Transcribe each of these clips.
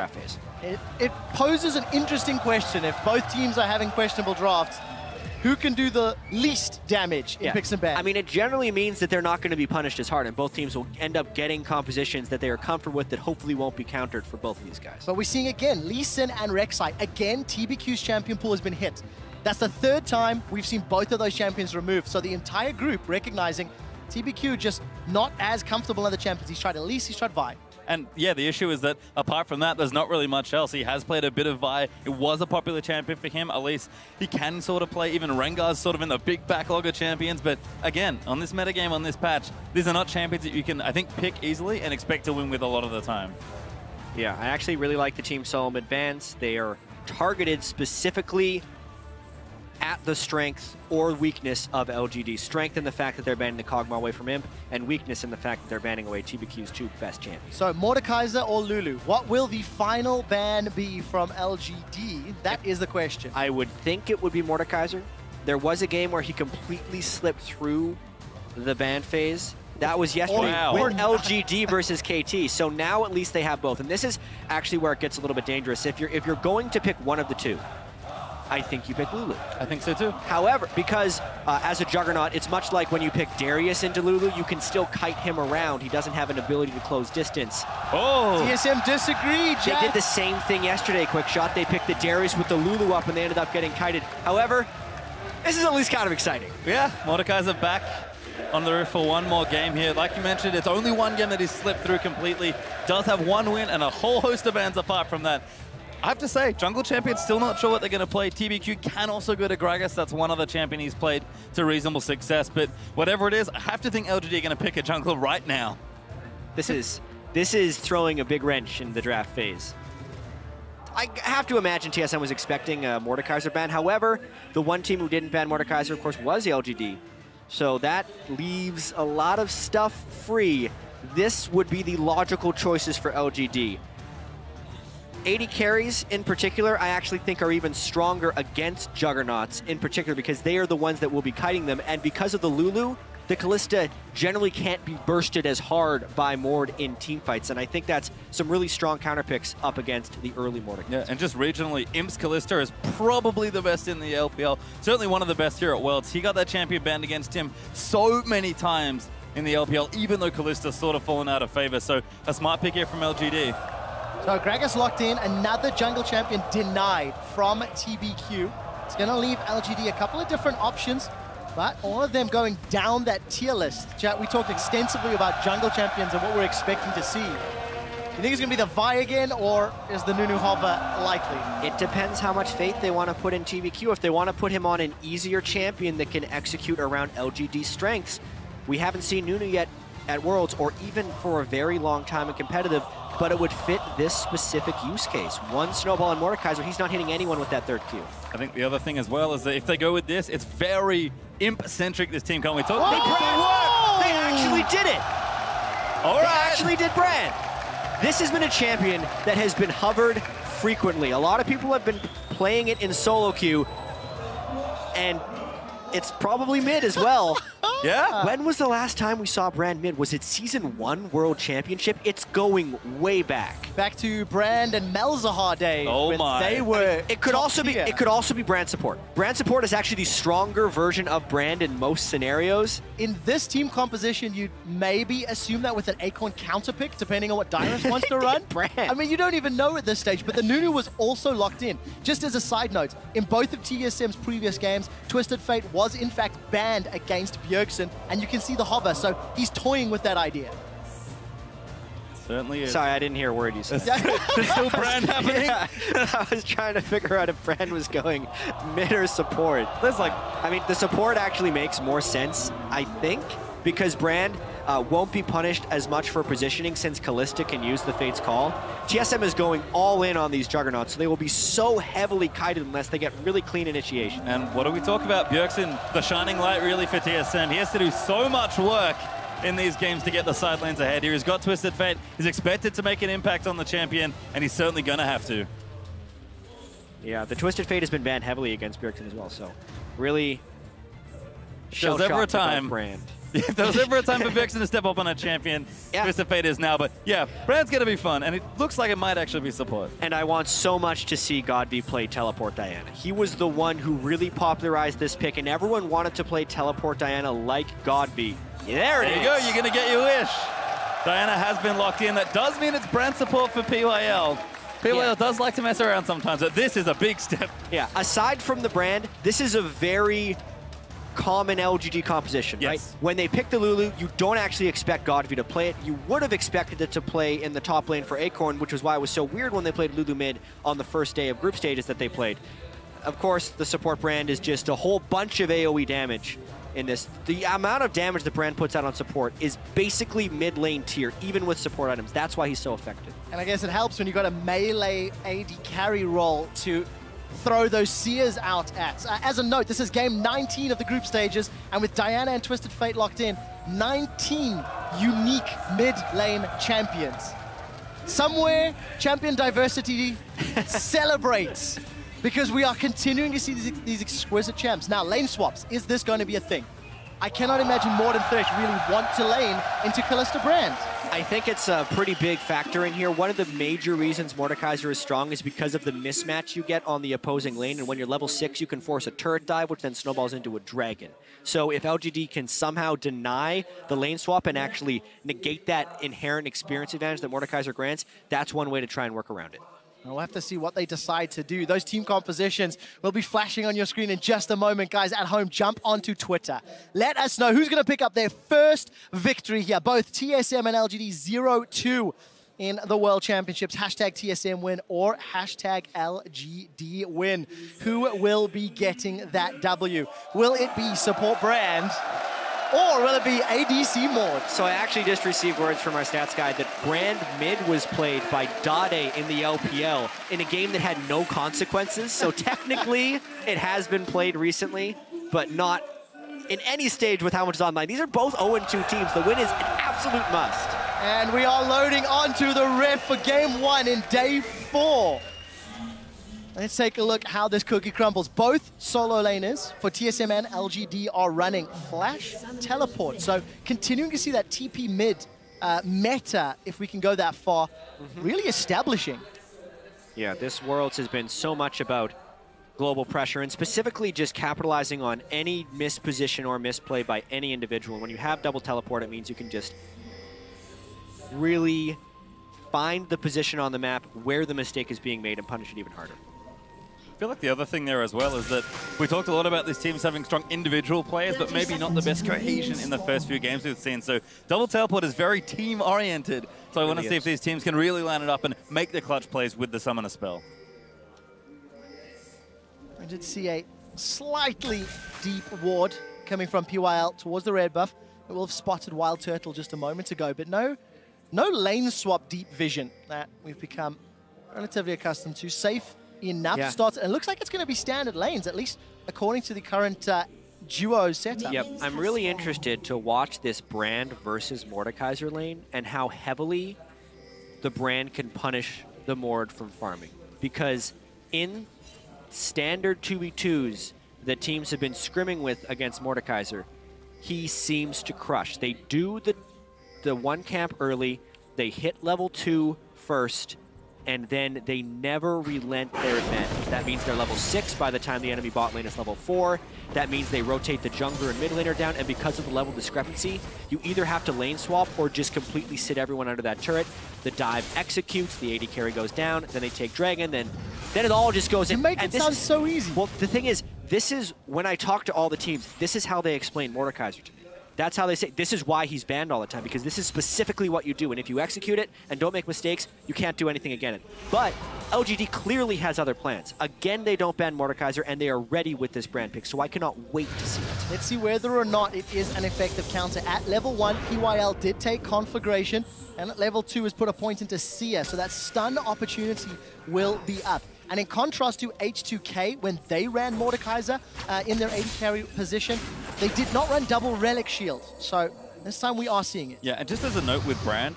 phase. It poses an interesting question. If both teams are having questionable drafts, who can do the least damage in picks and bans? I mean, it generally means that they're not going to be punished as hard, and both teams will end up getting compositions that they are comfortable with that hopefully won't be countered for both of these guys. But we're seeing again, Lee Sin and Rek'Sai. Again, TBQ's champion pool has been hit. That's the third time we've seen both of those champions removed. So the entire group recognizing TBQ just not as comfortable in the champions. He's tried Elise, he's tried Vi. And yeah, the issue is that apart from that, there's not really much else. He has played a bit of Vi. It was a popular champion for him. At least he can sort of play. Even Rengar's sort of in the big backlog of champions. But again, on this metagame, on this patch, these are not champions that you can, I think, pick easily and expect to win with a lot of the time. Yeah, I actually really like the Team Solomon bans. They are targeted specifically at the strength or weakness of LGD. Strength in the fact that they're banning the Kog'Maw away from Imp, and weakness in the fact that they're banning away TBQ's two best champions. So Mordekaiser or Lulu, what will the final ban be from LGD? That is the question. I would think it would be Mordekaiser. There was a game where he completely slipped through the ban phase. That was yesterday with LGD versus KT. So now at least they have both. And this is actually where it gets a little bit dangerous. If you're going to pick one of the two, I think you pick Lulu. I think so too. However, because as a Juggernaut, it's much like when you pick Darius into Lulu, you can still kite him around. He doesn't have an ability to close distance. Oh! TSM disagreed, They did the same thing yesterday, Quick Shot. They picked the Darius with the Lulu up and they ended up getting kited. However, this is at least kind of exciting. Yeah, Mordekaiser back on the roof for one more game here. Like you mentioned, it's only one game that he's slipped through completely. Does have one win and a whole host of bans apart from that. I have to say, Jungle Champion's still not sure what they're going to play. TBQ can also go to Gragas. That's one other champion he's played to reasonable success. But whatever it is, I have to think LGD are going to pick a jungle right now. This is throwing a big wrench in the draft phase. I have to imagine TSM was expecting a Mordekaiser ban. However, the one team who didn't ban Mordekaiser, of course, was the LGD. So that leaves a lot of stuff free. This would be the logical choices for LGD. 80 carries in particular, I actually think are even stronger against Juggernauts in particular because they are the ones that will be kiting them. And because of the Lulu, the Kalista generally can't be bursted as hard by Mord in teamfights. And I think that's some really strong counter picks up against the early Mordekaiser. Yeah, and just regionally, Imp's Kalista is probably the best in the LPL. Certainly one of the best here at Worlds. He got that champion banned against him so many times in the LPL, even though Kalista's sort of fallen out of favor. So a smart pick here from LGD. So Gragas locked in, another jungle champion denied from TBQ. It's going to leave LGD a couple of different options, but all of them going down that tier list. Chat, we talked extensively about jungle champions and what we're expecting to see. You think it's going to be the Vi again, or is the Nunu Hover likely? It depends how much faith they want to put in TBQ. If they want to put him on an easier champion that can execute around LGD's strengths, we haven't seen Nunu yet at Worlds, or even for a very long time in competitive, but it would fit this specific use case. One Snowball and Mordekaiser, he's not hitting anyone with that third Q. I think the other thing as well is that if they go with this, it's very Imp-centric, this team. Can't we talk? They actually did it! All right. They actually did Brand. This has been a champion that has been hovered frequently. A lot of people have been playing it in solo queue, and it's probably mid as well. Yeah. When was the last time we saw Brand mid? Was it Season 1 World Championship? It's going way back. Back to Brand and Malzahar days. Oh my. They were It could also be Brand support. Brand support is actually the stronger version of Brand in most scenarios. In this team composition, you'd maybe assume that with an Acorn counter pick, depending on what Dyrus wants to run. Brand. I mean, you don't even know at this stage, but the Nunu was also locked in. Just as a side note, in both of TSM's previous games, Twisted Fate was in fact banned against Bjergsen, and you can see the hover, so he's toying with that idea. Certainly is. Sorry, I didn't hear a word you said. There's still Brand happening? Yeah, I was trying to figure out if Brand was going mid or support. There's like, I mean, the support actually makes more sense, I think, because Brand won't be punished as much for positioning since Kalista can use the Fate's Call. TSM is going all in on these Juggernauts, so they will be so heavily kited unless they get really clean initiation. and what do we talk about? Bjergsen, the shining light really for TSM. He has to do so much work in these games to get the side lanes ahead here. He's got Twisted Fate. He's expected to make an impact on the champion, and he's certainly going to have to. Yeah, the Twisted Fate has been banned heavily against Bjergsen as well, so really There's ever a time Brand. If there was ever a time for Vixen to step up on a champion, Twisted Fate is now. But yeah, Brand's going to be fun, and it looks like it might actually be support. And I want so much to see Godby play Teleport Diana. He was the one who really popularized this pick, and everyone wanted to play Teleport Diana like Godby. There it is. There you go. You're going to get your wish. Diana has been locked in. That does mean it's brand support for PYL. PYL does like to mess around sometimes, but this is a big step. Yeah, aside from the brand, this is a very common LGD composition, right? When they pick the Lulu, you don't actually expect Godby to play it. You would have expected it to play in the top lane for Acorn, which was why it was so weird when they played Lulu mid on the first day of group stages that they played. Of course, the support brand is just a whole bunch of AoE damage in this. The amount of damage the brand puts out on support is basically mid lane tier, even with support items. That's why he's so effective. And I guess it helps when you've got a melee AD carry role to throw those seers out at. As a note, this is game 19 of the group stages, and with Diana and Twisted Fate locked in, 19 unique mid-lane champions. Somewhere, champion diversity celebrates, because we are continuing to see these exquisite champs. Now, lane swaps, is this going to be a thing? I cannot imagine Mord and Thresh really want to lane into Kalista Brand. I think it's a pretty big factor in here. One of the major reasons Mordekaiser is strong is because of the mismatch you get on the opposing lane, and when you're level 6, you can force a turret dive, which then snowballs into a dragon. So if LGD can somehow deny the lane swap and actually negate that inherent experience advantage that Mordekaiser grants, that's one way to try and work around it. We'll have to see what they decide to do. Those team compositions will be flashing on your screen in just a moment. Guys, at home, jump onto Twitter. Let us know who's going to pick up their first victory here. Both TSM and LGD 0-2 in the World Championships. Hashtag TSM win or hashtag LGD win. Who will be getting that W? Will it be support brand? Or will it be ADC Mord? So I actually just received words from our stats guy that Brand mid was played by Dade in the LPL in a game that had no consequences. So technically, it has been played recently, but not in any stage with how much is online. These are both 0-2 teams. The win is an absolute must. And we are loading onto the ref for game 1 in day 4. Let's take a look how this cookie crumbles. Both solo laners for TSM and LGD are running Flash Teleport. So continuing to see that TP mid meta, if we can go that far, really establishing. Yeah, this Worlds has been so much about global pressure and specifically just capitalizing on any misposition or misplay by any individual. When you have double teleport, it means you can just really find the position on the map where the mistake is being made and punish it even harder. I feel like the other thing there as well is that we talked a lot about these teams having strong individual players, but maybe not the best cohesion in the first few games we've seen. So double teleport is very team-oriented. So I want to see if these teams can really line it up and make the clutch plays with the summoner spell. I did see a slightly deep ward coming from PYL towards the red buff. We will have spotted Wild Turtle just a moment ago, but no lane swap deep vision that we've become relatively accustomed to. Safe enough starts, and it looks like it's going to be standard lanes, at least according to the current duo setup. Yep, I'm really interested to watch this Brand versus Mordekaiser lane and how heavily the Brand can punish the Mord from farming. Because in standard 2v2s that teams have been scrimming with against Mordekaiser, he seems to crush. They do the one camp early, they hit level 2 first, and then they never relent their advantage. That means they're level 6 by the time the enemy bot lane is level 4. That means they rotate the jungler and mid laner down, and because of the level discrepancy, you either have to lane swap or just completely sit everyone under that turret. The dive executes, the AD carry goes down, then they take Dragon, then it all just goes in. You make it sound so easy. Well, the thing is, this is, when I talk to all the teams, this is how they explain Mordekaiser to me. That's how they say, this is why he's banned all the time, because this is specifically what you do. And if you execute it and don't make mistakes, you can't do anything again. But LGD clearly has other plans. Again, they don't ban Mordekaiser, and they are ready with this Brand pick, so I cannot wait to see it. Let's see whether or not it is an effective counter. At level 1, PYL did take Conflagration, and at level 2 has put a point into Seer, so that stun opportunity will be up. And in contrast to H2K, when they ran Mordekaiser in their AD carry position, they did not run double Relic Shield. So this time we are seeing it. Yeah, and just as a note with Brand,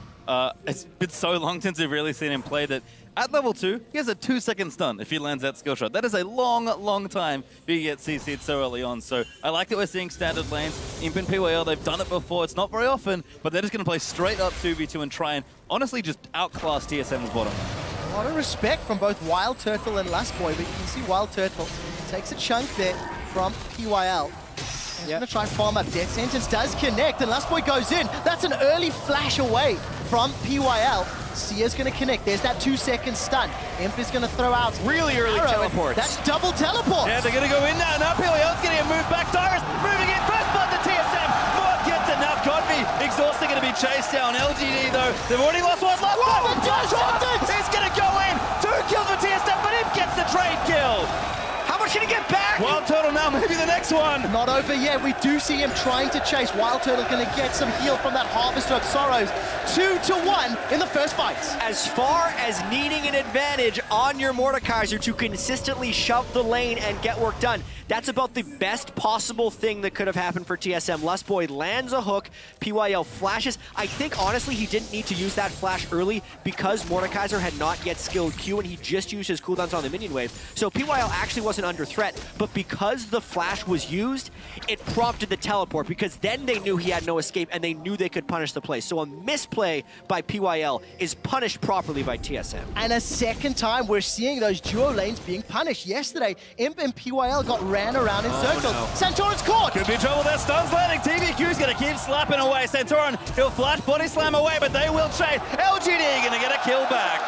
it's been so long since we've really seen him play that At level 2, he has a 2-second stun if he lands that skill shot. That is a long, long time if you get CC'd so early on. So I like that we're seeing standard lanes. Imp and PYL, they've done it before. It's not very often, but they're just going to play straight up 2v2 and try and honestly just outclass TSM's bottom. A lot of respect from both Wild Turtle and Lustboy, but you can see Wild Turtle takes a chunk there from PYL. He's going to try and farm up. Death Sentence does connect, and Lustboy goes in. That's an early flash away from PYL. Sia's going to connect. There's that 2-second stun. Imp is going to throw out really early teleports. That's double teleport. Yeah, they're going to go in now. Now PYL's getting a move back. Dyrus moving in. First blood to TSM. Mort gets it. Now Godby exhausted, going to be chased down. LGD, though, they've already lost one. He's going to go in. 2 kills for TSM, but Imp gets the trade kill. How much can he get back? Wild Turtle now, maybe the next one. Not over yet. We do see him trying to chase. Wild Turtle going to get some heal from that Harvester of Sorrows. 2-1 in the first fight. As far as needing an advantage on your Mordekaiser to consistently shove the lane and get work done, that's about the best possible thing that could have happened for TSM. Lustboy lands a hook, PYL flashes. I think, honestly, he didn't need to use that flash early because Mordekaiser had not yet skilled Q and he just used his cooldowns on the minion wave. So PYL actually wasn't under threat, but because the flash was used, it prompted the teleport because then they knew he had no escape and they knew they could punish the play. So a misplay by PYL is punished properly by TSM. And a second time, we're seeing those duo lanes being punished. Yesterday, Imp and PYL got ran around in circles. No. Santorin's caught! Could be trouble there. Stun's landing. TVQ's going to keep slapping away. Santorin, he'll flash body slam away, but they will chase. LGD going to get a kill back.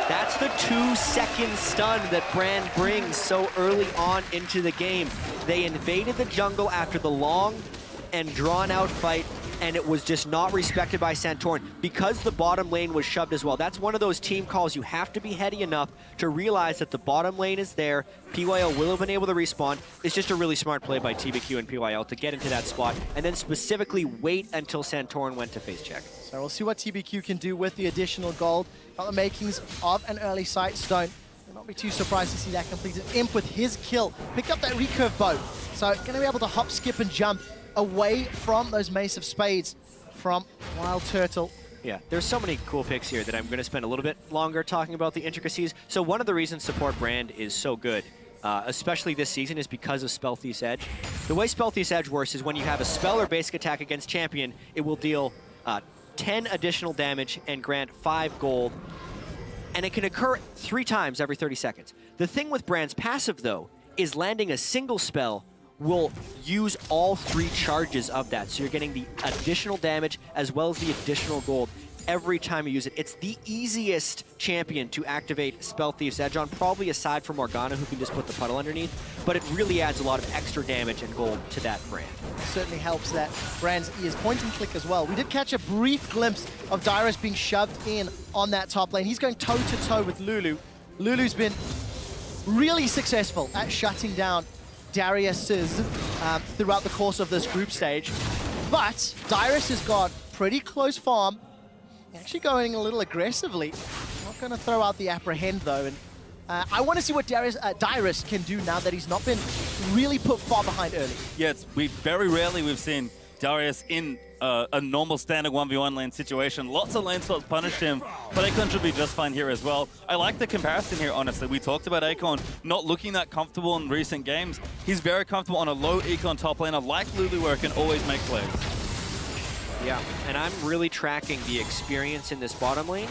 That's the 2-second stun that Brand brings so early on into the game. They invaded the jungle after the long and drawn-out fight, and it was just not respected by Santorin because the bottom lane was shoved as well. That's one of those team calls. You have to be heady enough to realize that the bottom lane is there. PYL will have been able to respawn. It's just a really smart play by TVQ and PYL to get into that spot and then specifically wait until Santorin went to face check. So we'll see what TBQ can do with the additional gold. Got the makings of an early sight stone. I'll not be too surprised to see that completed. Imp with his kill. Picked up that recurve bow. So going to be able to hop, skip, and jump away from those Mace of Spades from Wild Turtle. Yeah, there's so many cool picks here that I'm going to spend a little bit longer talking about the intricacies. So one of the reasons support Brand is so good, especially this season, is because of Spell Thief's Edge. The way Spell Thief's Edge works is when you have a spell or basic attack against champion, it will deal 10 additional damage and grant 5 gold. And it can occur 3 times every 30 seconds. The thing with Brand's passive, though, is landing a single spell will use all 3 charges of that. So you're getting the additional damage as well as the additional gold every time you use it. It's the easiest champion to activate Spell Thief's Edge on, probably aside from Morgana, who can just put the puddle underneath. But it really adds a lot of extra damage and gold to that Brand. Certainly helps that Brand's E is point and click as well. We did catch a brief glimpse of Dyrus being shoved in on that top lane. He's going toe-to-toe with Lulu. Lulu's been really successful at shutting down Darius's throughout the course of this group stage. But Dyrus has got pretty close farm. Actually going a little aggressively. Not going to throw out the apprehend though. And I want to see what Dyrus can do now that he's not been really put far behind early. Yeah, very rarely we've seen Darius in a normal standard 1v1 lane situation. Lots of lane swaps punished him, but Acorn should be just fine here as well. I like the comparison here, honestly. We talked about Acorn not looking that comfortable in recent games. He's very comfortable on a low econ top laner like Lulu, where it can always make plays. Yeah, and I'm really tracking the experience in this bottom lane,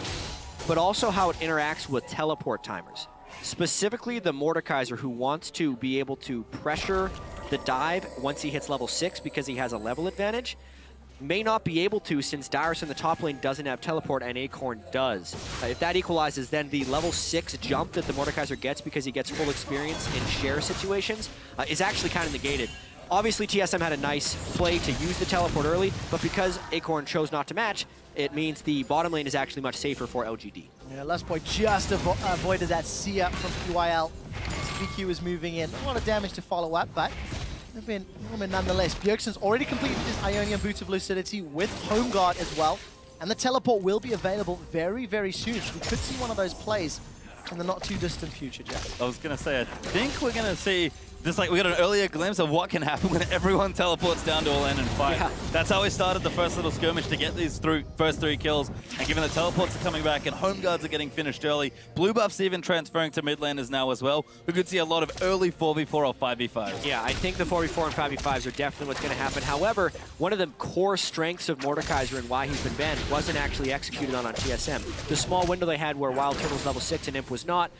but also how it interacts with teleport timers. Specifically the Mordekaiser, who wants to be able to pressure the dive once he hits level 6 because he has a level advantage, may not be able to since Dyrus in the top lane doesn't have teleport and Acorn does. If that equalizes, then the level 6 jump that the Mordekaiser gets because he gets full experience in share situations is actually kind of negated. Obviously, TSM had a nice play to use the teleport early, but because Acorn chose not to match, it means the bottom lane is actually much safer for LGD. Yeah, Lustboy just avoided that Sia from PYL. BQ is moving in. A lot of damage to follow up, but they've been nonetheless. Bjergsen's already completed his Ionian Boots of Lucidity with Home Guard as well, and the teleport will be available very, very soon. So we could see one of those plays in the not too distant future, Jack. I was going to say, I think we're going to see, just like we got an earlier glimpse of what can happen when everyone teleports down to a lane and fight. Yeah. That's how we started the first little skirmish to get these first 3 kills. And given the teleports are coming back and home guards are getting finished early, blue buffs even transferring to mid laners now as well, we could see a lot of early 4v4 or 5v5s. Yeah, I think the 4v4 and 5v5s are definitely what's going to happen. However, one of the core strengths of Mordekaiser and why he's been banned wasn't actually executed on TSM. The small window they had where Wild Turtle's level 6 and Imp was not,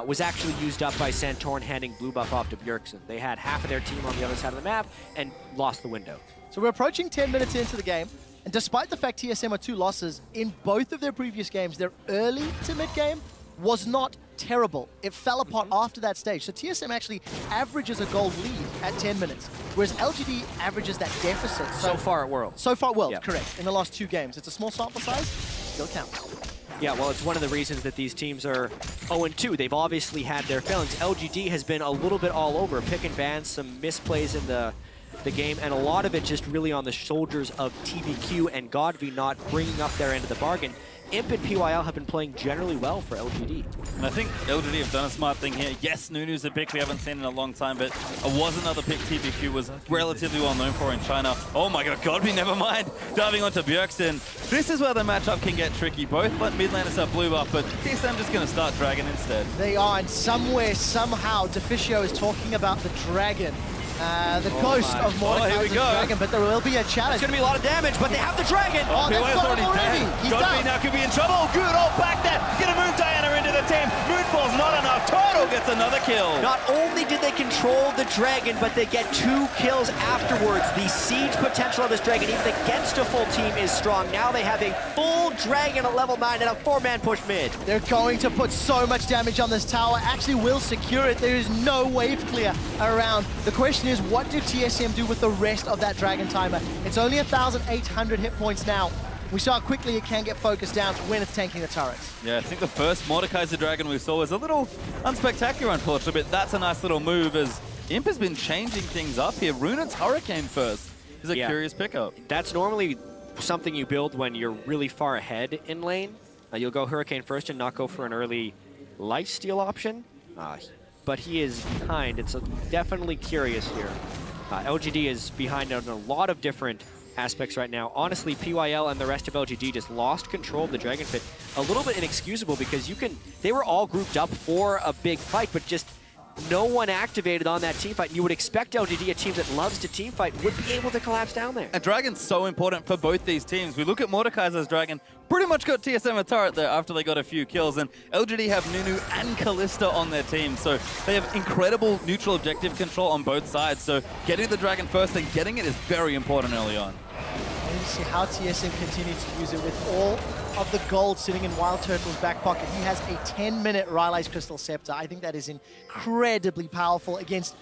was actually used up by Santorin handing blue buff off to Bjergsen. They had half of their team on the other side of the map and lost the window. So we're approaching 10 minutes into the game, and despite the fact TSM are 2 losses, in both of their previous games, their early to mid game was not terrible. It fell apart after that stage. So TSM actually averages a gold lead at 10 minutes, whereas LGD averages that deficit. So far at Worlds. So far at Worlds, correct. In the last 2 games. It's a small sample size, still counts. Yeah, well, it's one of the reasons that these teams are 0-2. They've obviously had their failings. LGD has been a little bit all over, pick and ban, some misplays in the game, and a lot of it just really on the shoulders of TBQ and Godby not bringing up their end of the bargain. Imp and PYL have been playing generally well for LGD. And I think LGD have done a smart thing here. Yes, Nunu's a pick we haven't seen in a long time, but it was another pick TBQ was relatively well known for in China. Oh my god, Godby, never mind. Diving onto Bjergsen. This is where the matchup can get tricky. Both mid laners have blue buff, but TSM just going to start Dragon instead. They are, and somewhere, somehow, Deficio is talking about the Dragon. The ghost of Mordekaiser's Dragon, but there will be a challenge. It's going to be a lot of damage, but they have the Dragon! Oh, they've got him already! He's Godby now could be in trouble! Good old back there! Gonna move Diana into the team! Moonfall's not enough! Turtle gets another kill! Not only did they control the Dragon, but they get 2 kills afterwards. The siege potential of this Dragon, even against a full team, is strong. Now they have a full Dragon at level 9 and a 4-man push mid. They're going to put so much damage on this tower, actually will secure it. There is no wave clear around. The question is, what do TSM do with the rest of that Dragon timer? It's only 1,800 hit points now. We saw how quickly it can get focused down when it's tanking the turrets. Yeah, I think the first Mordekaiser Dragon we saw was a little unspectacular, unfortunately, but that's a nice little move as Imp has been changing things up here. Runen's Hurricane first is a curious pickup. That's normally something you build when you're really far ahead in lane. You'll go Hurricane first and not go for an early lifesteal option. But he is behind. It's definitely curious here. LGD is behind on a lot of different aspects right now. Honestly, PYL and the rest of LGD just lost control of the Dragon Pit. A little bit inexcusable because they were all grouped up for a big fight, but just no one activated on that team fight. You would expect LGD, a team that loves to team fight, would be able to collapse down there. And Dragon's so important for both these teams. We look at Mordekaiser's Dragon, pretty much got TSM a turret there after they got a few kills, and LGD have Nunu and Kalista on their team, so they have incredible neutral objective control on both sides, so getting the Dragon first and getting it is very important early on. And you see how TSM continues to use it with all of the gold sitting in Wild Turtle's back pocket. He has a 10-minute Rylai's Crystal Scepter. I think that is incredibly powerful against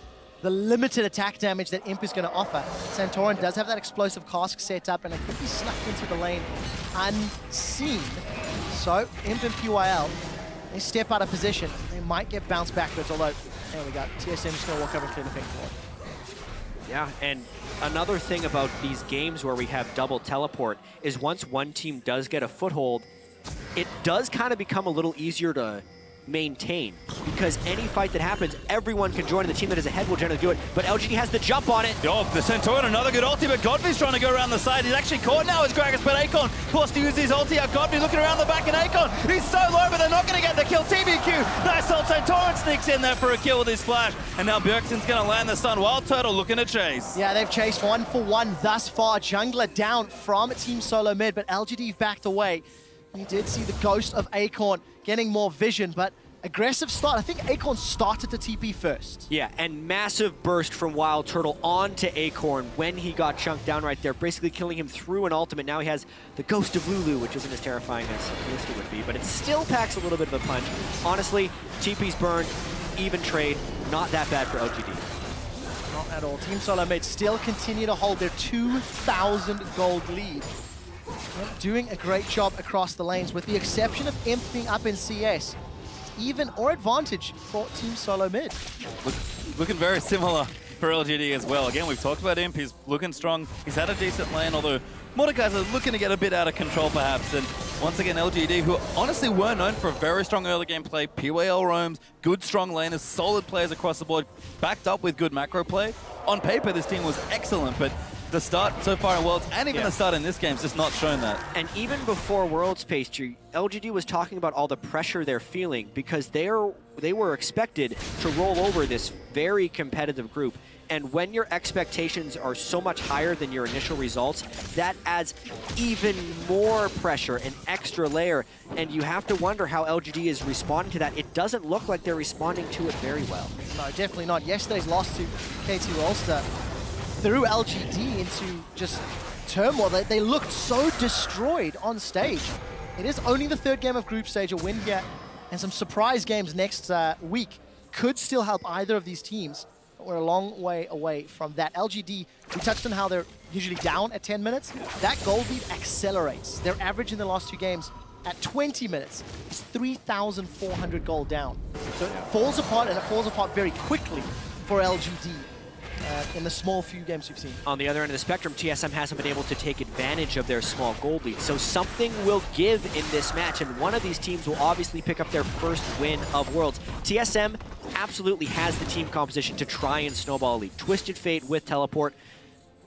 the limited attack damage that Imp is going to offer. Santorin does have that explosive cask set up, and I think he snuck into the lane unseen. So Imp and PYL, they step out of position. They might get bounced backwards, although, there we go. TSM is going to walk over and clear the pink board. Yeah, and another thing about these games where we have double teleport is once one team does get a foothold, it does kind of become a little easier to maintain, because any fight that happens, everyone can join, and the team that is ahead will generally do it, but LGD has the jump on it. Oh, the Santorin, another good ulti, but Godby's trying to go around the side. He's actually caught now as Gragas, but Akon forced to use his ulti out. Godby looking around the back, and Akon, he's so low, but they're not going to get the kill. TBQ, nice ult. Santorin sneaks in there for a kill with his flash, and now Bjergsen's going to land the stun. Wild Turtle looking to chase. Yeah, they've chased 1-for-1 thus far. Jungler down from Team Solo Mid, but LGD backed away. You did see the ghost of Akon getting more vision, but aggressive start. I think Acorn started to TP first. Yeah, and massive burst from Wild Turtle onto Acorn when he got chunked down right there, basically killing him through an ultimate. Now he has the Ghost of Lulu, which isn't as terrifying as Kalista would be, but it still packs a little bit of a punch. Honestly, TP's burned, even trade, not that bad for LGD. Not at all. Team Solo Mid still continue to hold their 2,000 gold lead. They're doing a great job across the lanes, with the exception of Imp being up in CS. Even or advantage for Team Solo Mid. Looking very similar for LGD as well. Again, we've talked about Imp. He's looking strong. He's had a decent lane, although Mordekaiser looking to get a bit out of control perhaps. And Once again, LGD, who honestly were known for a very strong early game play, PYL roams, good strong laners, solid players across the board, backed up with good macro play. On paper, this team was excellent, but the start so far in Worlds, and even the start in this game, has just not shown that. And even before Worlds, Pastry, LGD was talking about all the pressure they're feeling because they were expected to roll over this very competitive group. And when your expectations are so much higher than your initial results, that adds even more pressure, an extra layer. And you have to wonder how LGD is responding to that. It doesn't look like they're responding to it very well. No, definitely not. Yesterday's loss to KT Rolster threw LGD into just turmoil. They looked so destroyed on stage. It is only the third game of group stage. A win here and some surprise games next week could still help either of these teams. But we're a long way away from that. LGD, we touched on how they're usually down at 10 minutes. That gold lead accelerates. Their average in the last 2 games at 20 minutes is 3,400 gold down. So it falls apart, and it falls apart very quickly for LGD. In the small few games you've seen. On the other end of the spectrum, TSM hasn't been able to take advantage of their small gold lead. So something will give in this match, and one of these teams will obviously pick up their first win of Worlds. TSM absolutely has the team composition to try and snowball a lead. Twisted Fate with Teleport.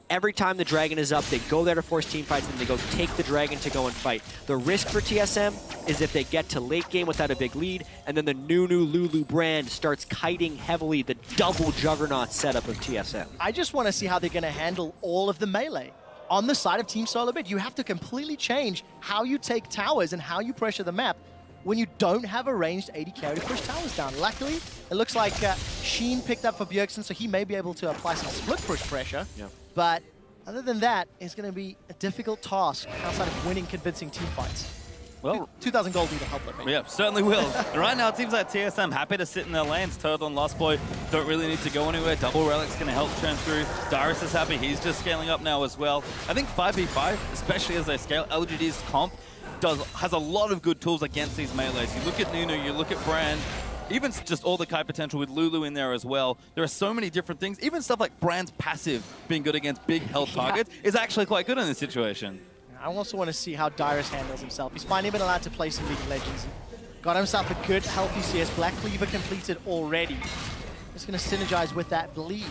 Every time the Dragon is up, they go there to force team fights, and they go take the Dragon to go and fight. The risk for TSM is if they get to late game without a big lead, and then the Nunu Lulu brand starts kiting heavily the double Juggernaut setup of TSM. I just want to see how they're going to handle all of the melee. On the side of Team Solobit, you have to completely change how you take towers and how you pressure the map when you don't have a ranged AD carry to push towers down. Luckily, it looks like Sheen picked up for Bjergsen, so he may be able to apply some split push pressure. Yeah. But other than that, it's going to be a difficult task outside of winning convincing team fights. Well, 2,000 gold need to help them. Yeah, certainly will. Right now, it seems like TSM happy to sit in their lanes. Turtle and Lost Boy don't really need to go anywhere. Double Relic's going to help turn through. Dyrus is happy. He's just scaling up now as well. I think 5v5, especially as they scale, LGD's comp has a lot of good tools against these melees. You look at Nunu, you look at Brand, even just all the Kai potential with Lulu in there as well. There are so many different things. Even stuff like Brand's passive being good against big health targets is actually quite good in this situation. I also want to see how Dyrus handles himself. He's finally been allowed to play some League of Legends. Got himself a good, healthy CS. Black Cleaver completed already. Just going to synergize with that bleed.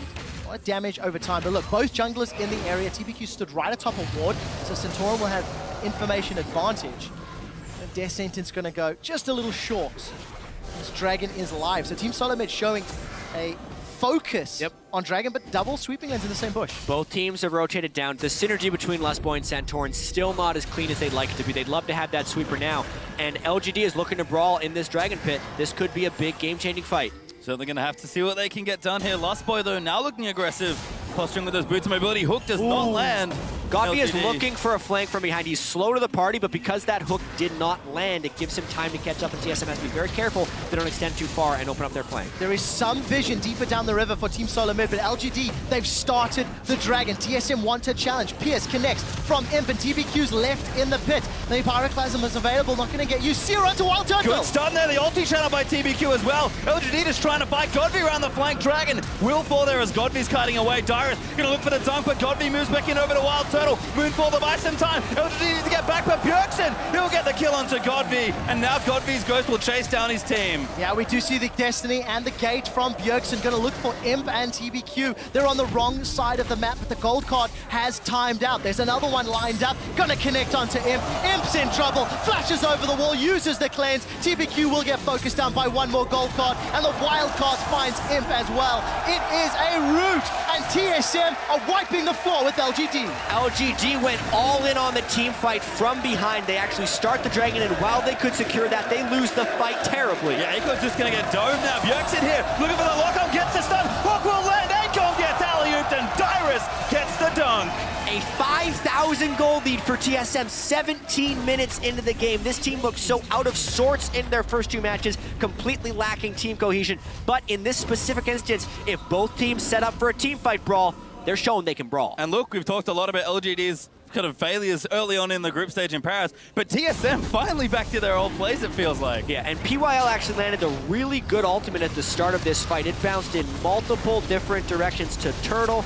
A lot of damage over time. But look, both junglers in the area. TBQ stood right atop a ward, so Centauran will have information advantage. And Death Sentence going to go just a little short. This Dragon is live. So Team Solomid showing a focus on Dragon, but double sweeping lanes in the same bush. Both teams have rotated down. The synergy between Lost Boy and Centauran still not as clean as they'd like it to be. They'd love to have that sweeper now. And LGD is looking to brawl in this Dragon Pit. This could be a big game-changing fight. Certainly going to have to see what they can get done here. Lost Boy, though, now looking aggressive. Posturing with those boots of mobility. Hook does not land. Godby is looking for a flank from behind. He's slow to the party, but because that hook did not land, it gives him time to catch up, and TSM has to be very careful they don't extend too far and open up their flank. There is some vision deeper down the river for Team Solomid, but LGD, they've started the Dragon. TSM want to challenge. Pierce connects from Imp, and TBQ's left in the pit. The Pyroclasm is available, not going to get used. Zero to Wild Turtle. Good stun there, the ulti channel by TBQ as well. LGD just trying to fight Godby around the flank. Dragon will fall there as Godby's kiting away. Dyrus going to look for the dunk, but Godby moves back in over to Wild Turtle. Moonfall to buy some time. LGD needs to get back, but Bjergsen, he'll get the kill onto Godby. And now Godby's Ghost will chase down his team. Yeah, we do see the Destiny and the Gate from Bjergsen. Going to look for Imp and TBQ. They're on the wrong side of the map, but the gold card has timed out. There's another one lined up. Going to connect onto Imp. Imp's in trouble. Flashes over the wall, uses the cleanse. TBQ will get focused down by one more gold card, and the wild card finds Imp as well. It is a rout, and TSM are wiping the floor with LGD. LGD went all in on the team fight from behind. They actually start the Dragon, and while they could secure that, they lose the fight terribly. Yeah, Akon's just going to get domed now. Bjergsen here, looking for the lock-on, gets the stun. Hook will land. Akon gets alley-ooped, and Dyrus gets the dunk. A 5,000 gold lead for TSM 17 minutes into the game. This team looks so out of sorts in their first 2 matches, completely lacking team cohesion. But in this specific instance, if both teams set up for a team fight brawl, they're showing they can brawl. And look, we've talked a lot about LGD's kind of failures early on in the group stage in Paris, but TSM finally back to their old place, it feels like. Yeah, and PYL actually landed a really good ultimate at the start of this fight. It bounced in multiple different directions to Turtle.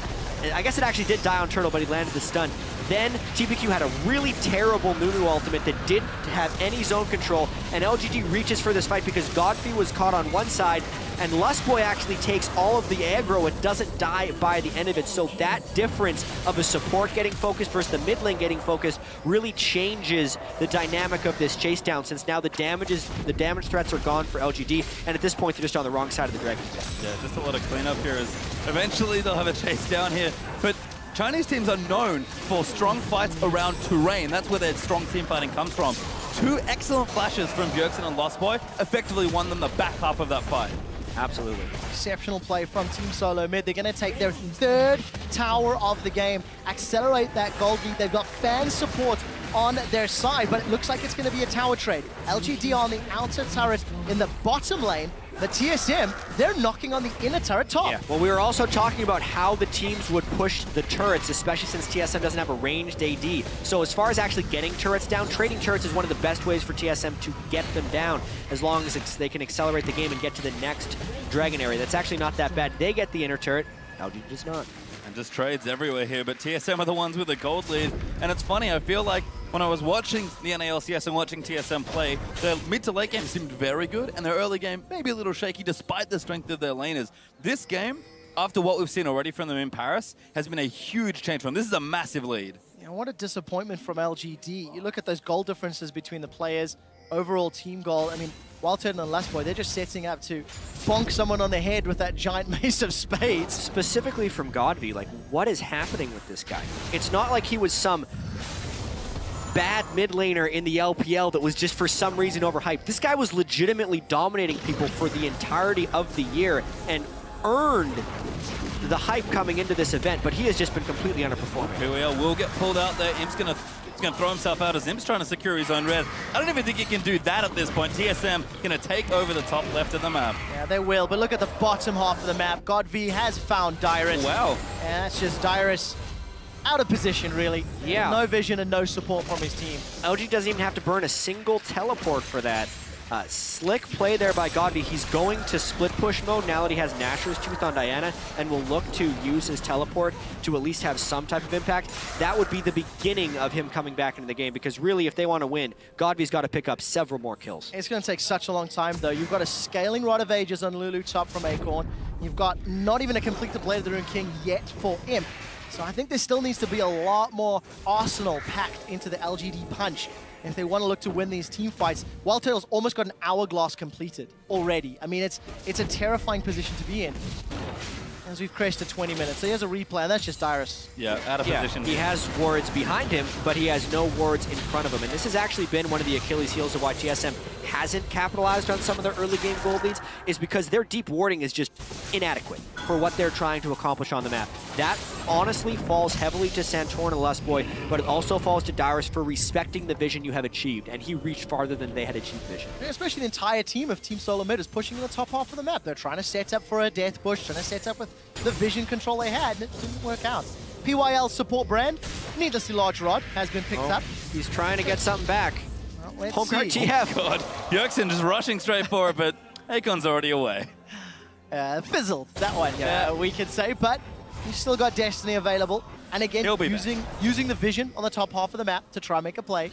I guess it actually did die on Turtle, but he landed the stun. then TBQ had a really terrible Nunu ultimate that didn't have any zone control, and LGD reaches for this fight because Godfrey was caught on one side, and Lustboy actually takes all of the aggro and doesn't die by the end of it. So that difference of a support getting focused versus the mid lane getting focused really changes the dynamic of this chase down, since now the damage threats are gone for LGD, and at this point they're just on the wrong side of the Dragon. Yeah, just a lot of cleanup here as eventually they'll have a chase down here. But Chinese teams are known for strong fights around terrain. That's where their strong team fighting comes from. Two excellent flashes from Bjergsen and Lostboy effectively won them the back half of that fight. Absolutely. Exceptional play from Team Solo Mid. They're going to take their third tower of the game, accelerate that gold lead. They've got fan support on their side, but it looks like it's going to be a tower trade. LGD on the outer turret in the bottom lane. The TSM, they're knocking on the inner turret top. Yeah, well, we were also talking about how the teams would push the turrets, especially since TSM doesn't have a ranged AD. So as far as actually getting turrets down, trading turrets is one of the best ways for TSM to get them down, as long as they can accelerate the game and get to the next Dragon area. That's actually not that bad. They get the inner turret, LGD does not. And just trades everywhere here, but TSM are the ones with the gold lead. And it's funny, I feel like when I was watching the NALCS and watching TSM play, their mid to late game seemed very good, and their early game maybe a little shaky despite the strength of their laners. This game, after what we've seen already from them in Paris, has been a huge change for them. This is a massive lead. Yeah, what a disappointment from LGD. You look at those goal differences between the players, overall team goal. I mean, Walter and Lustboy, they're just setting up to bonk someone on the head with that giant mace of spades. Specifically from Godfrey, like, what is happening with this guy? It's not like he was some bad mid laner in the LPL that was just for some reason overhyped. This guy was legitimately dominating people for the entirety of the year and earned the hype coming into this event, but he has just been completely underperforming. Here we are, will get pulled out there. Imp's gonna throw himself out as Imp's trying to secure his own red. I don't even think he can do that at this point. TSM gonna take over the top left of the map. Yeah, they will, but look at the bottom half of the map. Godv has found Dyrus. Wow. And that's just Dyrus out of position, really. Yeah. No vision and no support from his team. LG doesn't even have to burn a single teleport for that. Slick play there by Godfrey. He's going to split push mode now that he has Nashor's Tooth on Diana, and will look to use his teleport to at least have some type of impact. That would be the beginning of him coming back into the game, because really, if they want to win, Godfrey's got to pick up several more kills. It's going to take such a long time, though. You've got a scaling Rod of Ages on Lulu top from Acorn. You've got not even a completed Blade of the Rune King yet for Imp. So I think there still needs to be a lot more arsenal packed into the LGD punch if they want to look to win these team fights. Wildtail's almost got an hourglass completed already. I mean, it's a terrifying position to be in. As we've crashed to 20 minutes. So here's a replay, and that's just Dyrus. Yeah, out of position. He has wards behind him, but he has no wards in front of him. And this has actually been one of the Achilles heels of why TSM hasn't capitalized on some of their early game gold leads, is because their deep warding is just inadequate for what they're trying to accomplish on the map. That honestly falls heavily to Santorin and Lustboy, but it also falls to Dyrus for respecting the vision you have achieved, and he reached farther than they had achieved vision. Especially the entire team of Team Solo Mid is pushing in the top half of the map. They're trying to set up for a death push, trying to set up with the vision control they had, and it didn't work out. PYL support brand, needlessly large rod, has been picked up. He's trying to get something back. Well, let's Homeguard see. TF. God, Bjergsen just rushing straight for it, but Akon's already away. Fizzled, that one, we could say, but he's still got Destiny available. And again, using the vision on the top half of the map to try and make a play.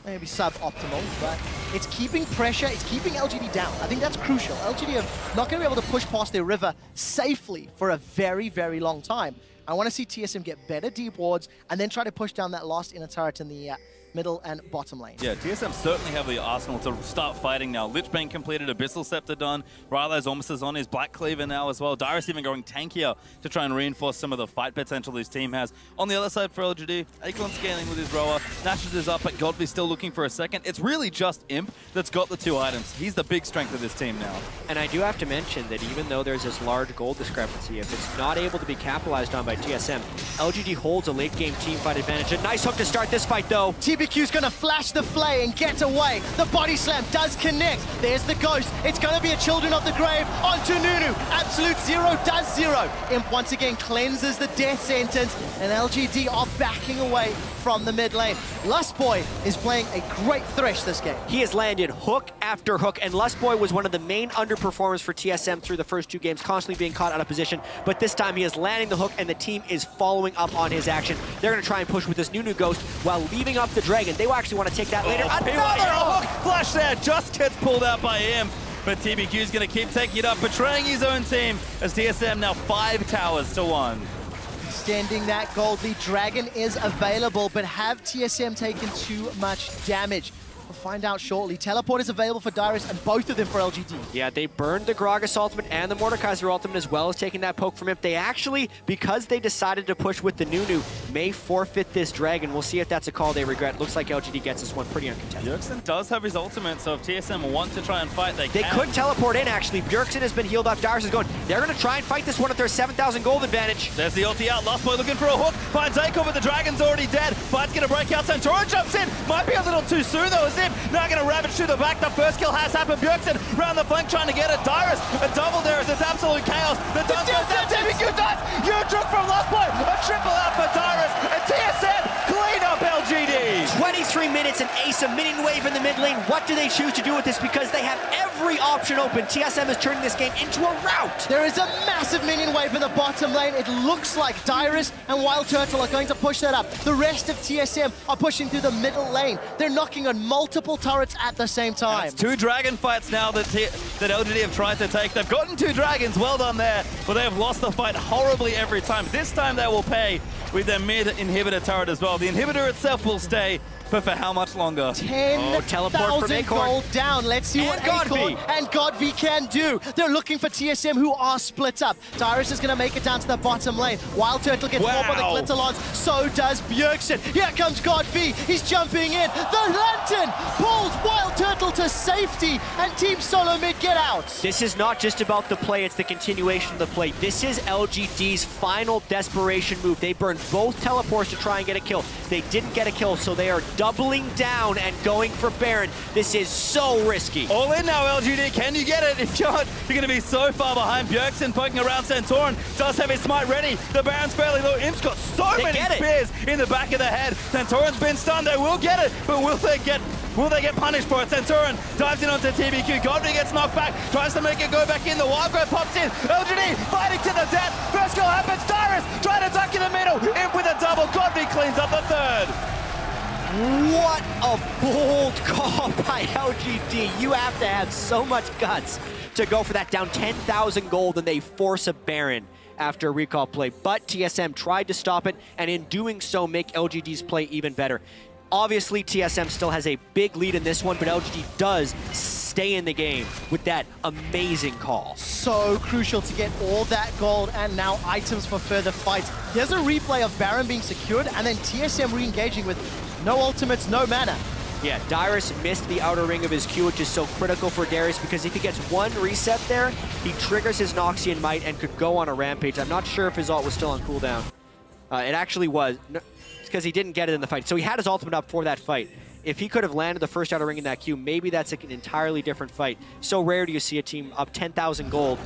Maybe suboptimal, but it's keeping pressure, it's keeping LGD down. I think that's crucial. LGD are not going to be able to push past their river safely for a very, very long time. I want to see TSM get better deep wards and then try to push down that last inner turret in the middle and bottom lane. Yeah, TSM certainly have the arsenal to start fighting now. Lich being completed, Abyssal Scepter done, Rylo's almost as on his Black Cleaver now as well. Dyrus even going tankier to try and reinforce some of the fight potential his team has. On the other side for LGD, Acorn scaling with his rower, Nashor's is up, but Godfrey's still looking for a second. It's really just Imp that's got the two items. He's the big strength of this team now. And I do have to mention that even though there's this large gold discrepancy, if it's not able to be capitalized on by TSM, LGD holds a late game team fight advantage. A nice hook to start this fight though. TBQ's gonna flash the flay and get away. The body slam does connect. There's the ghost. It's gonna be a Children of the Grave onto Nunu. Absolute zero does zero. Imp once again cleanses the death sentence, and LGD are backing away from the mid lane. Lustboy Lustboy is playing a great Thresh this game. He has landed hook after hook, and Lustboy was one of the main underperformers for TSM through the first 2 games, constantly being caught out of position. But this time he is landing the hook, and the team is following up on his action. They're going to try and push with this new Ghost while leaving up the Dragon. They will actually want to take that later. Another hook! Flash there, just gets pulled out by him. But TBQ is going to keep taking it up, betraying his own team as TSM now 5 towers to 1. Extending that gold lead. Dragon is available, but have TSM taken too much damage? We'll find out shortly. Teleport is available for Dyrus and both of them for LGD. Yeah, they burned the Gragas ultimate and the Mordekaiser ultimate as well as taking that poke from Imp. They actually, because they decided to push with the Nunu, may forfeit this Dragon. We'll see if that's a call they regret. Looks like LGD gets this one pretty uncontested. Bjergsen does have his ultimate, so if TSM want to try and fight, they can. Could teleport in, actually. Bjergsen has been healed up. Dyrus is going. They're going to try and fight this one at their 7,000 gold advantage. There's the ulti out. Lustboy looking for a hook. Finds Aiko, but the Dragon's already dead. Fight's going to break out. Santorin jumps in. Might be a little too soon, though, as Imp now going to ravage through the back. The first kill has happened. Bjergsen round the flank trying to get it. Dyrus, a double there as it's absolute chaos. The dunk goes down. TBQ dies. Huge from Lustboy. A triple out for Dyrus. And TSM clean up LGD. 23 minutes and Ace a minion wave in the mid lane. What do they choose to do with this? Because they have every option open. TSM is turning this game into a rout. There is a massive minion wave in the bottom lane. It looks like Dyrus and Wild Turtle are going to push that up. The rest of TSM are pushing through the middle lane. They're knocking on multiple turrets at the same time. It's 2 dragon fights now that LGD have tried to take. They've gotten 2 dragons. Well done there. But they have lost the fight horribly every time. This time they will pay with their mid inhibitor turret as well. The inhibitor itself will stay, but for how much longer? 10,000 gold down. Let's see what Acorn and Godv can do. They're looking for TSM, who are split up. Dyrus is going to make it down to the bottom lane. Wild Turtle gets more by the Glitterlons. So does Bjergsen. Here comes Godv. He's jumping in. The Lantern pulls Wild Turtle to safety, and Team Solo Mid get out. This is not just about the play, it's the continuation of the play. This is LGD's final desperation move. They burned both teleports to try and get a kill. They didn't get a kill, so they are doubling down and going for Baron. This is so risky. All in now, LGD. Can you get it? If not, you're going to be so far behind. Bjergsen poking around. Santorin does have his smite ready. The Baron's fairly low. Imp's got so many spears in the back of the head. Santorin's been stunned. They will get it, but will they get punished for it? Santorin dives in onto TBQ. Godfrey gets knocked back. Tries to make it go back in. The Wild Growth pops in. LGD fighting to the death. First goal happens. Dyrus trying to duck in the middle. Imp with a double. Godfrey cleans up the third. What a bold call by LGD. You have to have so much guts to go for that, down 10,000 gold, and they force a Baron after a recall play. But TSM tried to stop it, and in doing so, make LGD's play even better. Obviously, TSM still has a big lead in this one, but LGD does stay in the game with that amazing call. So crucial to get all that gold and now items for further fights. There's a replay of Baron being secured and then TSM re-engaging with no ultimates, no mana. Yeah, Dyrus missed the outer ring of his Q, which is so critical for Darius because if he gets one reset there, he triggers his Noxian Might and could go on a rampage. I'm not sure if his ult was still on cooldown. It actually was. No, it's because he didn't get it in the fight. So he had his ultimate up for that fight. If he could have landed the first outer ring in that Q, maybe that's an entirely different fight. So rare do you see a team up 10,000 gold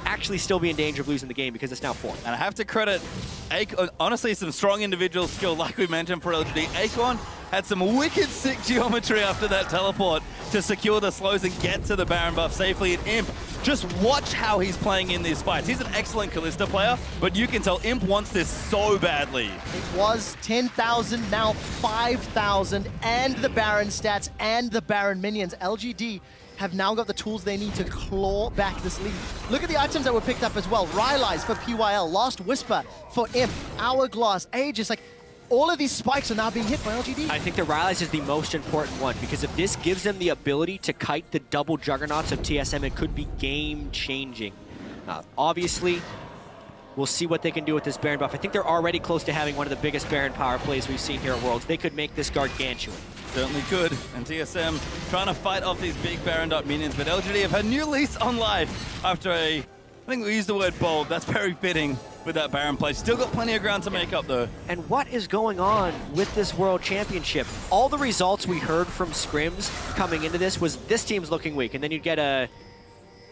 actually still be in danger of losing the game because it's now 4. And I have to credit, honestly, some strong individual skill, like we mentioned for LGD. Acorn had some wicked sick geometry after that teleport to secure the slows and get to the Baron buff safely. And Imp, just watch how he's playing in these fights. He's an excellent Kalista player, but you can tell Imp wants this so badly. It was 10,000, now 5,000, and the Baron stats and the Baron minions. LGD have now got the tools they need to claw back this lead. Look at the items that were picked up as well. Rylai's for PYL, Last Whisper for Imp, Hourglass, Aegis, like all of these spikes are now being hit by LGD. I think the Rylai's is the most important one because if this gives them the ability to kite the double juggernauts of TSM, it could be game-changing. Obviously, we'll see what they can do with this Baron buff. I think they're already close to having one of the biggest Baron power plays we've seen here at Worlds. They could make this gargantuan. Certainly could. And TSM trying to fight off these big Baron minions, but LGD have had new lease on life after I think we used the word bold. That's very fitting with that Baron play. Still got plenty of ground to make up though. And what is going on with this World Championship? All the results we heard from scrims coming into this was this team's looking weak, and then you'd get a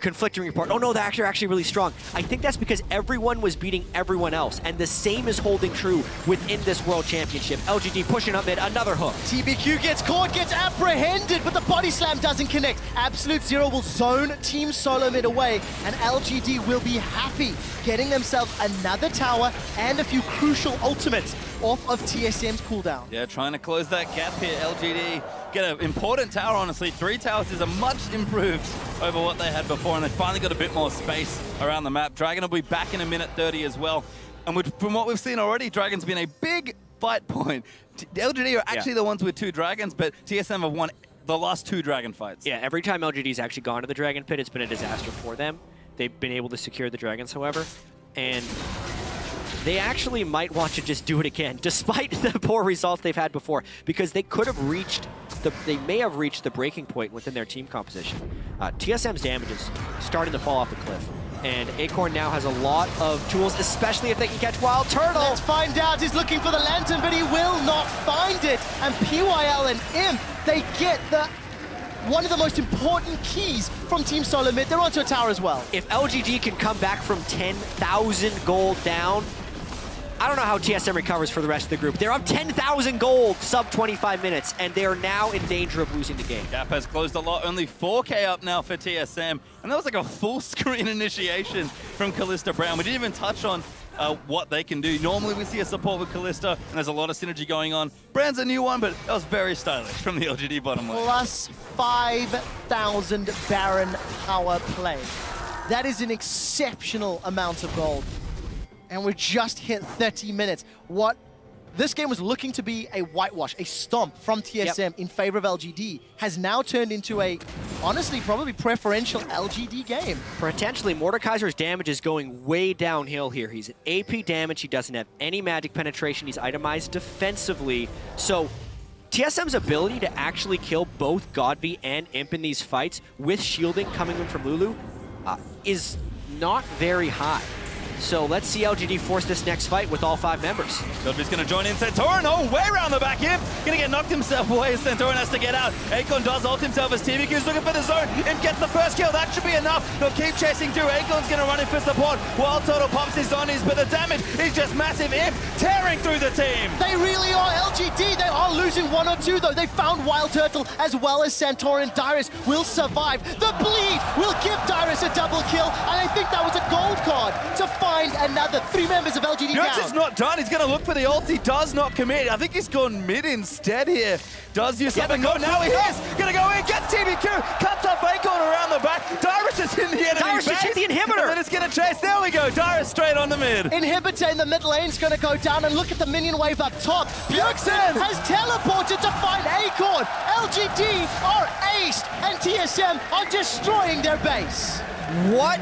conflicting report. Oh no, they're actually really strong. I think that's because everyone was beating everyone else, and the same is holding true within this World Championship. LGD pushing up mid, another hook. TBQ gets caught, gets apprehended, but the body slam doesn't connect. Absolute Zero will zone Team Solo mid away, and LGD will be happy getting themselves another tower and a few crucial ultimates off of TSM's cooldown. Yeah, trying to close that gap here. LGD get an important tower, honestly. 3 towers is a much improved over what they had before, and they finally got a bit more space around the map. Dragon will be back in a minute 30 as well. And from what we've seen already, Dragon's been a big fight point. LGD are actually the ones with 2 Dragons, but TSM have won the last 2 Dragon fights. Yeah, every time LGD's actually gone to the Dragon Pit, it's been a disaster for them. They've been able to secure the Dragons, however, and they actually might want to just do it again, despite the poor results they've had before, because they could have reached they may have reached the breaking point within their team composition. TSM's damage is starting to fall off the cliff, and Acorn now has a lot of tools, especially if they can catch Wild Turtle. Let's find out. He's looking for the lantern, but he will not find it. And PYL and Imp, they get one of the most important keys from Team Solo mid. They're onto a tower as well. If LGD can come back from 10,000 gold down, I don't know how TSM recovers for the rest of the group. They're up 10,000 gold, sub 25 minutes, and they are now in danger of losing the game. Gap has closed a lot, only 4K up now for TSM, and that was like a full screen initiation from Callista Brown. We didn't even touch on what they can do. Normally we see a support with Callista, and there's a lot of synergy going on. Brand's a new one, but that was very stylish from the LGD bottom lane. Plus 5,000 Baron power play. That is an exceptional amount of gold. And we just hit 30 minutes. What this game was looking to be a whitewash, a stomp from TSM in favor of LGD, has now turned into a, honestly, probably preferential LGD game. Potentially, Mordekaiser's damage is going way downhill here. He's at AP damage, he doesn't have any magic penetration, he's itemized defensively. So TSM's ability to actually kill both Godby and Imp in these fights with shielding coming in from Lulu is not very high. So let's see LGD force this next fight with all 5 members. Godby's going to join in. Santorin, oh, way around the back here. Going to get knocked himself away. Santorin has to get out. Acorn does ult himself as TBQ's looking for the zone and gets the first kill. That should be enough. They'll keep chasing through. Acorn's going to run in for support. Wild Turtle pops his zonies, but the damage is just massive. Imp tearing through the team. They really are LGD. They are losing 1 or 2, though. They found Wild Turtle as well as Santorin. Dyrus will survive. The bleed will give Dyrus a double kill, and I think that was a gold card to find another 3 members of LGD down. Bjergsen's not done. He's going to look for the ult. He does not commit. I think he's gone mid instead here. Does use something. No, now he is. Going to go in, get TBQ. Cuts off Acorn around the back. Dyrus is in the enemy Dyrus just hit the inhibitor. And then it's going to chase. There we go. Dyrus straight on the mid. Inhibitor in the mid lane is going to go down, and look at the minion wave up top. Bjergsen has teleported to find Acorn. LGD are aced, and TSM are destroying their base. What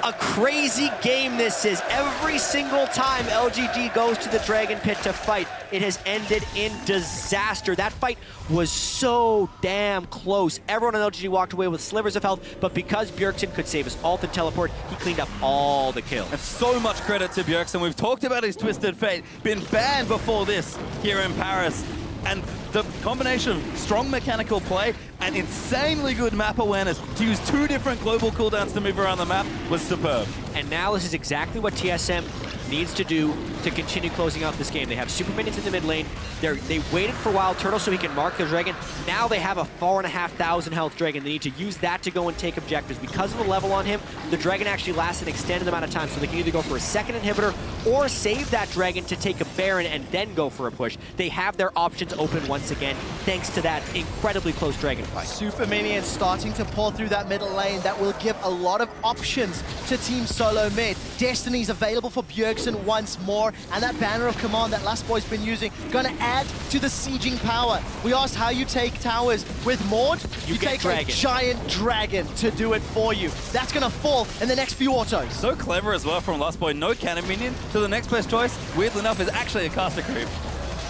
a crazy game this is. Every single time LGD goes to the Dragon Pit to fight, it has ended in disaster. That fight was so damn close. Everyone on LGD walked away with slivers of health, but because Bjergsen could save his ult and teleport, he cleaned up all the kills. And so much credit to Bjergsen. We've talked about his Twisted Fate, been banned before this here in Paris. And the combination of strong mechanical play and insanely good map awareness to use 2 different global cooldowns to move around the map was superb. And now this is exactly what TSM needs to do to continue closing out this game. They have super minions in the mid lane. They waited for Wild Turtle so he can mark the Dragon. Now they have a 4,500 health Dragon. They need to use that to go and take objectives. Because of the level on him, the Dragon actually lasts an extended amount of time, so they can either go for a second inhibitor or save that Dragon to take a Baron and then go for a push. They have their options open once again, thanks to that incredibly close Dragon fight. Super minions starting to pour through that middle lane. That will give a lot of options to Team Solo mid. Destiny's available for Bjergsen once more, and that banner of command that Last Boy's been using gonna add to the sieging power. We asked how you take towers. With Mord, you take a giant dragon to do it for you. That's gonna fall in the next few autos. So clever as well from Last Boy. No cannon minion, so the next best choice, weirdly enough, is actually a caster creep.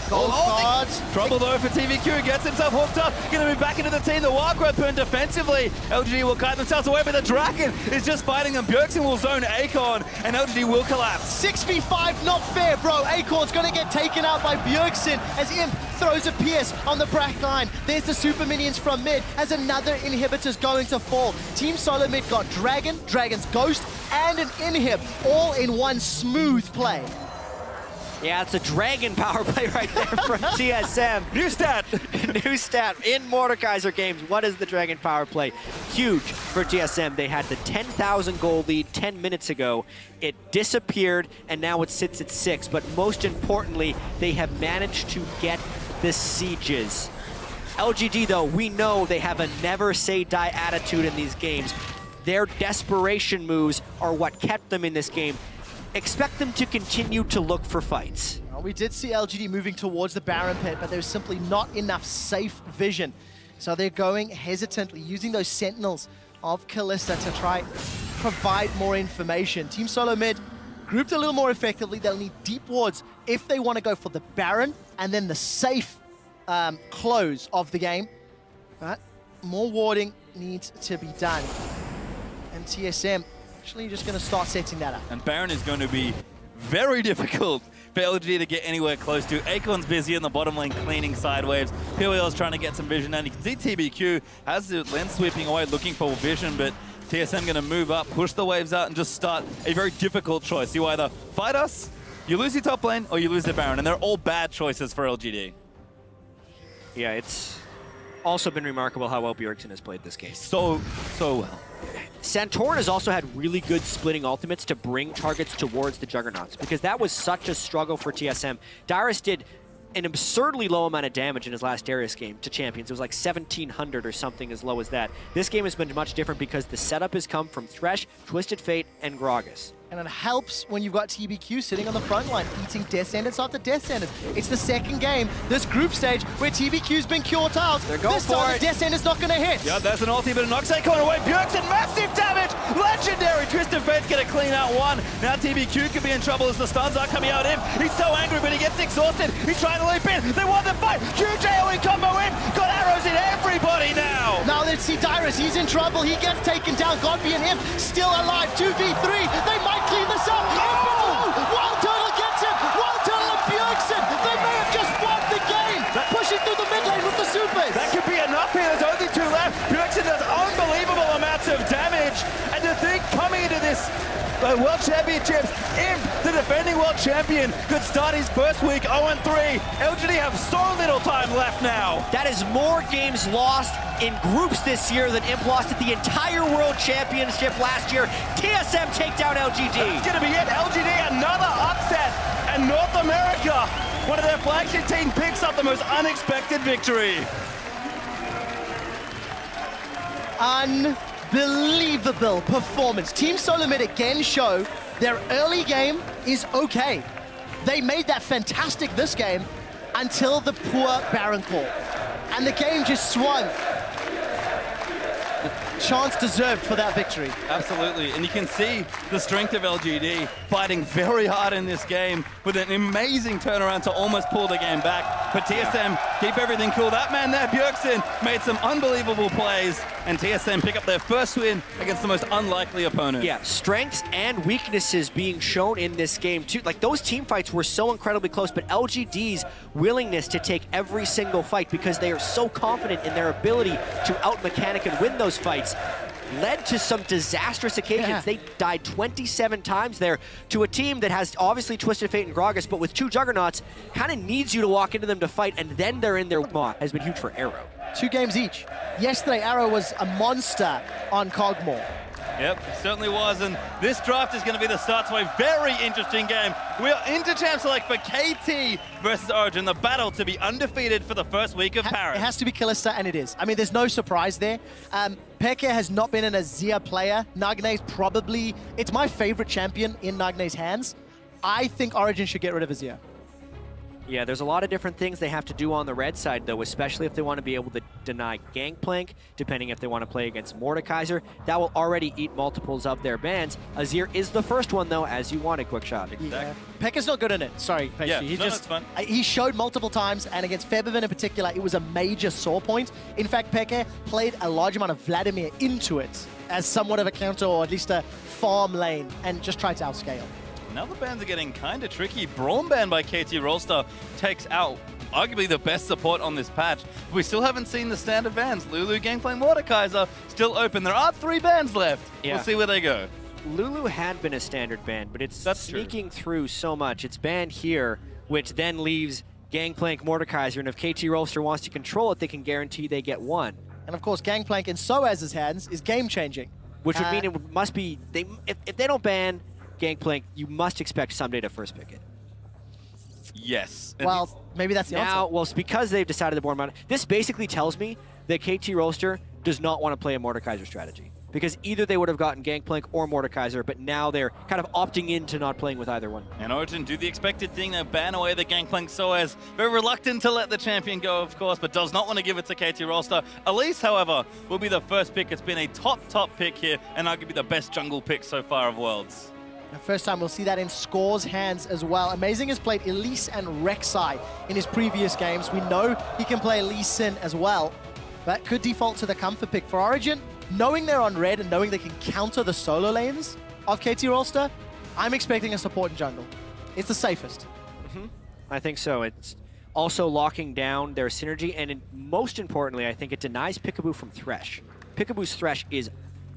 Gold cards. Trouble though for TVQ, gets himself hooked up, gonna move back into the team. The Wild Growth burn defensively. LGD will kite themselves away, but the Dragon is just fighting them. Bjergsen will zone Acorn, and LGD will collapse. 6v5, not fair, bro. Acorn's gonna get taken out by Bjergsen as Imp throws a pierce on the back line. There's the super minions from mid as another inhibitor's going to fall. Team Solo Mid got Dragon, Dragon's Ghost, and an inhib all in one smooth play. Yeah, it's a Dragon power play right there from TSM. New stat! New stat in Mordekaiser games. What is the Dragon power play? Huge for TSM. They had the 10,000 goal lead 10 minutes ago. It disappeared, and now it sits at 6. But most importantly, they have managed to get the sieges. LGD, though, we know they have a never-say-die attitude in these games. Their desperation moves are what kept them in this game. Expect them to continue to look for fights. Well, we did see LGD moving towards the Baron pit, but there's simply not enough safe vision. So they're going hesitantly, using those sentinels of Kalista to try provide more information. Team Solo Mid grouped a little more effectively. They'll need deep wards if they want to go for the Baron and then the safe close of the game. But more warding needs to be done. And TSM actually just going to start setting that up. And Baron is going to be very difficult for LGD to get anywhere close to. Acorn's busy in the bottom lane cleaning sideways. PL's trying to get some vision, and you can see TBQ has the lens sweeping away looking for vision, but TSM going to move up, push the waves out, and just start a very difficult choice. You either fight us, you lose your top lane, or you lose the Baron, and they're all bad choices for LGD. Yeah, it's also been remarkable how well Bjergsen has played this game. So well. Santorin has also had really good splitting ultimates to bring targets towards the Juggernauts, because that was such a struggle for TSM. Dyrus did an absurdly low amount of damage in his last Darius game to champions. It was like 1,700 or something as low as that. This game has been much different because the setup has come from Thresh, Twisted Fate, and Gragas. And it helps when you've got TBQ sitting on the front line, eating death sentence after death sentence. It's the second game, this group stage, where TBQ's been cure tiles. They're going for it. The death sentence not going to hit. Yeah, there's an ulti, but it knocks Acorn away. Bjergsen, massive damage! Legendary! Twisted Fate's going to clean out one. Now TBQ could be in trouble as the stuns are coming out him. He's so angry, but he gets exhausted. He's trying to leap in. They want the fight. Huge AoE combo in. Got arrows in everybody now. Now let's see Dyrus. He's in trouble. He gets taken down. Godby and him still alive. 2v3. They might clean this up. Wild Turtle gets him! Wild Turtle and Bjergsen! They may have just won the game! Pushing through the mid lane with the supers! That could be enough here. There's only 2 left. Bjergsen does unbelievable amounts of damage. And to think coming into this World Championships, Imp, the defending world champion, could start his first week 0-3. LGD have so little time left now. That is more games lost in groups this year than Imp lost at the entire World Championship last year. TSM take down LGD. That's going to be it. LGD, another upset. And North America, one of their flagship team, picks up the most unexpected victory. Unbelievable performance. Team Solo Mid again show their early game is okay. They made that fantastic this game until the poor Baron call. And the game just swung. Chance deserved for that victory. Absolutely, and you can see the strength of LGD fighting very hard in this game with an amazing turnaround to almost pull the game back. But TSM keep everything cool. That man there, Bjergsen, made some unbelievable plays, and TSM pick up their first win against the most unlikely opponent. Yeah, strengths and weaknesses being shown in this game too. Like, those team fights were so incredibly close, but LGD's willingness to take every single fight because they are so confident in their ability to out-mechanic and win those fights led to some disastrous occasions. Yeah. They died 27 times there to a team that has obviously Twisted Fate and Gragas, but with 2 Juggernauts, kind of needs you to walk into them to fight, and then they're in their mod. Has been huge for Arrow. 2 games each. Yesterday, Arrow was a monster on Cogmore. Yep, it certainly was, and this draft is going to be the start to a very interesting game. We are into Champ Select for KT versus Origin, the battle to be undefeated for the first week of Paris. It has to be Kalista, and it is. I mean, there's no surprise there. Peke has not been an Azir player. Nagne's probably, it's my favorite champion in Nagne's hands. I think Origin should get rid of Azir. Yeah, there's a lot of different things they have to do on the red side, though, especially if they want to be able to deny Gangplank, depending if they want to play against Mordekaiser. That will already eat multiples of their bans. Azir is the first one, though, as you wanted, Quickshot. Yeah. Pekka's not good in it. Sorry, Pekka. Yeah, That's fun. He showed multiple times, and against Febiven in particular, it was a major sore point. In fact, Pekka played a large amount of Vladimir into it as somewhat of a counter, or at least a farm lane, and just tried to outscale. Now the bans are getting kind of tricky. Braum ban by KT Rollstar takes out arguably the best support on this patch. We still haven't seen the standard bans. Lulu, Gangplank, Mordekaiser still open. There are 3 bans left. Yeah. We'll see where they go. Lulu had been a standard ban, but it's sneaking through so much. It's banned here, which then leaves Gangplank, Mordekaiser, and if KT Rolster wants to control it, they can guarantee they get 1. And of course, Gangplank in Soaz's hands is game-changing. Which would mean it must be, if they don't ban Gangplank, you must expect someday to first pick it. Yes. Well, maybe that's the answer. Well, it's because they've decided to board mount. This basically tells me that KT Rolster does not want to play a Mordekaiser strategy. Because either they would have gotten Gangplank or Mordekaiser, but now they're kind of opting into not playing with either one. And Origin do the expected thing, they ban away the Gangplank Soaz. Very reluctant to let the champion go, of course, but does not want to give it to KT Rolster. Elise, however, will be the first pick. It's been a top pick here, and arguably the best jungle pick so far of Worlds. The first time we'll see that in Score's hands as well. Amazing has played Elise and Rek'Sai in his previous games. We know he can play Lee Sin as well, but could default to the comfort pick for Origin. Knowing they're on red and knowing they can counter the solo lanes of KT Rolster, I'm expecting a support in jungle. It's the safest. I think so. It's also locking down their synergy, and most importantly, I think it denies Peekaboo from Thresh. Peekaboo's Thresh is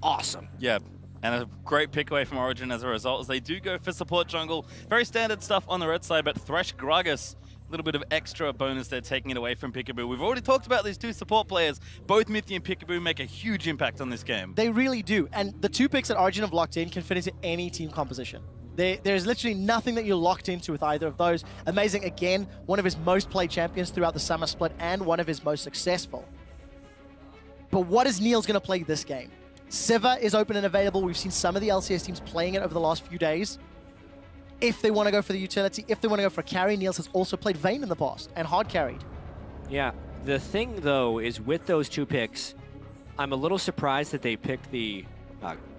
awesome. Yeah, and a great pick away from Origin as a result, as they do go for support jungle. Very standard stuff on the red side, but Thresh, Gragas, a little bit of extra bonus there, taking it away from Peekaboo. We've already talked about these 2 support players. Both Mithy and Peekaboo make a huge impact on this game. They really do, and the 2 picks that Origin have locked in can fit into any team composition. There's literally nothing that you're locked into with either of those. Amazing, again, one of his most played champions throughout the summer split and one of his most successful. But what is Neil's going to play this game? Siva is open and available. We've seen some of the LCS teams playing it over the last few days. If they want to go for the utility, if they want to go for a carry, Niels has also played Vayne in the past and hard carried. Yeah, the thing though is with those 2 picks, I'm a little surprised that they picked the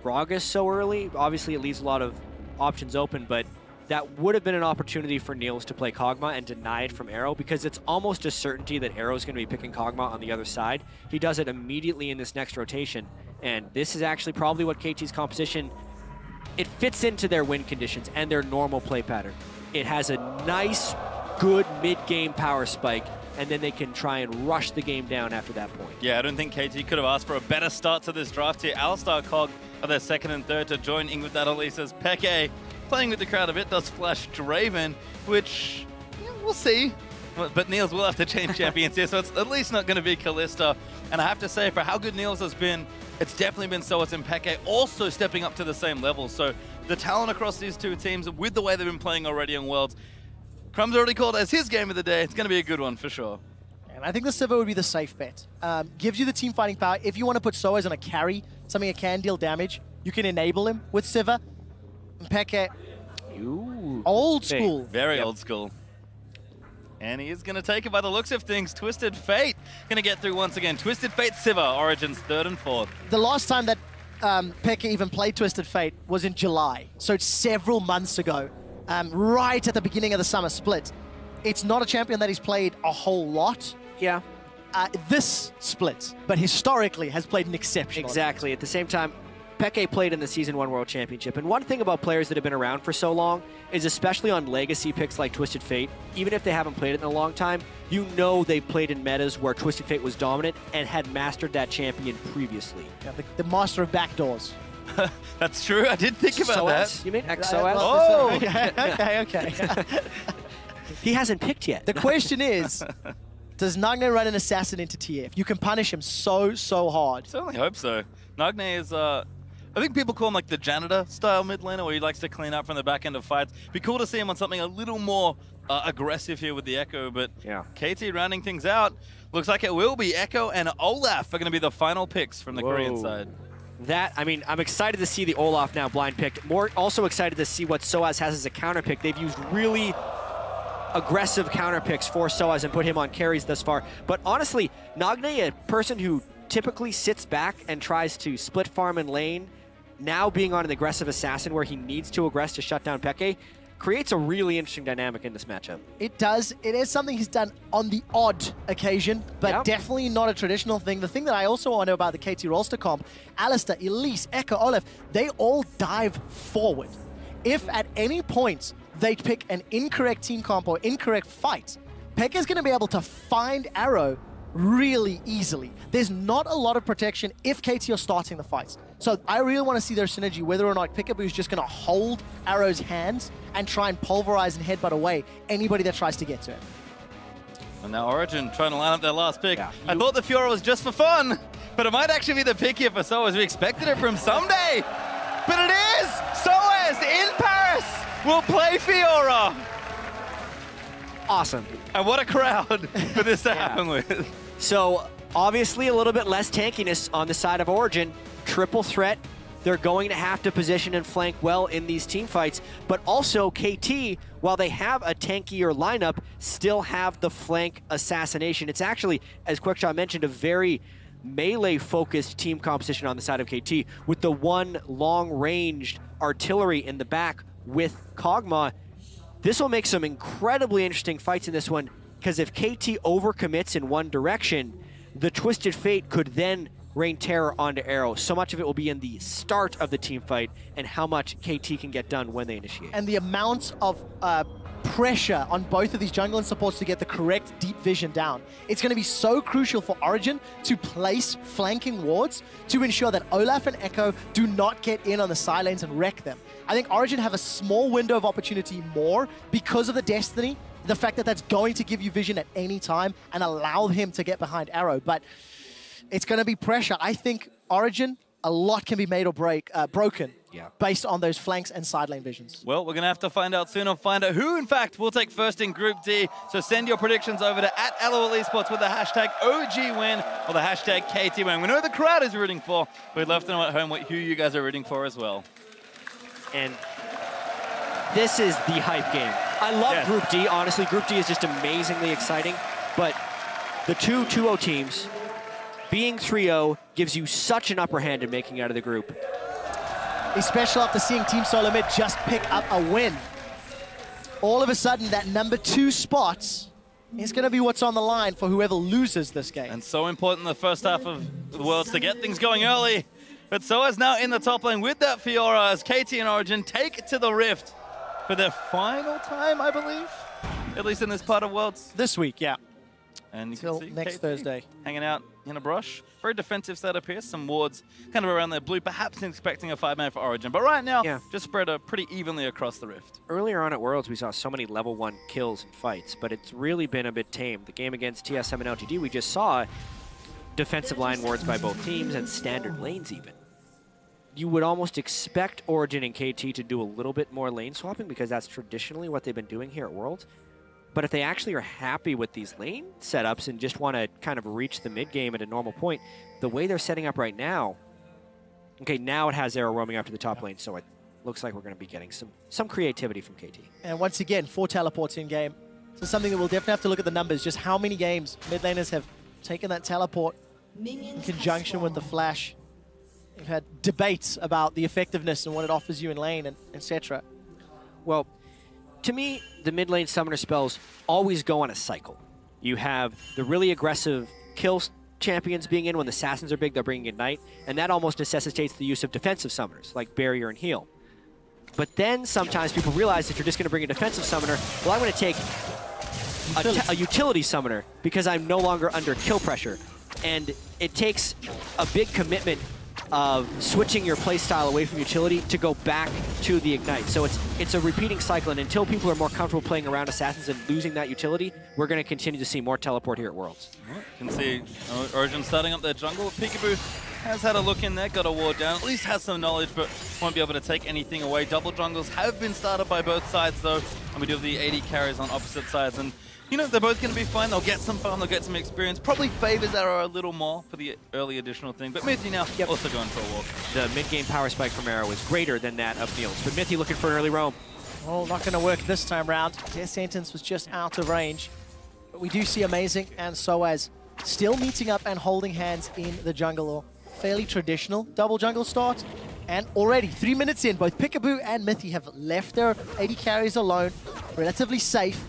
Gragas so early. Obviously, it leaves a lot of options open, but that would have been an opportunity for Niels to play Kog'Maw and deny it from Arrow, because it's almost a certainty that Arrow's going to be picking Kog'Maw on the other side. He does it immediately in this next rotation, and this is actually probably what KT's composition, it fits into their win conditions and their normal play pattern. It has a nice, good mid-game power spike, and then they can try and rush the game down after that point. Yeah, I don't think KT could have asked for a better start to this draft here. Alistar Cog are their 2nd and 3rd to join in with that Elisa's Peke. Playing with the crowd a bit, does flash Draven, which, yeah, we'll see. But Niels will have to change champions here, so it's at least not going to be Kalista. And I have to say, for how good Niels has been, it's definitely been Soaz and Peke also stepping up to the same level. So the talent across these 2 teams, with the way they've been playing already on Worlds, Crumb's already called as his game of the day. It's going to be a good one for sure. And I think the Siva would be the safe bet. Gives you the team fighting power. If you want to put Soaz on a carry, something that can deal damage, you can enable him with Siva. And Peke, old school. Very old school. And he is going to take it by the looks of things. Twisted Fate going to get through once again. Twisted Fate Siva, Origin's 3rd and 4th. The last time that Peke even played Twisted Fate was in July. So it's several months ago, right at the beginning of the summer split. It's not a champion that he's played a whole lot. Yeah. This split, but historically has played an exceptional. Exactly. At the same time, Peke played in the Season 1 World Championship, and one thing about players that have been around for so long is, especially on legacy picks like Twisted Fate, even if they haven't played it in a long time, you know they've played in metas where Twisted Fate was dominant and had mastered that champion previously. Yeah, the master of backdoors. That's true, I did think about that. You mean XOS? Oh! okay. He hasn't picked yet. The question is, does Nagne run an assassin into TF? You can punish him so hard. Certainly hope so. Nagne is, I think people call him like the janitor style mid laner, where he likes to clean up from the back end of fights. Be cool to see him on something a little more aggressive here with the Echo, but yeah. KT rounding things out. Looks like it will be Echo and Olaf are going to be the final picks from the Korean side. I mean, I'm excited to see the Olaf now blind picked. Also excited to see what Soaz has as a counter pick. They've used really aggressive counter picks for Soaz and put him on carries thus far. But honestly, Nagne, a person who typically sits back and tries to split farm and lane, now being on an aggressive assassin where he needs to aggress to shut down Peke, creates a really interesting dynamic in this matchup. It does. It is something he's done on the odd occasion, but definitely not a traditional thing. The thing that I also want to know about the KT Rolster comp, Alistar, Elise, Echo, Olaf, they all dive forward. If at any point they pick an incorrect team comp or incorrect fight, Pekka is going to be able to find Arrow really easily. There's not a lot of protection if KT are starting the fights. So I really want to see their synergy, whether or not Peekaboo is just going to hold Arrow's hands and try and pulverize and headbutt away anybody that tries to get to him. And now Origin trying to line up their last pick. Yeah, I thought the Fiora was just for fun, but it might actually be the pick here for Soaz. We expected it from someday, but it is! Soaz in Paris will play Fiora! Awesome. And what a crowd for this to happen with. So obviously a little bit less tankiness on the side of Origin. Triple threat. They're going to have to position and flank well in these team fights, but also KT, while they have a tankier lineup, still have the flank assassination. It's actually, as Quickshot mentioned, a very melee-focused team composition on the side of KT, with the one long-ranged artillery in the back with Kog'Maw. This will make some incredibly interesting fights in this one, because if KT overcommits in one direction, the Twisted Fate could then rain terror onto Arrow. So much of it will be in the start of the team fight and how much KT can get done when they initiate. And the amount of pressure on both of these jungle and supports to get the correct deep vision down. It's going to be so crucial for Origin to place flanking wards to ensure that Olaf and Echo do not get in on the side lanes and wreck them. I think Origin have a small window of opportunity more because of the Destiny, the fact that that's going to give you vision at any time and allow him to get behind Arrow. But it's going to be pressure. I think Origin, a lot can be made or broken based on those flanks and side lane visions. Well, we're going to have to find out soon and find out who, in fact, will take first in Group D. So send your predictions over to @LOL Esports with the hashtag OGWin or the hashtag KTWin. We know the crowd is rooting for. We'd love to know at home who you guys are rooting for as well. And this is the hype game. I love Group D, honestly. Group D is just amazingly exciting, but the two 2-0 teams being 3-0 gives you such an upper hand in making it out of the group. Especially after seeing Team Solar Mid just pick up a win. All of a sudden, that #2 spot is going to be what's on the line for whoever loses this game. And so important in the first half of the Worlds to get things going early. But Soaz now in the top lane with that Fiora as KT and Origin take it to the Rift for their final time, I believe. At least in this part of Worlds. This week, yeah. And you Till can see next KT Thursday. hanging out in a brush. Very defensive setup here. Some wards kind of around their blue, perhaps expecting a 5-man for Origin. But right now, just spread pretty evenly across the Rift. Earlier on at Worlds, we saw so many level 1 kills and fights, but it's really been a bit tame. The game against TSM and LGD, we just saw defensive line wards by both teams and standard lanes even. You would almost expect Origin and KT to do a little bit more lane swapping because that's traditionally what they've been doing here at Worlds. But if they actually are happy with these lane setups and just want to kind of reach the mid game at a normal point, the way they're setting up right now, okay, now it has Arrow roaming up to the top lane, so it looks like we're going to be getting some creativity from KT. And once again, 4 teleports in game. So something that we'll definitely have to look at the numbers, just how many games mid laners have taken that teleport in conjunction with the flash. We've had debates about the effectiveness and what it offers you in lane, and etc. Well, to me, the mid lane summoner spells always go on a cycle. You have the really aggressive kill champions being in when the assassins are big, they're bringing Ignite, and that almost necessitates the use of defensive summoners, like Barrier and Heal. But then sometimes people realize if you're just going to bring a defensive summoner, well, I'm going to take a utility summoner because I'm no longer under kill pressure. And it takes a big commitment of switching your playstyle away from utility to go back to the Ignite. So it's a repeating cycle, and until people are more comfortable playing around assassins and losing that utility, we're going to continue to see more teleport here at Worlds. You can see Origin starting up their jungle. Peekaboo has had a look in there, got a ward down, at least has some knowledge, but won't be able to take anything away. Double jungles have been started by both sides, though, and we do have the 80 carries on opposite sides. And you know, they're both going to be fine. They'll get some farm, they'll get some experience. Probably favors Arrow a little more for the early additional thing. But Mithy now also going for a walk. The mid-game power spike from Arrow is greater than that of Niels. But Mithy looking for an early roam. Oh, not going to work this time round. Their sentence was just out of range. But we do see Amazing and Soaz still meeting up and holding hands in the jungle. Or fairly traditional double jungle start. And already 3 minutes in, both Peekaboo and Mithy have left their 80 carries alone, relatively safe,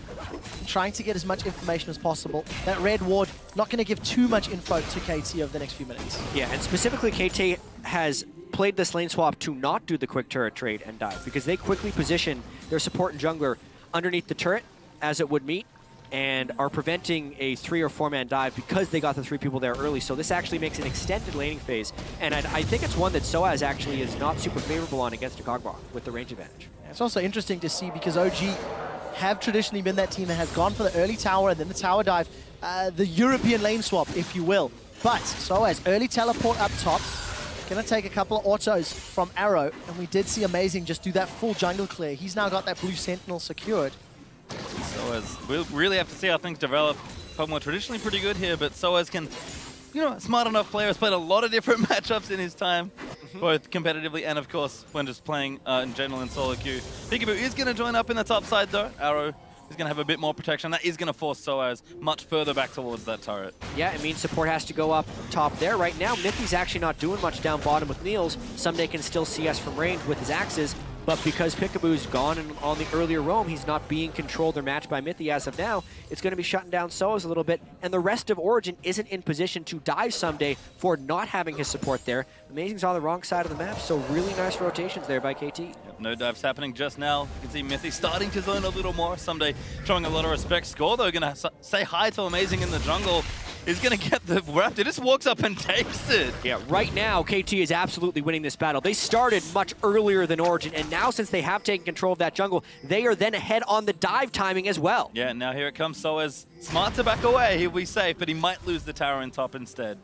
trying to get as much information as possible. That red ward not going to give too much info to KT over the next few minutes. Yeah, and specifically KT has played this lane swap to not do the quick turret trade and dive, because they quickly position their support and jungler underneath the turret as it would meet, and are preventing a 3 or 4-man dive because they got the 3 people there early. So this actually makes an extended laning phase. And I think it's one that Soaz actually is not super favorable on against a Kog'Maw with the range advantage. It's also interesting to see because OG have traditionally been that team that has gone for the early tower and then the tower dive, the European lane swap, if you will. But Soaz, early teleport up top, gonna take a couple of autos from Arrow, and we did see Amazing just do that full jungle clear. He's now got that blue sentinel secured. Soaz, we'll really have to see how things develop. Kog'Maw traditionally pretty good here, but Soaz can, you know, smart enough player, has played a lot of different matchups in his time, both competitively and, of course, when just playing in general in solo queue. Peekaboo is going to join up in the top side, though. Arrow is going to have a bit more protection. That is going to force Soaz much further back towards that turret. Yeah, it means support has to go up top there. Right now, Mithy's actually not doing much down bottom with Niels. Someday can still CS from range with his axes, but because Peekaboo's gone and on the earlier roam, he's not being controlled or matched by Mithy as of now. It's going to be shutting down Soaz a little bit, and the rest of Origin isn't in position to dive Someday for not having his support there. Amazing's on the wrong side of the map, so really nice rotations there by KT. Yep, no dives happening just now. You can see Mithy starting to zone a little more. Someday showing a lot of respect. Score, though, going to say hi to Amazing in the jungle. Is going to get the Raptor. Just walks up and takes it. Yeah, right now, KT is absolutely winning this battle. They started much earlier than Origin, and now since they have taken control of that jungle, they are then ahead on the dive timing as well. Yeah, now here it comes. Soaz smart to back away. He'll be safe, but he might lose the tower in top instead.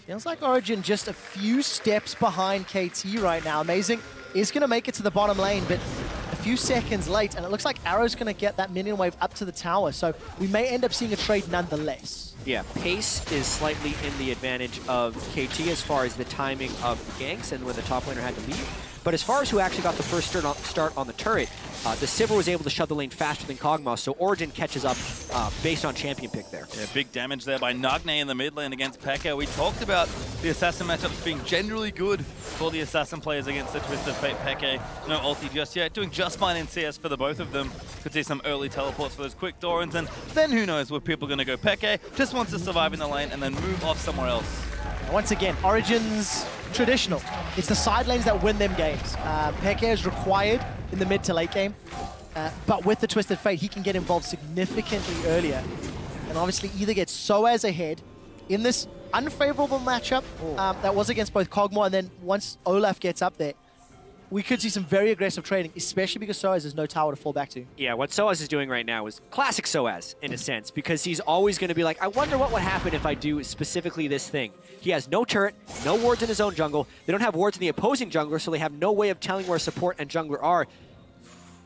Feels like Origin just a few steps behind KT right now. Amazing is going to make it to the bottom lane, but a few seconds late, and it looks like Arrow's going to get that minion wave up to the tower, so we may end up seeing a trade nonetheless. Yeah, pace is slightly in the advantage of KT as far as the timing of the ganks and when the top laner had to leave. But as far as who actually got the first start on the turret, the Sivir was able to shove the lane faster than Kog'Maw, so Origin catches up based on champion pick there. Yeah, big damage there by Nagne in the mid lane against Pekka. We talked about the Assassin matchups being generally good for the Assassin players against the Twisted Fate Pekka. No ulti just yet, doing just fine in CS for the both of them. Could see some early teleports for those quick Dorans, and then who knows where people are going to go. Pekka just wants to survive in the lane and then move off somewhere else. Once again, Origin's traditional. It's the side lanes that win them games. Pekka is required in the mid to late game, but with the Twisted Fate, he can get involved significantly earlier. And obviously either get Soaz ahead in this unfavorable matchup that was against both Kog'Maw, and then once Olaf gets up there, we could see some very aggressive trading, especially because Soaz has no tower to fall back to. Yeah, what Soaz is doing right now is classic Soaz, in a sense, because he's always going to be like, I wonder what would happen if I do specifically this thing. He has no turret, no wards in his own jungle. They don't have wards in the opposing jungler, so they have no way of telling where support and jungler are.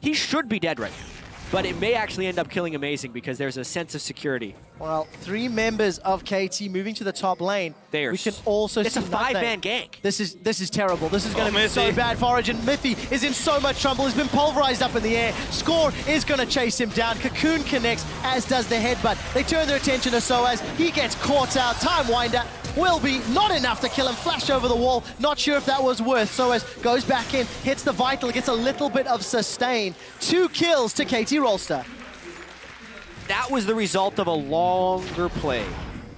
He should be dead right now, but it may actually end up killing Amazing because there's a sense of security. Well, 3 members of KT moving to the top lane. We can also it's see a 5-man gank. This is terrible. This is going to be so bad for Origin. Mithy is in so much trouble. He's been pulverized up in the air. Score is going to chase him down. Cocoon connects, as does the headbutt. They turn their attention to Soaz. He gets caught out. Time Winder will be not enough to kill him. Flash over the wall. Not sure if that was worth. Soaz goes back in, hits the Vital, gets a little bit of sustain. 2 kills to KT Rolster. That was the result of a longer play.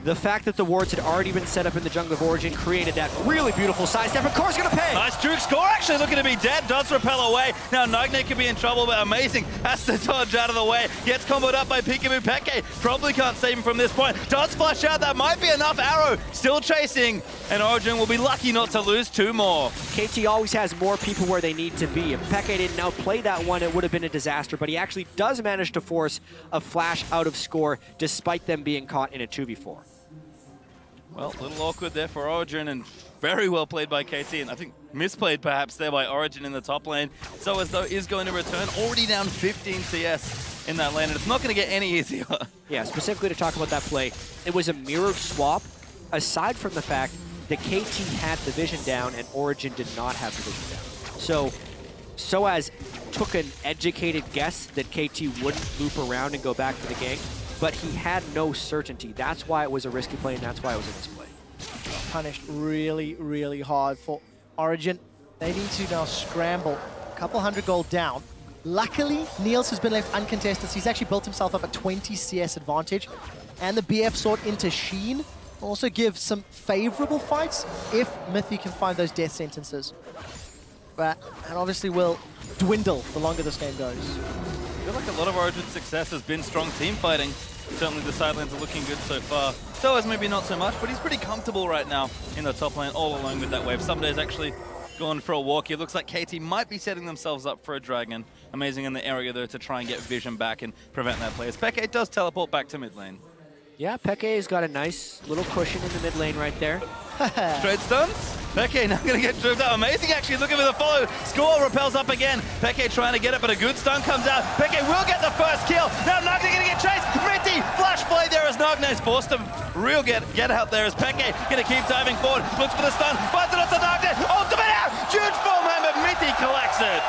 The fact that the wards had already been set up in the jungle of Origin created that really beautiful sidestep, and Core's gonna pay! Nice juke. Score actually looking to be dead, does repel away. Now Nagne could be in trouble, but Amazing has to dodge out of the way. Gets comboed up by Peekaboo. Pekka probably can't save him from this point. Does flash out, that might be enough. Arrow still chasing, and Origin will be lucky not to lose 2 more. KT always has more people where they need to be. If Pekka didn't outplay that one, it would have been a disaster, but he actually does manage to force a flash out of Score despite them being caught in a 2v4. Well, a little awkward there for Origin, and very well played by KT, and I think misplayed perhaps there by Origin in the top lane. Soaz though is going to return, already down 15 CS in that lane, and it's not going to get any easier. Yeah, specifically to talk about that play, it was a mirrored swap, aside from the fact that KT had the vision down and Origin did not have the vision down. So Soaz took an educated guess that KT wouldn't loop around and go back for the gank, but he had no certainty. That's why it was a risky play, and that's why it was a misplay. Punished really, really hard for Origin. They need to now scramble. A couple 100 gold down. Luckily, Niels has been left uncontested, so he's actually built himself up a 20 CS advantage. And the BF sword into Sheen will also give some favorable fights if Mithy can find those death sentences. And obviously will dwindle the longer this game goes. I feel like a lot of Origin's success has been strong team fighting. Certainly the side lanes are looking good so far. Soaz maybe not so much, but he's pretty comfortable right now in the top lane, all alone with that wave. Someday's actually gone for a walk. It looks like KT might be setting themselves up for a dragon. Amazing in the area though to try and get vision back and prevent that play. As Peke does teleport back to mid lane. Yeah, Peke's got a nice little cushion in the mid lane right there. Straight stuns. Peke now going to get driven out. Amazing actually, looking for the follow. Score repels up again. Peke trying to get it, but a good stun comes out. Peke will get the first kill. Now Nagne going to get chased. Mitty, flash play there as Nagne's forced him. Real get out there as Peke going to keep diving forward. Looks for the stun. Finds it onto Nagne. Ultimate out. Huge full man, but Mitty collects it.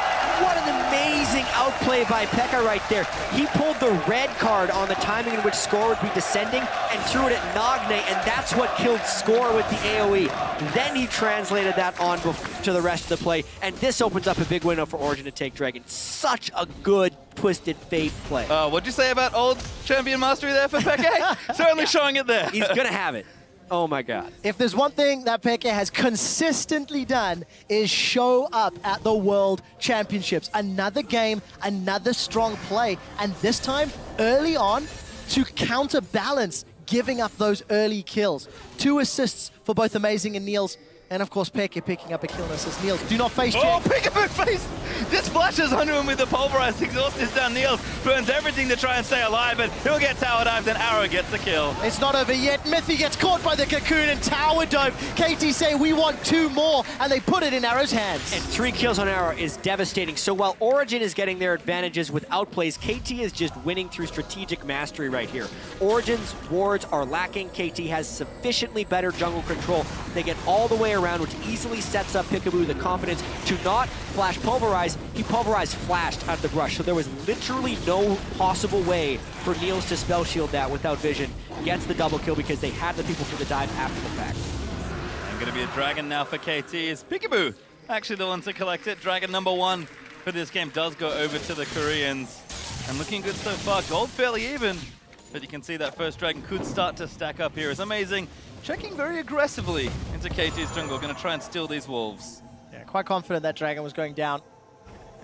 What an amazing outplay by Pekka right there. He pulled the red card on the timing in which Score would be descending and threw it at Nagne, and that's what killed Score with the AoE. Then he translated that on to the rest of the play, and this opens up a big window for Origin to take Dragon. Such a good Twisted Fate play. What'd you say about old champion mastery there for Peke? Certainly showing it there. He's gonna have it. Oh my God. If there's one thing that Peke has consistently done is show up at the World Championships. Another game, another strong play, and this time early on to counterbalance giving up those early kills. 2 assists for both Amazing and Niels. And of course, Peke picking up a kill and assist. Niels, do not face check. Oh, Peekaboo face! This flashes onto him with the pulverized exhaust is down. Niels burns everything to try and stay alive, but he'll get tower dived and Arrow gets the kill. It's not over yet. Mithy gets caught by the cocoon and tower dive. KT say we want 2 more, and they put it in Arrow's hands. And 3 kills on Arrow is devastating. So while Origin is getting their advantages with outplays, KT is just winning through strategic mastery right here. Origin's wards are lacking. KT has sufficiently better jungle control. They get all the way around, which easily sets up Peekaboo the confidence to not flash pulverize. He pulverized flashed out of the brush, so there was literally no possible way for Niels to spell shield that without vision. Gets the double kill because they had the people for the dive after the fact. And going to be a dragon now for KT. Is Peekaboo actually the one to collect it? Dragon number 1 for this game does go over to the Koreans. And looking good so far. Gold fairly even, but you can see that first dragon could start to stack up here. It's Amazing. Checking very aggressively into KT's jungle, going to try and steal these wolves. Yeah, quite confident that dragon was going down.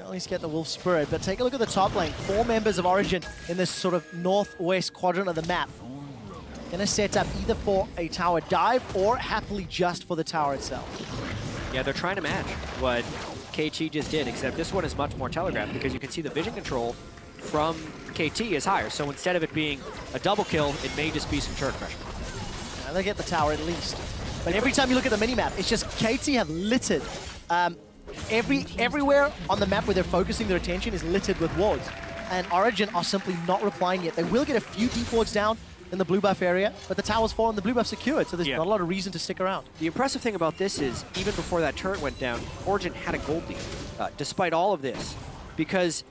At least get the wolf spirit, but take a look at the top lane. 4 members of Origin in this sort of northwest quadrant of the map. Gonna set up either for a tower dive or happily just for the tower itself. Yeah, they're trying to match what KT just did, except this one is much more telegraphed because you can see the vision control from KT is higher. So instead of it being a double kill, it may just be some turret pressure. Yeah, they get the tower at least. But every time you look at the mini-map, it's just KT have littered. Everywhere on the map where they're focusing their attention is littered with wards. And Origin are simply not replying yet. They will get a few deep wards down in the blue buff area, but the tower's fallen, the blue buff secured, so there's not a lot of reason to stick around. The impressive thing about this is, even before that turret went down, Origin had a gold lead, despite all of this, because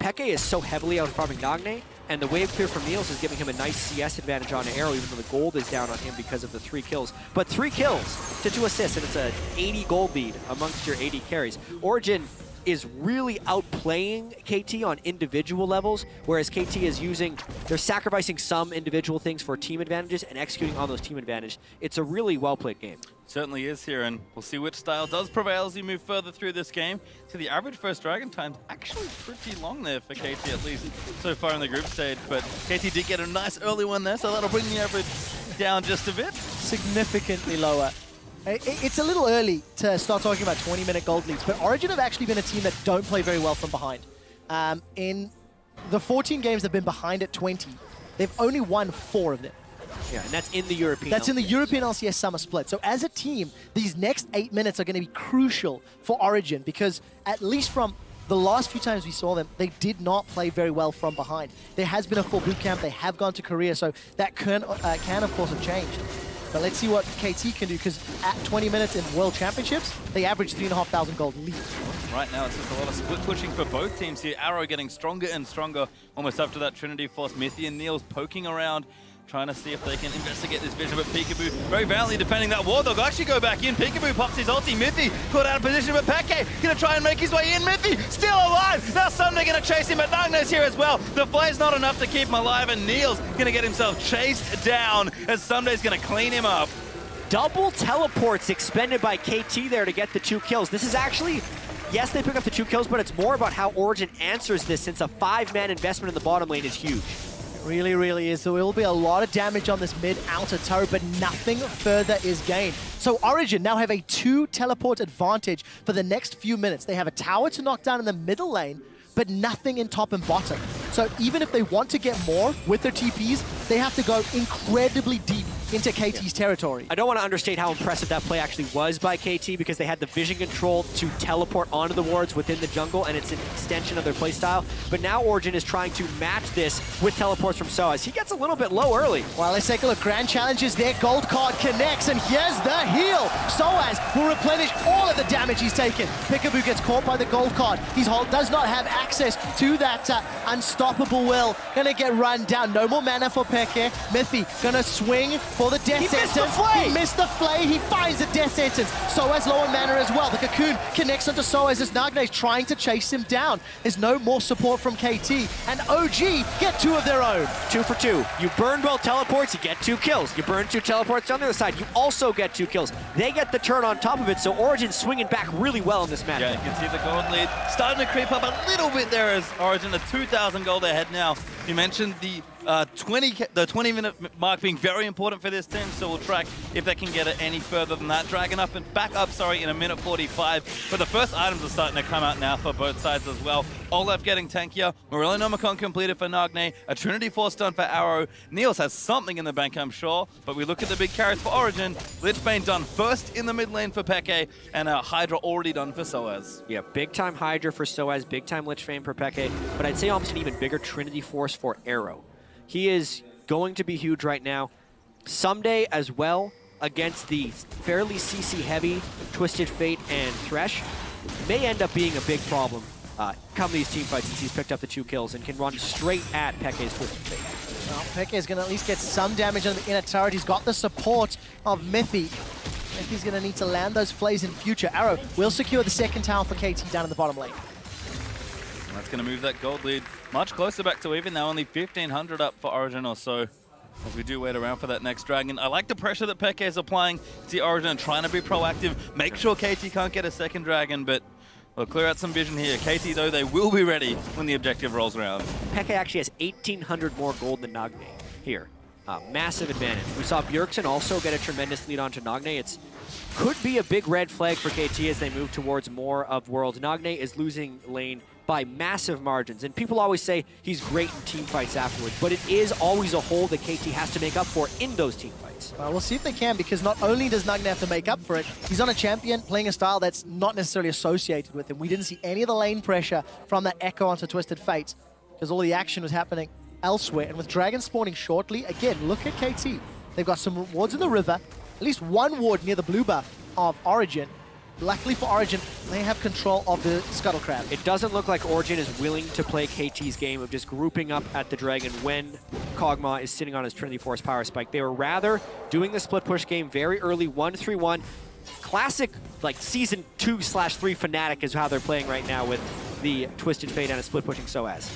Peke is so heavily out-farming Nagne, and the wave clear from Niels is giving him a nice CS advantage on Arrow, even though the gold is down on him because of the 3 kills. But 3 kills to 2 assists, and it's an 80 gold lead amongst your 80 carries. Origin is really outplaying KT on individual levels, whereas KT is they're sacrificing some individual things for team advantages and executing on those team advantages. It's a really well-played game. Certainly is here, and we'll see which style does prevail as you move further through this game. So the average first dragon time's actually pretty long there for KT, at least so far in the group stage, but KT did get a nice early one there, so that'll bring the average down just a bit. Significantly lower. It's a little early to start talking about 20-minute gold leads, but Origin have actually been a team that don't play very well from behind. In the 14 games they've been behind at 20, they've only won 4 of them. Yeah, and that's in the European That's LCS. in the European LCS Summer Split. So as a team, these next 8 minutes are going to be crucial for Origin because at least from the last few times we saw them, they did not play very well from behind. There has been a full boot camp. They have gone to Korea, so that can of course, have changed. But let's see what KT can do, because at 20 minutes in World Championships, they average 3,500 gold lead. Right now, it's just a lot of split pushing for both teams here. Arrow getting stronger and stronger, almost up to that Trinity Force. Mithy and Niels poking around, trying to see if they can investigate this vision, but Peekaboo very valiantly defending that wall. They'll actually go back in. Peekaboo pops his ulti. Mithy caught out of position, but Peke gonna try and make his way in. Mithy still alive. Now Sunday gonna chase him, but Nagne's here as well. The flay's not enough to keep him alive, and Niels gonna get himself chased down as Sunday's gonna clean him up. Double teleports expended by KT there to get the 2 kills. This is actually yes, they pick up the 2 kills, but it's more about how Origen answers this, since a 5-man investment in the bottom lane is huge. Really, really is. There will be a lot of damage on this mid-outer turret, but nothing further is gained. So Origen now have a 2 teleport advantage for the next few minutes. They have a tower to knock down in the middle lane, but nothing in top and bottom. So even if they want to get more with their TPs, they have to go incredibly deep into KT's territory. I don't want to understate how impressive that play actually was by KT, because they had the vision control to teleport onto the wards within the jungle, and it's an extension of their playstyle. But now Origen is trying to match this with teleports from Soaz. He gets a little bit low early. Well, let's take a look. Grand challenges there. Gold card connects, and here's the heal. Soaz will replenish all of the damage he's taken. Peekaboo gets caught by the gold card. He does not have access to that unstoppable will. Gonna get run down. No more mana for Peke. Mithy gonna swing for the death sentence. He missed the flay. He finds the death sentence. Soaz low on mana as well. The cocoon connects onto Soaz as Nagne is trying to chase him down. There's no more support from KT, and OG get 2 of their own. 2 for 2. You burn both teleports, you get 2 kills. You burn 2 teleports on the other side, you also get 2 kills. They get the turn on top of it, so Origen swinging back really well in this match. Yeah, you can see the gold lead starting to creep up a little bit there as Origen, a 2,000 gold ahead now. You mentioned the 20-minute mark being very important for this team, so we'll track if they can get it any further than that. Dragon up and back up, in a minute 45. But the first items are starting to come out now for both sides as well. Olaf getting tankier. Morello Nomicon completed for Nagne. A Trinity Force done for Arrow. Niels has something in the bank, I'm sure. But we look at the big carries for Origen. Lichbane done first in the mid lane for Peke, and a Hydra already done for Soaz. Yeah, big time Hydra for Soaz, big time Lichbane for Peke, but I'd say almost an even bigger Trinity Force for Arrow. He is going to be huge right now. Someday as well, against the fairly CC-heavy Twisted Fate and Thresh, may end up being a big problem come these team fights, since he's picked up the 2 kills and can run straight at Peke's Twisted Fate. Well, Peke is going to at least get some damage on the inner turret. He's got the support of Mithy. Mithy's going to need to land those flays in future. Arrow will secure the second tower for KT down in the bottom lane. That's going to move that gold lead much closer back to even now, only 1,500 up for Origen or so, as we do wait around for that next dragon. I like the pressure that Peke is applying to Origen, trying to be proactive, make sure KT can't get a second dragon, but we'll clear out some vision here. KT, though, they will be ready when the objective rolls around. Peke actually has 1,800 more gold than Nagne here. Massive advantage. We saw Bjergsen also get a tremendous lead onto Nagne. It could be a big red flag for KT as they move towards more of Worlds. Nagne is losing lane by massive margins, and people always say he's great in team fights afterwards, but it is always a hole that KT has to make up for in those team fights. We'll see if they can, because not only does Nagne have to make up for it, he's on a champion playing a style that's not necessarily associated with him. We didn't see any of the lane pressure from that Echo onto Twisted Fate, because all the action was happening elsewhere. And with Dragon spawning shortly, again, look at KT. They've got some wards in the river, at least 1 ward near the blue buff of Origen. Luckily for Origen, they have control of the Scuttle Crab. It doesn't look like Origen is willing to play KT's game of just grouping up at the Dragon when Kog'Maw is sitting on his Trinity Force Power Spike. They were rather doing the split push game very early, 1-3-1. Classic, like, Season 2/3 Fnatic is how they're playing right now with the Twisted Fate and a split pushing Soaz.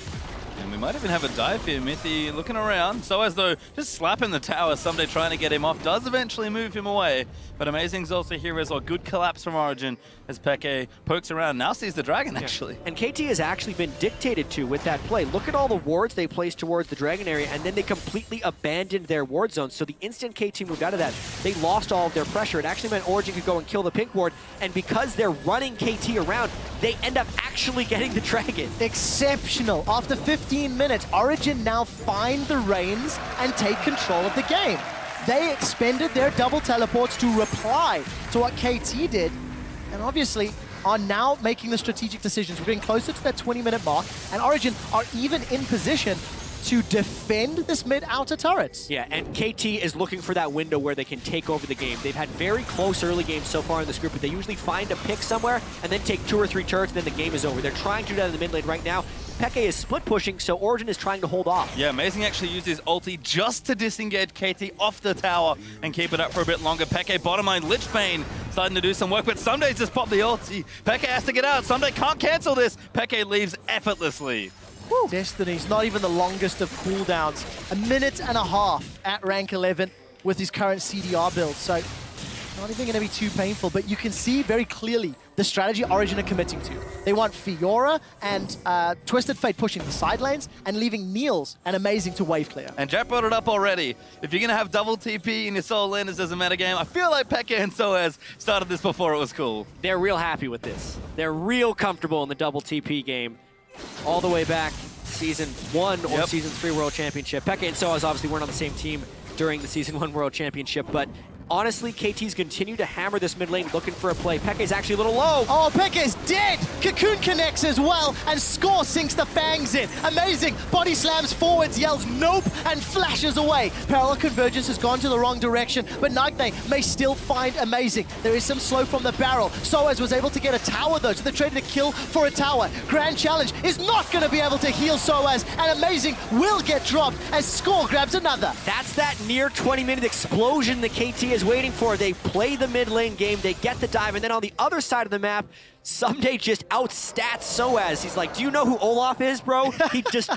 And we might even have a dive here. Mithy looking around. Soaz, though, just slapping the tower. Someday trying to get him off. Does eventually move him away. But Amazing's also here as well. Good collapse from Origen as Peke pokes around. Now sees the dragon, actually. And KT has actually been dictated to with that play. Look at all the wards they placed towards the dragon area, and then they completely abandoned their ward zones. So the instant KT moved out of that, they lost all of their pressure. It actually meant Origen could go and kill the pink ward, and because they're running KT around, they end up actually getting the dragon. Exceptional. After 15 minutes, Origen now find the reins and take control of the game. They expended their double teleports to reply to what KT did, and obviously are now making the strategic decisions. We're getting closer to that 20-minute mark, and Origen are even in position to defend this mid-outer turrets. Yeah, and KT is looking for that window where they can take over the game. They've had very close early games so far in this group, but they usually find a pick somewhere and then take 2 or 3 turrets, and then the game is over. They're trying to do that in the mid lane right now. Peke is split pushing, so Origen is trying to hold off. Yeah, Amazing actually used his ulti just to disengage KT off the tower and keep it up for a bit longer. Peke bottom line, Lichbane starting to do some work, but Someday just popped the ulti. Peke has to get out. Someday can't cancel this. Peke leaves effortlessly. Woo. Destiny's not even the longest of cooldowns. 1.5 minutes at rank 11 with his current CDR build, so not even going to be too painful, but you can see very clearly the strategy Origin are committing to. They want Fiora and Twisted Fate pushing the side lanes and leaving Niels and Amazing to wave clear. And Jack brought it up already. If you're going to have double TP in your solo laners as a metagame, I feel like Peke and Soaz started this before it was cool. They're real happy with this. They're real comfortable in the double TP game. All the way back Season 1 or Season 3 World Championship. Peke and Soaz obviously weren't on the same team during the Season 1 World Championship, but honestly, KT's continue to hammer this mid lane looking for a play. Peke's actually a little low. Oh, Peke's dead! Cocoon connects as well, and Score sinks the fangs in. Amazing! Body slams forwards, yells nope, and flashes away. Parallel Convergence has gone to the wrong direction, but Nagne may still find Amazing. There is some slow from the barrel. Soaz was able to get a tower though, so they traded a kill for a tower. Grand Challenge is not going to be able to heal Soaz, and Amazing will get dropped as Score grabs another. That's that near 20-minute explosion that KT is waiting for. They play the mid lane game, they get the dive, and then on the other side of the map, Someday just outstats Soaz. He's like, do you know who Olaf is, bro? He just,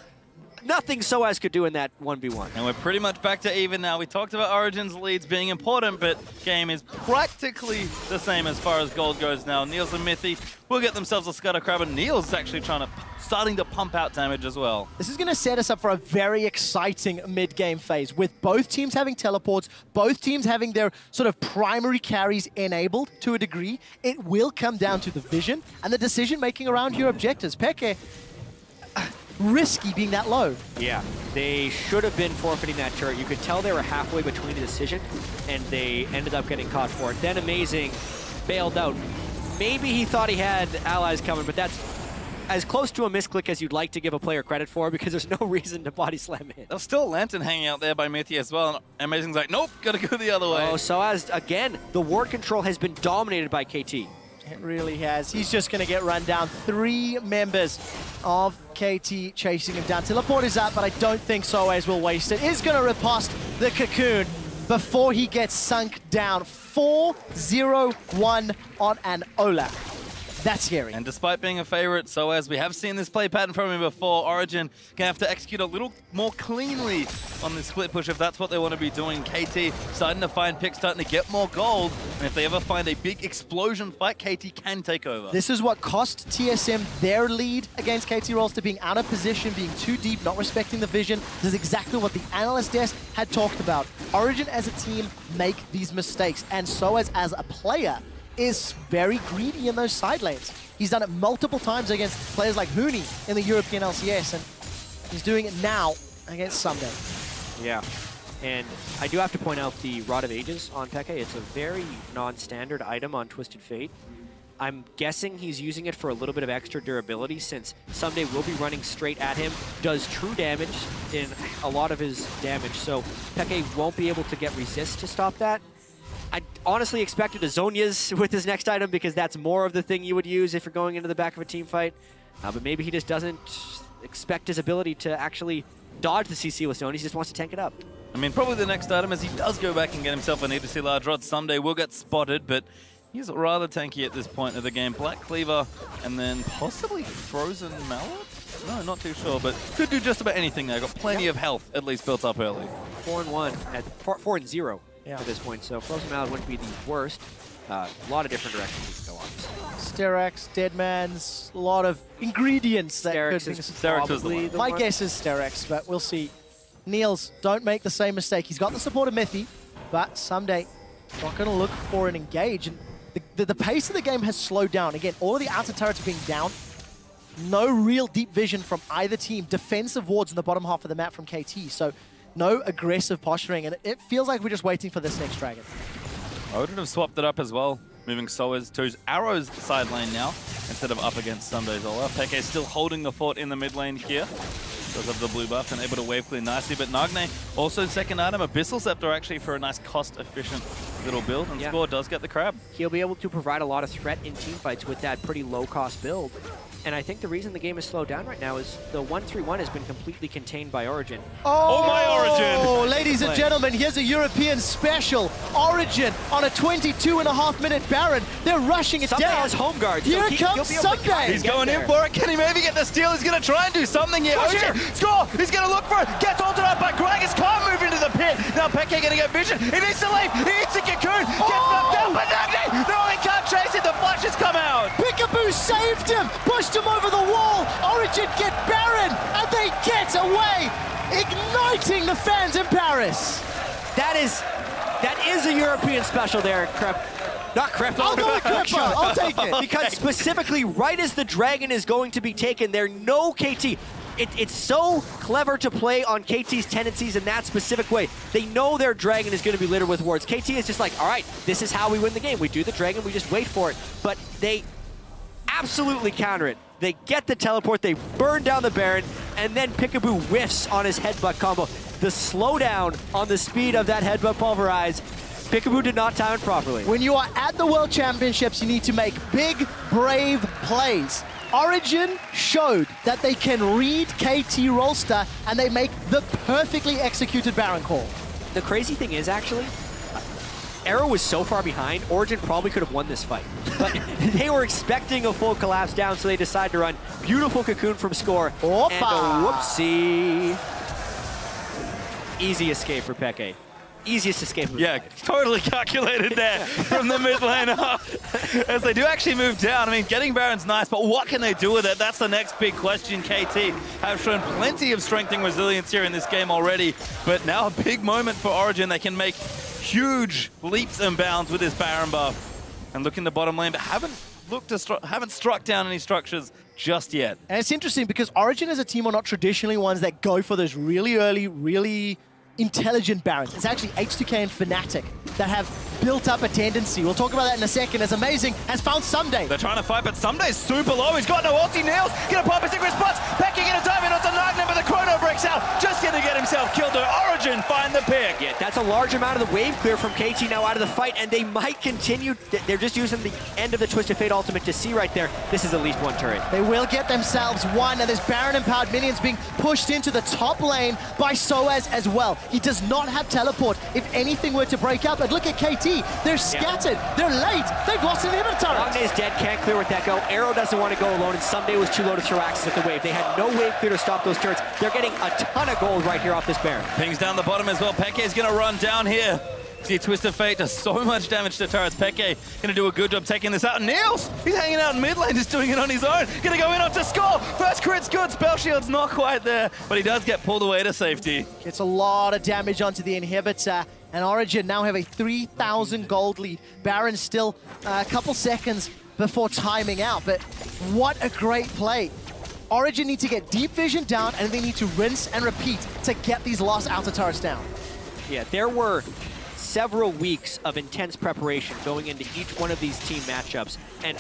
nothing Soaz could do in that 1v1. And we're pretty much back to even now. We talked about Origin's leads being important, but game is practically the same as far as gold goes now. Niels and Mithy will get themselves a Scudder Crab, and Niels is actually starting to pump out damage as well. This is going to set us up for a very exciting mid-game phase with both teams having teleports, both teams having their sort of primary carries enabled to a degree. It will come down to the vision and the decision-making around your objectives. Peke, risky being that low. Yeah, they should have been forfeiting that turret. You could tell they were halfway between a decision, and they ended up getting caught for it. Then Amazing bailed out. Maybe he thought he had allies coming, but that's as close to a misclick as you'd like to give a player credit for, because there's no reason to body slam him. There's still a Lantern hanging out there by Mithy as well, and Amazing's like, nope, gotta go the other way. Oh, so as, again, the ward control has been dominated by KT. It really has. He's just going to get run down. 3 members of KT chasing him down. Teleport is up, but I don't think Soaz will waste it. Is going to riposte the Cocoon before he gets sunk down. 4-0-1 on an Olaf. That's scary. And despite being a favorite, Soaz, we have seen this play pattern from him before. Origin gonna have to execute a little more cleanly on this split push if that's what they want to be doing. KT starting to find picks, starting to get more gold, and if they ever find a big explosion fight, KT can take over. This is what cost TSM their lead against KT Rolls, to being out of position, being too deep, not respecting the vision. This is exactly what the analyst desk had talked about. Origin as a team make these mistakes, and Soaz as a player is very greedy in those side lanes. He's done it multiple times against players like Hooney in the European LCS, and he's doing it now against Someday. Yeah, and I do have to point out the Rod of Ages on Peke. It's a very non-standard item on Twisted Fate. I'm guessing he's using it for a little bit of extra durability, since Someday will be running straight at him, does true damage in a lot of his damage, so Peke won't be able to get resist to stop that. I honestly expected a Zhonya's with his next item, because that's more of the thing you would use if you're going into the back of a team fight. But maybe he just doesn't expect his ability to actually dodge the CC with Zhonya's. He just wants to tank it up. I mean, probably the next item is he does go back and get himself a need to see large rod. Someday will get spotted, but he's rather tanky at this point of the game. Black Cleaver and then possibly Frozen Mallet? No, not too sure, but could do just about anything there. Got plenty of health at least built up early. 4-1 at 4-0. Yeah. At this point, so Frozen Mallet wouldn't be the worst. A lot of different directions you can go on. Sterex, Deadman's, a lot of ingredients that Sterex could be. Sterex was the one. My guess is Sterex, but we'll see. Niels, don't make the same mistake. He's got the support of Mithy, but Someday not going to look for an engage. And the pace of the game has slowed down. Again, all of the outer turrets being down. No real deep vision from either team. Defensive wards in the bottom half of the map from KT. So no aggressive posturing, and it feels like we're just waiting for this next dragon. I would have swapped it up as well, moving Soaz to his Arrow's side lane now, instead of up against Sunday's Olaf. Peke is still holding the fort in the mid lane here. Does have the blue buff and able to wave clear nicely, but Nagne also second item, Abyssal Scepter actually for a nice cost-efficient little build, and Score does get the crab. He'll be able to provide a lot of threat in teamfights with that pretty low-cost build. And I think the reason the game is slowed down right now is the 1-3-1 has been completely contained by Origin. Oh my Origin! Oh, ladies and gentlemen, here's a European special. Origin on a 22.5-minute Baron. They're rushing it Someday down. has home guard. Here so comes Someday. He's going in for it. Can he maybe get the steal? He's going to try and do something here. Origin, Score! He's going to look for it. Gets altered out by Gragas. Can't move into the pit. Now Peke going to get vision. He needs to leave. He needs a Cocoon. Gets knocked down by Nagne. No, he can't chase it. The flash is come out. Peekaboo saved him, pushed him over the wall. Origin get Baron, and they get away, igniting the fans in Paris. That is a European special there, Not Crep. I'll go with Creppa. I'll take it. Because specifically, right as the Dragon is going to be taken, there no KT. It's so clever to play on KT's tendencies in that specific way. They know their Dragon is going to be littered with wards. KT is just like, all right, this is how we win the game. We do the Dragon, we just wait for it. But they absolutely counter it. They get the teleport, they burn down the Baron, and then Peekaboo whiffs on his headbutt combo. The slowdown on the speed of that headbutt pulverize, Peekaboo did not time it properly. When you are at the World Championships, you need to make big, brave plays. Origin showed that they can read KT Rollster, and they make the perfectly executed Baron call. The crazy thing is, actually, Arrow was so far behind, Origin probably could have won this fight. But they were expecting a full collapse down, so they decided to run. Beautiful cocoon from Score. Opa. And a whoopsie. Easy escape for Peke. Easiest escape. Yeah, totally calculated there from the mid lane up. As they do actually move down. I mean, getting Baron's nice, but what can they do with it? That's the next big question. KT have shown plenty of strength and resilience here in this game already, but now a big moment for Origin. They can make huge leaps and bounds with this Baron buff. And look in the bottom lane, but haven't struck down any structures just yet. And it's interesting because Origin as a team are not traditionally ones that go for those really early, really intelligent Barons. It's actually H2K and Fnatic that have built up a tendency. We'll talk about that in a second, as Amazing has found Someday. They're trying to fight, but Someday's super low. He's got no ulti. Nails, gonna pop a secret spots. Becky gonna dive in onto Nagna, but the chrono breaks out. Just gonna get himself killed. Origin find the pick. Yeah, that's a large amount of the wave clear from KT now out of the fight, and they might continue. They're just using the end of the Twisted Fate ultimate to see right there. This is at least one turret. They will get themselves one, and there's Baron-empowered minions being pushed into the top lane by Soaz as well. He does not have teleport if anything were to break up. And look at KT. They're scattered. They're late. They've lost an inhibitor turret. Nagna is dead. Can't clear with that go. Arrow doesn't want to go alone, and Someday was too low to throw access at the wave. They had no wave clear to stop those turrets. They're getting a ton of gold right here off this Baron. Pings down the bottom as well. Peke is going to run down here. See, Twisted Fate does so much damage to turrets. Peke going to do a good job taking this out. Niels, he's hanging out in mid lane, just doing it on his own. Going to go in onto Score. First crit's good. Spell shield's not quite there, but he does get pulled away to safety. Gets a lot of damage onto the inhibitor, and Origin now have a 3,000 gold lead. Baron still a couple seconds before timing out, but what a great play. Origin need to get deep vision down, and they need to rinse and repeat to get these lost outer turrets down. Yeah, there were several weeks of intense preparation going into each one of these team matchups. And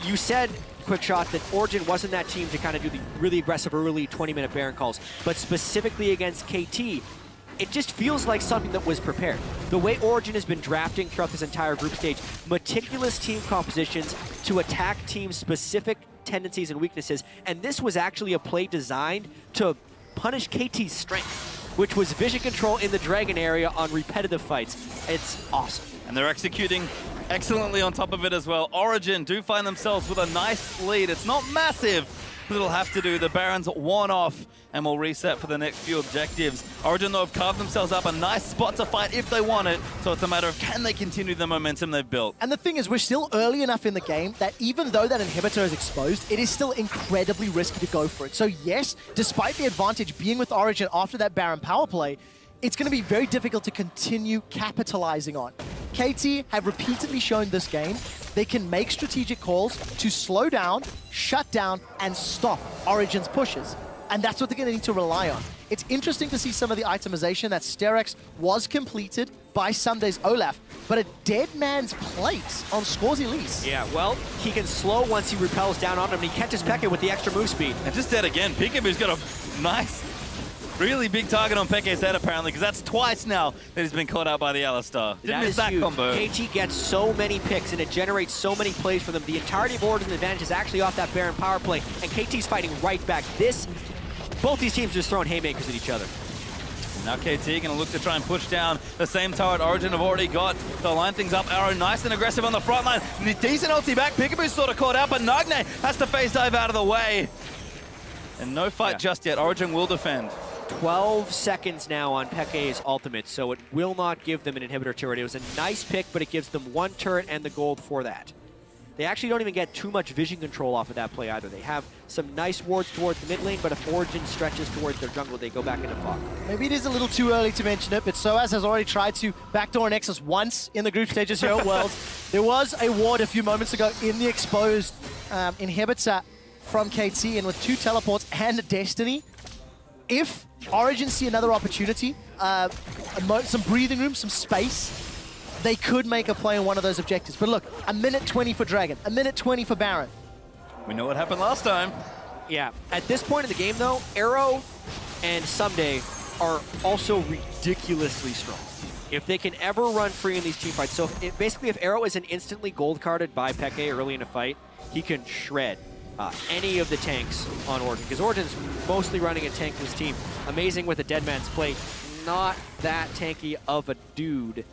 you said, Quickshot, that Origin wasn't that team to kind of do the really aggressive early 20-minute Baron calls, but specifically against KT, it just feels like something that was prepared. The way Origin has been drafting throughout this entire group stage, meticulous team compositions to attack teams' specific tendencies and weaknesses, and this was actually a play designed to punish KT's strength, which was vision control in the Dragon area on repetitive fights. It's awesome. And they're executing excellently on top of it as well. Origin do find themselves with a nice lead. It's not massive, but it'll have to do. The Baron's one off and will reset for the next few objectives. Origin, though, have carved themselves up a nice spot to fight if they want it, so it's a matter of can they continue the momentum they've built. And the thing is, we're still early enough in the game that even though that inhibitor is exposed, it is still incredibly risky to go for it. So yes, despite the advantage being with Origin after that Baron power play, it's going to be very difficult to continue capitalizing on. KT have repeatedly shown this game they can make strategic calls to slow down, shut down, and stop Origin's pushes. And that's what they're going to need to rely on. It's interesting to see some of the itemization. That Sterex was completed by Sunday's Olaf, but a dead man's plate on Score's Elise. Yeah, well, he can slow once he repels down on him, and he catches Peke with the extra move speed. And just dead again. Peekaboo's got a nice, really big target on Peke's head, apparently, because that's twice now that he's been caught out by the Alistar. Didn't miss that combo. KT gets so many picks, and it generates so many plays for them. The entirety of Origin's advantage is actually off that Baron power play, and KT's fighting right back. Both these teams are just throwing haymakers at each other. Now KT going to look to try and push down the same turret Origin have already got. They'll line things up. Arrow nice and aggressive on the front line. Decent ulti back. Peekaboo's sort of caught out, but Nagne has to phase dive out of the way. And no fight just yet. Origin will defend. 12 seconds now on Peke's ultimate, so it will not give them an inhibitor turret. It was a nice pick, but it gives them one turret and the gold for that. they actually don't even get too much vision control off of that play either. They have some nice wards towards the mid lane, but if Origin stretches towards their jungle, they go back into fog. Maybe it is a little too early to mention it, but Soaz has already tried to backdoor Nexus once in the group stages here at Worlds. There was a ward a few moments ago in the exposed inhibitor from KT, and with 2 teleports and a Destiny, if Origin see another opportunity, some breathing room, some space, they could make a play on one of those objectives. But look, a minute 20 for Dragon, a minute 20 for Baron. We know what happened last time. Yeah, at this point in the game though, Arrow and Someday are also ridiculously strong. If they can ever run free in these team fights, so basically if Arrow isn't instantly gold carded by Peke early in a fight, he can shred any of the tanks on Origin, because Origin's mostly running a tankless team. Amazing with a Dead Man's Plate, not that tanky of a dude.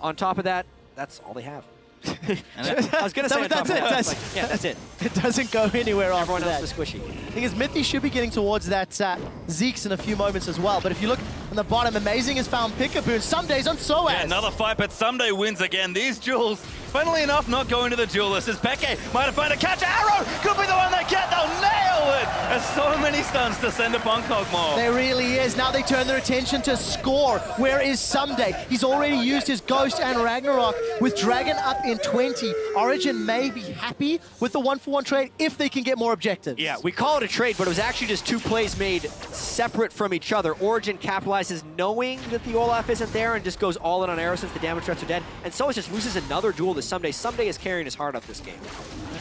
On top of that, that's all they have. I was going to say that's it. Yeah, that's it. It doesn't go anywhere after Everyone that. else is squishy. The thing is, Mythy should be getting towards that Zeke's in a few moments as well. But if you look on the bottom, Amazing has found Pickaboo, and Some Days on Soaz. Yeah, another fight, but Someday wins again. These duels, funnily enough, not going to the duelist, as Peke might have found a catch. Arrow could be the one they get. They'll nail it. There's so many stuns to send to Bangkok more. There really is. Now they turn their attention to score. Where is Someday? He's already used his Ghost and Ragnarok. With Dragon up in 20, Origin may be happy with the 1-for-1 trade if they can get more objectives. Yeah, we call it a trade, but it was actually just 2 plays made separate from each other. Origin capitalizes knowing that the Olaf isn't there and just goes all in on Arrow since the damage threats are dead. And so it just loses another duel to Someday. Someday is carrying his heart up this game.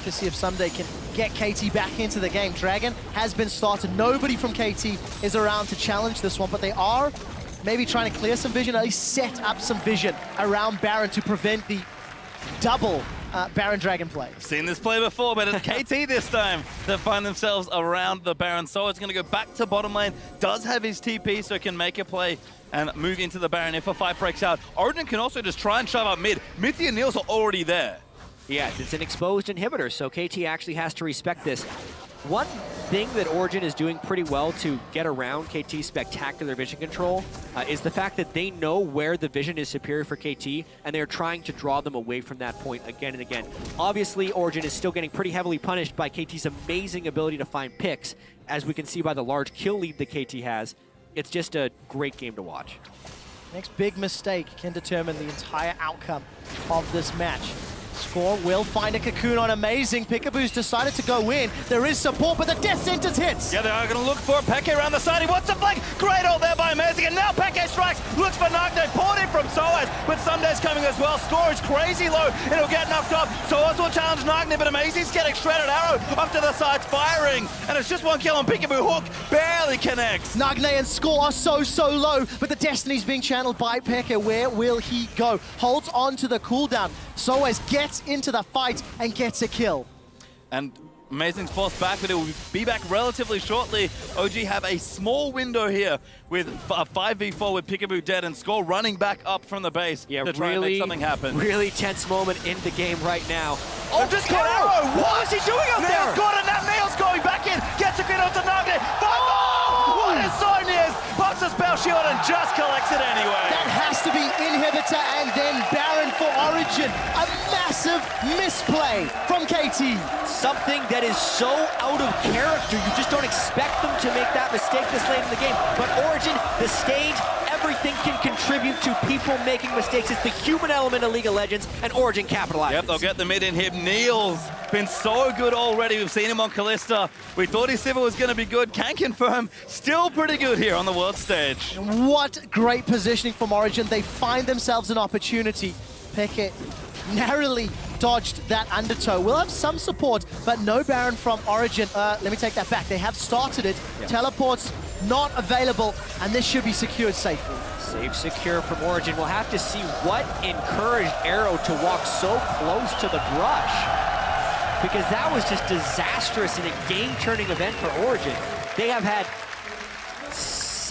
To see if Someday can get KT back into the game. Dragon has been started. Nobody from KT is around to challenge this one, but they are maybe trying to clear some vision, at least set up some vision around Baron to prevent the double Baron Dragon play. Seen this play before, but it's KT this time that find themselves around the Baron. So it's going to go back to bottom lane. Does have his TP, so can make a play and move into the Baron if a fight breaks out. Origin can also just try and shove up mid. Mythy and Niels are already there. Yeah, it's an exposed inhibitor, so KT actually has to respect this. One thing that Origin is doing pretty well to get around KT's spectacular vision control is the fact that they know where the vision is superior for KT, and they're trying to draw them away from that point again and again. Obviously, Origin is still getting pretty heavily punished by KT's amazing ability to find picks, as we can see by the large kill lead that KT has. It's just a great game to watch. Next big mistake can determine the entire outcome of this match. Score will find a cocoon on Amazing. Pickaboo's decided to go in. There is support, but the death sentence hits. Yeah, they are going to look for Peke around the side. He wants to flank. Great ult there by Amazing. And now Peke strikes. Looks for Nagne. Poured in from Soaz, but Someday's coming as well. Score is crazy low. It'll get knocked off. Soaz will challenge Nagne, but Amazing's getting shredded. Arrow up to the sides, firing. And it's just 1 kill on Pickaboo. Hook barely connects. Nagne and Score are so low, but the Destiny's being channeled by Peke. Where will he go? Holds on to the cooldown. Soaz gets into the fight and gets a kill. And Amazing's forced back, but it will be back relatively shortly. OG have a small window here with a 5v4 with Pickaboo dead and Score running back up from the base to try and make something happen. Really tense moment in the game right now. Oh, just got Arrow! What is he doing out there? Nails got it, now Nails going back in, gets a good onto Nagne. What is so near? Pops a spell shield and just collects it anyway. That has to be Inhibitor and then Baron for Origin. A massive misplay from KT. Something that is so out of character. You just don't expect them to make that mistake this late in the game. But Origin, the stage, everything can contribute to people making mistakes. It's the human element of League of Legends, and Origin capitalizes. Yep, they'll get the mid in him. Niels been so good already. We've seen him on Kalista. We thought his Sivir was going to be good. Can confirm, still pretty good here on the world stage. What great positioning from Origin. They find themselves an opportunity. Peke narrowly dodged that undertow. We'll have some support, but no Baron from Origin. Let me take that back. They have started it. Yep. Teleports not available, and this should be secured safely. Safe, secure from Origin. We'll have to see what encouraged Arrow to walk so close to the brush, because that was just disastrous in a game-turning event for Origin. They have had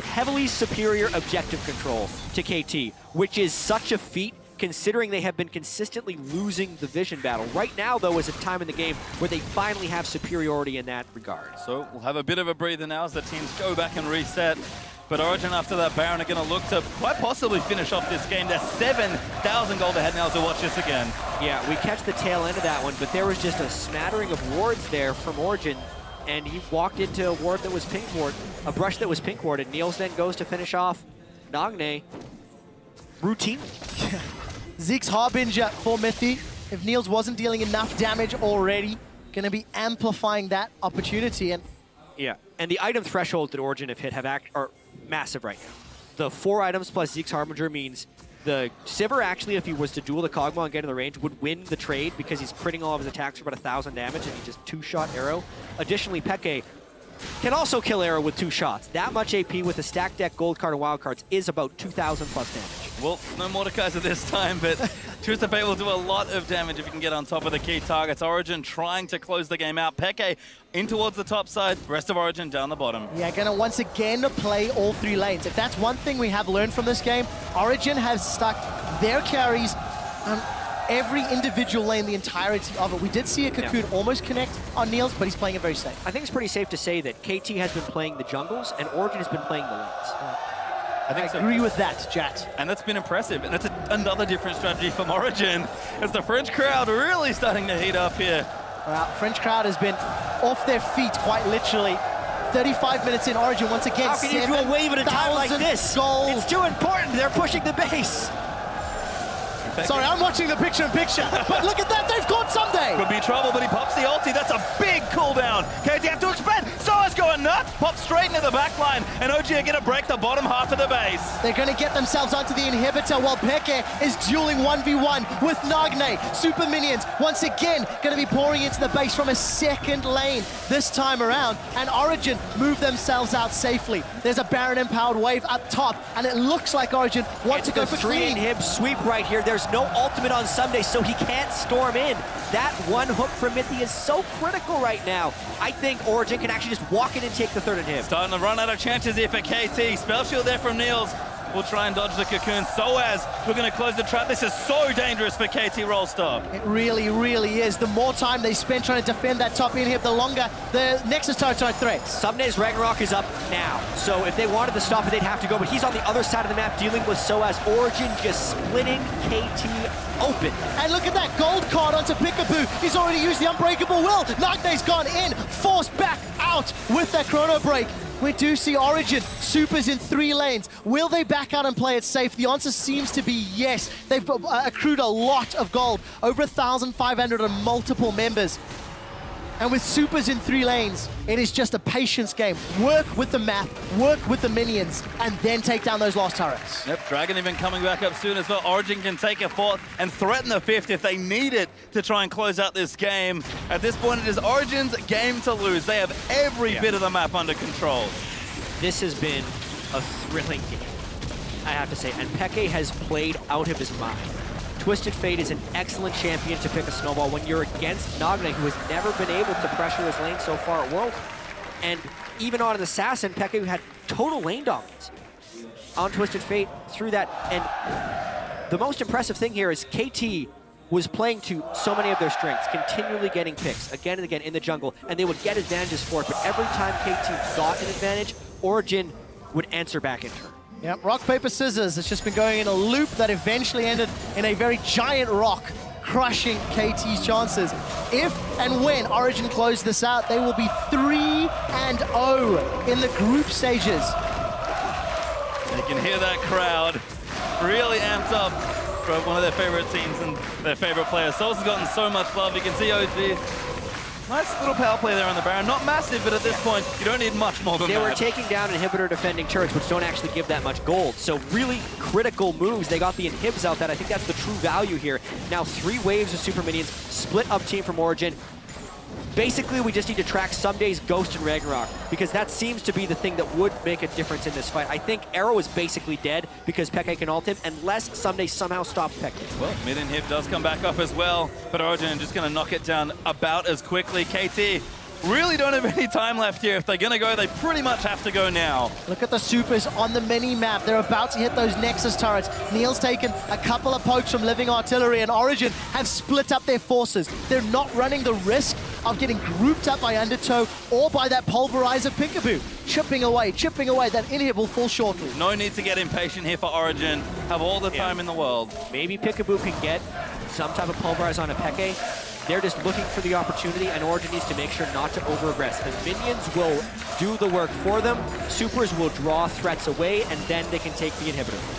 heavily superior objective control to KT, which is such a feat considering they have been consistently losing the vision battle. Right now, though, is a time in the game where they finally have superiority in that regard. So we'll have a bit of a breather now as the teams go back and reset. But Origin, after that, Baron are going to look to quite possibly finish off this game. They're 7,000 gold ahead now to watch this again. Yeah, we catch the tail end of that one, but there was just a smattering of wards there from Origin, and he walked into a ward that was pink ward, a brush that was pink warded. Niels then goes to finish off Nagne routinely. Zeke's Harbinger for Mythy. If Niels wasn't dealing enough damage already, going to be amplifying that opportunity. And yeah, and the item thresholds that Origin have hit are massive right now. The 4 items plus Zeke's Harbinger means the Sivir actually, if he was to duel the Kog'Maw and get in the range, would win the trade because he's critting all of his attacks for about 1,000 damage and he just 2-shot Arrow. Additionally, Peke can also kill Arrow with 2 shots. That much AP with a stack deck, gold card, and wild cards is about 2,000 plus damage. Well, no Mordekaiser this time, but Twisted Fate will do a lot of damage if you can get on top of the key targets. Origin trying to close the game out. Peke in towards the top side, rest of Origin down the bottom. Yeah, gonna once again play all 3 lanes. If that's one thing we have learned from this game, Origin has stuck their carries on every individual lane, the entirety of it. We did see a Cocoon almost connect on Niels, but he's playing it very safe. I think it's pretty safe to say that KT has been playing the jungles and Origin has been playing the lanes. I agree with that, Jat. And that's been impressive. And that's another different strategy from Origin as the French crowd really starting to heat up here. French crowd has been off their feet, quite literally. 35 minutes in, Origin once again. How can you do a wave at a time like this? Goals. It's too important. They're pushing the base. Sorry, I'm watching the picture-in-picture. But look at that, they've caught Someday. Could be trouble, but he pops the ulti. That's a big cooldown. KT have to expand. Soa's going nuts. Pops straight into the back line. And OG are going to break the bottom half of the base. They're going to get themselves onto the inhibitor while Peke is dueling 1v1 with Nagne. Super minions, once again, going to be pouring into the base from a second lane this time around. And Origin move themselves out safely. There's a Baron empowered wave up top. And it looks like Origin want to go for 3 clean. inhib sweep right here. There's no ultimate on Someday, so he can't storm in. That one hook from Mythy is so critical right now. I think Origin can actually just walk in and take the 3rd inhib. Starting to run out of chances here for KT. Spell shield there from Niels. We'll try and dodge the Cocoon. Soaz, we're going to close the trap. This is so dangerous for KT Rollstar. It really, really is. The more time they spend trying to defend that top inhib, the longer the Nexus turret threats. Someday's Ragnarok is up now, so if they wanted to stop it, they'd have to go, but he's on the other side of the map dealing with Soaz. Origin just splitting KT open. And look at that gold card onto Peekaboo. He's already used the Unbreakable Will. Nagne's gone in, forced back out with that Chrono Break. We do see Origin supers in 3 lanes. Will they back out and play it safe? The answer seems to be yes. They've accrued a lot of gold, over 1,500 on multiple members. And with supers in 3 lanes, it is just a patience game. Work with the map, work with the minions, and then take down those last turrets. Yep, Dragon even coming back up soon as well. Origin can take a 4th and threaten the 5th if they need it to try and close out this game. At this point, it is Origin's game to lose. They have every bit of the map under control. This has been a thrilling game, I have to say, and Peke has played out of his mind. Twisted Fate is an excellent champion to pick a snowball when you're against Nagne, who has never been able to pressure his lane so far at Worlds. And even on an Assassin, Peke had total lane dominance on Twisted Fate through that. And the most impressive thing here is KT was playing to so many of their strengths, continually getting picks again and again in the jungle, and they would get advantages for it, but every time KT got an advantage, Origin would answer back in turn. Yep, rock, paper, scissors. It's just been going in a loop that eventually ended in a very giant rock, crushing KT's chances. If and when Origin close this out, they will be 3-0 in the group stages. You can hear that crowd really amped up for one of their favorite teams and their favorite players. Souls has gotten so much love. You can see OG. Nice little power play there on the Baron. Not massive, but at this point, you don't need much more than that. They were taking down inhibitor defending turrets, which don't actually give that much gold. So really critical moves. They got the inhibs out. That I think that's the true value here. Now 3 waves of super minions, split up team from Origin. Basically, we just need to track Someday's Ghost and Ragnarok, because that seems to be the thing that would make a difference in this fight. I think Arrow is basically dead because Peke can ult him, unless Someday somehow stops Peke. Well, mid inhib does come back up as well, but Origin just going to knock it down about as quickly. KT really don't have any time left here. If they're going to go, they pretty much have to go now. Look at the supers on the mini-map. They're about to hit those Nexus turrets. Neil's taken a couple of pokes from Living Artillery, and Origin have split up their forces. They're not running the risk of getting grouped up by Undertow or by that Pulverizer Peekaboo. Chipping away. That inhib will fall shortly. No need to get impatient here for Origin. Have all the time in the world. Maybe Peekaboo can get some type of pulverize on a Peke. They're just looking for the opportunity, and Origin needs to make sure not to over-aggress. And minions will do the work for them, supers will draw threats away, and then they can take the inhibitor.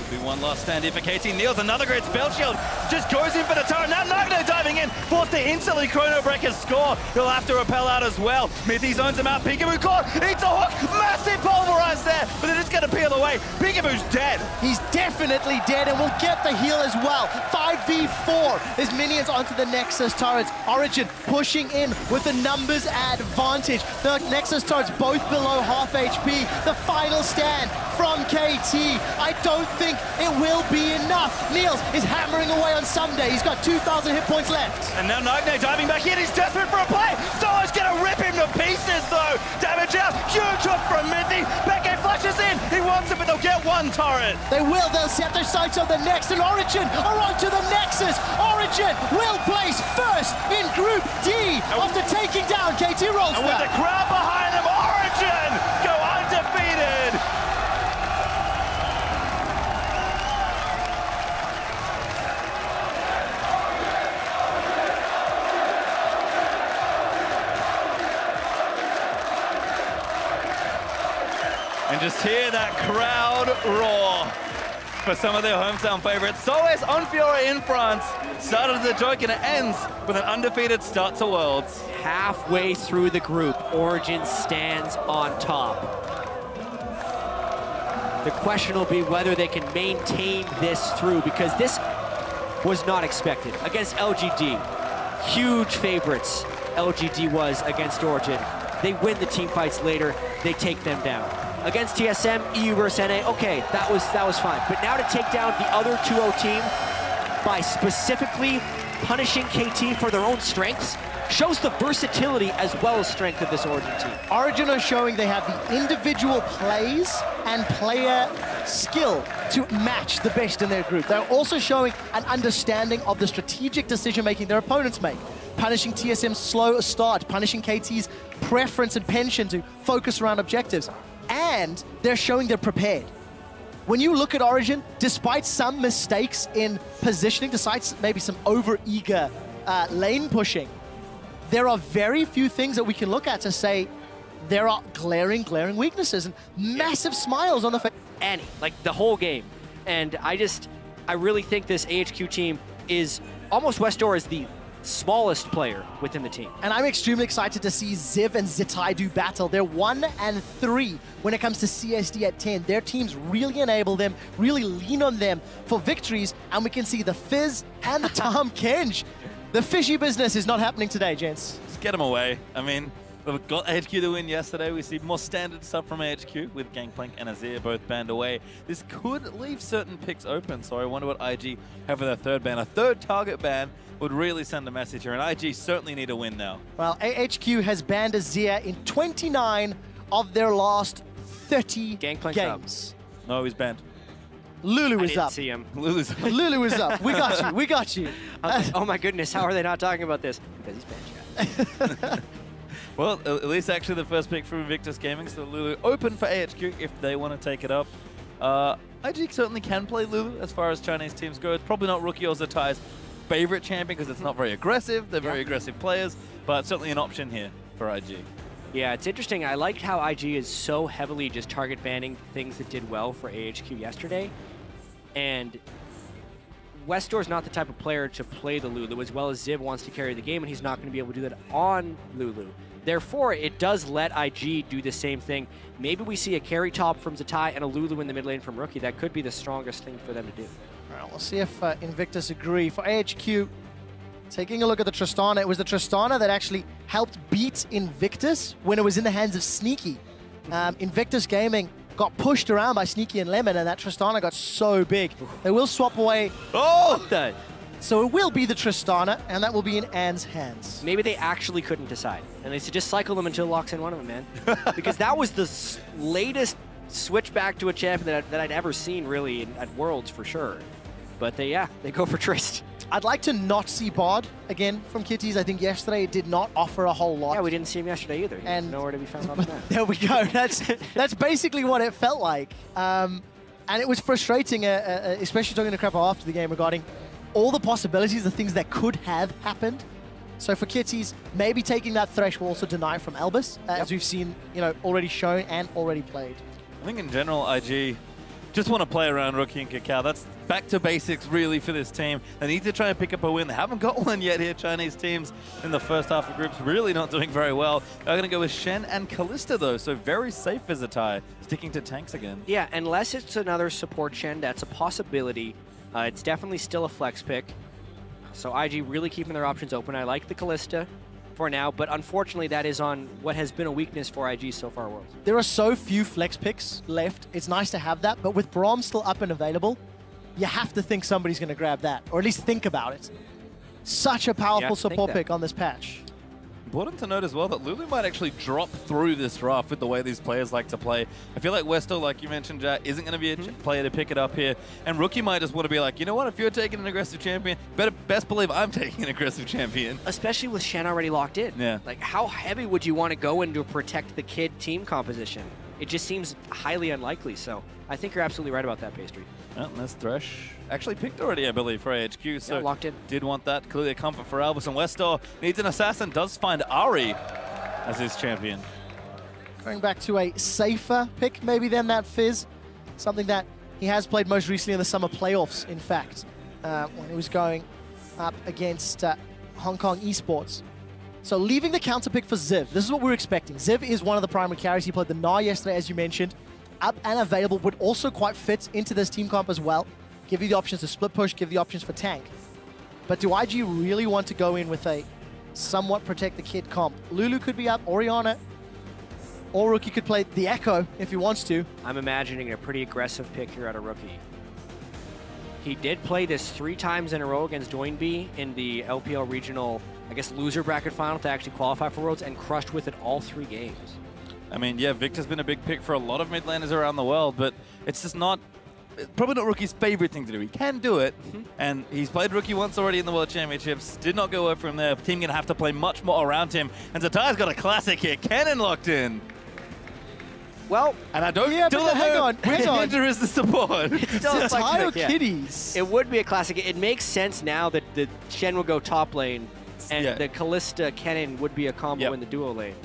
Be one last stand here for KT. Neils, another great spell shield. Just goes in for the turret. Now Nagno diving in. Forced to instantly chrono break his score. He'll have to repel out as well. Mithy zones him out. Peekaboo caught. Eats a hook. Massive pulverize there. But they're just going to peel away. Peekaboo's dead. He's definitely dead and will get the heal as well. 5v4. His minions onto the Nexus turrets. Origin pushing in with the numbers advantage. The Nexus turrets both below half HP. The final stand from KT. I don't think it will be enough. Niels is hammering away on Someday. He's got 2,000 hit points left. And now Nagne diving back in. He's desperate for a play. So's going to rip him to pieces, though. Damage out. Huge hook from Mithy. Peke flashes in. He wants it, but they'll get one turret. They will. They'll set their sights on the next, and Origin are on to the Nexus. Origin will place first in Group D after taking down KT Rolster. And with the crowd behind them, Origin go undefeated. And just hear that crowd roar for some of their hometown favorites. SOES on Fiora in France. Started as a joke and it ends with an undefeated start to Worlds. Halfway through the group, Origin stands on top. The question will be whether they can maintain this through, because this was not expected. Against LGD, huge favorites LGD was against Origin. They win the team fights later, they take them down. Against TSM, EU versus NA, okay, that was fine. But now to take down the other 2-0 team by specifically punishing KT for their own strengths shows the versatility as well as strength of this Origin team. Origin are showing they have the individual plays and player skill to match the best in their group. They're also showing an understanding of the strategic decision-making their opponents make. Punishing TSM's slow start, punishing KT's preference and penchant to focus around objectives. And they're showing they're prepared. When you look at Origin, despite some mistakes in positioning, despite maybe some over-eager lane pushing, there are very few things that we can look at to say there are glaring weaknesses and massive smiles on the face. Any, like the whole game. And I really think this AHQ team is, almost Westdoor is the smallest player within the team. And I'm extremely excited to see Ziv and Zitai do battle. They're 1 and 3 when it comes to CSD at 10. Their teams really enable them, really lean on them for victories, and we can see the Fizz and the Tom Kenj. The fishy business is not happening today, gents. Just get them away. I mean, we've got AHQ to win yesterday. We see more standard stuff from AHQ with Gangplank and Azir both banned away. This could leave certain picks open, so I wonder what IG have for their third ban. A third target ban would really send a message here, and IG certainly need a win now. Well, AHQ has banned Azir in 29 of their last 30 games. Up. No, he's banned. Lulu is up. I didn't see him. Lulu's up. Lulu is up. We got you. We got you. Oh my goodness, how are they not talking about this? Because he's banned, yeah. Well, at least actually the first pick from Invictus Gaming, so Lulu open for AHQ if they want to take it up. IG certainly can play Lulu as far as Chinese teams go. It's probably not Rookie or Zatai's favorite champion because it's not very aggressive. They're very aggressive players, but certainly an option here for IG. Yeah, it's interesting. I liked how IG is so heavily just target banning things that did well for AHQ yesterday. And Westdoor's not the type of player to play the Lulu, as well as Ziv wants to carry the game, and he's not going to be able to do that on Lulu. Therefore, it does let IG do the same thing. Maybe we see a carry top from Zatai and a Lulu in the mid lane from Rookie. That could be the strongest thing for them to do. All right, we'll see if Invictus agree. For AHQ, taking a look at the Tristana, it was the Tristana that actually helped beat Invictus when it was in the hands of Sneaky. Invictus Gaming got pushed around by Sneaky and Lemon, and that Tristana got so big. They will swap away. Oh! That. So it will be the Tristana, and that will be in Anne's hands. Maybe they actually couldn't decide, and they should just cycle them until it locks in one of them, man. Because that was the latest switch back to a champion that I'd ever seen, really, at Worlds, for sure. But they go for Trist. I'd like to not see Bod again from Kitties. I think yesterday it did not offer a whole lot. Yeah, we didn't see him yesterday either. He and nowhere to be found on that. There we go. That's basically what it felt like. And it was frustrating, especially talking to Crapper after the game regarding all the possibilities, the things that could have happened. So for Kitties, maybe taking that thresh will also deny from Elvis, as we've seen, already shown and already played. I think in general, IG just want to play around Rookie and Kakao. That's back to basics, really, for this team. They need to try and pick up a win. They haven't got one yet here. Chinese teams in the first half of groups really not doing very well. They're going to go with Shen and Kalista, though, so very safe as a tie, sticking to tanks again. Yeah, unless it's another support Shen, that's a possibility. It's definitely still a flex pick. So IG really keeping their options open. I like the Kalista for now, but unfortunately that is on what has been a weakness for IG so far, Worlds. There are so few flex picks left. It's nice to have that, but with Braum still up and available, you have to think somebody's going to grab that, or at least think about it. Such a powerful support pick on this patch. Important to note as well that Lulu might actually drop through this draft with the way these players like to play. I feel like Westo, like you mentioned, Jack, isn't going to be a player to pick it up here. And Rookie might just want to be like, you know what, if you're taking an aggressive champion, best believe I'm taking an aggressive champion. Especially with Shen already locked in. Yeah. Like, how heavy would you want to go in to protect the kid team composition? It just seems highly unlikely, so I think you're absolutely right about that, Pastry. Well, that's Thresh. Actually picked already, I believe, for AHQ, so locked in. Did want that. Clearly a comfort for Albus, and Westor needs an assassin, does find Ari as his champion. Going back to a safer pick maybe than that Fizz, something that he has played most recently in the summer playoffs, in fact, when he was going up against Hong Kong eSports. So leaving the counter pick for Ziv, this is what we're expecting. Ziv is one of the primary carries. He played the Gnar yesterday, as you mentioned. Up and available, would also quite fit into this team comp as well. Give you the options to split push, give the options for tank. But do IG really want to go in with a somewhat protect the kid comp? Lulu could be up, Oriana, or Rookie could play the Echo if he wants to. I'm imagining a pretty aggressive pick here out of Rookie. He did play this 3 times in a row against Doinby in the LPL regional, I guess, loser bracket final to actually qualify for Worlds, and crushed with it all 3 games. I mean, yeah, Victor's been a big pick for a lot of mid laners around the world, but it's just not, probably not Rookie's favorite thing to do. He can do it, and he's played Rookie once already in the World Championships. Did not go well from there. Team going to have to play much more around him, and Zatai's got a classic here. Cannon locked in. Well, and I don't hang on. Ninja is the support. Zatai or Kitties? It would be a classic. It makes sense now that the Shen will go top lane, and the Kalista Cannon would be a combo in the duo lane.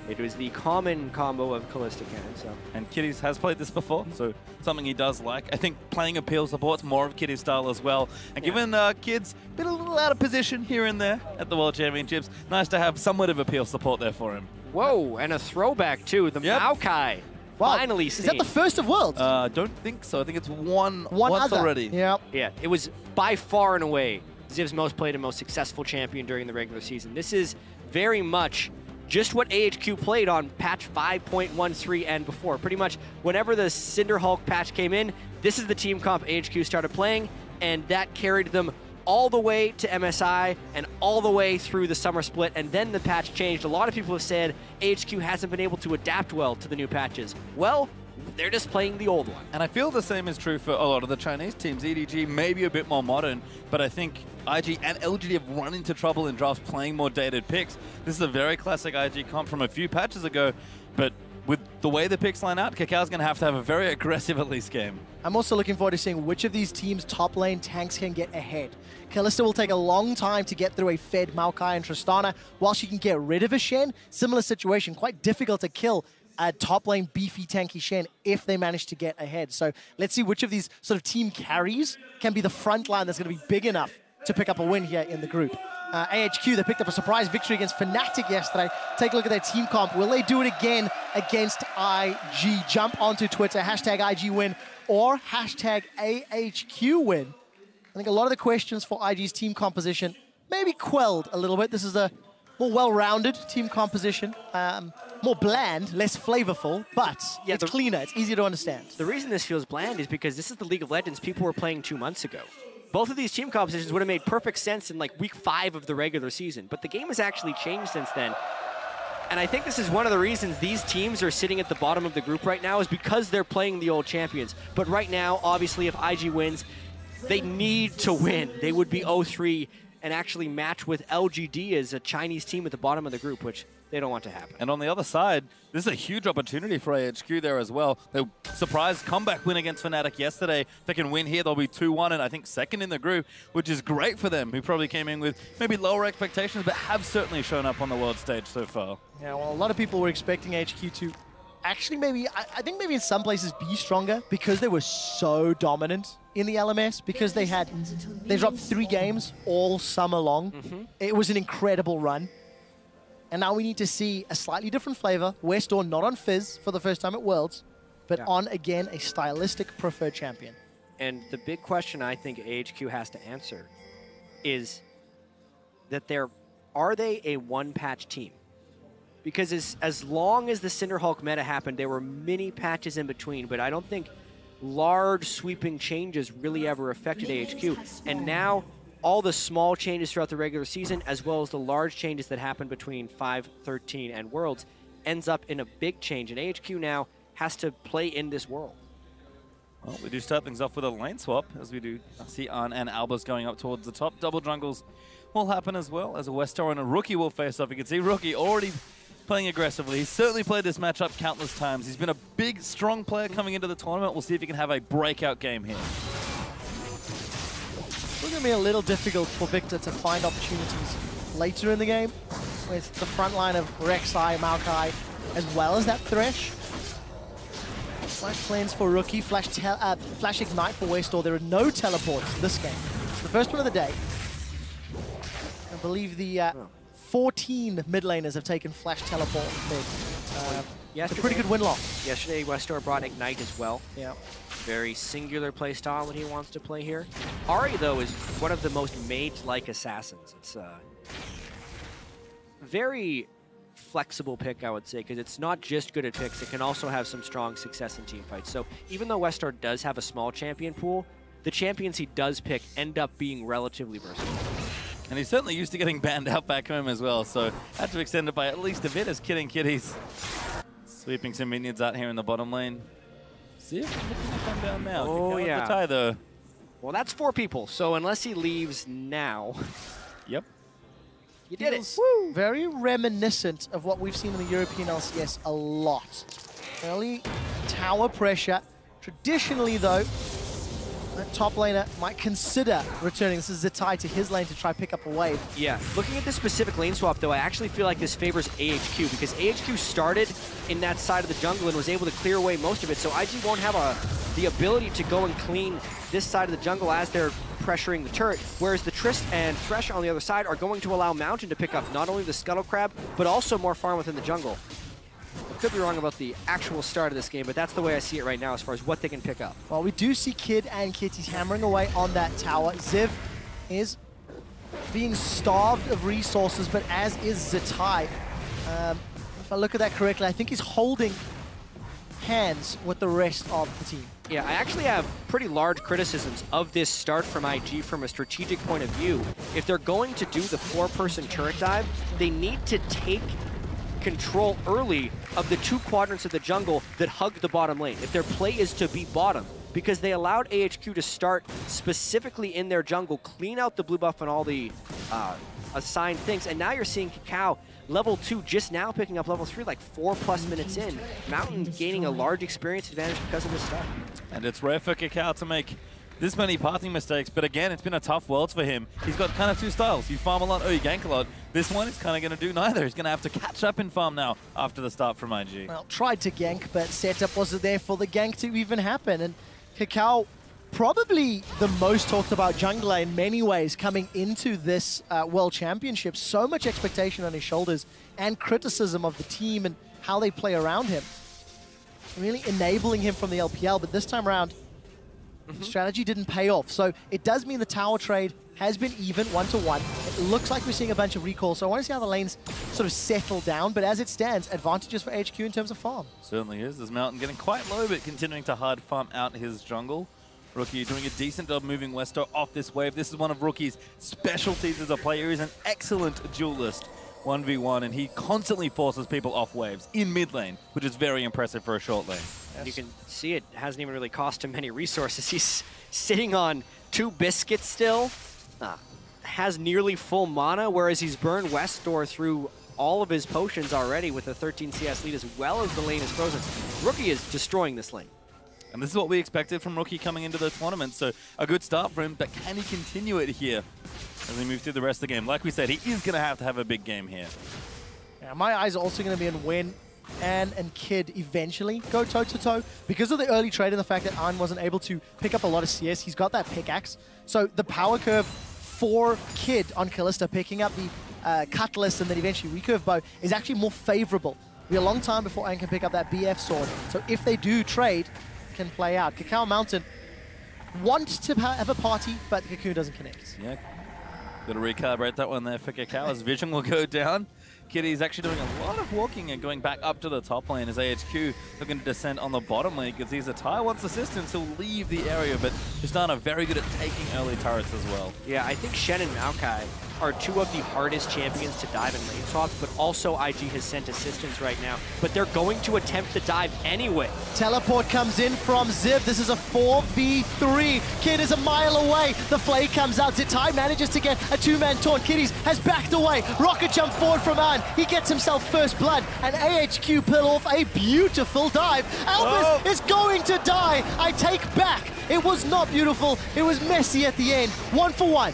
It was the common combo of Kalista Cannon. So. And Kitties has played this before, so something he does like. I think playing appeal support's more of Kitties' style as well. And given kids been a little out of position here and there at the World Championships, nice to have somewhat of appeal support there for him. Whoa, and a throwback too, the Maokai. Wow. Finally seen. Is that the first of Worlds? Don't think so. I think it's one once already. Yeah, it was by far and away Ziv's most played and most successful champion during the regular season. This is very much just what AHQ played on patch 5.13 and before. Pretty much whenever the Cinder Hulk patch came in, this is the team comp AHQ started playing, and that carried them all the way to MSI and all the way through the summer split, and then the patch changed. A lot of people have said AHQ hasn't been able to adapt well to the new patches. Well, they're just playing the old one. And I feel the same is true for a lot of the Chinese teams. EDG may be a bit more modern, but I think IG and LGD have run into trouble in drafts playing more dated picks. This is a very classic IG comp from a few patches ago, but with the way the picks line out, Kakao's going to have a very aggressive at least game. I'm also looking forward to seeing which of these teams' top lane tanks can get ahead. Kalista will take a long time to get through a fed Maokai and Tristana, while she can get rid of a Shen. Similar situation, quite difficult to kill a top lane beefy tanky Shen if they manage to get ahead. So let's see which of these sort of team carries can be the front line that's going to be big enough to pick up a win here in the group. AHQ, they picked up a surprise victory against Fnatic yesterday. Take a look at their team comp. Will they do it again against IG? Jump onto Twitter, hashtag IG win or hashtag AHQ win. I think a lot of the questions for IG's team composition maybe quelled a little bit. This is a more well-rounded team composition. More bland, less flavorful, but it's cleaner, it's easier to understand. The reason this feels bland is because this is the League of Legends people were playing 2 months ago. Both of these team compositions would have made perfect sense in like week 5 of the regular season, but the game has actually changed since then. And I think this is one of the reasons these teams are sitting at the bottom of the group right now, is because they're playing the old champions. But right now, obviously, if IG wins, they need to win. They would be 0-3 and actually match with LGD as a Chinese team at the bottom of the group, which they don't want to happen. And on the other side, this is a huge opportunity for AHQ there as well. They surprise comeback win against Fnatic yesterday. If they can win here, they'll be 2-1 and I think second in the group, which is great for them, who probably came in with maybe lower expectations, but have certainly shown up on the world stage so far. Yeah, well, a lot of people were expecting AHQ to actually maybe, I think maybe in some places be stronger because they were so dominant in the LMS, because they dropped 3 games all summer long. It was an incredible run. And now we need to see a slightly different flavor. Westdoor not on Fizz for the first time at Worlds, but on, again, a stylistic preferred champion. And the big question I think AHQ has to answer is that are they a one-patch team? Because as long as the Cinderhulk meta happened, there were many patches in between, but I don't think large sweeping changes really ever affected AHQ. And now all the small changes throughout the regular season, as well as the large changes that happened between 5-13 and Worlds, ends up in a big change. And AHQ now has to play in this world. Well, we do start things off with a lane swap, as we do see Arn and Albus going up towards the top. Double jungles will happen as well, as a Westdoor and a Rookie will face off. You can see Rookie already playing aggressively. He's certainly played this matchup countless times. He's been a big, strong player coming into the tournament. We'll see if he can have a breakout game here. It's going to be a little difficult for Victor to find opportunities later in the game with the front line of Rek'Sai, Maokai, as well as that Thresh. Flash cleanse for Rookie, Flash Ignite for Westdoor. There are no teleports this game. It's the first one of the day. I believe the 14 mid laners have taken Flash Teleport mid. It's a pretty good win-loss. Yesterday, Westdoor brought Ignite as well. Yeah. Very singular play style when he wants to play here. Ahri, though, is one of the most mage-like assassins. It's a very flexible pick, I would say, because it's not just good at picks. It can also have some strong success in team fights. So even though Westdoor does have a small champion pool, the champions he does pick end up being relatively versatile. And he's certainly used to getting banned out back home as well, so had to extend it by at least a bit as Kidding Kitties. Sweeping some minions out here in the bottom lane. See if he can come down now. Oh, yeah. The tie, though. Well, that's 4 people, so unless he leaves now... Yep. You did it. Woo. Very reminiscent of what we've seen in the European LCS a lot. Early tower pressure. Traditionally, though, that top laner might consider returning. This is Zatai to his lane to try pick up a wave. Yeah, looking at this specific lane swap, though, I actually feel like this favors AHQ, because AHQ started in that side of the jungle and was able to clear away most of it, so IG won't have the ability to go and clean this side of the jungle as they're pressuring the turret, whereas the Trist and Thresh on the other side are going to allow Mountain to pick up not only the Scuttle Crab, but also more farm within the jungle. I could be wrong about the actual start of this game, but that's the way I see it right now as far as what they can pick up. Well, we do see Kid and Kitties hammering away on that tower. Ziv is being starved of resources, but as is Zatai. If I look at that correctly, I think he's holding hands with the rest of the team. Yeah, I actually have pretty large criticisms of this start from IG from a strategic point of view. If they're going to do the 4-person turret dive, they need to take control early of the 2 quadrants of the jungle that hug the bottom lane. If their play is to be bottom, because they allowed AHQ to start specifically in their jungle, clean out the blue buff and all the assigned things, and now you're seeing Kakao level 2 just now picking up level 3 like 4+ minutes in. Mountain gaining a large experience advantage because of this stuff. And it's rare for Kakao to make this many pathing mistakes, but again, it's been a tough Worlds for him. He's got kind of 2 styles. You farm a lot or you gank a lot. This one is kind of going to do neither. He's going to have to catch up in farm now after the start from IG. Well, tried to gank, but setup wasn't there for the gank to even happen. And Kakao, probably the most talked about jungler in many ways coming into this World Championship. So much expectation on his shoulders and criticism of the team and how they play around him. Really enabling him from the LPL, but this time around, strategy didn't pay off. So it does mean the tower trade has been even 1-to-1. It looks like we're seeing a bunch of recalls, so I want to see how the lanes sort of settle down, but as it stands, advantages for HQ in terms of farm. Certainly is. This Mountain getting quite low, but continuing to hard farm out his jungle. Rookie doing a decent job moving Westdoor off this wave. This is one of Rookie's specialties as a player. He's an excellent duelist 1v1, and he constantly forces people off waves in mid lane, which is very impressive for a short lane. Yes. You can see it hasn't even really cost him many resources. He's sitting on 2 biscuits still, has nearly full mana, whereas he's burned Westdoor through all of his potions already with a 13 CS lead, as well as the lane is frozen. Rookie is destroying this lane. And this is what we expected from Rookie coming into the tournament, so a good start for him, but can he continue it here as we move through the rest of the game? Like we said, he is going to have a big game here. Yeah, my eyes are also going to be on when Ann and Kid eventually go toe-to-toe. Because of the early trade and the fact that Ann wasn't able to pick up a lot of CS, he's got that pickaxe. So the power curve for Kid on Kalista, picking up the Cutlass and then eventually recurve bow, is actually more favorable. It'll be a long time before Ann can pick up that BF sword. So if they do trade, can play out. Cacao Mountain wants to have a party, but Cocoon doesn't connect. Yeah, got to recalibrate that one there for Cacao. His vision will go down. Kitty's actually doing a lot of walking and going back up to the top lane as AHQ looking to descend on the bottom lane because he's a Ty wants assistance. He'll leave the area, but Justana very good at taking early turrets as well. Yeah, I think Shen and Maokai are two of the hardest champions to dive in lane swaps, but also IG has sent assistance right now. But they're going to attempt the dive anyway. Teleport comes in from Zib. This is a 4v3. Kid is a mile away. The Flay comes out. Zitai manages to get a two-man taunt. Kiddies has backed away. Rocket jump forward from Ann. He gets himself first blood, and AHQ pull off a beautiful dive. Albus is going to die. I take back. It was not beautiful. It was messy at the end. 1 for 1.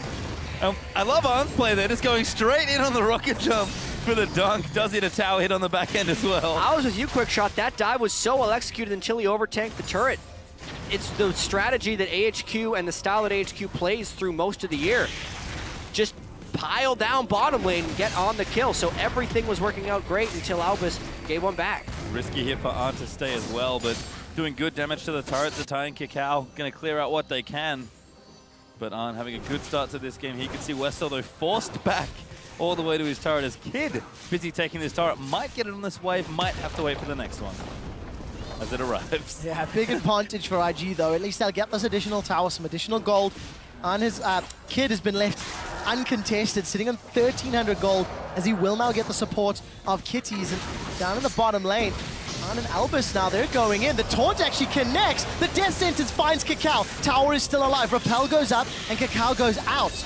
I love Arn's play there, just going straight in on the rocket jump for the dunk. Does hit a tower hit on the back end as well. I was with you, Quick Shot. That dive was so well executed until he overtanked the turret. It's the strategy that AHQ and the style that AHQ plays through most of the year. Just pile down bottom lane and get on the kill. So everything was working out great until Albus gave one back. Risky here for Arn to stay as well, but doing good damage to the turret. Zitai and Cacao going to clear out what they can. But Arn having a good start to this game. He can see Westel, though, forced back all the way to his turret as Kid, busy taking this turret, might get it on this wave, might have to wait for the next one as it arrives. Yeah, big advantage for IG, though. At least they'll get this additional tower, some additional gold. And his Kid has been left uncontested, sitting on 1,300 gold, as he will now get the support of Kitties. And down in the bottom lane, Arn and Albus now, they're going in. The taunt actually connects. The death sentence finds Cacao. Tower is still alive. Rappel goes up and Cacao goes out.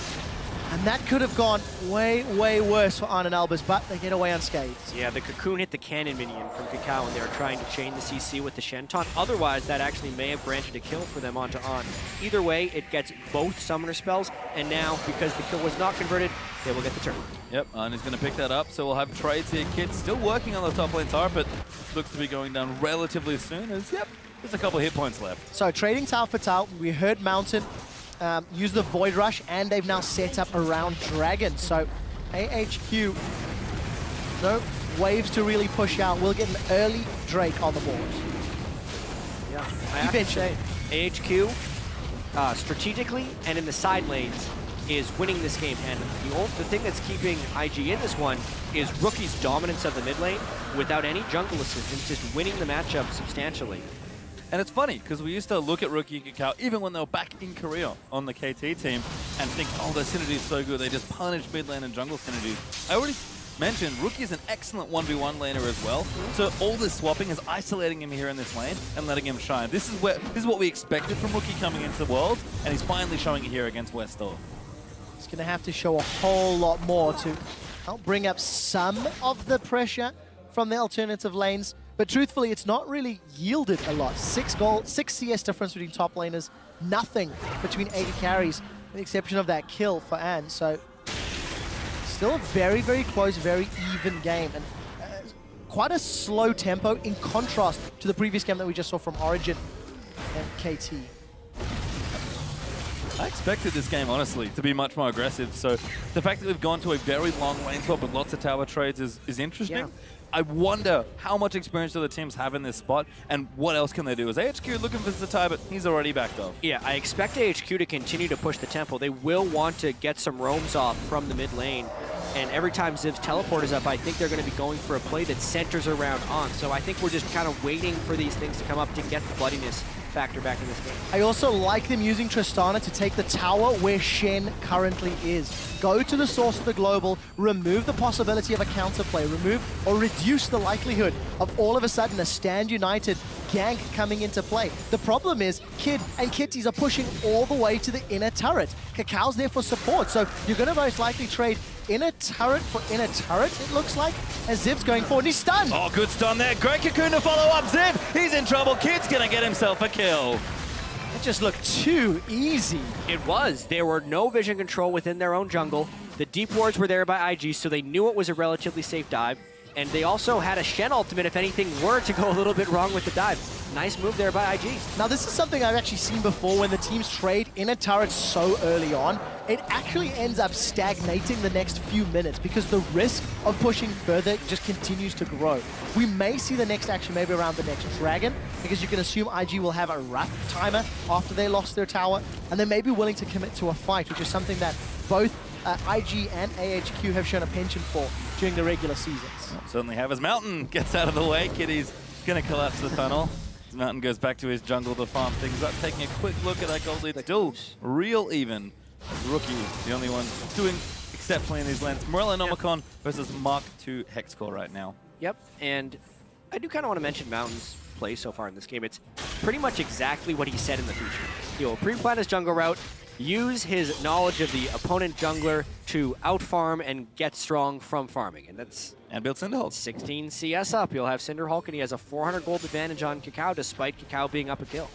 And that could have gone way, way worse for Arn and Albus, but they get away unscathed. Yeah, the Cocoon hit the cannon minion from Cacao when they were trying to chain the CC with the Shen taunt. Otherwise, that actually may have granted a kill for them onto Arn. Either way, it gets both summoner spells, and now, because the kill was not converted, they will get the turn. Yep, Arn is going to pick that up, so we'll have trades here. Kid still working on the top lane tower, but looks to be going down relatively soon as, yep, there's a couple hit points left. So trading tower for tower, we heard Mountain use the Void Rush, and they've now set up around Dragon. So AHQ, no waves to really push out. We'll get an early Drake on the board. Yeah, I have to say, AHQ, strategically and in the side lanes, is winning this game. And the thing that's keeping IG in this one is Rookie's dominance of the mid lane without any jungle assistance, just winning the matchup substantially. And it's funny, because we used to look at Rookie and Cacao, even when they were back in Korea on the KT team, and think, oh, their synergy is so good, they just punish mid lane and jungle synergies. I already mentioned, Rookie is an excellent 1v1 laner as well, so all this swapping is isolating him here in this lane and letting him shine. This is what we expected from Rookie coming into the world, and he's finally showing it here against Westel. He's going to have to show a whole lot more to help bring up some of the pressure from the alternative lanes. But truthfully, it's not really yielded a lot. 6 CS difference between top laners, nothing between 80 carries, with the exception of that kill for Ann. So still a very, very close, very even game. And quite a slow tempo in contrast to the previous game that we just saw from Origin and KT. I expected this game, honestly, to be much more aggressive. So the fact that we've gone to a very long lane swap with lots of tower trades is interesting. Yeah. I wonder how much experience do the teams have in this spot, and what else can they do? Is AHQ looking for Zitai, but he's already backed off. Yeah, I expect AHQ to continue to push the tempo. They will want to get some roams off from the mid lane, and every time Ziv's teleport is up, I think they're going to be going for a play that centers around On. So I think we're just kind of waiting for these things to come up to get the bloodiness factor back in this game. I also like them using Tristana to take the tower where Shen currently is. Go to the source of the global, remove the possibility of a counterplay, remove or reduce the likelihood of all of a sudden a Stand United gank coming into play. The problem is Kid and Kitties are pushing all the way to the inner turret. KOO's there for support, so you're going to most likely trade inner turret for inner turret, it looks like, as Ziv's going forward. He's stunned! Oh, good stun there. Great Cocoon to follow up. Ziv, he's in trouble. Kid's going to get himself a kill. It just looked too easy. It was. There were no vision control within their own jungle. The deep wards were there by IG, so they knew it was a relatively safe dive. And they also had a Shen ultimate if anything were to go a little bit wrong with the dive. Nice move there by IG. Now this is something I've actually seen before when the teams trade inner turrets so early on. It actually ends up stagnating the next few minutes because the risk of pushing further just continues to grow. We may see the next action maybe around the next Dragon because you can assume IG will have a rough timer after they lost their tower and they may be willing to commit to a fight, which is something that both IG and AHQ have shown a penchant for during the regular seasons. Well, certainly have as Mountain gets out of the way. Kitty's going to collapse the tunnel. As Mountain goes back to his jungle to farm things up, taking a quick look at that gold lead. Still real even. Rookie, the only one doing exceptionally in these lanes. Morello Nomicon versus Mark II Hexcore right now. Yep, and I do kind of want to mention Mountain's play so far in this game. It's pretty much exactly what he said in the future. He'll pre-plan his jungle route, use his knowledge of the opponent jungler to out-farm and get strong from farming. And that's... And build Cinderhulk. 16 CS up. You'll have Cinderhulk, and he has a 400 gold advantage on KOO, despite KOO being up a kill.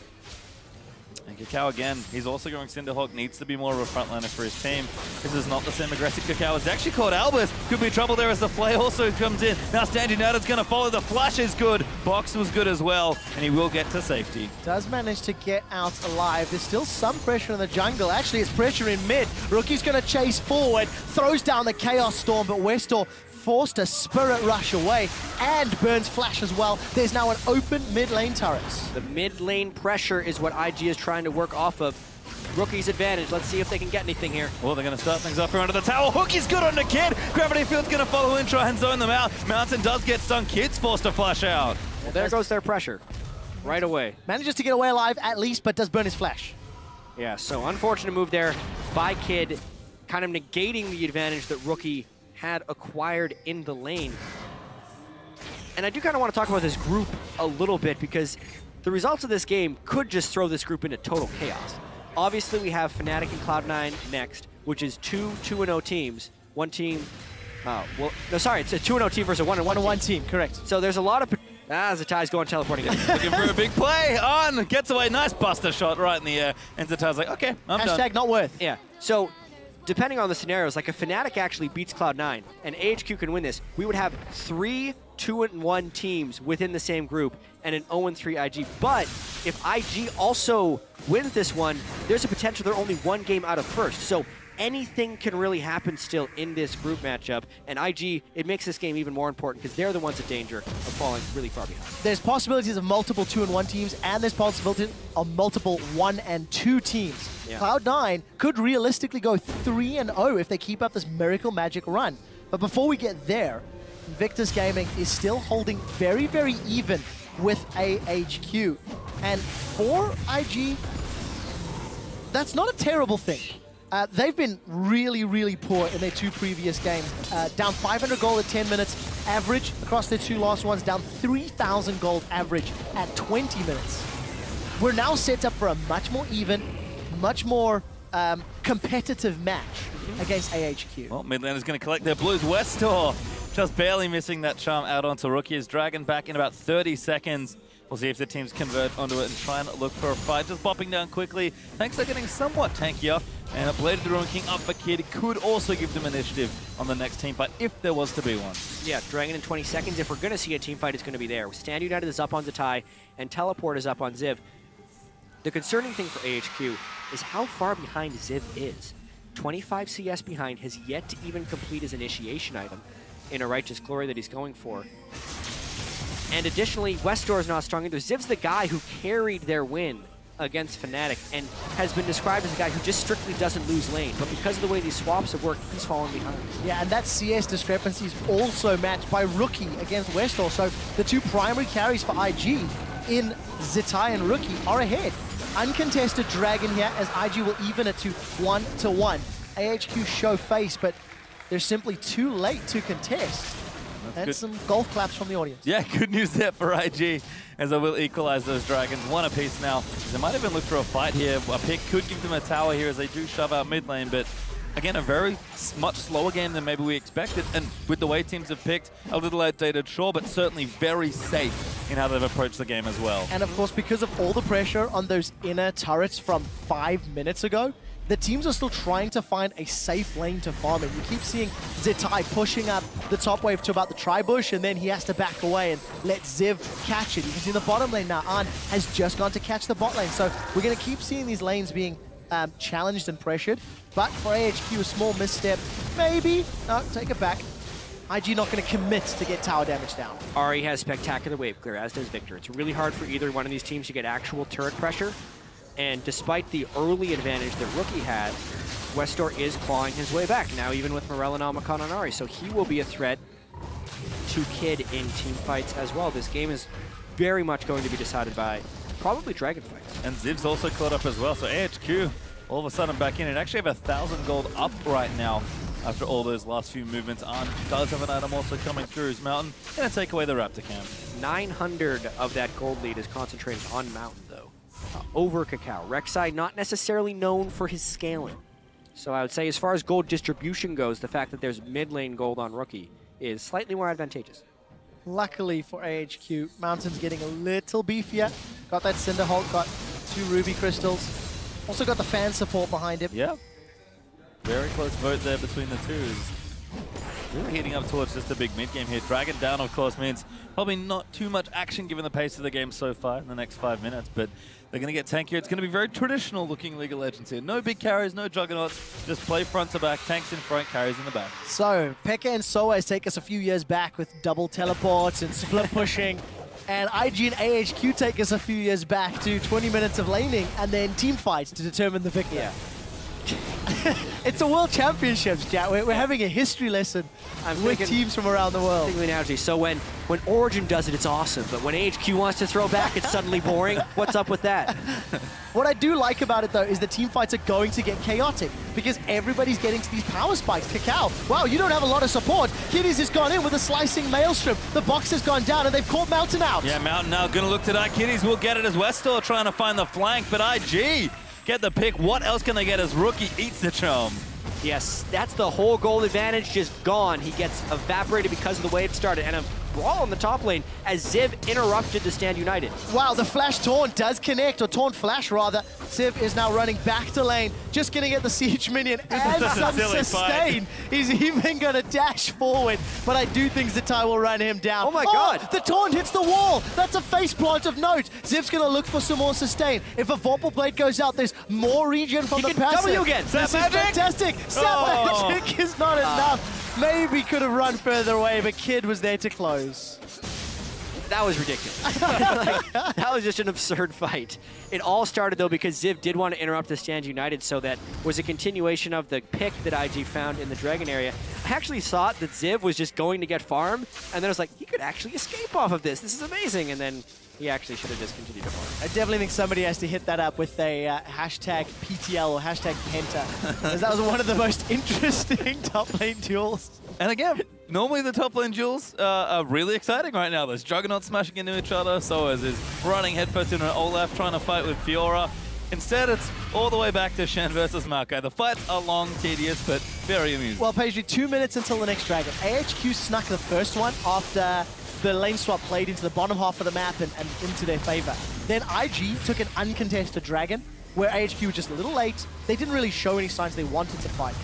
And KOO again, he's also going Cinderhulk, needs to be more of a frontliner for his team. This is not the same aggressive KOO. It's actually caught Albus. Could be trouble there as the Flay also comes in. Now Stand United's going to follow. The flash is good. Box was good as well, and he will get to safety. Does manage to get out alive. There's still some pressure in the jungle. Actually, it's pressure in mid. Rookie's going to chase forward, throws down the Chaos Storm, but Westall forced a Spirit Rush away and burns Flash as well. There's now an open mid lane turret. The mid lane pressure is what IG is trying to work off of. Rookie's advantage. Let's see if they can get anything here. Well, they're going to start things off here under the tower. Hook is good on the Kid. Gravity Field's going to follow in, try and zone them out. Mountain does get stung. Kid's forced to flash out. Well, there goes their pressure right away. Manages to get away alive at least, but does burn his Flash. Yeah, so unfortunate move there by Kid, kind of negating the advantage that Rookie had acquired in the lane. And I do kind of want to talk about this group a little bit because the results of this game could just throw this group into total chaos. Obviously, we have Fnatic and Cloud9 next, which is two 2-0 teams. One team, well, no, sorry, it's a 2-0 team versus a 1-1 team, correct. So there's a lot of, Zatai's going teleporting. Looking for a big play. On, gets away, nice buster shot right in the air. And Zatai's like, okay, I'm done. Hashtag not worth. Yeah, so depending on the scenarios, like if Fnatic actually beats Cloud9 and AHQ can win this, we would have 3 2-1 teams within the same group and an 0-3 IG. But if IG also wins this one, there's a potential they're only one game out of first. So anything can really happen still in this group matchup. And IG, it makes this game even more important because they're the ones in danger of falling really far behind. There's possibilities of multiple 2-1 teams, and there's possibility of multiple 1 and 2 teams. Yeah. Cloud9 could realistically go 3-0 if they keep up this Miracle Magic run. But before we get there, Invictus Gaming is still holding very, very even with AHQ. And for IG, that's not a terrible thing. They've been really, really poor in their 2 previous games. Down 500 gold at 10 minutes average across their 2 last ones, down 3,000 gold average at 20 minutes. We're now set up for a much more even, much more competitive match against AHQ. Well, Midland is going to collect their blues. Westor just barely missing that charm out onto Rookie. His Dragon back in about 30 seconds. We'll see if the teams convert onto it and try and look for a fight. Just bopping down quickly. Tanks are getting somewhat tankier. And a Blade of the Ruin King up for Kid could also give them initiative on the next team fight if there was to be one. Yeah, Dragon in 20 seconds. If we're going to see a team fight, it's going to be there. Stand United is up on Zatai, and Teleport is up on Ziv. The concerning thing for AHQ is how far behind Ziv is. 25 CS behind, has yet to even complete his initiation item in a Righteous Glory that he's going for. And additionally, Westor is not strong either. Ziv's the guy who carried their win against Fnatic and has been described as a guy who just strictly doesn't lose lane. But because of the way these swaps have worked, he's falling behind. Yeah, and that CS discrepancy is also matched by Rookie against Westor. So the 2 primary carries for IG in Zitai and Rookie are ahead. Uncontested Dragon here as IG will even it to 1-1. AHQ show face, but they're simply too late to contest. And some golf claps from the audience. Yeah, good news there for IG, as they will equalize those Dragons. One apiece now. They might even look for a fight here. A pick could give them a tower here as they do shove out mid lane, but again, a very much slower game than maybe we expected. And with the way teams have picked, a little outdated, sure, but certainly very safe in how they've approached the game as well. And of course, because of all the pressure on those inner turrets from 5 minutes ago, the teams are still trying to find a safe lane to farm in. You keep seeing Zitai pushing up the top wave to about the tri-bush, and then he has to back away and let Ziv catch it. You can see in the bottom lane now, An has just gone to catch the bot lane. So we're going to keep seeing these lanes being challenged and pressured. But for AHQ, a small misstep, maybe. No, take it back. IG not going to commit to get tower damage down. Ahri has spectacular wave clear, as does Victor. It's really hard for either one of these teams to get actual turret pressure. And despite the early advantage that Rookie had, Westor is clawing his way back now, even with Morel and Almacan on Ahri. So he will be a threat to Kid in team fights as well. This game is very much going to be decided by probably Dragon fights. And Ziv's also caught up as well. So AHQ all of a sudden back in and actually have 1,000 gold up right now after all those last few movements. An does have an item also coming through his Mountain. Gonna take away the Raptor camp. 900 of that gold lead is concentrated on Mountain though. Over Kakao. Rek'Sai not necessarily known for his scaling. So I would say as far as gold distribution goes, the fact that there's mid lane gold on Rookie is slightly more advantageous. Luckily for AHQ, Mountain's getting a little beefier. Got that Cinderhulk, got 2 Ruby Crystals. Also got the fan support behind him. Yeah. Very close vote there between the twos. Really heating up towards just a big mid game here. Dragon down, of course, means probably not too much action given the pace of the game so far in the next 5 minutes, but they're going to get tankier. It's going to be very traditional looking League of Legends here. No big carries, no juggernauts, just play front to back, tanks in front, carries in the back. So, Pekka and Soaz take us a few years back with double teleports and split pushing. And IG and AHQ take us a few years back to 20 minutes of laning and then team fights to determine the victor. Yeah. It's a World Championships, Jack. We're having a history lesson with teams from around the world. The analogy. So when Origin does it, it's awesome. But when AHQ wants to throw back, it's suddenly boring. What's up with that? What I do like about it, though, is the team fights are going to get chaotic because everybody's getting to these power spikes. Kakao, wow, you don't have a lot of support. Kiddies has gone in with a slicing maelstrom. The box has gone down, and they've caught Mountain out. Yeah, Mountain now going to look to that. Kiddies will get it as Westor trying to find the flank, but IG get the pick. What else can they get as Rookie eats the chum? Yes, that's the whole gold advantage just gone. He gets evaporated because of the way it started. And a brawl in the top lane as Ziv interrupted the Stand United. Wow, the flash taunt does connect, or taunt flash rather. Ziv is now running back to lane, just gonna get the siege minion and some sustain. He's even gonna dash forward, but I do think Zitai will run him down. Oh my God. The taunt hits the wall. That's a face plant of note. Ziv's gonna look for some more sustain. If a Vorpal Blade goes out, there's more regen from the passive. W again. This is fantastic. Snap magic is not enough. Maybe could have run further away, but Kid was there to close. That was ridiculous. That was just an absurd fight. It all started, though, because Ziv did want to interrupt the Stand United, so that was a continuation of the pick that IG found in the Dragon area. I actually thought that Ziv was just going to get farm, and then I was like, he could actually escape off of this. This is amazing. And then he actually should have just continued to farm. I definitely think somebody has to hit that up with a hashtag PTL or hashtag Penta, because that was one of the most interesting top lane duels. And again, normally the top lane duels are really exciting right now. There's Juggernauts smashing into each other, Soaz is running headfirst into an Olaf trying to fight with Fiora. Instead, it's all the way back to Shen versus Maokai. The fights are long, tedious, but very amusing. Well, Paisley, 2 minutes until the next Dragon. AHQ snuck the first one after the lane swap played into the bottom half of the map and into their favor. Then IG took an uncontested Dragon, where AHQ was just a little late. They didn't really show any signs they wanted to fight.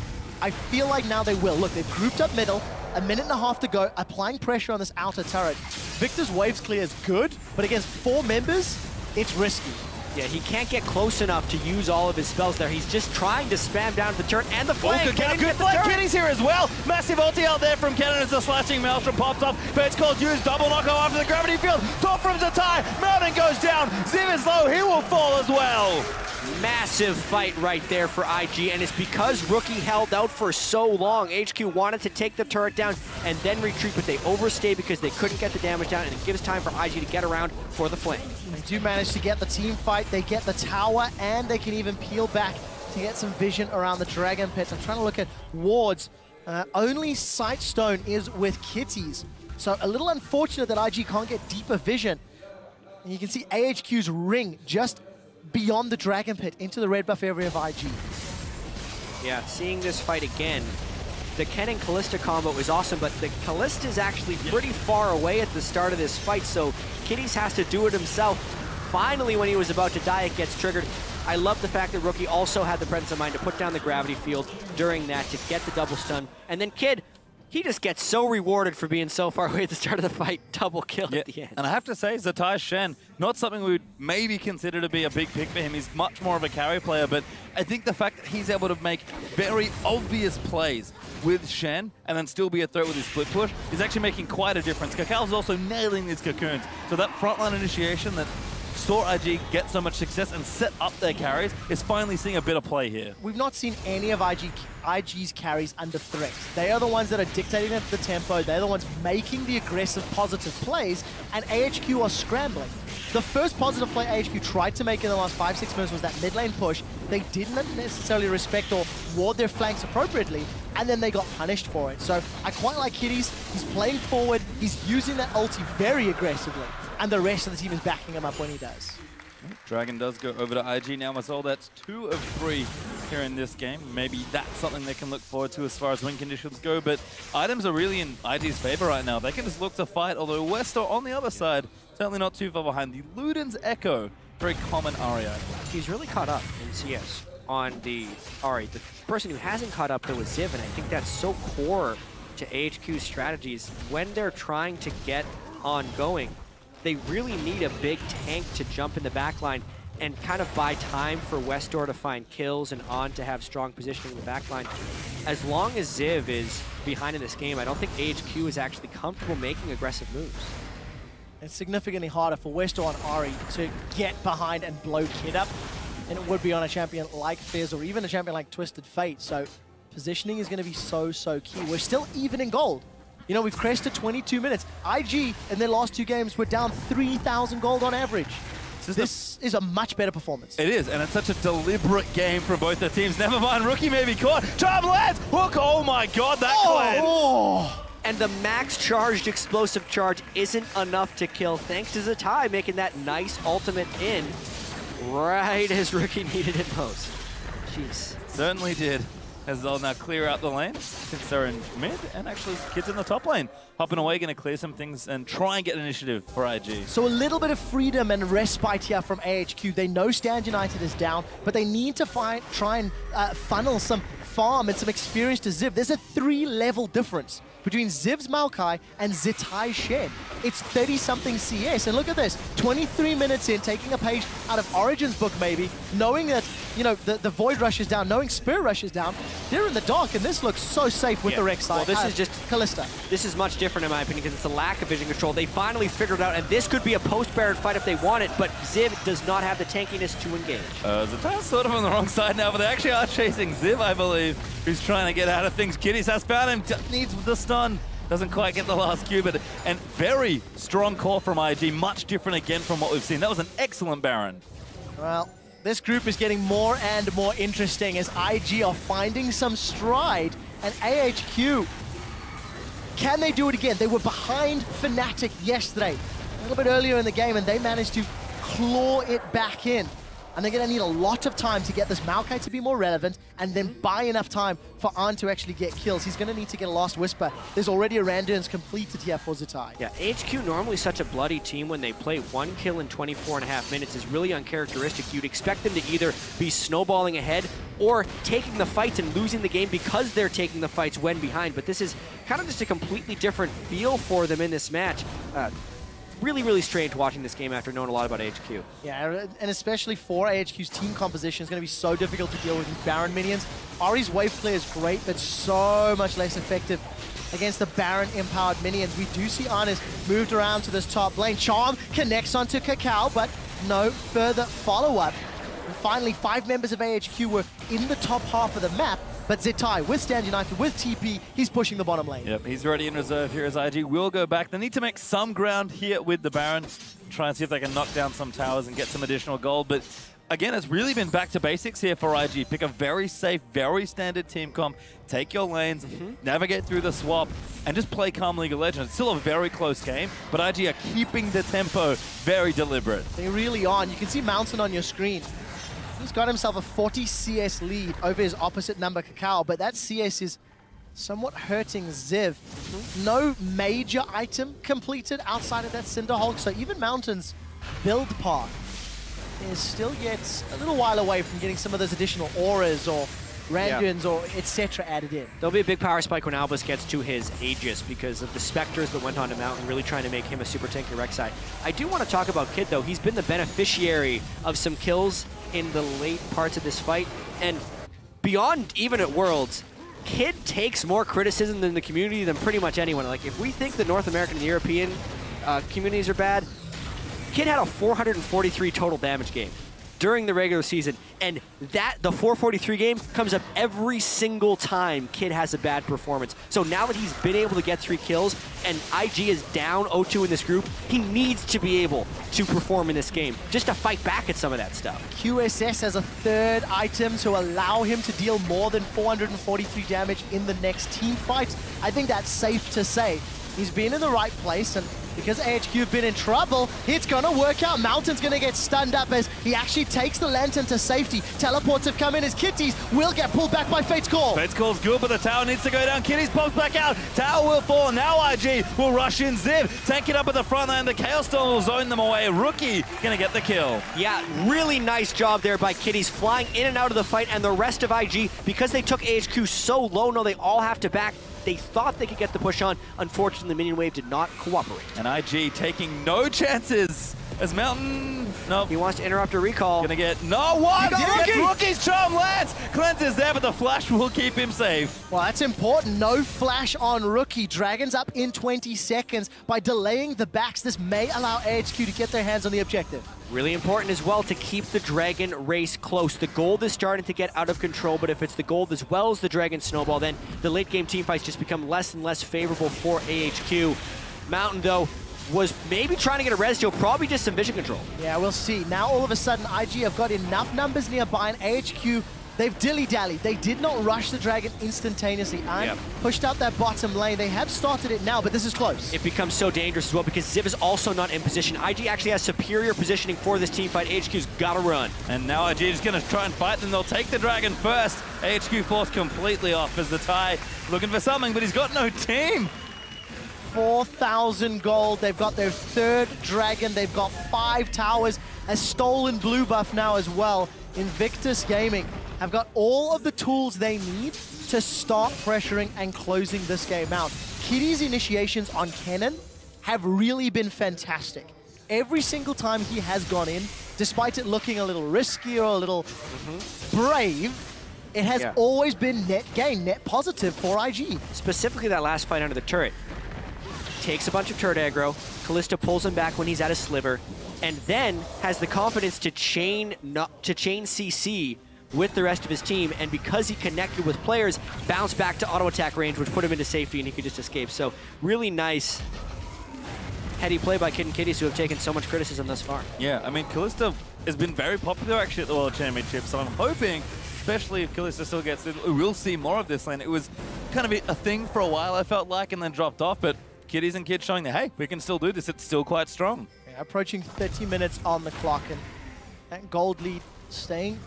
I feel like now they will. Look, they've grouped up middle, a minute and a half to go, applying pressure on this outer turret. Victor's waves clear is good, but against 4 members, it's risky. Yeah, he can't get close enough to use all of his spells there. He's just trying to spam down the turret and the flank. Good flank. Kitty's here as well. Massive ulti out there from Cannon as the slashing Maelstrom pops up. But it's called used. Double knockout after the gravity field. Top from Zatai. Mountain goes down. Ziv is low. He will fall as well. Massive fight right there for IG, and it's because Rookie held out for so long. AHQ wanted to take the turret down and then retreat, but they overstayed because they couldn't get the damage down, and it gives time for IG to get around for the flank. They do manage to get the team fight, they get the tower, and they can even peel back to get some vision around the Dragon Pits. I'm trying to look at wards. Only Sightstone is with Kitties, so a little unfortunate that IG can't get deeper vision. And you can see AHQ's ring just beyond the Dragon Pit into the red buff area of IG. Yeah, seeing this fight again, the Ken and Callista combo is awesome, but the Callista is actually pretty far away at the start of this fight, so Kitties has to do it himself. Finally, when he was about to die, it gets triggered. I love the fact that Rookie also had the presence of mind to put down the gravity field during that to get the double stun. And then Kid, he just gets so rewarded for being so far away at the start of the fight. Double kill at the end. And I have to say, Zatai Shen, not something we would maybe consider to be a big pick for him. He's much more of a carry player, but I think the fact that he's able to make very obvious plays with Shen and then still be a threat with his split push is actually making quite a difference. Kakal's also nailing these cocoons. So that frontline initiation that saw IG get so much success and set up their carries is finally seeing a bit of play here. We've not seen any of IG's carries under threat. They are the ones that are dictating the tempo, they're the ones making the aggressive positive plays, and AHQ are scrambling. The first positive play AHQ tried to make in the last 5-6 minutes was that mid lane push. They didn't necessarily respect or ward their flanks appropriately, and then they got punished for it. So I quite like Kitties. He's playing forward, he's using that ulti very aggressively, and the rest of the team is backing him up when he does. Dragon does go over to IG now, Masol. That's 2 of 3 here in this game. Maybe that's something they can look forward to as far as win conditions go, but items are really in IG's favor right now. They can just look to fight, although Westo on the other side, certainly not too far behind. The Luden's Echo, very common Aria. He's really caught up in CS on the Ahri. The person who hasn't caught up, though, is Ziv, and I think that's so core to AHQ's strategies. When they're trying to get ongoing, they really need a big tank to jump in the backline and kind of buy time for Westor to find kills and On to have strong positioning in the backline. As long as Ziv is behind in this game, I don't think AHQ is actually comfortable making aggressive moves. It's significantly harder for Westor and Ahri to get behind and blow Kid up than it would be on a champion like Fizz or even a champion like Twisted Fate. So positioning is going to be so key. We're still even in gold. You know, we've crested 22 minutes. IG, in their last 2 games, were down 3,000 gold on average. This is a much better performance. It is, and it's such a deliberate game from both the teams. Never mind, Rookie may be caught. Charm lands! Hook! Oh my god, that cleanse! Oh. And the max charged explosive charge isn't enough to kill, thanks to Zatai making that nice ultimate in right as Rookie needed it most. Jeez. Certainly did. As they'll now clear out the lane, since they're in mid, and actually Kid's in the top lane. Hopping away, going to clear some things and try and get initiative for IG. So a little bit of freedom and respite here from AHQ. They know Stand United is down, but they need to try and funnel some farm and some experience to Ziv. There's a 3-level difference between Ziv's Maokai and Zatai Shen. It's 30-something CS, and look at this, 23 minutes in, taking a page out of Origin's book maybe, knowing that, you know, the Void Rush is down, knowing Spirit Rush is down, they're in the dark, and this looks so safe with the Rex side. Well, this is just Callista. This is much different in my opinion because it's a lack of vision control. They finally figured it out, and this could be a post-Baron fight if they want it, but Ziv does not have the tankiness to engage. Zatai's sort of on the wrong side now, but they actually are chasing Ziv, I believe, who's trying to get out of things. Kitties has found him, needs the stun. Doesn't quite get the last Q, but and very strong call from IG, much different again from what we've seen. That was an excellent Baron. Well, this group is getting more and more interesting as IG are finding some stride, and AHQ, can they do it again? They were behind Fnatic yesterday, a little bit earlier in the game, and they managed to claw it back in. And they're going to need a lot of time to get this Maokai to be more relevant and then buy enough time for An to actually get kills. He's going to need to get a Last Whisper. There's already a Randuin's completed here for Zatai. Yeah, AHQ normally such a bloody team when they play 1 kill in 24.5 minutes is really uncharacteristic. You'd expect them to either be snowballing ahead or taking the fights and losing the game because they're taking the fights when behind. But this is kind of just a completely different feel for them in this match. Really strange watching this game after knowing a lot about AHQ. Yeah, and especially for AHQ's team composition, it's going to be so difficult to deal with these Baron minions. Ahri's wave play is great, but so much less effective against the Baron-empowered minions. We do see Arnis moved around to this top lane. Charm connects onto Kakao, but no further follow-up. And finally, 5 members of AHQ were in the top half of the map, but Zetai, with Stand United, with TP, he's pushing the bottom lane. Yep, he's ready in reserve here as IG will go back. They need to make some ground here with the Baron, try and see if they can knock down some towers and get some additional gold. But again, it's really been back to basics here for IG. Pick a very safe, very standard team comp, take your lanes, navigate through the swap, and just play calm League of Legends. It's still a very close game, but IG are keeping the tempo very deliberate. They really are. And you can see Mountain on your screen. He's got himself a 40 CS lead over his opposite number, KOO, but that CS is somewhat hurting Ziv. No major item completed outside of that Cinder Hulk, so even Mountain's build part is still yet a little while away from getting some of those additional auras or Randuins or etc. added in. There'll be a big power spike when Albus gets to his Aegis because of the Spectres that went on to Mountain, really trying to make him a super tanky Rek'Sai. I do want to talk about Kid, though. He's been the beneficiary of some kills in the late parts of this fight, and beyond even at Worlds, Kid takes more criticism in the community than pretty much anyone. Like, if we think the North American and European communities are bad, Kid had a 443 total damage game during the regular season, and the 443 game comes up every single time Kid has a bad performance. So now that he's been able to get 3 kills and IG is down 0-2 in this group, he needs to be able to perform in this game just to fight back at some of that stuff. QSS has a 3rd item to allow him to deal more than 443 damage in the next team fight. I think that's safe to say. He's been in the right place, and because AHQ have been in trouble, it's gonna work out. Mountain's gonna get stunned up as he actually takes the Lantern to safety. Teleports have come in as Kitties will get pulled back by Fate's Call. Fate's Call's good, but the tower needs to go down. Kitties pops back out. Tower will fall. Now IG will rush in. Ziv tank it up at the front line. The Chaos Storm will zone them away. Rookie gonna get the kill. Yeah, really nice job there by Kitties, flying in and out of the fight, and the rest of IG, because they took AHQ so low, now they all have to back. They thought they could get the push on. Unfortunately, the minion wave did not cooperate. And IG taking no chances as Mountain, nope. He wants to interrupt a recall. Gonna get, no, what? Rookie's charm lands. Cleanse is there, but the flash will keep him safe. Well, that's important. No flash on Rookie. Dragon's up in 20 seconds. By delaying the backs, this may allow AHQ to get their hands on the objective. Really important as well to keep the Dragon race close. The gold is starting to get out of control, but if it's the gold as well as the Dragon snowball, then the late game teamfights just become less and less favorable for AHQ. Mountain, though, was maybe trying to get a res deal, probably just some vision control. Yeah, we'll see. Now all of a sudden, IG have got enough numbers nearby, and AHQ, they've dilly-dallied. They did not rush the Dragon instantaneously and pushed out that bottom lane. They have started it now, but this is close. It becomes so dangerous as well because Ziv is also not in position. IG actually has superior positioning for this team fight. AHQ's got to run. And now IG is going to try and fight them. They'll take the Dragon first. AHQ forced completely off as the tie looking for something, but he's got no team. 4,000 gold. They've got their 3rd Dragon. They've got 5 towers. A stolen blue buff now as well. Invictus Gaming have got all of the tools they need to start pressuring and closing this game out. Kitty's initiations on Kennen have really been fantastic. Every single time he has gone in, despite it looking a little risky or a little brave, it has always been net gain, net positive for IG. Specifically that last fight under the turret. Takes a bunch of turret aggro, Kalista pulls him back when he's at a sliver, and then has the confidence to chain CC with the rest of his team, and because he connected with players, bounced back to auto attack range, which put him into safety and he could just escape. So really nice heady play by Kid and Kitties, who have taken so much criticism thus far. Yeah, I mean, Kalista has been very popular actually at the World Championship, so I'm hoping, especially if Kalista still gets it, we'll see more of this lane. It was kind of a thing for a while, I felt like, and then dropped off, but Kitties and Kids showing that, hey, we can still do this. It's still quite strong. Yeah, approaching 30 minutes on the clock, and that gold lead staying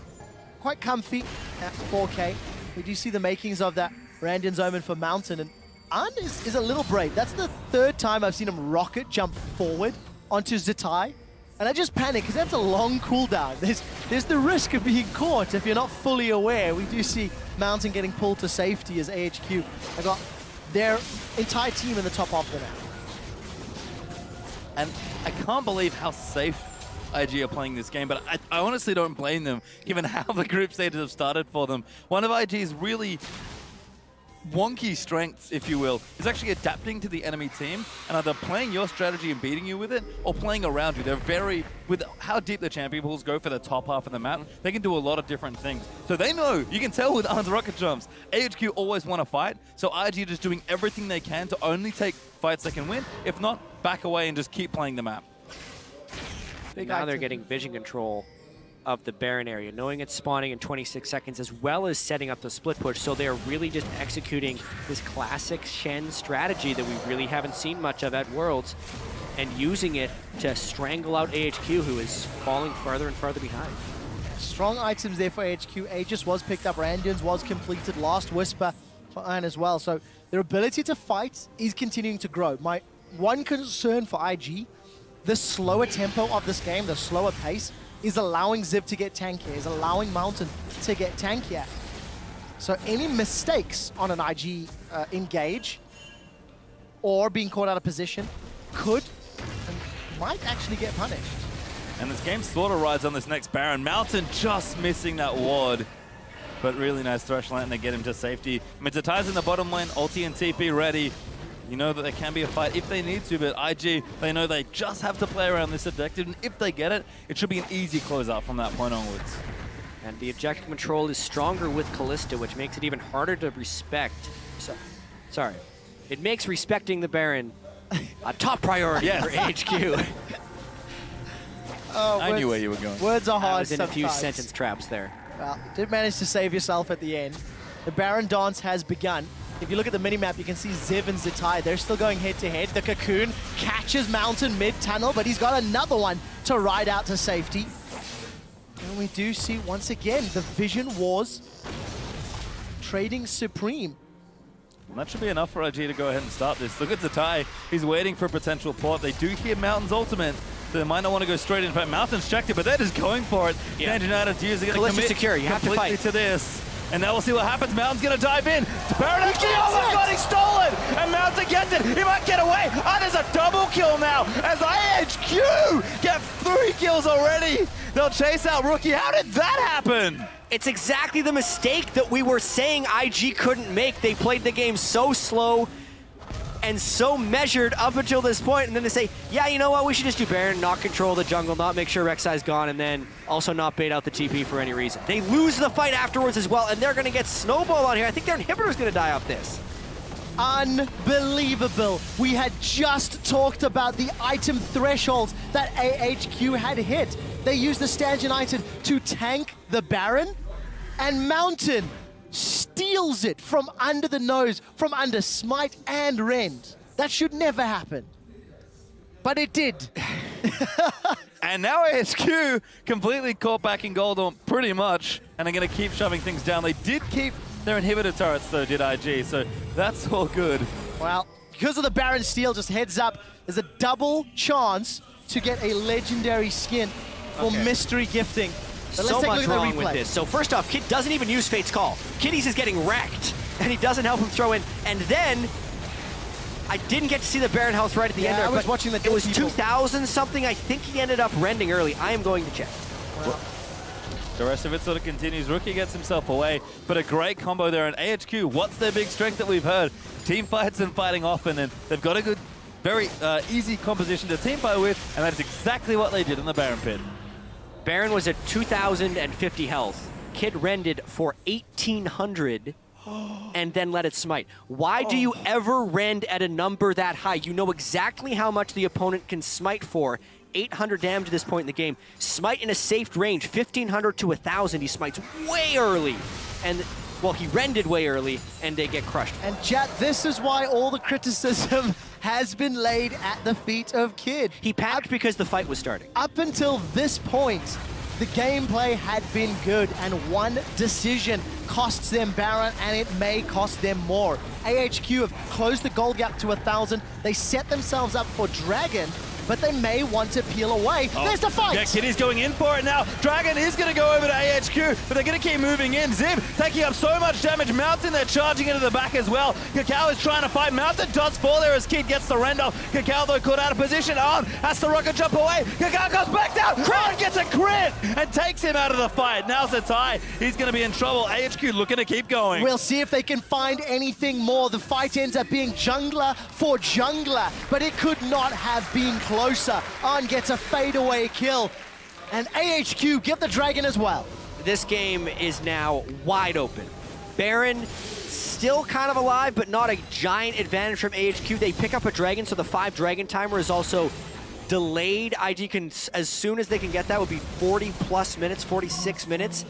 quite comfy at 4K. We do see the makings of that Randian's Omen for Mountain, and An is a little brave. That's the 3rd time I've seen him rocket jump forward onto Zetai, and I just panic because that's a long cooldown. There's the risk of being caught if you're not fully aware. We do see Mountain getting pulled to safety as AHQ have got their entire team in the top half of the map. And I can't believe how safe IG are playing this game, but I honestly don't blame them, given how the group stages have started for them. One of IG's really wonky strengths, if you will, is actually adapting to the enemy team and either playing your strategy and beating you with it or playing around you. They're very, with how deep the champion pools go for the top half of the map, they can do a lot of different things. So they know, you can tell with Arn's rocket jumps, AHQ always want to fight, so IG just doing everything they can to only take fights they can win. If not, back away and just keep playing the map. Now they're getting vision control of the Baron area, knowing it's spawning in 26 seconds, as well as setting up the split push. So they're really just executing this classic Shen strategy that we really haven't seen much of at Worlds, and using it to strangle out AHQ, who is falling farther and farther behind. Strong items there for AHQ. Aegis was picked up, Randians was completed, Last Whisper for Iron as well. So their ability to fight is continuing to grow. My one concern for IG, the slower tempo of this game, the slower pace, is allowing Ziv to get tankier, is allowing Mountain to get tankier. So any mistakes on an IG engage or being caught out of position could and might actually get punished. And this game sort of rides on this next Baron. Mountain just missing that ward. But really nice Thresh Lantern to get him to safety. Mitaai's in the bottom lane, ulti and TP ready. You know that there can be a fight if they need to, but IG, they know they just have to play around this objective, and if they get it, it should be an easy closeout from that point onwards. And the objective control is stronger with Kalista, which makes it even harder to respect. So, sorry. It makes respecting the Baron a top priority for AHQ. Oh, I knew where you were going. Words are hard I was in sometimes. a few sentence traps there. Well, you did manage to save yourself at the end. The Baron dance has begun. If you look at the minimap, you can see Ziv and Zitai, they're still going head-to-head. The Cocoon catches Mountain mid-tunnel, but he's got another one to ride out to safety. And we do see, once again, the Vision Wars trading supreme. And that should be enough for IG to go ahead and start this. Look at Zitai, he's waiting for a potential port. They do hear Mountain's ultimate, so they might not want to go straight in. In fact, Mountain's checked it, but they're just going for it. Yeah. United Tears are going to commit secure. You have to completely fight to this. And now we'll see what happens. Mountain's going to dive in. Baron actually, oh my god, he stole it! And Mountain gets it. He might get away. Oh, there's a double kill now as AHQ get 3 kills already. They'll chase out Rookie. How did that happen? It's exactly the mistake that we were saying IG couldn't make. They played the game so slow and so measured up until this point, and then they say, yeah, you know what, we should just do Baron, not control the jungle, not make sure Rek'Sai's gone, and then also not bait out the TP for any reason. They lose the fight afterwards as well, and they're going to get snowball on here. I think their inhibitor's going to die off this. Unbelievable. We had just talked about the item thresholds that AHQ had hit. They used the Stanchion item to tank the Baron, and Mountain steals it from under the nose, from under Smite and Rend. That should never happen. But it did. And now AHQ completely caught back in gold on pretty much, and they're going to keep shoving things down. They did keep their inhibitor turrets though, did IG, so that's all good. Well, because of the Baron steal, just heads up, there's a double chance to get a legendary skin for mystery gifting. But So much wrong with this. So first off, Kid doesn't even use Fate's Call. Kiddies is getting wrecked, and he doesn't help him throw in. And then, I didn't get to see the Baron health right at the end there, I was but watching the it was people. 2,000 something. I think he ended up rending early. I am going to check. Well, The rest of it sort of continues. Rookie gets himself away, but a great combo there. And AHQ, what's their big strength that we've heard? Team fights and fighting often, and they've got a good, very easy composition to team fight with, and that's exactly what they did in the Baron pit. Baron was at 2,050 health. Kid rended for 1,800 and then let it smite. Why do you ever rend at a number that high? You know exactly how much the opponent can smite for. 800 damage at this point in the game. Smite in a safe range, 1,500 to 1,000. He smites way early. And, well, he rended way early, and they get crushed. and chat, this is why all the criticism has been laid at the feet of Kid. He panicked because the fight was starting. Up until this point, the gameplay had been good, and one decision costs them Baron, and it may cost them more. AHQ have closed the gold gap to 1,000. They set themselves up for Dragon, but they may want to peel away. There's the fight! Yeah, Kitty's going in for it now. Dragon is going to go over to AHQ, but they're going to keep moving in. Zib taking up so much damage. Mountain, they're charging into the back as well. KOO is trying to fight. Mountain does fall there as Kid gets the rend off. KOO, though, caught out of position. On has to rocket jump away. KOO goes back down. On gets a crit and takes him out of the fight. Now's the tie. He's going to be in trouble. AHQ looking to keep going. We'll see if they can find anything more. The fight ends up being jungler for jungler, but it could not have been closer. On gets a fadeaway kill, and AHQ get the dragon as well. This game is now wide open. Baron still kind of alive, but not a giant advantage from AHQ. They pick up a dragon, so the 5 dragon timer is also delayed. IG can, as soon as they can get that, would be 40+ minutes, 46 minutes.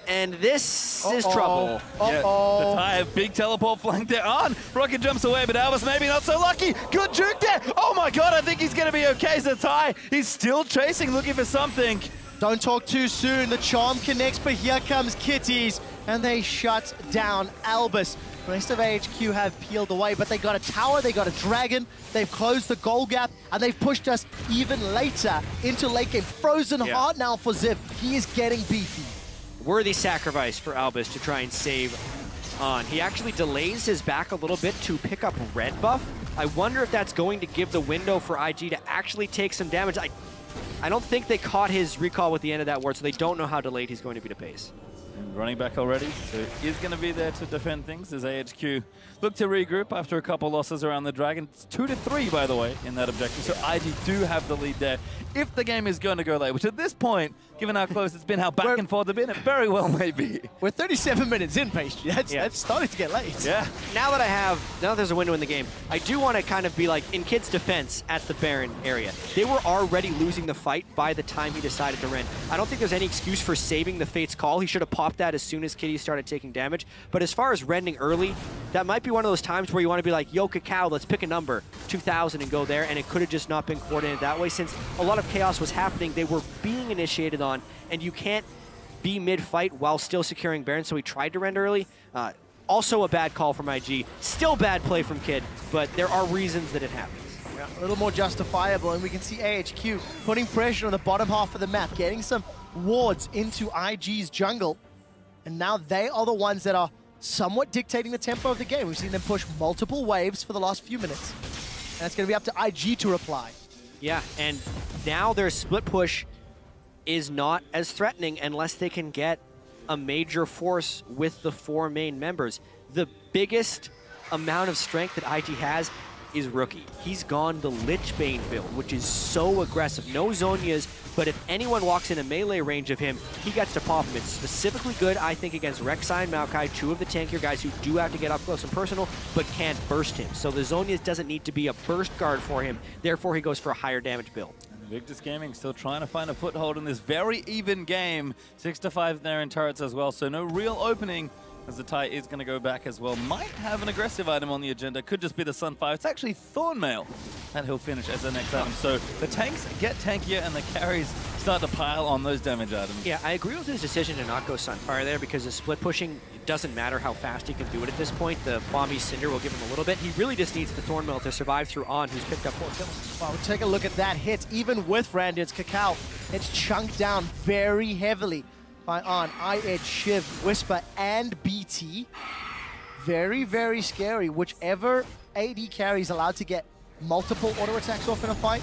And this is trouble. Yeah, the tie, big teleport flank there on. Rocket jumps away, but Albus maybe not so lucky. Good juke there. Oh my god, I think he's going to be okay. Zatai, he's still chasing, looking for something. Don't talk too soon. The charm connects, but here comes Kitties, and they shut down Albus. The rest of AHQ have peeled away, but they got a tower, they got a dragon, they've closed the goal gap, and they've pushed us even later into late game. Frozen heart now for Zip. He is getting beefy. Worthy sacrifice for Albus to try and save On. He actually delays his back a little bit to pick up red buff. I wonder if that's going to give the window for IG to actually take some damage. I don't think they caught his recall with the end of that ward, so they don't know how delayed he's going to be to pace. And running back already, so he's going to be there to defend things as AHQ look to regroup after a couple losses around the Dragon. It's 2-3, by the way, in that objective, so IG do have the lead there if the game is going to go late, which at this point, given how close it's been, how back and forth it's been, it very well may be. We're 37 minutes in, Pastry. That's starting to get late. Yeah. Now that there's a window in the game, I do want to kind of be like, in Kid's defense at the Baron area, they were already losing the fight by the time he decided to rend. I don't think there's any excuse for saving the Fate's Call. He should have popped that as soon as Kitty started taking damage. But as far as rending early, that might be one of those times where you want to be like, yo, KOO, let's pick a number, 2,000, and go there. And it could have just not been coordinated that way. Since a lot of chaos was happening, they were being initiated on, and you can't be mid-fight while still securing Baron, so he tried to rend early. Also a bad call from IG. Still bad play from Kid, but there are reasons that it happens. Yeah, a little more justifiable, and we can see AHQ putting pressure on the bottom half of the map, getting some wards into IG's jungle, and now they are the ones that are somewhat dictating the tempo of the game. We've seen them push multiple waves for the last few minutes, and it's going to be up to IG to reply. Yeah, and now their split push is not as threatening unless they can get a major force with the 4 main members. The biggest amount of strength that IG has is Rookie. He's gone the Lichbane build, which is so aggressive. No Zhonya's, but if anyone walks in a melee range of him, he gets to pop him. It's specifically good, I think, against Rek'Sai and Maokai, 2 of the tankier guys who do have to get up close and personal, but can't burst him. So the Zhonya's doesn't need to be a burst guard for him, therefore he goes for a higher damage build. Victus Gaming still trying to find a foothold in this very even game. 6-5 there in turrets as well, so no real opening as the tie is going to go back as well. Might have an aggressive item on the agenda. Could just be the Sunfire. It's actually Thornmail that he'll finish as the next item. So the tanks get tankier and the carries start to pile on those damage items. Yeah, I agree with his decision to not go Sunfire there because the split pushing, it doesn't matter how fast he can do it at this point. The Bomby Cinder will give him a little bit. He really just needs the Thornmail to survive through On, who's picked up 4 kills. Well, take a look at that hit. Even with Randit's KOO, it's chunked down very heavily by On, I-Edge, Shiv, Whisper, and BT. Very, very scary. Whichever AD carry is allowed to get multiple auto attacks off in a fight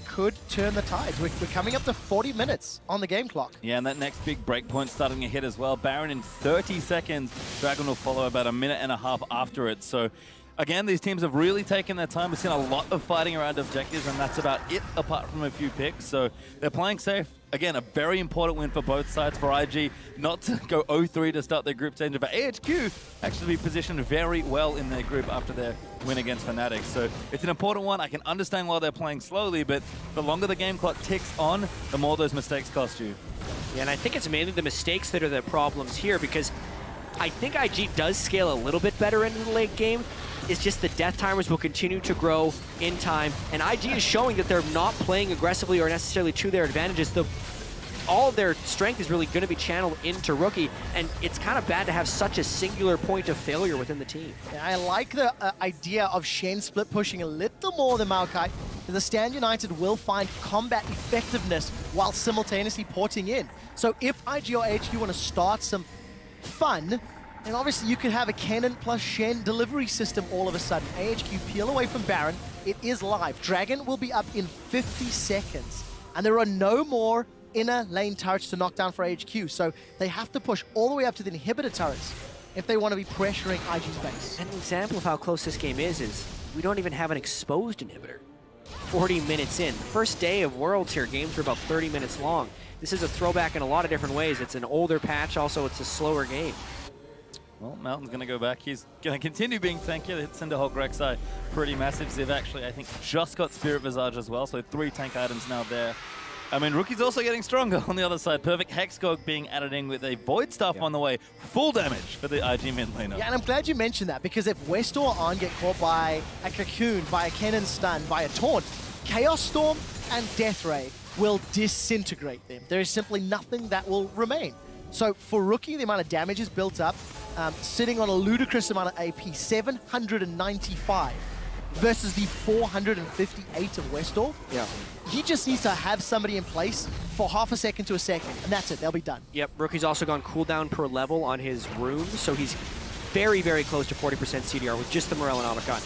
could turn the tides. We're coming up to 40 minutes on the game clock. Yeah, and that next big breakpoint starting to hit as well. Baron in 30 seconds. Dragon will follow about a minute and a half after it. So again, these teams have really taken their time. We've seen a lot of fighting around objectives, and that's about it apart from a few picks. So they're playing safe. Again, a very important win for both sides. For IG, not to go 0-3 to start their group stage, but AHQ actually positioned very well in their group after their win against Fnatic. So it's an important one. I can understand why they're playing slowly, but the longer the game clock ticks on, the more those mistakes cost you. Yeah, and I think it's mainly the mistakes that are the problems here, because I think IG does scale a little bit better into the late game. It's just the death timers will continue to grow in time, and IG is showing that they're not playing aggressively or necessarily to their advantages. All of their strength is really going to be channeled into Rookie, and it's kind of bad to have such a singular point of failure within the team. Yeah, I like the idea of Shen split pushing a little more than Maokai. the Stand United will find combat effectiveness while simultaneously porting in. So if IG or AHQ want to start some fun, then obviously you could have a Cannon plus Shen delivery system all of a sudden. AHQ peel away from Baron. It is live. Dragon will be up in 50 seconds. And there are no more inner lane turrets to knock down for AHQ. So they have to push all the way up to the inhibitor turrets if they want to be pressuring IG's base. An example of how close this game is we don't even have an exposed inhibitor. 40 minutes in. First day of Worlds here, games are about 30 minutes long. This is a throwback in a lot of different ways. It's an older patch, also it's a slower game. Well, Mountain's going to go back. He's going to continue being tanky. Hits into Hulk Rek'Sai pretty massive. Ziv actually, I think, just got Spirit Visage as well, so 3 tank items now there. I mean, Rookie's also getting stronger on the other side. Perfect Hexgog being added in with a Void Staff on the way. Full damage for the IG mid laner. Yeah, and I'm glad you mentioned that, because if West or On get caught by a Cocoon, by a Cannon Stun, by a Taunt, Chaos Storm and Death Ray will disintegrate them. There is simply nothing that will remain. So for Rookie, the amount of damage is built up, sitting on a ludicrous amount of AP, 795 versus the 458 of Westall. Yeah. He just needs to have somebody in place for half a second to a second, and that's it. They'll be done. Yep, Rookie's also gone cooldown per level on his runes, so he's very, very close to 40% CDR with just the Morel and Omicron.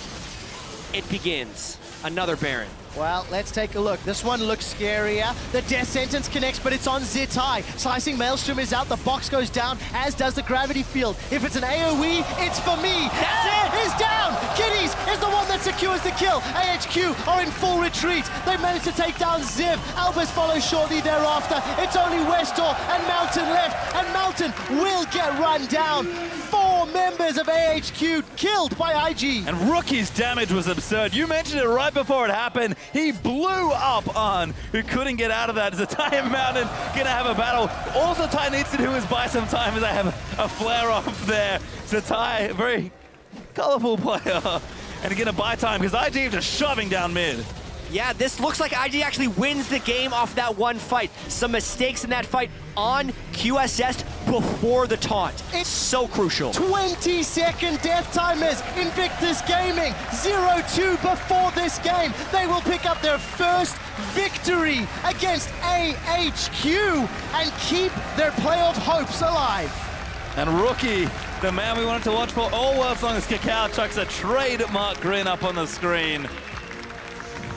It begins. Another Baron. Well, let's take a look. This one looks scarier. The Death Sentence connects, but it's on Zitai. Slicing Maelstrom is out. The box goes down, as does the Gravity Field. If it's an AoE, it's for me. That's it! Is down! Kitties is the one that secures the kill. AHQ are in full retreat. They managed to take down Ziv. Albus follows shortly thereafter. It's only Westor and Mountain left, and Mountain will get run down. 4 members of AHQ killed by IG. And Rookie's damage was absurd. You mentioned it right before it happened. He blew up on who couldn't get out of that. Zatai and Mountain gonna have a battle. All Zatai needs to do is buy some time, as they have a flare off there. Zatai, a very colorful player, and gonna buy time because IG just shoving down mid. Yeah, this looks like IG actually wins the game off that one fight. Some mistakes in that fight on QSS before the taunt. It's so crucial. 20-second death timers. Invictus Gaming, 0-2 before this game. They will pick up their first victory against AHQ and keep their playoff hopes alive. And Rookie, the man we wanted to watch for all worlds long as Kakao chucks a trademark grin up on the screen.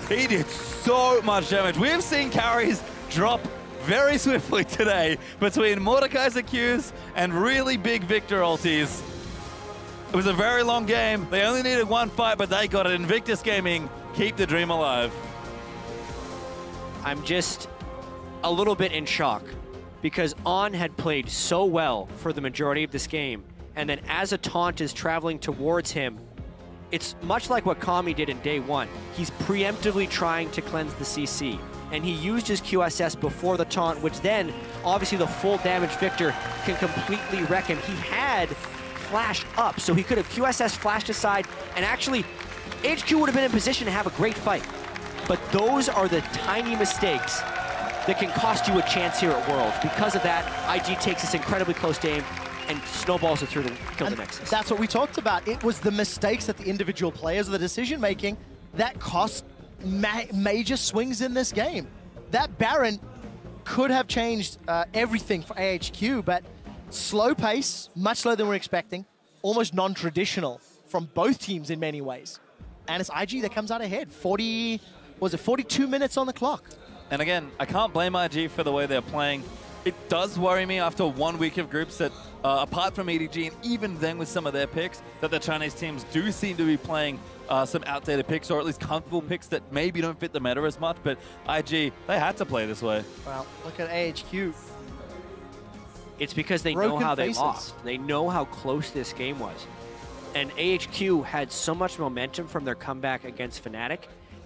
He did so much damage. We've seen carries drop very swiftly today between Mordekaiser Qs and really big Victor ultis. It was a very long game. They only needed one fight, but they got it. Invictus Gaming, keep the dream alive. I'm just a little bit in shock because On had played so well for the majority of this game, and then as a taunt is traveling towards him, it's much like what Kami did in day one. He's preemptively trying to cleanse the CC, and he used his QSS before the taunt, which then, obviously the full damage Victor can completely wreck him. He had flash up, so he could have QSS flashed aside, and actually, HQ would have been in position to have a great fight. But those are the tiny mistakes that can cost you a chance here at Worlds. Because of that, IG takes this incredibly close game and snowballs it through to kill the Nexus. That's what we talked about. It was the mistakes that the individual players, the decision-making, that cost major swings in this game. That Baron could have changed everything for AHQ, but slow pace, much slower than we're expecting, almost non-traditional from both teams in many ways. And it's IG that comes out ahead. 42 minutes on the clock. And again, I can't blame IG for the way they're playing. It does worry me after 1 week of groups that, apart from EDG, and even then with some of their picks, that the Chinese teams do seem to be playing some outdated picks, or at least comfortable picks that maybe don't fit the meta as much, but IG, they had to play this way. Well, look at AHQ. It's because they know how they lost. They know how close this game was. And AHQ had so much momentum from their comeback against Fnatic,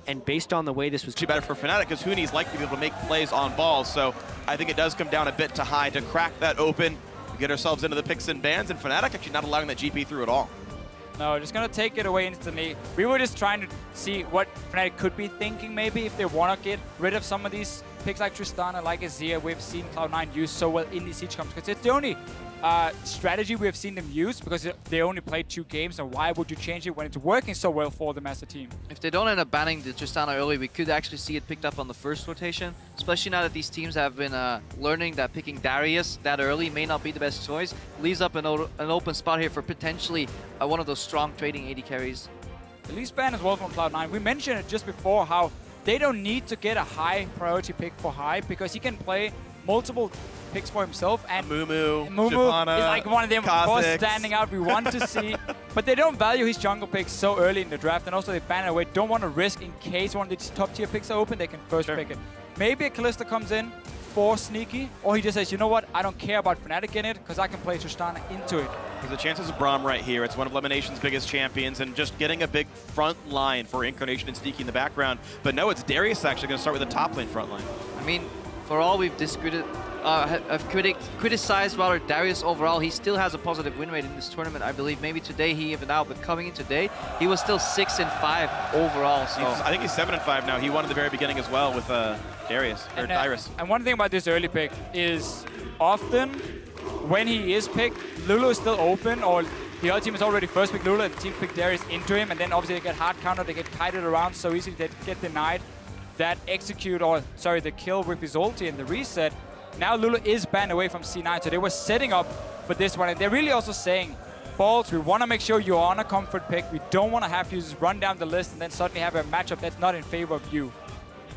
and based on the way this was better for Fnatic, because Huni's likely to be able to make plays on balls, so I think it does come down a bit to High to crack that open, get ourselves into the picks and bans, and Fnatic actually not allowing that GP through at all. No, just gonna take it away instantly. We were just trying to see what Fnatic could be thinking, maybe, if they want to get rid of some of these picks like Tristana, like Azir, we've seen Cloud9 use so well in these siege comps, because it's the only strategy we have seen them use, because they only played 2 games, and why would you change it when it's working so well for them as a team? If they don't end up banning the Tristana early, we could actually see it picked up on the first rotation, especially now that these teams have been learning that picking Darius that early may not be the best choice. Leaves up an open spot here for potentially one of those strong trading AD carries. The least ban as well from Cloud9. We mentioned it just before how they don't need to get a high priority pick for High, because he can play multiple picks for himself, and Mumu is like one of them, of course, Kha'Zix. standing out we want to see. But they don't value his jungle picks so early in the draft, and also they ban it away. Don't want to risk in case one of these top tier picks are open, they can first pick it. Maybe a Kalista comes in for sneaky, or he just says, you know what, I don't care about Fnatic in it, because I can play Tristana into it. Because the chances of Braum right here, it's one of Elimination's biggest champions, and just getting a big front line for Incarnation and Sneaky in the background. But no, it's Darius actually going to start with the top lane front line. I mean, for all we've criticized rather Darius overall, he still has a positive win rate in this tournament, I believe. Maybe today he evened out, but coming in today, he was still 6-5 overall. So I think he's 7-5 now. He won at the very beginning as well with Darius, or Dyrus. And one thing about this early pick is often when he is picked, Lulu is still open, or the other team is already first pick Lulu and the team pick Darius into him, and then obviously they get hard countered, they get kited around so easily, they get denied that execute, or sorry, the kill with his ulti and the reset. Now Lulu is banned away from C9, so they were setting up for this one, and they're really also saying, Balls, we want to make sure you're on a comfort pick. We don't want to have you just run down the list and then suddenly have a matchup that's not in favor of you.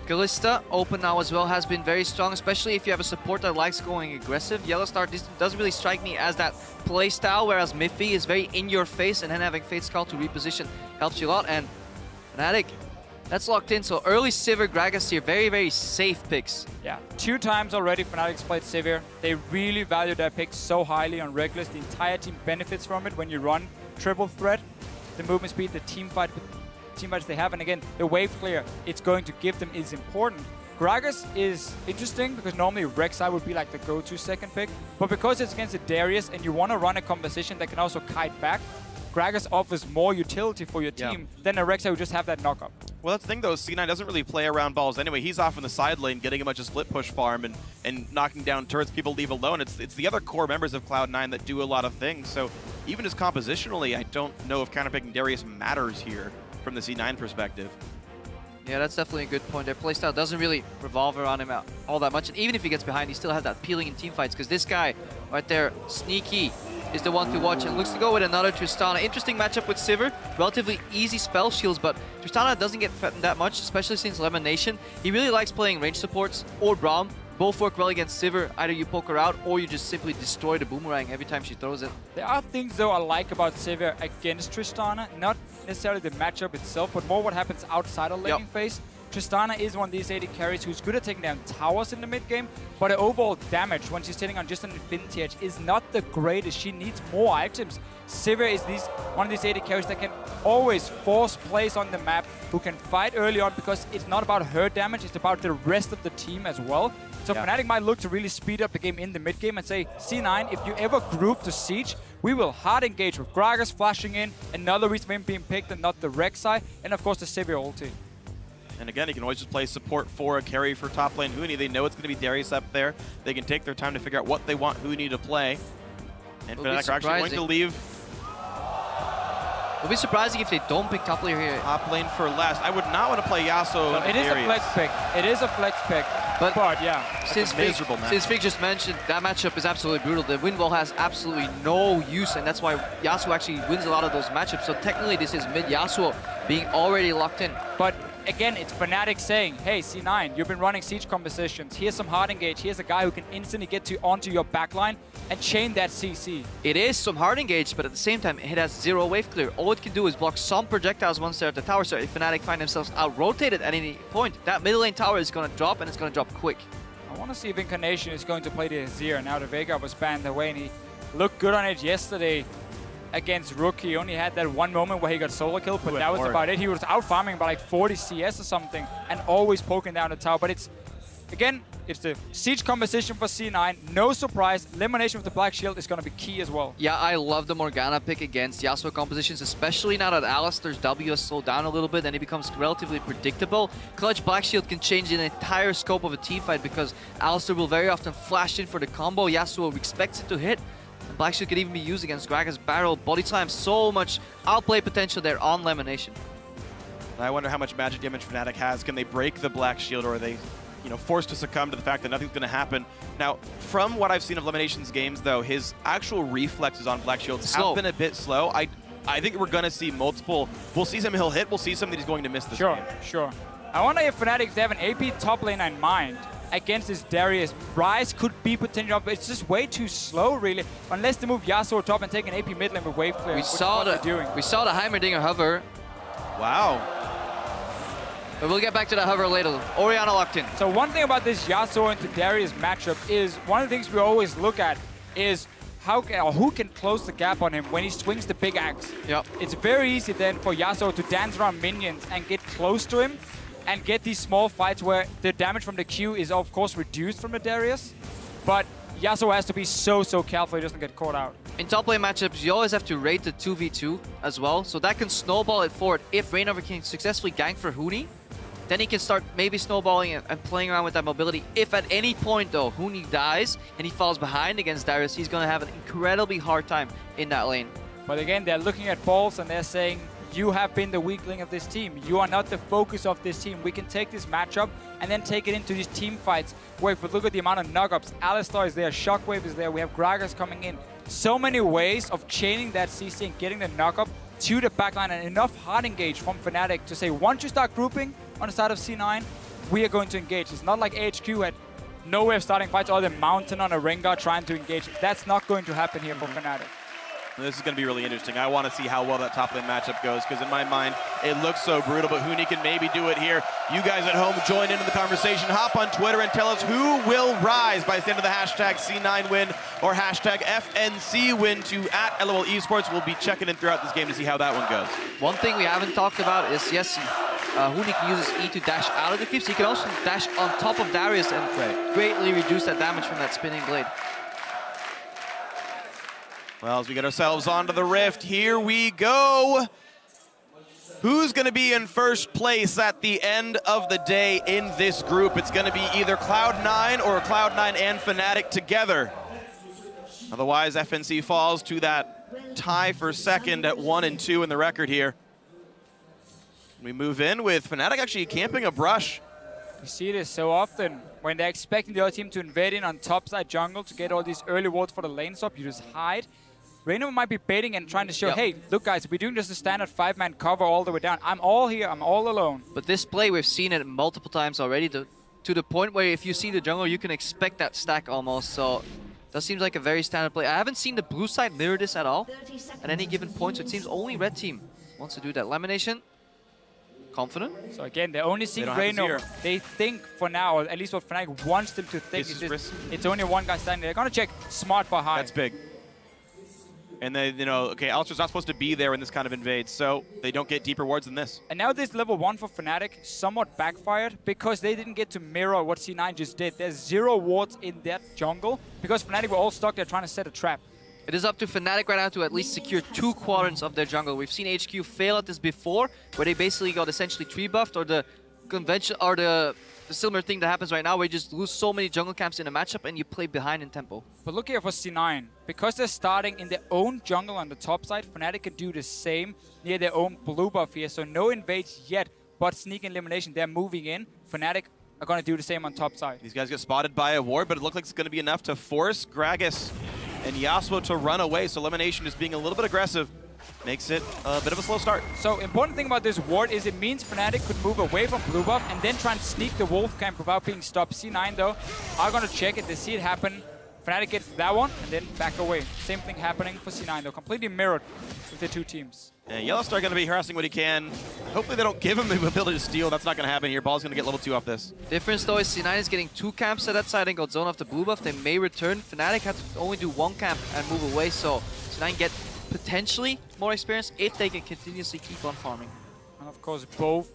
Kalista, open now as well, has been very strong, especially if you have a support that likes going aggressive. Yellowstar doesn't really strike me as that play style, whereas Miffy is very in your face, and then having Fate's Call to reposition helps you a lot. And Fnatic, that's locked in, so early Sivir, Gragas here, very, very safe picks. Yeah, 2 times already Fnatic's played Sivir. They really value their picks so highly on Reckless. The entire team benefits from it when you run triple threat. The movement speed, the team fights they have, and again, the wave clear it's going to give them is important. Gragas is interesting because normally Rek'Sai would be like the go-to second pick, but because it's against a Darius and you want to run a composition that can also kite back, Gragas offers more utility for your team than a Rek'Sai who just have that knockup. Well, that's the thing, though. C9 doesn't really play around balls anyway. He's off in the side lane, getting a bunch of split push farm and knocking down turrets people leave alone. It's the other core members of Cloud9 that do a lot of things. So even just compositionally, I don't know if counterpicking Darius matters here from the C9 perspective. Yeah, that's definitely a good point. Their playstyle doesn't really revolve around him all that much. And even if he gets behind, he still has that peeling in teamfights, because this guy right there, Sneaky, is the one to watch, and looks to go with another Tristana. Interesting matchup with Sivir. Relatively easy spell shields, but Tristana doesn't get threatened that much, especially since Elimination. He really likes playing range supports or Braum. Both work well against Sivir. Either you poke her out or you just simply destroy the boomerang every time she throws it. There are things, though, I like about Sivir against Tristana. Not necessarily the matchup itself, but more what happens outside of laning phase. Tristana is one of these AD carries who's good at taking down towers in the mid game, but her overall damage when she's sitting on just an Infinity Edge is not the greatest. She needs more items. Sivir is one of these AD carries that can always force plays on the map, who can fight early on because it's not about her damage, it's about the rest of the team as well. So Fnatic might look to really speed up the game in the mid game and say, C9, if you ever group to Siege, we will hard engage with Gragas flashing in, another reason for him being picked and not the Rek'Sai, and of course the Sivir ulti. And again, you can always just play support for a carry for top lane Huni. They know it's going to be Darius up there. They can take their time to figure out what they want Huni to play. And Fnatic are actually going to leave. It'll be surprising if they don't pick top lane here. Top lane for last. I would not want to play Yasuo. It is a flex pick. It is a flex pick. But yeah, since Fig just mentioned, that matchup is absolutely brutal. The wind wall has absolutely no use, and that's why Yasuo actually wins a lot of those matchups. So technically, this is mid Yasuo being already locked in. But again, it's Fnatic saying, hey, C9, you've been running siege compositions. Here's some hard engage. Here's a guy who can instantly get onto your backline and chain that CC. It is some hard engage, but at the same time, it has zero wave clear. All it can do is block some projectiles once they're at the tower. So if Fnatic find themselves out-rotated at any point, that middle lane tower is going to drop, and it's going to drop quick. I want to see if Incarnation is going to play the Azir. Now the Vega was banned away, and he looked good on it yesterday against Rook. He only had that one moment where he got solo killed, but that was about it. He was out farming by like 40 CS or something and always poking down the tower. But it's again, it's the siege composition for C9. No surprise, elimination with the Black Shield is going to be key as well. Yeah, I love the Morgana pick against Yasuo compositions, especially now that Alistair's W has slowed down a little bit and it becomes relatively predictable. Clutch Black Shield can change the entire scope of a team fight because Alistair will very often flash in for the combo. Yasuo expects it to hit. And Black Shield could even be used against Gragas Barrel. Body Slam, so much outplay potential there on Elimination. I wonder how much magic damage Fnatic has. Can they break the Black Shield, or are they, you know, forced to succumb to the fact that nothing's going to happen? Now, from what I've seen of Elimination's games, though, his actual reflexes on Black Shields have been a bit slow. I think we're going to see multiple. We'll see some he'll hit. We'll see some that he's going to miss this game. Sure. I wonder if Fnatic, if they have an AP top laner in mind against this Darius. Ryze could be potential, but it's just way too slow, really. Unless they move Yasuo top and take an AP mid lane with wave clear. We saw the Heimerdinger hover. Wow. But we'll get back to that hover later. Orianna locked in. So one thing about this Yasuo into Darius matchup is one of the things we always look at is who can close the gap on him when he swings the big axe. Yep. It's very easy then for Yasuo to dance around minions and get close to him and get these small fights where the damage from the Q is of course reduced from the Darius, but Yasuo has to be so careful he doesn't get caught out. In top lane matchups, you always have to rate the 2v2 as well, so that can snowball it forward. If Reignover can successfully gank for Huni, then he can start maybe snowballing and playing around with that mobility. If at any point, though, Huni dies and he falls behind against Darius, he's going to have an incredibly hard time in that lane. But again, they're looking at balls and they're saying, you have been the weakling of this team. You are not the focus of this team. We can take this matchup and then take it into these team fights where if we look at the amount of knock-ups, Alistar is there, Shockwave is there, we have Gragas coming in. So many ways of chaining that CC and getting the knock-up to the backline, and enough hard engage from Fnatic to say, once you start grouping on the side of C9, we are going to engage. It's not like AHQ had no way of starting fights or the Mountain on a Rengar trying to engage. That's not going to happen here for Fnatic. This is going to be really interesting. I want to see how well that top lane matchup goes, because in my mind, it looks so brutal, but Huni can maybe do it here. You guys at home join into the conversation. Hop on Twitter and tell us who will rise by the end of the hashtag C9 win or hashtag FNC win to @LOL eSports. We'll be checking in throughout this game to see how that one goes. One thing we haven't talked about is, yes, Huni can use his E to dash out of the creeps. He can also dash on top of Darius and greatly reduce that damage from that spinning blade. Well, as we get ourselves onto the Rift, here we go. Who's going to be in first place at the end of the day in this group? It's going to be either Cloud9 or Cloud9 and Fnatic together. Otherwise, FNC falls to that tie for second at 1 and 2 in the record here. We move in with Fnatic actually camping a brush. You see this so often. When they're expecting the other team to invade in on topside jungle to get all these early wards for the lane swap, you just hide. Reignover might be baiting and trying to show, hey, look guys, we're doing just a standard 5-man cover all the way down. I'm all here, I'm all alone. But this play, we've seen it multiple times already, to the point where if you see the jungle, you can expect that stack almost. So that seems like a very standard play. I haven't seen the blue side mirror this at all at any given point, so it seems only red team wants to do that. Lamination, confident. So again, they're only seeing Reignover. They think for now, or at least what Fnatic wants them to think, is it's only one guy standing there. They're going to check smart behind. That's big. And they, you know, okay, Alistair's not supposed to be there in this kind of invade, so they don't get deeper wards than this. And now this level 1 for Fnatic somewhat backfired because they didn't get to mirror what C9 just did. There's 0 wards in that jungle because Fnatic were all stuck there trying to set a trap. It is up to Fnatic right now to at least secure 2 quadrants of their jungle. We've seen HQ fail at this before, where they basically got essentially tree buffed, or the convention, or the similar thing that happens right now, where you just lose so many jungle camps in a matchup and you play behind in tempo. But look here for C9. Because they're starting in their own jungle on the top side, Fnatic can do the same near their own blue buff here. So no invades yet, but sneak and elimination, they're moving in. Fnatic are going to do the same on top side. These guys get spotted by a ward, but it looks like it's going to be enough to force Gragas and Yasuo to run away. So elimination is being a little bit aggressive. Makes it a bit of a slow start. So important thing about this ward is it means Fnatic could move away from blue buff and then try and sneak the wolf camp without being stopped. C9 though are going to check it. They see it happen. Fnatic gets that one and then back away. Same thing happening for C9 though. Completely mirrored with the two teams. And Yellowstar going to be harassing what he can. Hopefully they don't give him the ability to steal. That's not going to happen here. Ball's going to get level 2 off this. Difference though is C9 is getting 2 camps at that side and got zone off the blue buff. They may return. Fnatic had to only do 1 camp and move away. So C9 get potentially more experience if they can continuously keep on farming. And of course both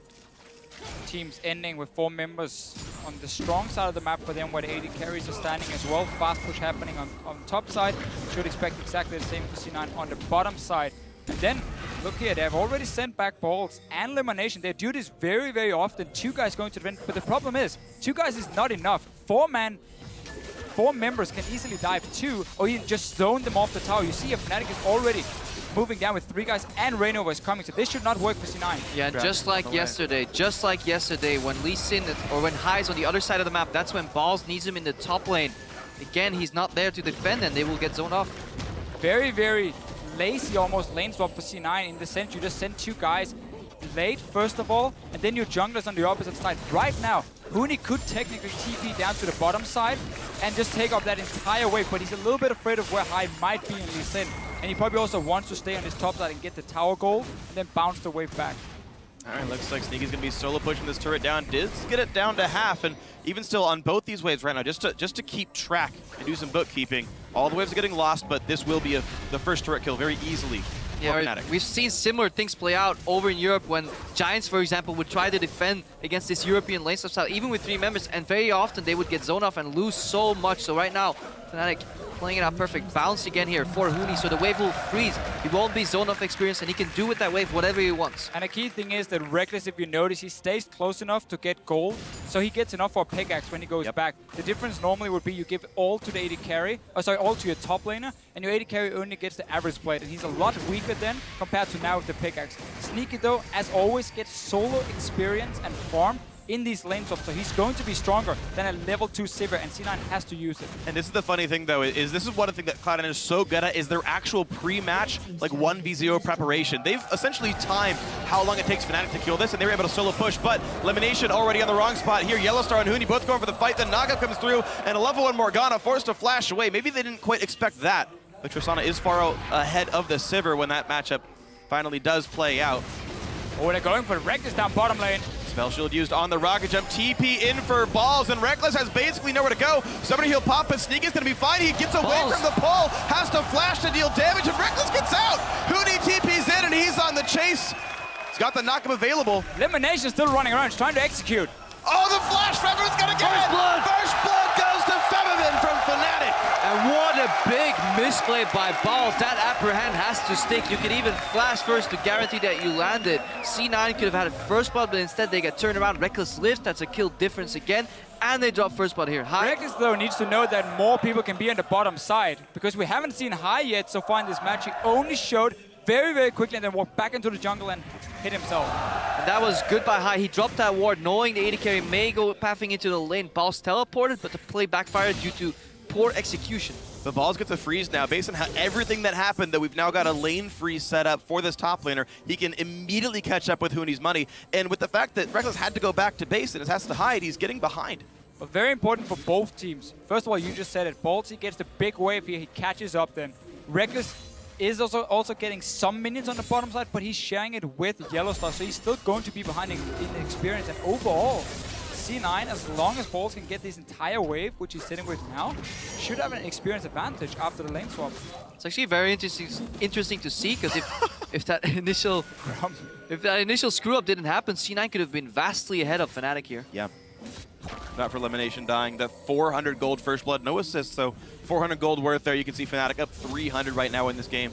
teams ending with 4 members on the strong side of the map for them, where the AD carries are standing as well. Fast push happening on top side. Should expect exactly the same for C9 on the bottom side. And then, look here, they've already sent back balls and elimination. They do this very, very often. 2 guys going to the vent, but the problem is, 2 guys is not enough. 4 members can easily dive 2, or even just zone them off the tower. You see, Fnatic is already moving down with 3 guys, and Rainover is coming, so this should not work for C9. Yeah, just like yesterday, when Lee Sin or when Hai's on the other side of the map, that's when Balls needs him in the top lane. Again, he's not there to defend, and they will get zoned off. Very, very lazy almost lane swap for C9 in the sense you just send 2 guys late first of all, and then your junglers on the opposite side. Right now, Huni could technically TP down to the bottom side and just take up that entire wave, but he's a little bit afraid of where Hai might be in Lee Sin. And he probably also wants to stay on his top side and get the tower gold and then bounce the wave back. All right, looks like Sneaky's gonna be solo pushing this turret down. Did get it down to half, and even still on both these waves right now, just to keep track and do some bookkeeping. All the waves are getting lost, but this will be the first turret kill very easily. Yeah, we've seen similar things play out over in Europe when Giants, for example, would try to defend against this European lane style, even with 3 members, and very often they would get zoned off and lose so much. So right now, Fnatic playing it out perfect. Bounce again here for Huni, so the wave will freeze. He won't be zone off experience, and he can do with that wave whatever he wants. And a key thing is that Reckless, if you notice, he stays close enough to get gold, so he gets enough for a pickaxe when he goes back. The difference normally would be you give all to the AD carry, all to your top laner, and your AD carry only gets the average blade, and he's a lot weaker then compared to now with the pickaxe. Sneaky though, as always, gets solo experience and farm in these lane swaps, so he's going to be stronger than a level 2 Sivir, and C9 has to use it. And this is the funny thing though, is this is one thing that Cloud9 is so good at, is their actual pre-match, like 1v0 preparation. They've essentially timed how long it takes Fnatic to kill this, and they were able to solo push, but elimination already on the wrong spot here. Yellowstar and Huni both going for the fight, then Naga comes through, and a level 1 Morgana forced to flash away. Maybe they didn't quite expect that, but Tristana is far ahead of the Sivir when that matchup finally does play out. Oh, they're going for Reckless down bottom lane. Spell shield used on the rocket jump. TP in for Balls, and Reckless has basically nowhere to go. Somebody he'll pop, but Sneaky's gonna be fine. He gets away from the pole, has to flash to deal damage, and Reckless gets out. Huni TP's in, and he's on the chase. He's got the knockup available. Elimination still running around, he's trying to execute. Oh, the flash! Featherman's gonna get it! First blood goes to Featherman from Fnatic. And what a big misplay by Balls. That apprehend has to stick. You can even flash first to guarantee that you landed. C9 could have had a first blood, but instead they get turned around. Reckless lift, that's a kill difference again. And they drop first blood here. Hai. Reckless though needs to know that more people can be on the bottom side, because we haven't seen Hai yet so far in this match. He only showed very, very quickly and then walked back into the jungle and hit himself. And that was good by Hai. He dropped that ward knowing the AD carry may go pathing into the lane. Balls teleported, but the play backfired due to poor execution. The Balls gets a freeze now. Based on everything that happened, that we've now got a lane freeze set up for this top laner, he can immediately catch up with Huni's money. And with the fact that Reckless had to go back to base and has to hide, he's getting behind. But very important for both teams. First of all, you just said it. Balls, he gets the big wave here. He catches up then. Reckless is also getting some minions on the bottom side, but he's sharing it with Yellowstar, so he's still going to be behind in experience. And overall, C9, as long as Balls can get this entire wave, which he's sitting with now, should have an experience advantage after the lane swap. It's actually very interesting to see, because if that initial screw up didn't happen, C9 could have been vastly ahead of Fnatic here. Yeah. Not for elimination dying. The 400 gold first blood, no assists, so 400 gold worth there. You can see Fnatic up 300 right now in this game.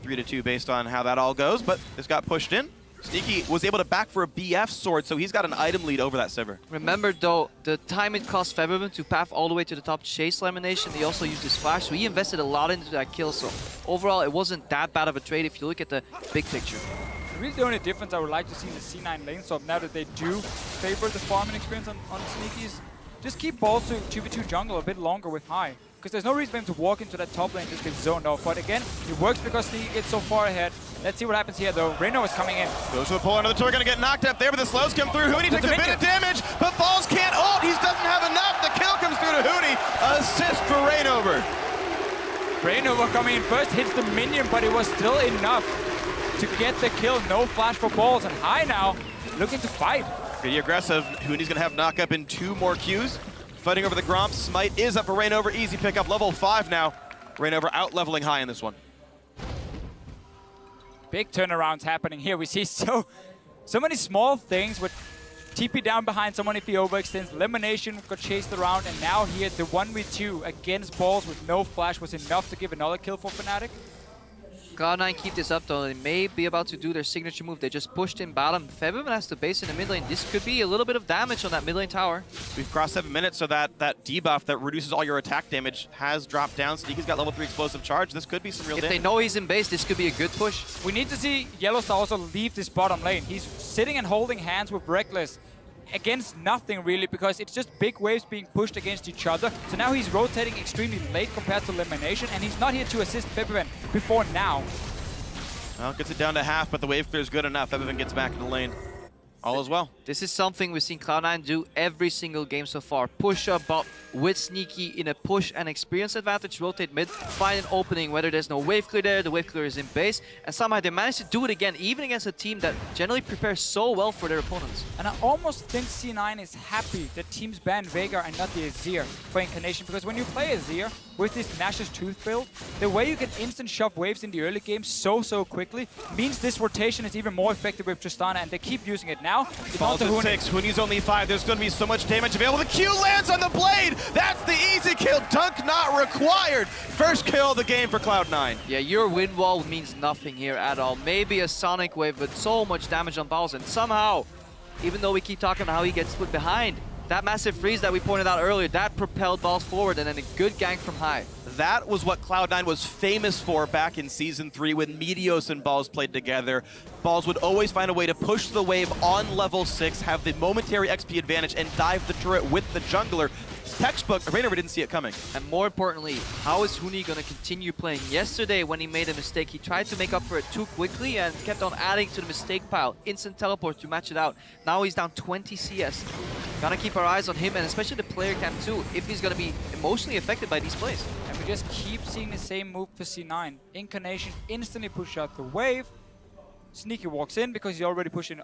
3-2 based on how that all goes, but this got pushed in. Sneaky was able to back for a BF sword, so he's got an item lead over that Sivir. Remember though, the time it cost Featherman to path all the way to the top to chase elimination, he also used his flash, so he invested a lot into that kill, so overall it wasn't that bad of a trade if you look at the big picture. Really the only difference I would like to see in the C9 lane swap, now that they do favor the farming experience on Sneaky's, just keep Balls to 2v2 jungle a bit longer with Hai. Because there's no reason for him to walk into that top lane and just get zoned off. But again, it works because Sneaky gets so far ahead. Let's see what happens here though. Reno is coming in. Goes to the pull under the turret, gonna get knocked up there, but the slows come through. Huni takes a bit of damage, but Balls can't ult. He doesn't have enough. The kill comes through to Huni. Assist for Rainover. Rainover coming in first, hits the minion, but it was still enough to get the kill. No flash for Balls, and Hai now looking to fight. Pretty aggressive. Huni's gonna have knock up in 2 more Qs. Fighting over the Gromp. Smite is up for Rainover. Easy pickup, level 5 now. Rainover out leveling Hai in this one. Big turnarounds happening here. We see so many small things with TP down behind someone if he overextends. Elimination got chased around, and now here the 1v2 against Balls with no flash was enough to give another kill for Fnatic. Cloud9 keep this up though. They may be about to do their signature move. They just pushed in bottom. Febiven has the base in the mid lane. This could be a little bit of damage on that mid lane tower. We've crossed 7 minutes, so that debuff that reduces all your attack damage has dropped down. Sneaky's got level 3 explosive charge. This could be some real damage. If they know he's in base, this could be a good push. We need to see Yellowstar also leave this bottom lane. He's sitting and holding hands with Reckless against nothing really, because it's just big waves being pushed against each other. So now he's rotating extremely late compared to Elimination, and he's not here to assist Febiven before now. Well, gets it down to half, but the wave clear is good enough. Febiven gets back in the lane. All is well. This is something we've seen Cloud9 do every single game so far. Push up bot with Sneaky in a push and experience advantage, rotate mid, find an opening, whether there's no wave clear there, the wave clear is in base, and somehow they managed to do it again, even against a team that generally prepares so well for their opponents. And I almost think C9 is happy that teams ban Veigar and not the Azir for Incarnation, because when you play Azir with this Nash's Tooth build, the way you can instant shove waves in the early game so quickly means this rotation is even more effective with Tristana, and they keep using it now. Balls at 6, Huni's only 5. There's going to be so much damage available. The Q lands on the blade! That's the easy kill. Dunk not required. First kill of the game for Cloud9. Yeah, your wind wall means nothing here at all. Maybe a Sonic Wave, but so much damage on Balls, and somehow, even though we keep talking about how he gets put behind, that massive freeze that we pointed out earlier, that propelled Balls forward, and then a good gank from high. That was what Cloud9 was famous for back in Season 3 when Meteos and Balls played together. Balls would always find a way to push the wave on level 6, have the momentary XP advantage, and dive the turret with the jungler. Textbook, Rainover didn't see it coming. And more importantly, how is Huni going to continue playing? Yesterday, when he made a mistake, he tried to make up for it too quickly and kept on adding to the mistake pile. Instant teleport to match it out. Now he's down 20 CS. Gotta keep our eyes on him, and especially the player cam too, if he's gonna be emotionally affected by these plays. And we just keep seeing the same move for C9. Incarnation instantly push out the wave. Sneaky walks in because he already pushed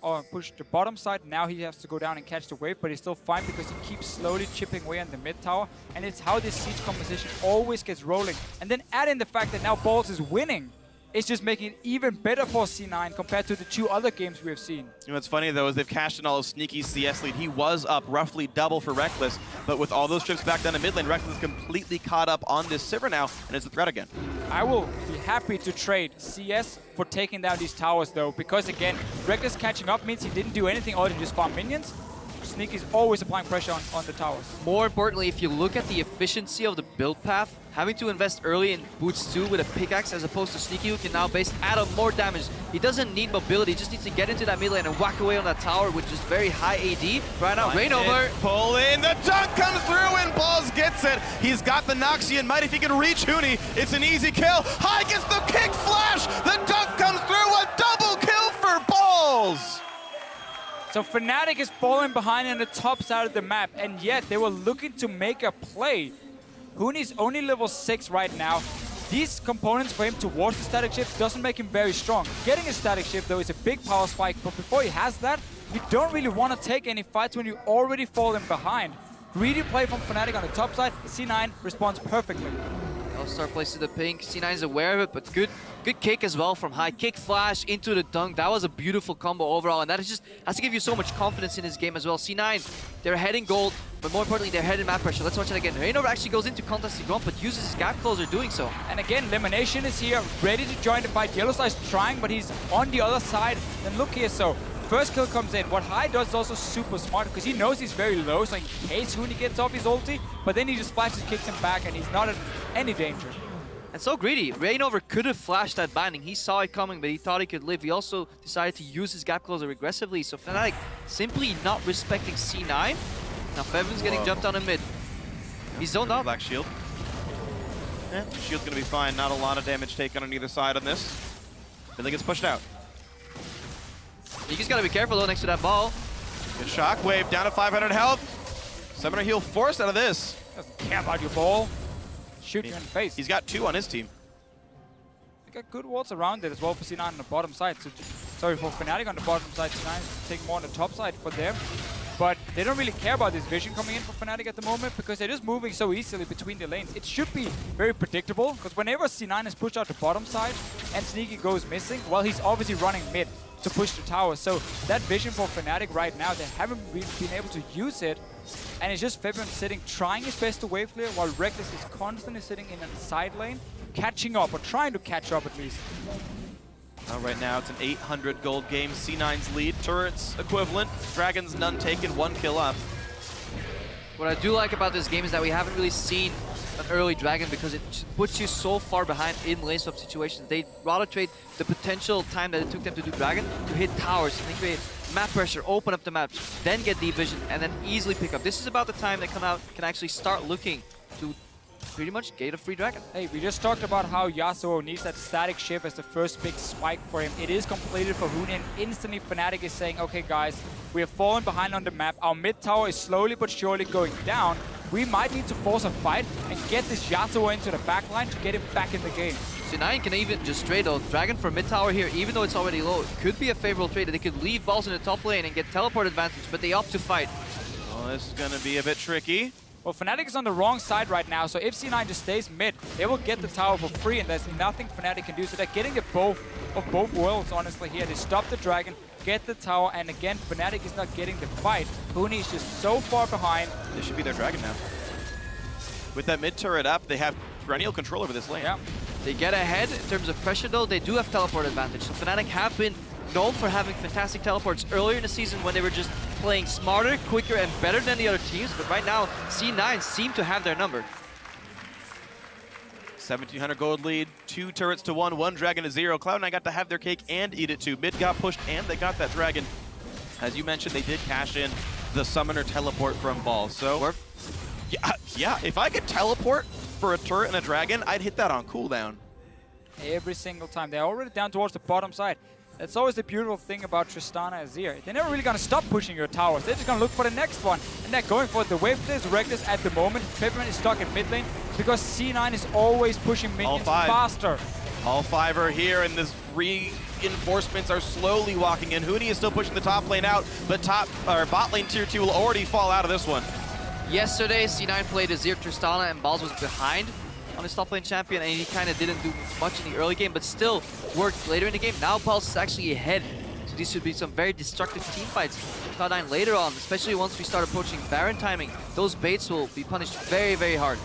the bottom side. Now he has to go down and catch the wave, but he's still fine because he keeps slowly chipping away on the mid tower. And it's how this siege composition always gets rolling. And then add in the fact that now Balls is winning. It's just making it even better for C9 compared to the 2 other games we have seen. You know what's funny though is they've cashed in all of Sneaky's CS lead. He was up roughly double for Reckless, but with all those trips back down to mid lane, Reckless is completely caught up on this Sivir now and is the threat again. I will be happy to trade CS for taking down these towers though, because again, Reckless catching up means he didn't do anything other than just farm minions. Sneaky's always applying pressure on the towers. More importantly, if you look at the efficiency of the build path, having to invest early in Boots 2 with a pickaxe as opposed to Sneaky, who can now base add up more damage. He doesn't need mobility, he just needs to get into that mid lane and whack away on that tower with just very high AD. Right now, Rainover. Pull in, the dunk comes through and Balls gets it. He's got the Noxian Might. If he can reach Huni, it's an easy kill. High gets the kick flash, the dunk comes through, a double kill for Balls. So Fnatic is falling behind on the top side of the map, and yet they were looking to make a play. Huni's only level 6 right now. These components for him towards the static shift doesn't make him very strong. Getting a static shift though is a big power spike, but before he has that, you don't really want to take any fights when you're already falling behind. Greedy play from Fnatic on the top side, C9 responds perfectly. All-Star places the pink, C9 is aware of it, but good kick as well from high. Kick flash into the dunk, that was a beautiful combo overall, and that is just has to give you so much confidence in this game as well. C9, they're ahead in gold, but more importantly, they're ahead in map pressure. Let's watch it again. Rainover actually goes into contest the grunt, but uses his gap closer doing so. And again, Elimination is here, ready to join the fight. Yellowstar is trying, but he's on the other side. And look here, so first kill comes in. What High does is also super smart because he knows he's very low, so in case Huni gets off his ulti, but then he just flashes, kicks him back, and he's not in any danger. And so greedy. Rainover could have flashed that binding. He saw it coming, but he thought he could live. He also decided to use his gap closer aggressively. So Fnatic simply not respecting C9. Now Febiven's getting jumped on in mid. He's zoned out. Black shield. Yeah, shield's gonna be fine. Not a lot of damage taken on either side on this. Then he gets pushed out. You just gotta be careful though next to that ball. Good shockwave down to 500 health. Summoner heal forced out of this. Doesn't care about your ball. Shoot you in the face. He's got 2 on his team. They got good wards around it as well for C9 on the bottom side. So, sorry, for Fnatic on the bottom side, C9 is taking more on the top side for them. But they don't really care about this vision coming in for Fnatic at the moment because they're just moving so easily between the lanes. It should be very predictable because whenever C9 is pushed out the bottom side and Sneaky goes missing, well, he's obviously running mid. to push the tower. So that vision for Fnatic right now, they haven't really been able to use it. And it's just Fabian sitting, trying his best to wave clear, while Reckless is constantly sitting in a side lane, catching up, or trying to catch up at least. Right now, it's an 800 gold game. C9's lead. Turrets equivalent. Dragons none taken, 1 kill up. What I do like about this game is that we haven't really seen an early Dragon because it puts you so far behind in lane swap situations. They rather trade the potential time that it took them to do Dragon to hit towers, and they create map pressure, open up the map, then get deep vision, and then easily pick up. This is about the time they come out, can actually start looking to pretty much gate a free Dragon. Hey, we just talked about how Yasuo needs that static shift as the first big spike for him. It is completed for Huni, and instantly Fnatic is saying, okay guys, we have fallen behind on the map. Our mid tower is slowly but surely going down. We might need to force a fight and get this Yasuo into the backline to get him back in the game. C9 can even just trade a Dragon for mid tower here, even though it's already low. It could be a favorable trade. They could leave balls in the top lane and get teleport advantage, but they opt to fight. Well, this is going to be a bit tricky. Well, Fnatic is on the wrong side right now, so if C9 just stays mid, they will get the tower for free, and there's nothing Fnatic can do. So they're getting the both of both worlds, honestly, here. They stop the Dragon, get the tower, and again, Fnatic is not getting the fight. Huni is just so far behind. This should be their Dragon now. With that mid turret up, they have perennial control over this lane. Yeah. They get ahead in terms of pressure, though. They do have teleport advantage. So Fnatic have been known for having fantastic teleports earlier in the season when they were just playing smarter, quicker, and better than the other teams. But right now, C9 seem to have their number. 1,700 gold lead, 2 turrets to 1, 1 Dragon to 0. Cloud9 got to have their cake and eat it too. Mid got pushed and they got that Dragon. As you mentioned, they did cash in the summoner teleport from Ball. So, yeah, if I could teleport for a turret and a Dragon, I'd hit that on cooldown. Every single time. They're already down towards the bottom side. That's always the beautiful thing about Tristana Azir. They're never really going to stop pushing your towers. They're just going to look for the next one. And they're going for it. The wave is Reckless at the moment. Peppermint is stuck in mid lane because C9 is always pushing minions faster. All 5 are here, and this reinforcements are slowly walking in. Huni is still pushing the top lane out, but bot lane tier 2 will already fall out of this one. Yesterday, C9 played Azir Tristana, and Balls was behind on his top lane champion, and he kind of didn't do much in the early game, but still worked later in the game. Now Pulse is actually ahead, so these should be some very destructive team fights. Cloud9 later on, especially once we start approaching Baron timing, those baits will be punished very, very hard.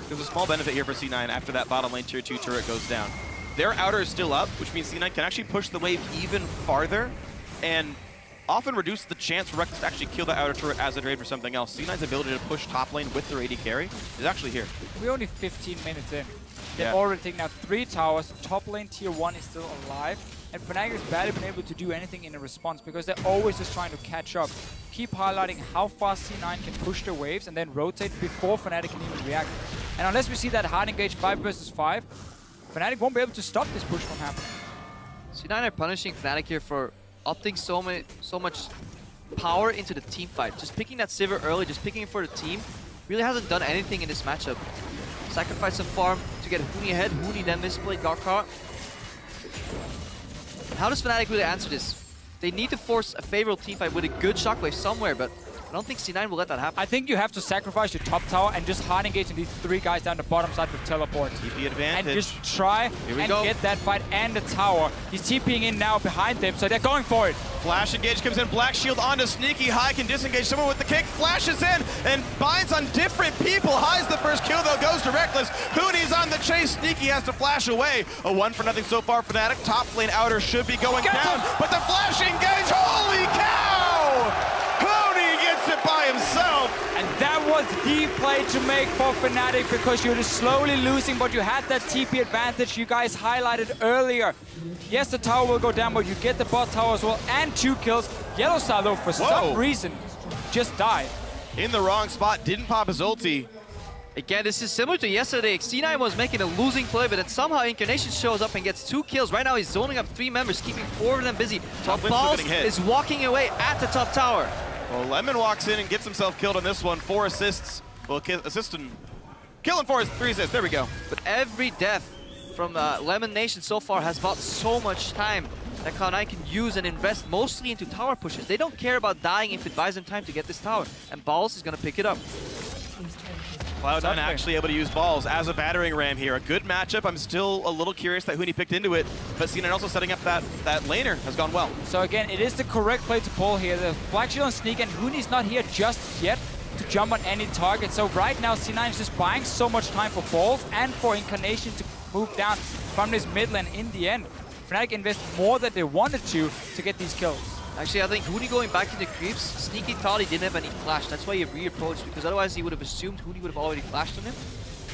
There's a small benefit here for C9 after that bottom lane tier 2 turret goes down. Their outer is still up, which means C9 can actually push the wave even farther and often reduce the chance for Reckless to actually kill the outer turret as a trade for something else. C9's ability to push top lane with their AD carry is actually here. We're only 15 minutes in. They've already taken out 3 towers. Top lane tier 1 is still alive. And Fnatic has barely been able to do anything in a response because they're always just trying to catch up. Keep highlighting how fast C9 can push their waves and then rotate before Fnatic can even react. And unless we see that hard engage 5 versus 5, Fnatic won't be able to stop this push from happening. C9 are punishing Fnatic here for opting so much power into the team fight. Just picking that Sivir early, just picking it for the team, really hasn't done anything in this matchup. Sacrifice some farm to get Huni ahead. Huni then misplayed Garkar. How does Fnatic really answer this? They need to force a favorable team fight with a good shockwave somewhere, but I don't think C9 will let that happen. I think you have to sacrifice your top tower and just hard engage in these 3 guys down the bottom side with teleport. TP advantage. And just try and get that fight and the tower. He's TPing in now behind them, so they're going for it. Flash engage comes in, Black Shield onto Sneaky. High can disengage someone with the kick, flashes in, and binds on different people. High's the first kill, though, goes to Reckless. Huni's on the chase, Sneaky has to flash away. A 1-for-0 so far, Fnatic. Top lane outer should be going down, but the flash engage, holy cow! Huni gets it by himself! And that was the play to make for Fnatic because you're just slowly losing, but you had that TP advantage you guys highlighted earlier. Yes, the tower will go down, but you get the bot tower as well, and 2 kills. Yellowstar, though, for some reason, just died. In the wrong spot, didn't pop his ulti. Again, this is similar to yesterday. C9 was making a losing play, but then somehow Incarnation shows up and gets 2 kills. Right now, he's zoning up 3 members, keeping 4 of them busy. Balls is walking away at the top tower. Well, Lemon walks in and gets himself killed on this one. 4 assists. Well, killing 4, 3 assists. There we go. But every death from Lemon Nation so far has bought so much time that Cloud9 can use and invest mostly into tower pushes. They don't care about dying if it buys them time to get this tower. And Balls is going to pick it up. Cloud9 actually able to use balls as a battering ram here. A good matchup. I'm still a little curious that Huni picked into it, but C9 also setting up that laner has gone well. So again, it is the correct play to pull here. The Black Shield on Sneak, and Huni's not here just yet to jump on any target. So right now, C9 is just buying so much time for balls and for Incarnation to move down from this mid lane in the end. Fnatic invest more than they wanted to get these kills. Actually, I think Huni going back into creeps, Sneaky thought he didn't have any flash. That's why he reapproached, because otherwise he would have assumed Huni would have already flashed on him.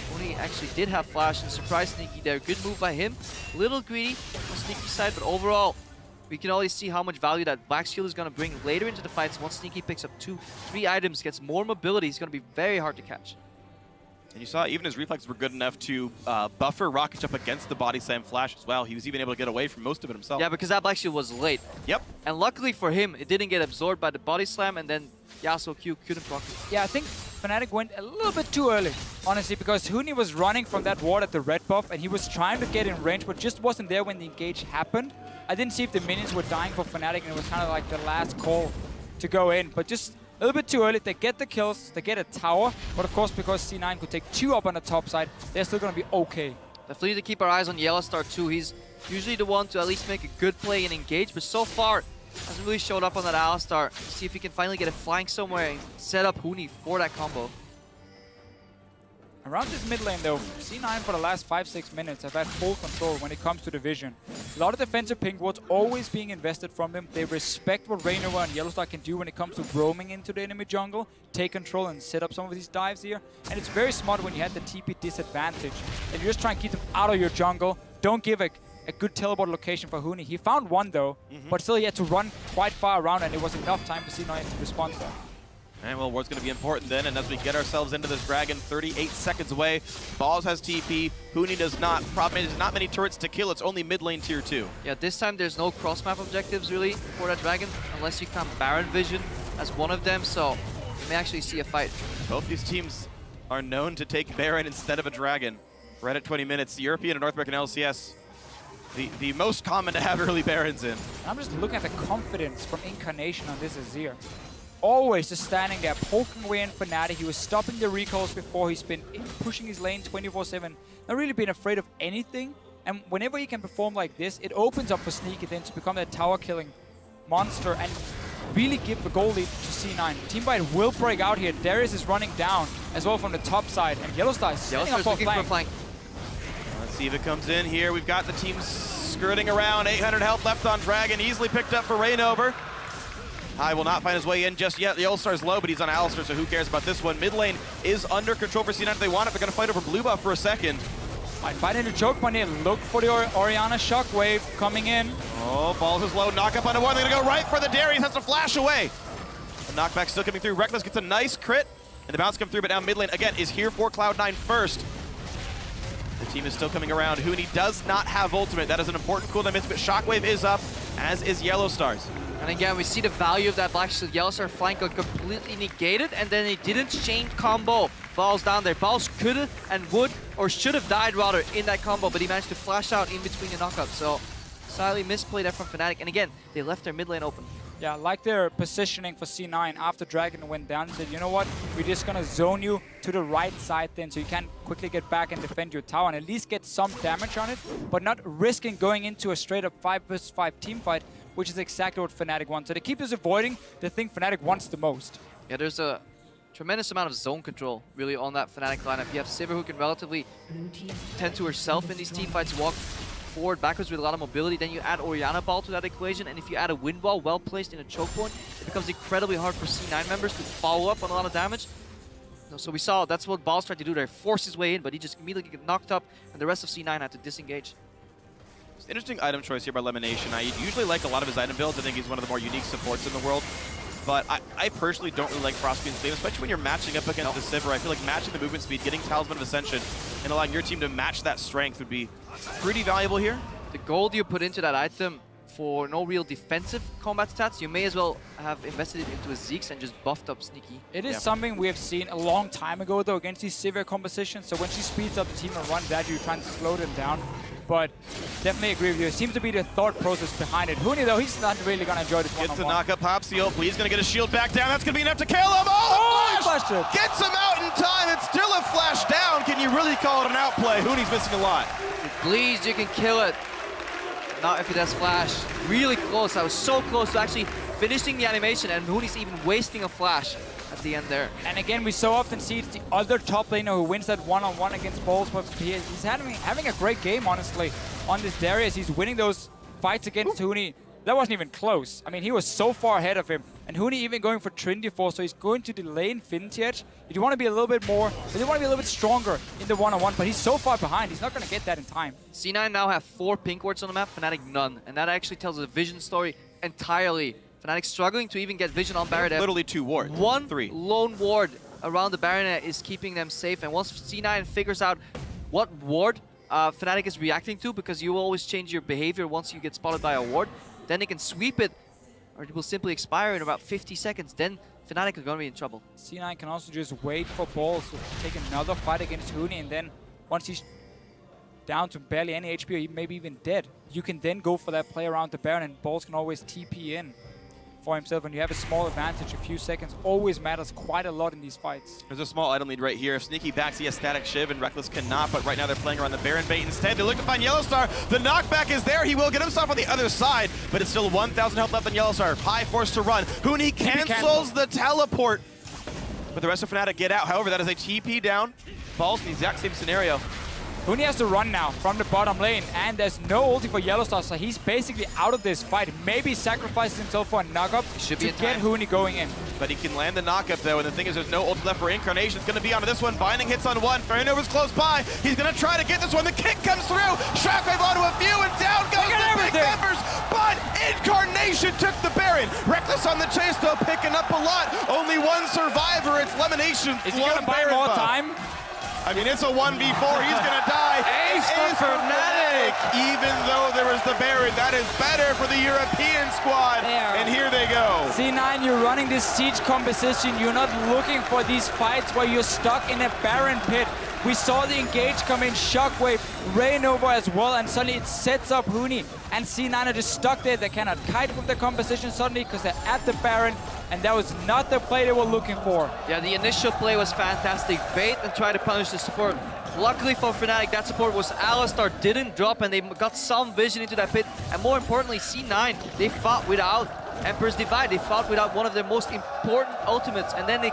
Huni actually did have flash and surprised Sneaky there. Good move by him. A little greedy on Sneaky's side, but overall, we can always see how much value that Black Shield is going to bring later into the fights. Once Sneaky picks up 2-3 items, gets more mobility, he's going to be very hard to catch. And you saw even his reflexes were good enough to buffer Rocket Jump against the body slam flash as well. He was even able to get away from most of it himself. Yeah, because that Black Shield was late. Yep. And luckily for him, it didn't get absorbed by the body slam, and then Yasuo Q couldn't block it. Yeah, I think Fnatic went a little bit too early, honestly, because Huni was running from that ward at the red buff, and he was trying to get in range, but just wasn't there when the engage happened. I didn't see if the minions were dying for Fnatic, and it was kind of like the last call to go in, but just a little bit too early. They get the kills, they get a tower, but of course, because C9 could take 2 up on the top side, they're still going to be okay. Definitely need to keep our eyes on Yellowstar too. He's usually the one to at least make a good play and engage, but so far, hasn't really showed up on that Alistar. See if he can finally get a flank somewhere and set up Huni for that combo. Around this mid lane though, C9 for the last 5-6 minutes have had full control when it comes to the vision. A lot of defensive pink wards always being invested from them. They respect what Raynova and Yellowstar can do when it comes to roaming into the enemy jungle, take control and set up some of these dives here. And it's very smart when you have the TP disadvantage. And you just try and keep them out of your jungle. Don't give a good teleport location for Huni. He found one though, but still he had to run quite far around, and it was enough time for C9 to respond to that. And well, ward's going to be important then, and as we get ourselves into this dragon, 38 seconds away. Balls has TP, Huni does not. Problem is, there's not many turrets to kill, it's only mid lane tier 2. Yeah, this time there's no cross-map objectives really for that dragon, unless you count Baron Vision as one of them, so you may actually see a fight. Both these teams are known to take Baron instead of a dragon. Right at 20 minutes, the European and North American LCS, the most common to have early Barons in. I'm just looking at the confidence from Incarnation on this Azir. Always just standing there, poking away in Fnatic. He was stopping the recalls before. He's been pushing his lane 24/7. Not really been afraid of anything. And whenever he can perform like this, it opens up for Sneaky then to become that tower-killing monster and really give the goal lead to C9. Teamfight will break out here. Darius is running down as well from the top side. And Yellowstar is setting up for looking for a flank. Let's see if it comes in here. We've got the team skirting around. 800 health left on Dragon. Easily picked up for Rainover. High will not find his way in just yet. The All-Star's low, but he's on Alistar, so who cares about this one? Mid lane is under control for C9 if they want it. They're going to fight over blue buff for a second. Might find into choke point here. Look for the Orianna Shockwave coming in. Oh, Balls is low. Knock up on the one. They're going to go right for the Darius. Has to flash away. The knockback still coming through. Reckless gets a nice crit. And the bounce comes through, but now mid lane, again, is here for Cloud9 first. The team is still coming around. Huni does not have ultimate. That is an important cooldown miss, but Shockwave is up, as is Yellowstar's. And again, we see the value of that Black Shield Yellowstar flank got completely negated, and then he didn't chain combo Balls down there. Balls could have and would, or should have died rather, in that combo, but he managed to flash out in between the knockups. So, slightly misplayed there from Fnatic. And again, they left their mid lane open. Yeah, like their positioning for C9 after Dragon went down. He said, you know what, we're just going to zone you to the right side then, so you can quickly get back and defend your tower and at least get some damage on it, but not risking going into a straight up 5 vs 5 team fight, which is exactly what Fnatic wants. So they keep just avoiding the thing Fnatic wants the most. Yeah, there's a tremendous amount of zone control really on that Fnatic lineup. You have Sivir who can relatively tend to herself in these team fights, walk forward, backwards with a lot of mobility. Then you add Orianna Ball to that equation, and if you add a Wind Ball well placed in a choke point, it becomes incredibly hard for C9 members to follow up on a lot of damage. So we saw that's what Balls tried to do there, force his way in, but he just immediately got knocked up, and the rest of C9 had to disengage. It's an interesting item choice here by Lemonation. I usually like a lot of his item builds. I think he's one of the more unique supports in the world. But I personally don't really like Frostbeam's game, especially when you're matching up against the Sivir. I feel like matching the movement speed, getting Talisman of Ascension, and allowing your team to match that strength would be pretty valuable here. The gold you put into that item for no real defensive combat stats, you may as well have invested it into a Zeke's and just buffed up Sneaky. It is something we have seen a long time ago, though, against these Sivir compositions. So when she speeds up the team and runs at you, trying to slow them down. but definitely agree with you. It seems to be the thought process behind it. Huni, though, he's not really going to enjoy this Gets the one-on-one. knock-up pop seal. He's going to get a shield back down. That's going to be enough to kill him. Oh, the flash! Flashed it. Gets him out in time. It's still a flash down. Can you really call it an outplay? Huni's missing a lot. Please, you can kill it. Not if it has flash. Really close. I was so close to actually finishing the animation, and Huni's even wasting a flash at the end there. And again, we so often see it's the other top laner who wins that one-on-one against Balls, but he's having a great game, honestly, on this Darius. He's winning those fights against Huni. That wasn't even close. I mean, he was so far ahead of him. And Huni even going for Trinity Force, so he's going to delay Infinity Edge. If you want to be a little bit more, if you want to be a little bit stronger in the one-on-one, but he's so far behind, he's not going to get that in time. C9 now have 4 pink wards on the map, Fnatic none. And that actually tells a vision story entirely. Fnatic struggling to even get vision on Baron. Literally 2 wards. 3 lone ward around the Baronet is keeping them safe. And once C9 figures out what ward Fnatic is reacting to, because you will always change your behavior once you get spotted by a ward, then they can sweep it, or it will simply expire in about 50 seconds. Then Fnatic are going to be in trouble. C9 can also just wait for Balls to take another fight against Huni, and then once he's down to barely any HP, or maybe even dead, you can then go for that play around the Baron, and Balls can always TP in for himself. When you have a small advantage, a few seconds always matters quite a lot in these fights. There's a small item lead right here. If Sneaky backs, he has Static Shiv, and Reckless cannot, but right now they're playing around the Baron bait instead. They look to find Yellowstar. The knockback is there. He will get himself on the other side, but it's still 1,000 health left on Yellowstar. High force to run. Huni cancels the teleport, but the rest of Fnatic get out. However, that is a TP down. Balls in the exact same scenario. Huni has to run now from the bottom lane, and there's no ulti for Yellowstar, so he's basically out of this fight. Maybe sacrifices himself for a knock-up to get Huni going in. But he can land the knock-up, though, and the thing is there's no ult left for Incarnation. It's going to be onto this one. Binding hits on one. Ferranova's close by. He's going to try to get this one. The kick comes through. Shockwave onto a few, and down goes the big members. But Incarnation took the Baron. Reckless on the chase, though, picking up a lot. Only one survivor. It's Lemonation. Is he going to buy more time? I mean, it's a 1v4. He's going to die. Ace for Fnatic! Even though there was the Baron, that is better for the European squad. And here they go. C9, you're running this siege composition. You're not looking for these fights where you're stuck in a Baron pit. We saw the engage come in, Shockwave, Rainova as well, and suddenly it sets up Huni. And C9 are just stuck there. They cannot kite with the composition suddenly because they're at the Baron, and that was not the play they were looking for. Yeah, the initial play was fantastic. Bait and try to punish the support. Luckily for Fnatic, that support was Alistar, didn't drop, and they got some vision into that pit. And more importantly, C9, they fought without Emperor's Divide. They fought without one of their most important ultimates, and then they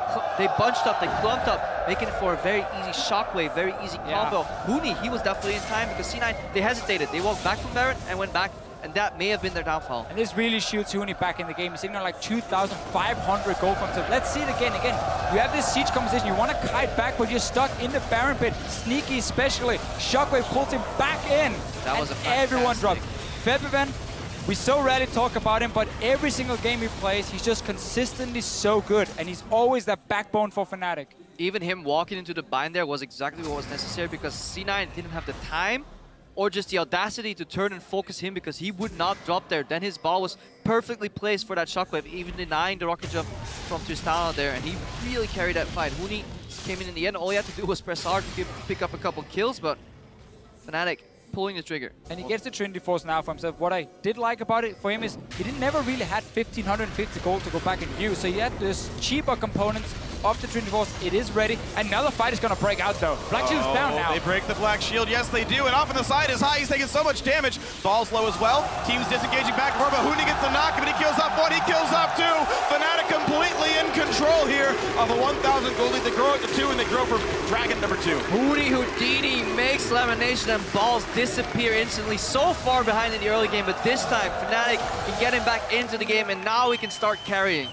bunched up, they clumped up, making it for a very easy Shockwave, very easy combo. Huni, he was definitely in time because C9, they hesitated. They walked back from Baron and went back, and that may have been their downfall. And this really shoots Huni back in the game. He's sitting on like 2,500 gold from himself. Let's see it again. You have this siege composition. You want to kite back, but you're stuck in the Baron pit. Sneaky especially. Shockwave pulls him back in. That was a fantastic. Everyone dropped. Febiven, we so rarely talk about him, but every single game he plays, he's just consistently so good, and he's always that backbone for Fnatic. Even him walking into the bind there was exactly what was necessary because C9 didn't have the time or just the audacity to turn and focus him because he would not drop there. Then his ball was perfectly placed for that Shockwave, even denying the rocket jump from Tristana there, and he really carried that fight. Huni came in the end. All he had to do was press hard to pick up a couple kills, but Fnatic pulling the trigger. And he gets the Trinity Force now for himself. What I did like about it for him is he never really had 1,550 gold to go back and use, so he had this cheaper components of the Trinity Force. It is ready. Another fight is going to break out, though. Black Shield's down now. They break the Black Shield. Yes, they do. And off on the side is High. He's taking so much damage. Ball's low as well. Team's disengaging back and forth, but Huni gets the knock, but he kills off one. He kills off two. Fnatic completely in control here of a 1,000 gold lead. They grow it to 2, and they grow for Dragon number 2. Huni Houdini makes Lamination, and Balls disappear instantly. So far behind in the early game, but this time Fnatic can get him back into the game, and now we can start carrying.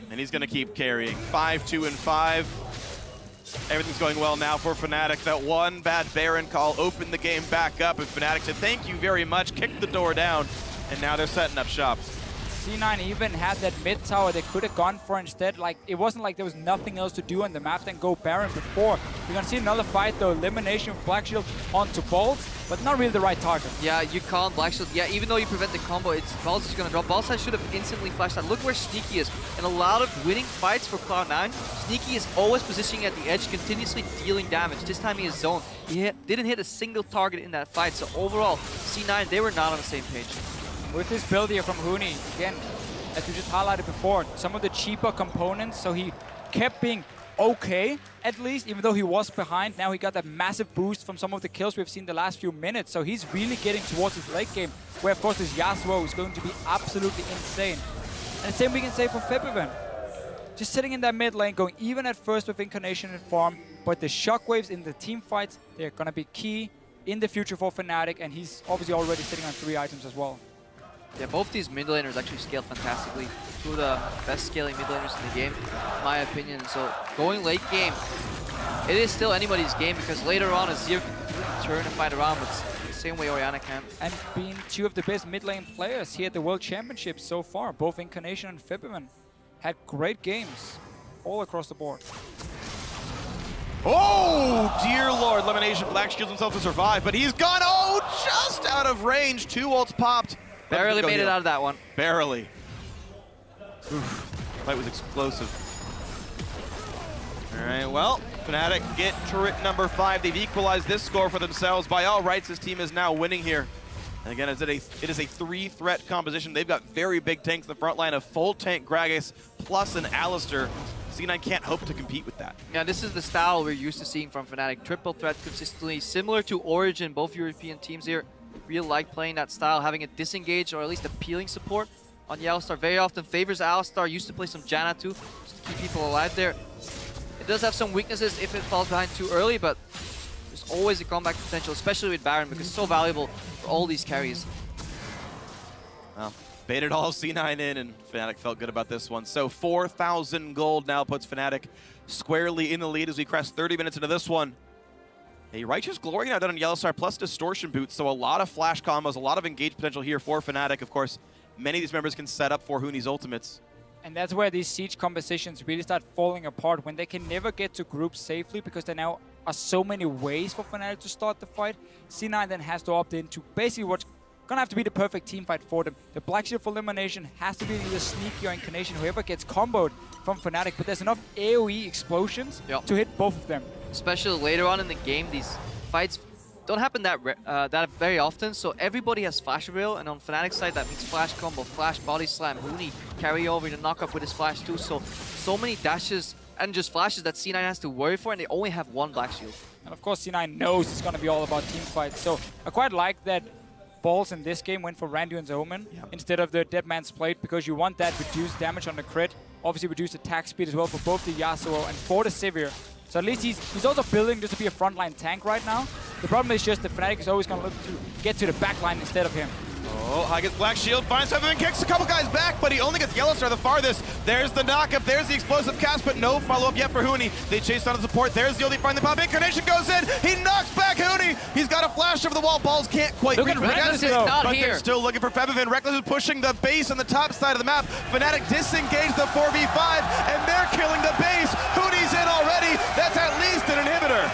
And he's going to keep carrying. 5-2 and 5. Everything's going well now for Fnatic. That one bad Baron call opened the game back up, and Fnatic said thank you very much, kicked the door down, and now they're setting up shop. C9 even had that mid tower they could have gone for instead. Like, it wasn't like there was nothing else to do on the map than go Baron before. We're gonna see another fight though, elimination of Black Shield onto Bolts, but not really the right target. Yeah, you can't Black Shield. Yeah, even though you prevent the combo, it's Bolts is gonna drop. Bolts should have instantly flashed out. Look where Sneaky is. In a lot of winning fights for Cloud9, Sneaky is always positioning at the edge, continuously dealing damage. This time he is zoned. He didn't hit a single target in that fight, so overall, C9, they were not on the same page. With this build here from Huni, again, as we just highlighted before, some of the cheaper components, so he kept being okay, at least, even though he was behind. Now he got that massive boost from some of the kills we've seen the last few minutes, so he's really getting towards his late game, where of course this Yasuo is going to be absolutely insane. And the same we can say for Febiven. Just sitting in that mid lane, going even at first with Incarnation and Farm, but the shockwaves in the team fights, they're going to be key in the future for Fnatic, and he's obviously already sitting on 3 items as well. Yeah, both these mid laners actually scaled fantastically. Two of the best scaling mid laners in the game, in my opinion. So going late game, it is still anybody's game because later on Azir can completely turn and fight around, but the same way Orianna can. And being two of the best mid lane players here at the World Championships so far, both Incarnation and Febiven had great games all across the board. Oh, dear Lord. Elimination. Black shields himself to survive, but he's gone, just out of range. 2 ults popped. Barely made it out of that one. Barely. Oof. Fight was explosive. All right, well, Fnatic get turret number 5. They've equalized this score for themselves. By all rights, this team is now winning here. And again, it is a 3-threat composition. They've got very big tanks in the front line, a full tank Gragas plus an Alistar. C9 can't hope to compete with that. Yeah, this is the style we're used to seeing from Fnatic. Triple threat consistently, similar to Origin, both European teams here. Really like playing that style, having a disengage or at least a peeling support on the Alistar. Very often favors Alistar, used to play some Janna too, just to keep people alive there. It does have some weaknesses if it falls behind too early, but there's always a comeback potential, especially with Baron, because it's so valuable for all these carries. Well, baited all C9 in, and Fnatic felt good about this one. So 4,000 gold now puts Fnatic squarely in the lead as we crest 30 minutes into this one. A Righteous Glory now done on Yellowstar plus Distortion Boots, so a lot of flash combos, a lot of engage potential here for Fnatic. Of course, many of these members can set up for Huni's ultimates. And that's where these siege compositions really start falling apart, when they can never get to groups safely because there now are so many ways for Fnatic to start the fight. C9 then has to opt into basically what's gonna have to be the perfect team fight for them. The Black Shield for elimination has to be either Sneaky or Incarnation, whoever gets comboed from Fnatic, but there's enough AoE explosions to hit both of them. Especially later on in the game, these fights don't happen that very often, so everybody has flash reveal, and on Fnatic's side that means flash combo, flash body slam, Huni carry over to knock up with his flash too, so many dashes and just flashes that C9 has to worry for, and they only have 1 Black Shield. And of course C9 knows it's going to be all about team fights, so I quite like that Balls in this game went for Randuin's Omen instead of the Dead Man's Plate, because you want that reduced damage on the crit, obviously reduced attack speed as well for both the Yasuo and for the Sivir. So at least he's also building just to be a frontline tank right now. The problem is just that Fnatic is always going to look to get to the backline instead of him. Oh, high gets Black Shield, finds Febiven, kicks a couple guys back, but he only gets Yellowstar the farthest. There's the knockup, there's the explosive cast, but no follow-up yet for Huni. They chase down the support, there's the only find the pop. Incarnation goes in, he knocks back Huni. He's got a flash over the wall, Balls can't quite reach Reckless is not but here. they're still looking for Febiven. Reckless is pushing the base on the top side of the map. Fnatic disengage the 4v5, and they're killing the base. Huni's in already, that's at least an inhibitor.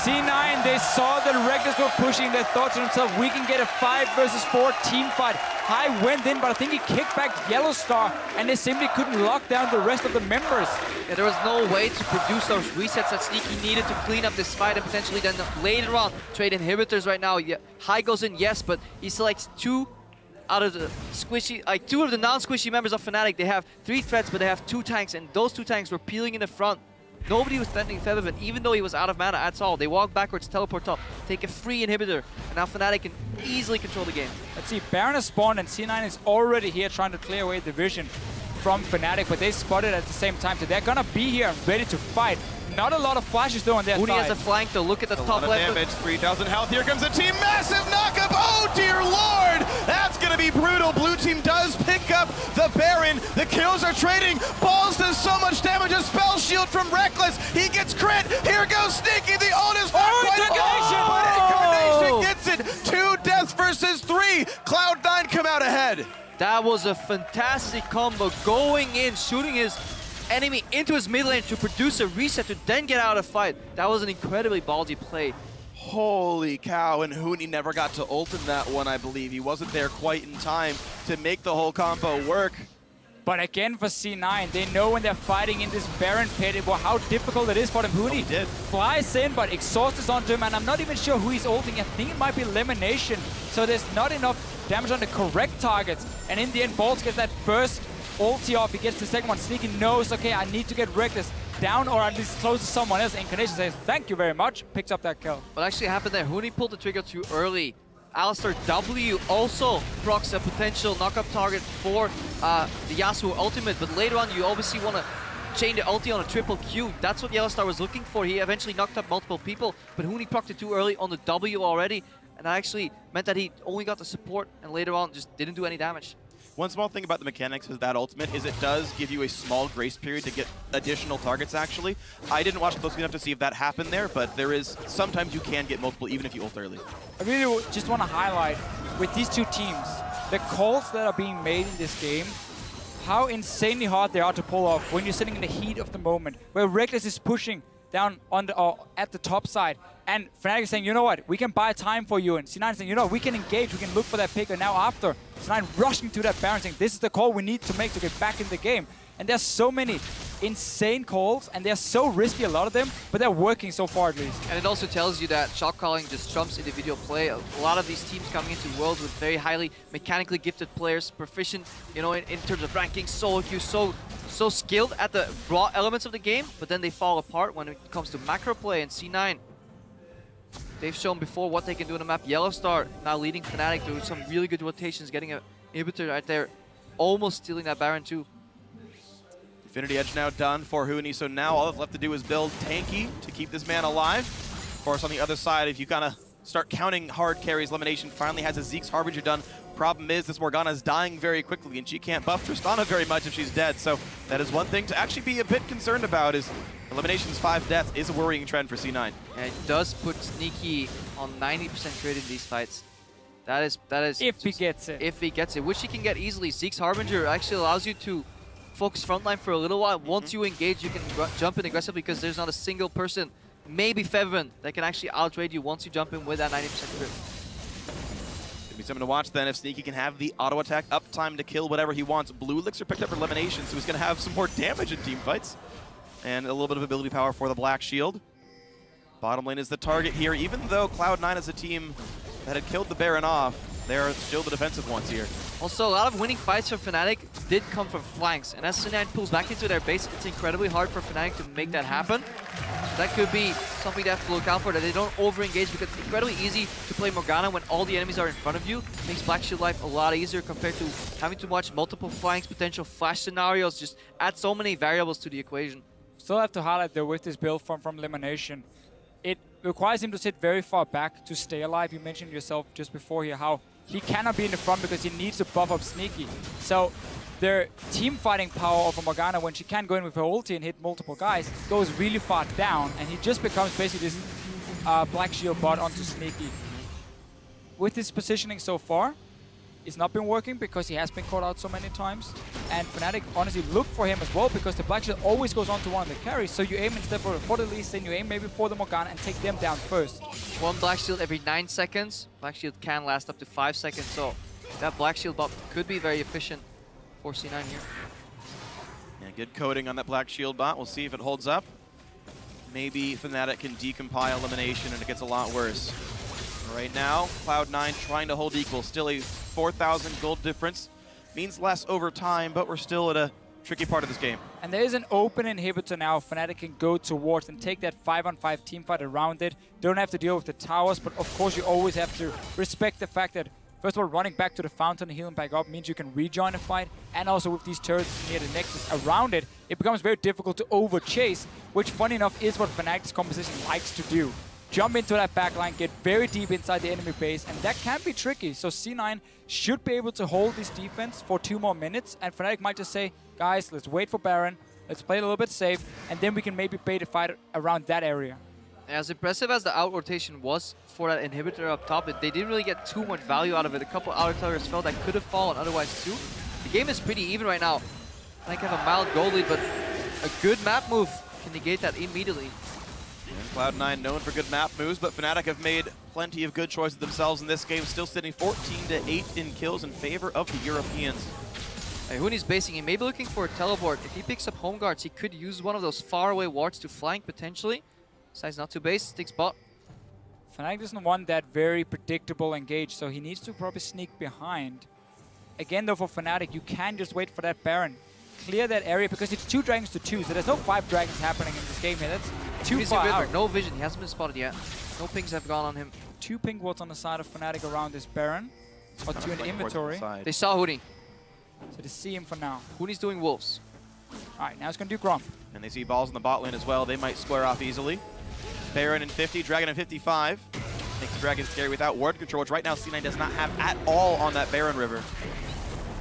C9, they saw that Reckless were pushing, they thought to themselves, we can get a 5 versus 4 team fight. High went in, but I think he kicked back Yellowstar, and they simply couldn't lock down the rest of the members. Yeah, there was no way to produce those resets that Sneaky needed to clean up this fight and potentially then later on trade inhibitors right now. Yeah, High goes in, yes, but he selects 2 out of the squishy, like 2 of the non-squishy members of Fnatic. They have 3 threats, but they have 2 tanks, and those 2 tanks were peeling in the front. Nobody was threatening Febiven, even though he was out of mana at all. They walk backwards, teleport top, take a free inhibitor, and now Fnatic can easily control the game. Let's see, Baron has spawned, and C9 is already here trying to clear away the vision from Fnatic, but they spotted at the same time, so they're gonna be here ready to fight. Not a lot of flashes though on their Huni side. has a flank though, look at the top left. Damage, 3,000 health, here comes the team, massive knockup, oh dear lord! That's gonna be brutal, blue team does pick up the Baron, the kills are trading, Balls does so much damage, a spell shield from Reckless, he gets crit, here goes Sneaky, the ult is not quite, but Incarnation gets it, 2 deaths versus 3, Cloud9 come out ahead. That was a fantastic combo, going in, shooting his enemy into his mid lane to produce a reset to then get out of fight. That was an incredibly ballsy play. Holy cow, and Huni never got to ult in that one, I believe. He wasn't there quite in time to make the whole combo work. But again, for C9, they know when they're fighting in this Baron pit, how difficult it is for them. Huni flies in, but exhaust is onto him, and I'm not even sure who he's ulting. I think it might be Elimination. So there's not enough damage on the correct targets. And in the end, Balls gets that first ulti off. He gets the second one. Sneaky knows, okay, I need to get Reckless down or at least close to someone else. Incarnation says, thank you very much. Picks up that kill. What actually happened there, Huni pulled the trigger too early. Alistar W also procs a potential knockup target for the Yasuo ultimate, but later on you obviously want to chain the ulti on a triple Q. That's what Yellowstar was looking for. He eventually knocked up multiple people, but Huni procced it too early on the W already, and that actually meant that he only got the support and later on just didn't do any damage. One small thing about the mechanics of that ultimate is it does give you a small grace period to get additional targets, actually. I didn't watch closely enough to see if that happened there, but there is, sometimes you can get multiple even if you ult early. I really just want to highlight, with these two teams, the calls that are being made in this game, how insanely hard they are to pull off when you're sitting in the heat of the moment, where Reckless is pushing down on the, at the top side, and Fnatic is saying, you know what, we can buy time for you, and C9 is saying, you know, we can engage, we can look for that pick, and now after, C9 rushing to that Baron saying, this is the call we need to make to get back in the game. And there's so many insane calls, and they're so risky, a lot of them, but they're working so far at least. And it also tells you that shot calling just trumps individual play. A lot of these teams coming into Worlds with very highly mechanically gifted players, proficient, you know, in terms of ranking, solo queue, so skilled at the raw elements of the game, but then they fall apart when it comes to macro play. And C9, they've shown before what they can do on the map. Yellowstar now leading Fnatic through some really good rotations, getting an inhibitor right there, almost stealing that Baron too. Infinity Edge now done for Huni, so now all that's left to do is build tanky to keep this man alive. Of course, on the other side, if you kind of start counting hard carries, Elimination finally has a Zeke's Harbinger done. Problem is, this Morgana is dying very quickly, and she can't buff Tristana very much if she's dead, so that is one thing to actually be a bit concerned about, is Elimination's 5 deaths is a worrying trend for C9. And it does put Sneaky on 90% crit in these fights. That is if he gets it. If he gets it, which he can get easily. Zeke's Harbinger actually allows you to focus frontline for a little while. Once you engage, you can jump in aggressively because there's not a single person, maybe Fevin, that can actually outrate you once you jump in with that 90% crit. Could be something to watch then if Sneaky can have the auto attack uptime to kill whatever he wants. Blue Elixir picked up for Elimination, so he's going to have some more damage in team fights. And a little bit of ability power for the Black Shield. Bottom lane is the target here. Even though Cloud9 is a team that had killed the Baron off, they're still the defensive ones here. Also, a lot of winning fights for Fnatic did come from flanks, and as C9 pulls back into their base, it's incredibly hard for Fnatic to make that happen. So that could be something they have to look out for, that they don't over-engage, because it's incredibly easy to play Morgana when all the enemies are in front of you. It makes Black Shield life a lot easier compared to having to watch multiple flanks, potential flash scenarios, just add so many variables to the equation. Still have to highlight though, with this build from Elimination, it requires him to sit very far back to stay alive. You mentioned yourself just before here how he cannot be in the front because he needs to buff up Sneaky. So their team fighting power of Morgana, when she can go in with her ulti and hit multiple guys, goes really far down, and he just becomes basically this Black Shield bot onto Sneaky. With his positioning so far, it's not been working because he has been caught out so many times. And Fnatic honestly look for him as well because the Black Shield always goes on to one of the carries. So you aim instead for the Lee Sin, you aim maybe for the Morgana and take them down first. One Black Shield every 9 seconds. Black Shield can last up to 5 seconds, so that Black Shield bot could be very efficient for C9 here. Yeah, good coding on that Black Shield bot. We'll see if it holds up. Maybe Fnatic can decompile Elimination and it gets a lot worse. Right now, Cloud9 trying to hold equal. Still a 4,000 gold difference. Means less over time, but we're still at a tricky part of this game. And there is an open inhibitor now Fnatic can go towards and take that 5-on-5 team fight around it. Don't have to deal with the towers, but of course you always have to respect the fact that, first of all, running back to the fountain and healing back up means you can rejoin a fight. And also with these turrets near the nexus around it, it becomes very difficult to over-chase, which, funny enough, is what Fnatic's composition likes to do. Jump into that backline, get very deep inside the enemy base, and that can be tricky. So C9 should be able to hold this defense for 2 more minutes, and Fnatic might just say, guys, let's wait for Baron, let's play a little bit safe, and then we can maybe bait a fight around that area. As impressive as the out rotation was for that inhibitor up top, they didn't really get too much value out of it. A couple outer towers fell that could have fallen otherwise too. The game is pretty even right now. I have a mild goal lead, but a good map move can negate that immediately. And Cloud9 known for good map moves, but Fnatic have made plenty of good choices themselves in this game, still sitting 14-8 in kills in favor of the Europeans. Hey, Huni's basing, he may be looking for a teleport. If he picks up home guards, he could use one of those faraway wards to flank potentially. Decides not to base, sticks bot. Fnatic doesn't want that very predictable engage, so he needs to probably sneak behind. Again though, for Fnatic, you can just wait for that Baron. Clear that area because it's 2 dragons to 2, so there's no 5 dragons happening in this game here. That's too far out. No vision, he hasn't been spotted yet. No pings have gone on him. 2 pink wards on the side of Fnatic around this Baron. Or 2 in the inventory. They saw Huni. So they see him for now. Huni's doing wolves. Alright, now he's going to do Gromp. And they see balls in the bot lane as well. They might square off easily. Baron in 50, Dragon in 55. Makes the Dragon scary without ward control, which right now C9 does not have at all on that Baron River.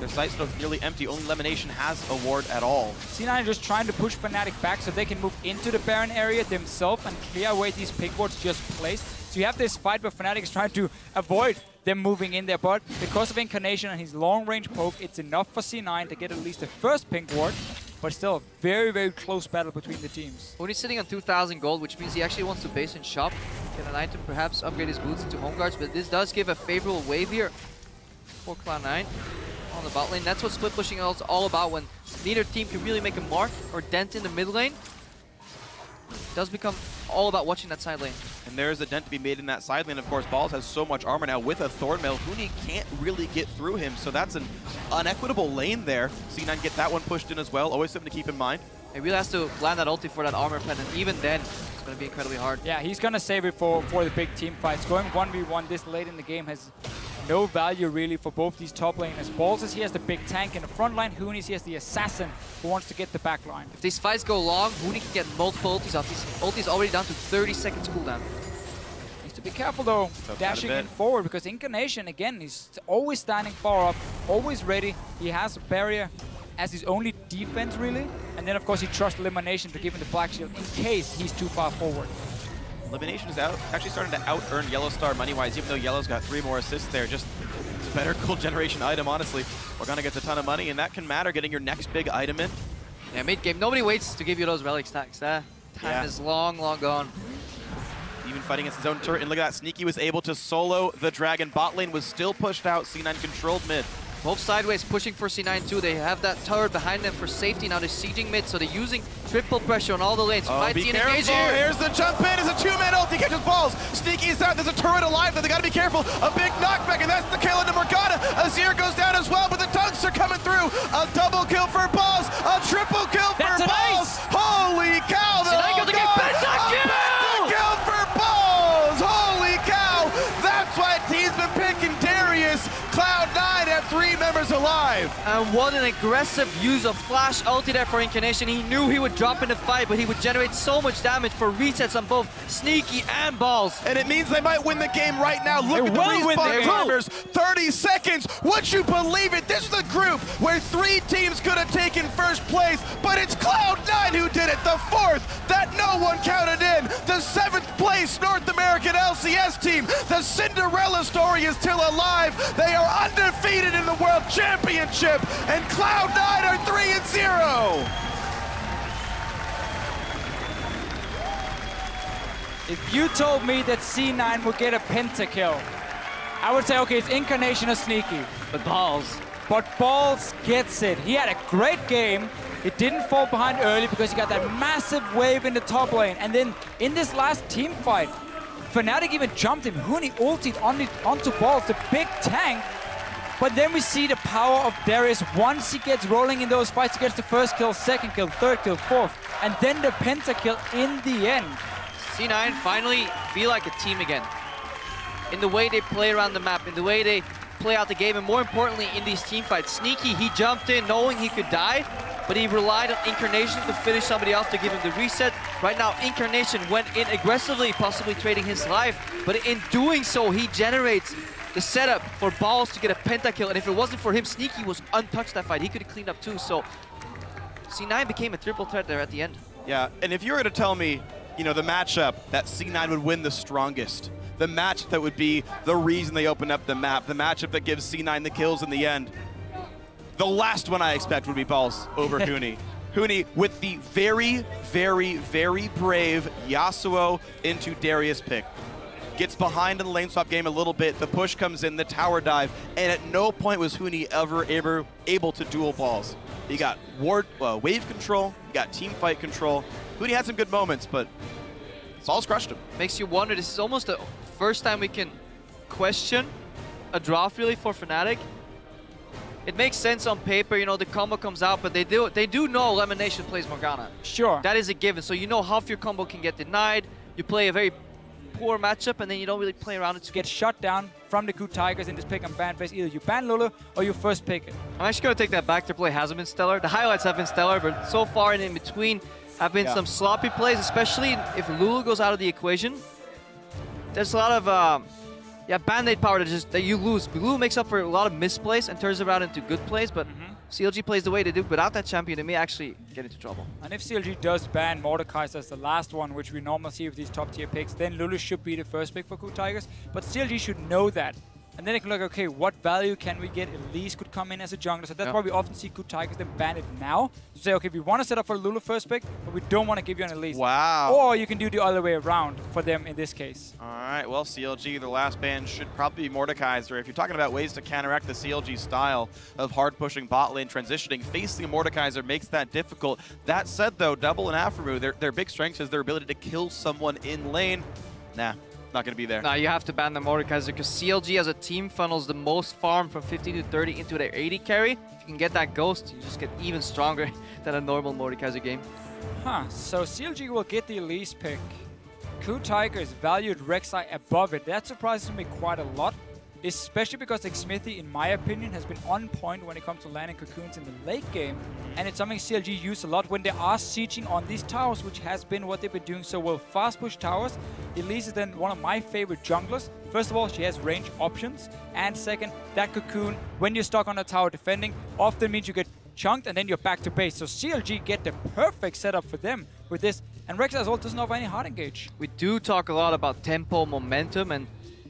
Their site still nearly empty. Only Lemonation has a ward at all. C9 just trying to push Fnatic back so they can move into the Baron area themselves and clear away these pink wards just placed. So you have this fight where Fnatic is trying to avoid them moving in there, but because of Incarnation and his long-range poke, it's enough for C9 to get at least the first pink ward, but still a very, very close battle between the teams. Huni's sitting on 2,000 gold, which means he actually wants to base and shop, get an item, perhaps upgrade his boots into home guards, but this does give a favorable wave here for Cloud9 on the bot lane. That's what split pushing is all about. When neither team can really make a mark or dent in the mid lane, it does become all about watching that side lane. And there's a dent to be made in that side lane. Of course, Balls has so much armor now with a Thornmail. Huni can't really get through him, so that's an unequitable lane there. C9 get that one pushed in as well. Always something to keep in mind. He really has to land that ulti for that armor pen, and even then, it's going to be incredibly hard. Yeah, he's going to save it for the big team fights. Going 1v1 this late in the game has no value really for both these top laners. Balls is he has the big tank in the front line. Huni's he has the assassin who wants to get the back line. If these fights go long, Huni can get multiple ultis off. His ulti is already down to 30 seconds cooldown. Needs to be careful though, dashing in forward, because Incarnation, again, he's always standing far up, always ready. He has a barrier as his only defense really. And then of course he trusts Elimination to give him the Black Shield in case he's too far forward. Elimination is actually starting to out-earn Yellow Star money-wise, even though Yellow's got 3 more assists there. Just it's a better Gold Generation item, honestly. Organa gets a ton of money, and that can matter, getting your next big item in. Yeah, mid-game, nobody waits to give you those relic stacks. That time is long, long gone. Even fighting against his own turret, and look at that. Sneaky was able to solo the Dragon. Bot lane was still pushed out. C9 controlled mid. Both sideways pushing for C9 too. They have that turret behind them for safety. Now they're sieging mid, so they're using triple pressure on all the lanes. Oh, be careful. Here's the jump in. It's a 2-man ult. He catches balls. Sneaky is out. There's a turret alive, though. They got to be careful. A big knockback, and that's the kill into Morgana. Azir goes down as well, but the dunks are coming through. A double kill for Balls. A triple kill for Balls. Holy cow. C9 got to get kill for Balls. Holy cow. That's why he's been picking Darius. Cloud9 have 3 members alive. And what an aggressive use of flash ulti there for Incarnation. He knew he would drop in the fight, but he would generate so much damage for resets on both Sneaky and Balls. And it means they might win the game right now. Look at the respawn timers. 30 seconds. Would you believe it? This is a group where 3 teams could have taken first place, but it's Cloud9 who did it. The 4th that no one counted in. The 7th place North American LCS team. The Cinderella story is still alive. They are undefeated in the World Championship, and Cloud9 are 3-0. If you told me that C9 would get a pentakill, I would say, okay, it's Incarnation or Sneaky. But Balls. But Balls gets it. He had a great game. He didn't fall behind early because he got that massive wave in the top lane. And then in this last team fight, Fnatic even jumped him. Huni ulted onto Balls, the big tank. But then we see the power of Darius. Once he gets rolling in those fights, he gets the first kill, second kill, third kill, fourth. And then the pentakill in the end. C9 finally feel like a team again. In the way they play around the map, in the way they play out the game, and more importantly, in these team fights. Sneaky, he jumped in knowing he could die, but he relied on Incarnation to finish somebody off to give him the reset. Right now, Incarnation went in aggressively, possibly trading his life, but in doing so, he generates the setup for Balls to get a pentakill, and if it wasn't for him, Sneaky was untouched that fight. He could have cleaned up too, so C9 became a triple threat there at the end. Yeah, and if you were to tell me you know, the matchup that C9 would win the strongest. The match that would be the reason they open up the map. The matchup that gives C9 the kills in the end. The last one I expect would be Balls over Huni. Huni with the very, very, very brave Yasuo into Darius pick. Gets behind in the lane swap game a little bit. The push comes in, the tower dive, and at no point was Huni ever able to duel Balls. He got wave control, he got team fight control. Huni had some good moments, but Balls crushed him. Makes you wonder, this is almost the first time we can question a draft really for Fnatic. It makes sense on paper, you know, the combo comes out, but they do know Elimination plays Morgana. Sure. That is a given, so you know half your combo can get denied, you play a very poor matchup, and then you don't really play around it. To get shut down from the KOO Tigers in this pick and ban phase, either you ban Lulu or you first pick it. I'm actually going to take that back. Their play hasn't been stellar. The highlights have been stellar, but so far and in between have been some sloppy plays, especially if Lulu goes out of the equation. There's a lot of Band-Aid power that you lose. Lulu makes up for a lot of misplays and turns around into good plays, but CLG plays the way they do. Without that champion, they may actually get into trouble. And if CLG does ban Mordekaiser as the last one, which we normally see with these top-tier picks, then Lulu should be the first pick for KOO Tigers. But CLG should know that. And then they can look, okay, what value can we get? Elise could come in as a jungler. So that's why we often see KOO Tigers then ban it now. To say, okay, we want to set up for Lulu first pick, but we don't want to give you an Elise. Wow. Or you can do the other way around for them in this case. All right, well, CLG, their last ban should probably be Mordekaiser. If you're talking about ways to counteract the CLG style of hard-pushing bot lane transitioning, facing a Mordekaiser makes that difficult. That said, though, Double and Aphromoo, their big strength is their ability to kill someone in lane. Nah. Not going to be there. No, you have to ban the Mordekaiser because CLG as a team funnels the most farm from 50 to 30 into their 80 carry. If you can get that Ghost, you just get even stronger than a normal Mordekaiser game. So CLG will get the Elise pick. KOO Tigers valued Rek'Sai above it. That surprises me quite a lot, especially because Xmithie, in my opinion, has been on point when it comes to landing cocoons in the late game. And it's something CLG use a lot when they are sieging on these towers, which has been what they've been doing so well. Fast push towers. Elise is then one of my favorite junglers. First of all, she has range options. And second, that cocoon, when you're stuck on a tower defending, often means you get chunked and then you're back to base. So CLG get the perfect setup for them with this. And Rek'Sai as well doesn't have any hard engage. We do talk a lot about tempo, momentum, and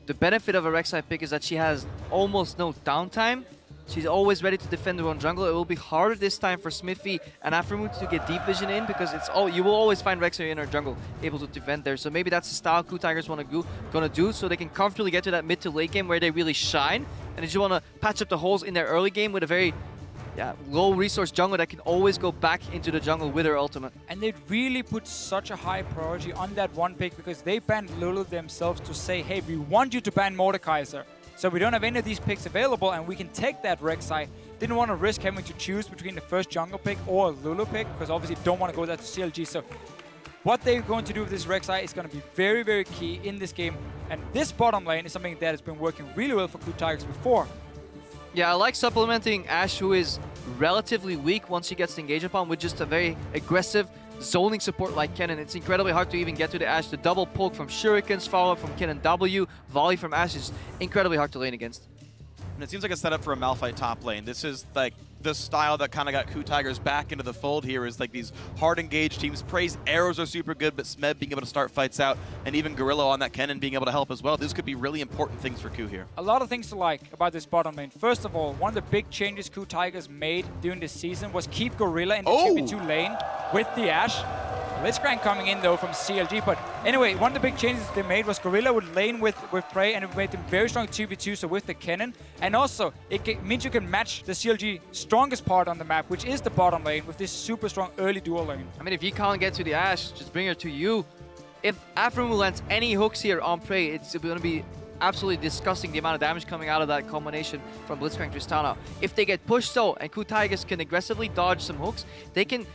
the benefit of a Rek'Sai pick is that she has almost no downtime. She's always ready to defend her own jungle. It will be harder this time for Xmithie and Aphromoo to get deep vision in because you will always find Rek'Sai in her jungle able to defend there. So maybe that's the style KOO Tigers gonna do so they can comfortably get to that mid to late game where they really shine. And they just want to patch up the holes in their early game with a very low resource jungle that can always go back into the jungle with her ultimate. And they really put such a high priority on that one pick because they banned Lulu themselves to say, hey, we want you to ban Mordekaiser. So we don't have any of these picks available and we can take that Rek'Sai. Didn't want to risk having to choose between the first jungle pick or Lulu pick because obviously don't want to go there to CLG. So what they're going to do with this Rek'Sai is going to be very, very key in this game. And this bottom lane is something that has been working really well for KOO Tigers before. Yeah, I like supplementing Ashe, who is relatively weak once he gets engaged upon, with just a very aggressive zoning support like Kennen. It's incredibly hard to even get to the Ashe. The double poke from Shurikens, follow-up from Kennen W, volley from Ashe is incredibly hard to lane against. And it seems like a setup for a Malphite top lane. This is like the style that kind of got KOO Tigers back into the fold here, is like these hard engaged teams. Praise arrows are super good, but Smeb being able to start fights out, and even Gorilla on that Kennen being able to help as well. This could be really important things for KOO here. A lot of things to like about this bottom lane. First of all, one of the big changes KOO Tigers made during this season was keep Gorilla in the 2v2 lane with the Ashe. Blitzcrank coming in though from CLG, but anyway, one of the big changes they made was Gorilla would lane with Prey, and it made them very strong 2v2, so with the Kennen. And also, it means you can match the CLG strongest part on the map, which is the bottom lane, with this super strong early dual lane. I mean, if you can't get to the Ashe, just bring her to you. If Aphromoo lands any hooks here on Prey, it's going to be absolutely disgusting the amount of damage coming out of that combination from Blitzcrank Tristana. If they get pushed though, and KOO Tigers can aggressively dodge some hooks, they can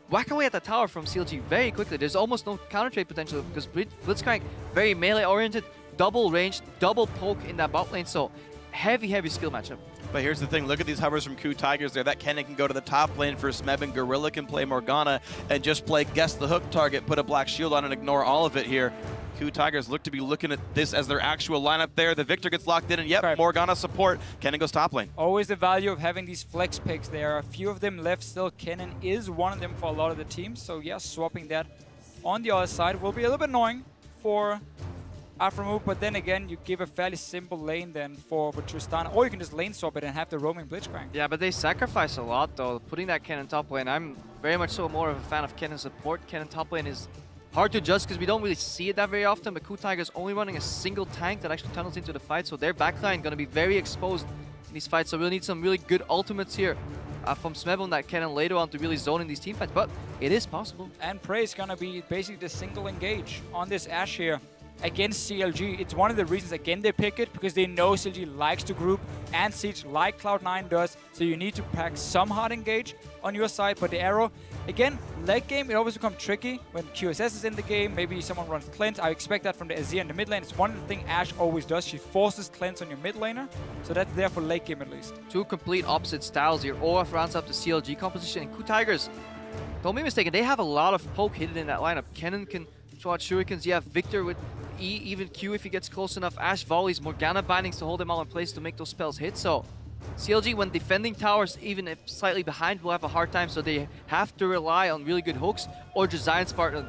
whack away at the tower from CLG very quickly. There's almost no counter trade potential because Blitzcrank very melee oriented, double range, double poke in that bot lane, so heavy skill matchup. But here's the thing, look at these hovers from KOO Tigers there. That Kennen can go to the top lane for Smeb, and Gorilla can play Morgana and just play guess the hook target, put a black shield on and ignore all of it here. KOO Tigers look to be looking at this as their actual lineup there. The Victor gets locked in, and yep, Morgana support. Kennen goes top lane. Always the value of having these flex picks. There are a few of them left still. Kennen is one of them for a lot of the teams, so yeah, swapping that on the other side will be a little bit annoying for Afromove, but then again, you give a fairly simple lane then for Tristana, or you can just lane swap it and have the roaming Blitzcrank. Yeah, but they sacrifice a lot though, putting that Kennen top lane. I'm very much so more of a fan of Kennen support. Kennen top lane is hard to judge because we don't really see it that very often, but KOO Tiger's only running a single tank that actually tunnels into the fight, so their backline going to be very exposed in these fights, so we'll need some really good ultimates here from Smeb on that Kennen later on to really zone in these team fights, but it is possible. And Prey is going to be basically the single engage on this Ashe here against CLG. It's one of the reasons, again, they pick it, because they know CLG likes to group and siege like Cloud9 does, so you need to pack some hard engage on your side. But the arrow, again, late game, it always becomes tricky when QSS is in the game. Maybe someone runs cleanse. I expect that from the Azir in the mid lane. It's one of the things Ashe always does. She forces cleanse on your mid laner, so that's there for late game at least. Two complete opposite styles here. OF rounds up the CLG composition, and KOO Tigers, don't be mistaken, they have a lot of poke hidden in that lineup. Kennen can throw out shurikens. You have Victor with E, even Q if he gets close enough. Ashe volleys, Morgana bindings to hold them all in place to make those spells hit. So CLG, when defending towers, even if slightly behind, will have a hard time. So they have to rely on really good hooks or just Giant Spartan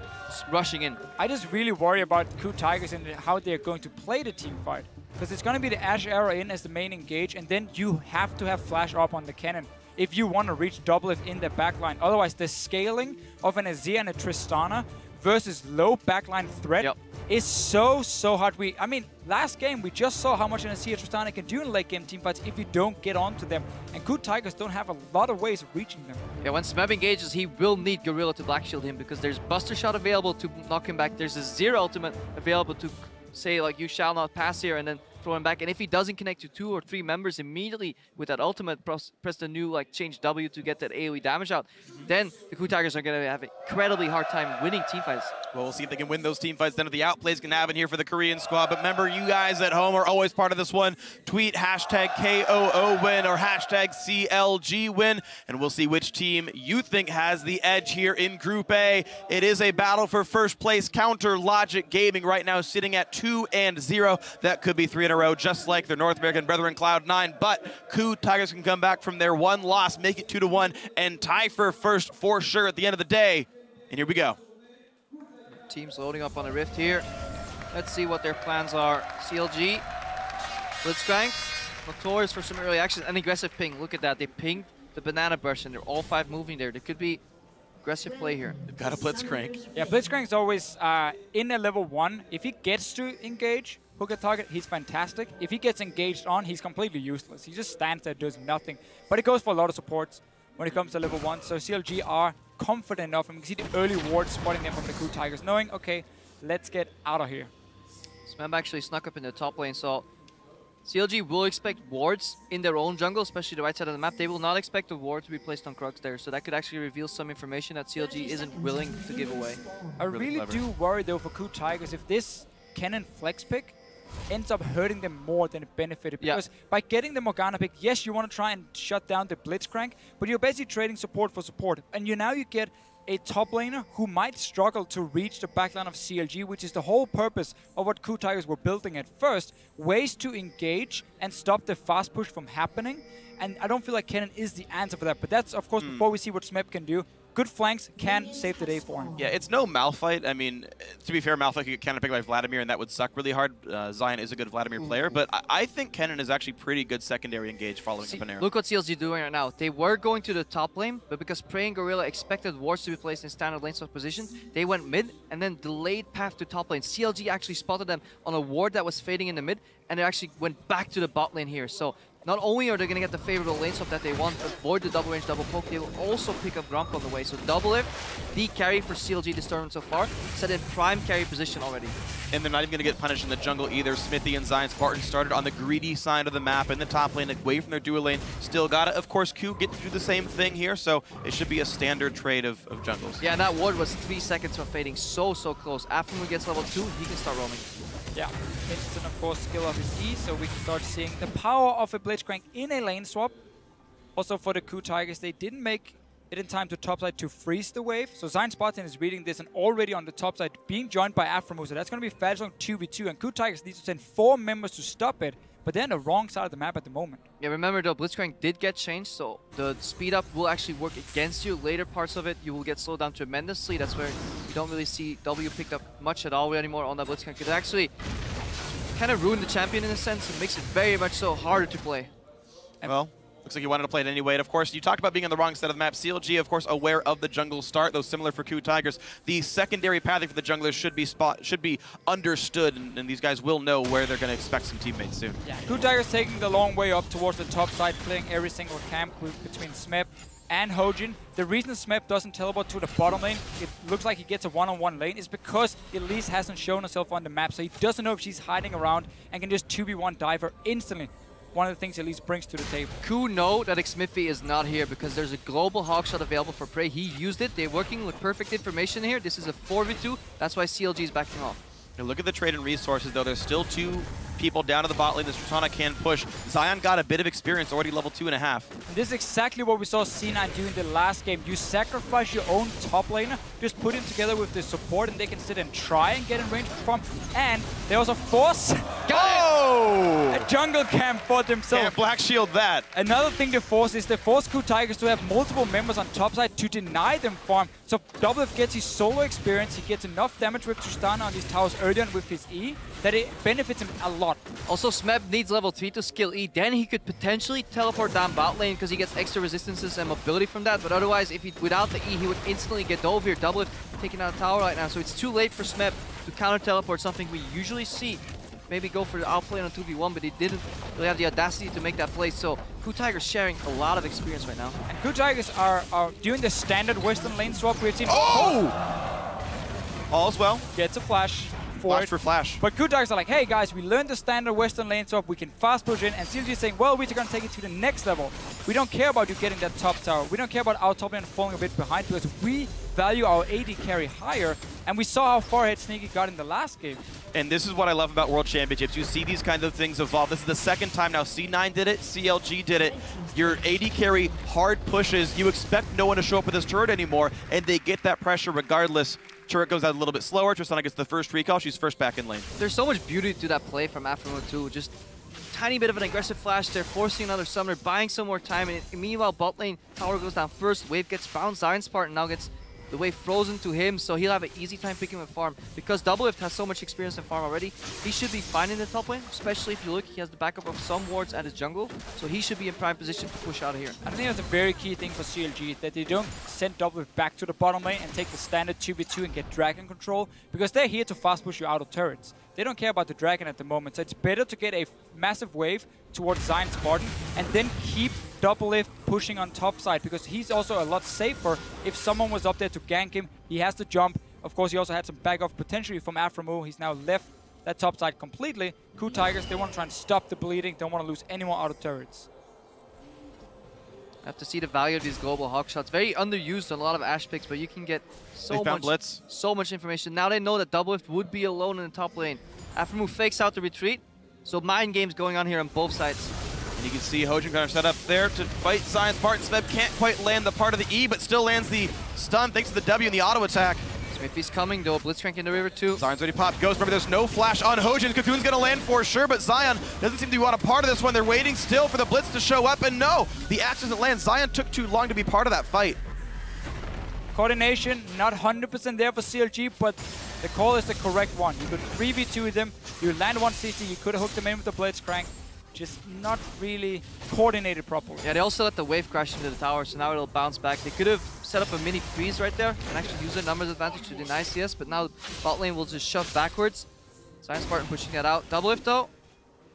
rushing in. I just really worry about KOO Tigers and how they're going to play the team fight. Because it's going to be the Ashe arrow in as the main engage, and then you have to have flash up on the cannon if you want to reach double if in the backline. Otherwise, the scaling of an Azir and a Tristana versus low backline threat is so hard. I mean, last game we just saw how much an Azir Tristana can do in late game teamfights if you don't get onto them. And KOO Tigers don't have a lot of ways of reaching them. Yeah, when Smeb engages, he will need Gorilla to black shield him because there's Buster Shot available to knock him back. There's a Azir ultimate available to say like, you shall not pass here, and then throw him back. And if he doesn't connect to 2 or 3 members immediately with that ultimate, press the new like change W to get that AoE damage out, then the KOO Tigers are going to have an incredibly hard time winning teamfights. Well, we'll see if they can win those teamfights then if the outplays can happen here for the Korean squad. But remember, you guys at home are always part of this one. Tweet hashtag KOO win or hashtag CLG win, and we'll see which team you think has the edge here in Group A. It is a battle for first place. Counter Logic Gaming right now sitting at 2-0. That could be 3 in a row, just like their North American brethren Cloud9. But KOO Tigers can come back from their one loss, make it 2-1, and tie for first for sure at the end of the day. And here we go. Teams loading up on a rift here. Let's see what their plans are. CLG, Blitzcrank, notorious for some early action, and aggressive ping. Look at that, they pinged the banana burst and they're all 5 moving there. There could be aggressive play here. They've got a Blitzcrank. Yeah, Blitzcrank is always in a level 1. If he gets to engage, hook a target, he's fantastic. If he gets engaged on, he's completely useless. He just stands there, does nothing. But it goes for a lot of supports when it comes to level 1. So CLG are confident enough, and we can see the early wards spotting them from the KOO Tigers, knowing, okay, let's get out of here. Smeb actually snuck up in the top lane, so CLG will expect wards in their own jungle, especially the right side of the map. They will not expect a ward to be placed on Crux there, so that could actually reveal some information that CLG isn't willing to give away. I really do worry, though, for KOO Tigers if this Kennen flex pick ends up hurting them more than it benefited. Because by getting the Morgana pick, yes, you want to try and shut down the Blitzcrank, but you're basically trading support for support. And now you get a top laner who might struggle to reach the backline of CLG, which is the whole purpose of what KOO Tigers were building at first. Ways to engage and stop the fast push from happening. And I don't feel like Kennen is the answer for that. But that's, of course, before we see what Smeb can do. Good flanks can save the day for him. Yeah, it's no Malphite. I mean, to be fair, Malphite could get Kennen picked by Vladimir, and that would suck really hard. Zion is a good Vladimir player, but I think Kennen is actually pretty good secondary engage following Panera. Look what CLG doing right now. They were going to the top lane, but because Prey and Gorilla expected wards to be placed in standard lane swap position, they went mid and then delayed path to top lane. CLG actually spotted them on a ward that was fading in the mid, and they actually went back to the bot lane here. So not only are they going to get the favorable lane swap that they want, avoid the double range double poke, they will also pick up Grump on the way. So double if, the carry for CLG this tournament so far, set in prime carry position already. And they're not even going to get punished in the jungle either. Smithy and Zion Spartan started on the greedy side of the map in the top lane, away from their dual lane. Still got it. Of course, KOO get to do the same thing here, so it should be a standard trade of jungles. Yeah, and that ward was 3 seconds from fading so close. After he gets level 2, he can start roaming. Yeah, instant, of course, skill of his E, so we can start seeing the power of a Blitzcrank in a lane swap. Also for the KOO Tigers, they didn't make it in time to topside to freeze the wave. So Zion Spartan is reading this and already on the top side being joined by AlphaDraft. So that's going to be fairly strong 2v2. And KOO Tigers needs to send 4 members to stop it. But they're on the wrong side of the map at the moment. Yeah, remember though, Blitzcrank did get changed, so the speed up will actually work against you. Later parts of it, you will get slowed down tremendously. That's where you don't really see W picked up much at all anymore on that Blitzcrank. It actually kind of ruined the champion in a sense. It makes it very much so harder to play. Well, looks like you wanted to play it anyway. And of course, you talked about being on the wrong side of the map. CLG, of course, aware of the jungle start, though similar for KOO Tigers. The secondary pathing for the junglers should be understood, and these guys will know where they're going to expect some teammates soon. Yeah, KOO Tigers taking the long way up towards the top side, playing every single camp between Smeb and Hojin. The reason Smeb doesn't teleport to the bottom lane, it looks like he gets a one-on-one lane, is because Elise hasn't shown herself on the map, so he doesn't know if she's hiding around and can just 2v1 dive her instantly. One of the things Elise brings to the table. KOO know that Xmiffy is not here because there's a global hog shot available for Prey. He used it. They're working with perfect information here. This is a 4v2. That's why CLG is backing off. And look at the trade and resources, though. There's still 2 people down to the bot lane. This Tristana can push. Zion got a bit of experience, already level 2.5. And this is exactly what we saw C9 do in the last game. You sacrifice your own top laner, just put him together with the support, and they can sit and try and get in range from. And they also force a jungle camp for themselves. Can't black shield that. Another thing they force is they force KOO Tigers to have multiple members on top side to deny them farm. So Doublelift gets his solo experience, he gets enough damage with Tristana on these towers early on with his E that it benefits him a lot. Also, Smeb needs level 3 to skill E. Then he could potentially teleport down bot lane because he gets extra resistances and mobility from that. But otherwise, if he without the E, he would instantly get dove here. Doublelift taking out a tower right now. So it's too late for Smeb to counter teleport, something we usually see. Maybe go for the outplay on a 2v1, but he didn't really have the audacity to make that play. So KOO Tigers sharing a lot of experience right now. And KOO Tigers are doing the standard Western lane swap we've seen. All's well. Gets a flash. Flash for flash. But KOO Tigers are like, hey guys, we learned the standard Western lane swap, we can fast push in, and CLG is saying, well, we're going to take it to the next level. We don't care about you getting that top tower. We don't care about our top lane falling a bit behind because we value our AD carry higher, and we saw how far ahead Sneaky got in the last game. And this is what I love about World Championships. You see these kinds of things evolve. This is the second time now C9 did it, CLG did it. Your AD carry hard pushes. You expect no one to show up with this turret anymore, and they get that pressure regardless. Turret goes out a little bit slower. Tristana gets the first recall. She's first back in lane. There's so much beauty to that play from AlphaDraft too. Just tiny bit of an aggressive flash there, forcing another summoner, buying some more time. And meanwhile, bot lane tower goes down first. Wave gets bounced. Zion Spartan now gets the wave frozen to him, so he'll have an easy time picking up farm. Because Doublelift has so much experience in farm already, he should be fine in the top lane, especially if you look, he has the backup of some wards at his jungle, so he should be in prime position to push out of here. I think that's a very key thing for CLG, that they don't send Doublelift back to the bottom lane and take the standard 2v2 and get dragon control, because they're here to fast push you out of turrets. They don't care about the dragon at the moment, so it's better to get a massive wave towards Zion Spartan and then keep Doublelift pushing on top side, because he's also a lot safer. If someone was up there to gank him, he has to jump. Of course, he also had some backup potentially from AlphaDraft. He's now left that top side completely. KOO Tigers, they want to try and stop the bleeding. Don't want to lose anyone out of turrets. I have to see the value of these global hawk shots. Very underused on a lot of Ash picks, but you can get so much information. Now they know that Doublelift would be alone in the top lane. AlphaDraft fakes out the retreat, so mind games going on here on both sides. And you can see Hojin kind of set up there to fight Zion Spartan. Smeb can't quite land the part of the E, but still lands the stun thanks to the W and the auto attack. Smithy's coming though, Blitzcrank in the river too. Zion's already popped. Ghost, remember there's no flash on Hojin. Cocoon's gonna land for sure, but Zion doesn't seem to want a part of this one. They're waiting still for the Blitz to show up, and no, the axe doesn't land. Zion took too long to be part of that fight. Coordination, not 100% there for CLG, but the call is the correct one. You could 3v2 them, you land one CT, you could have hooked them in with the Blitzcrank. Just not really coordinated properly. Yeah, they also let the wave crash into the tower, so now it'll bounce back. They could have set up a mini freeze right there and actually use their numbers advantage to deny CS, but now bot lane will just shove backwards. Zion Spartan pushing that out. Doublelift though,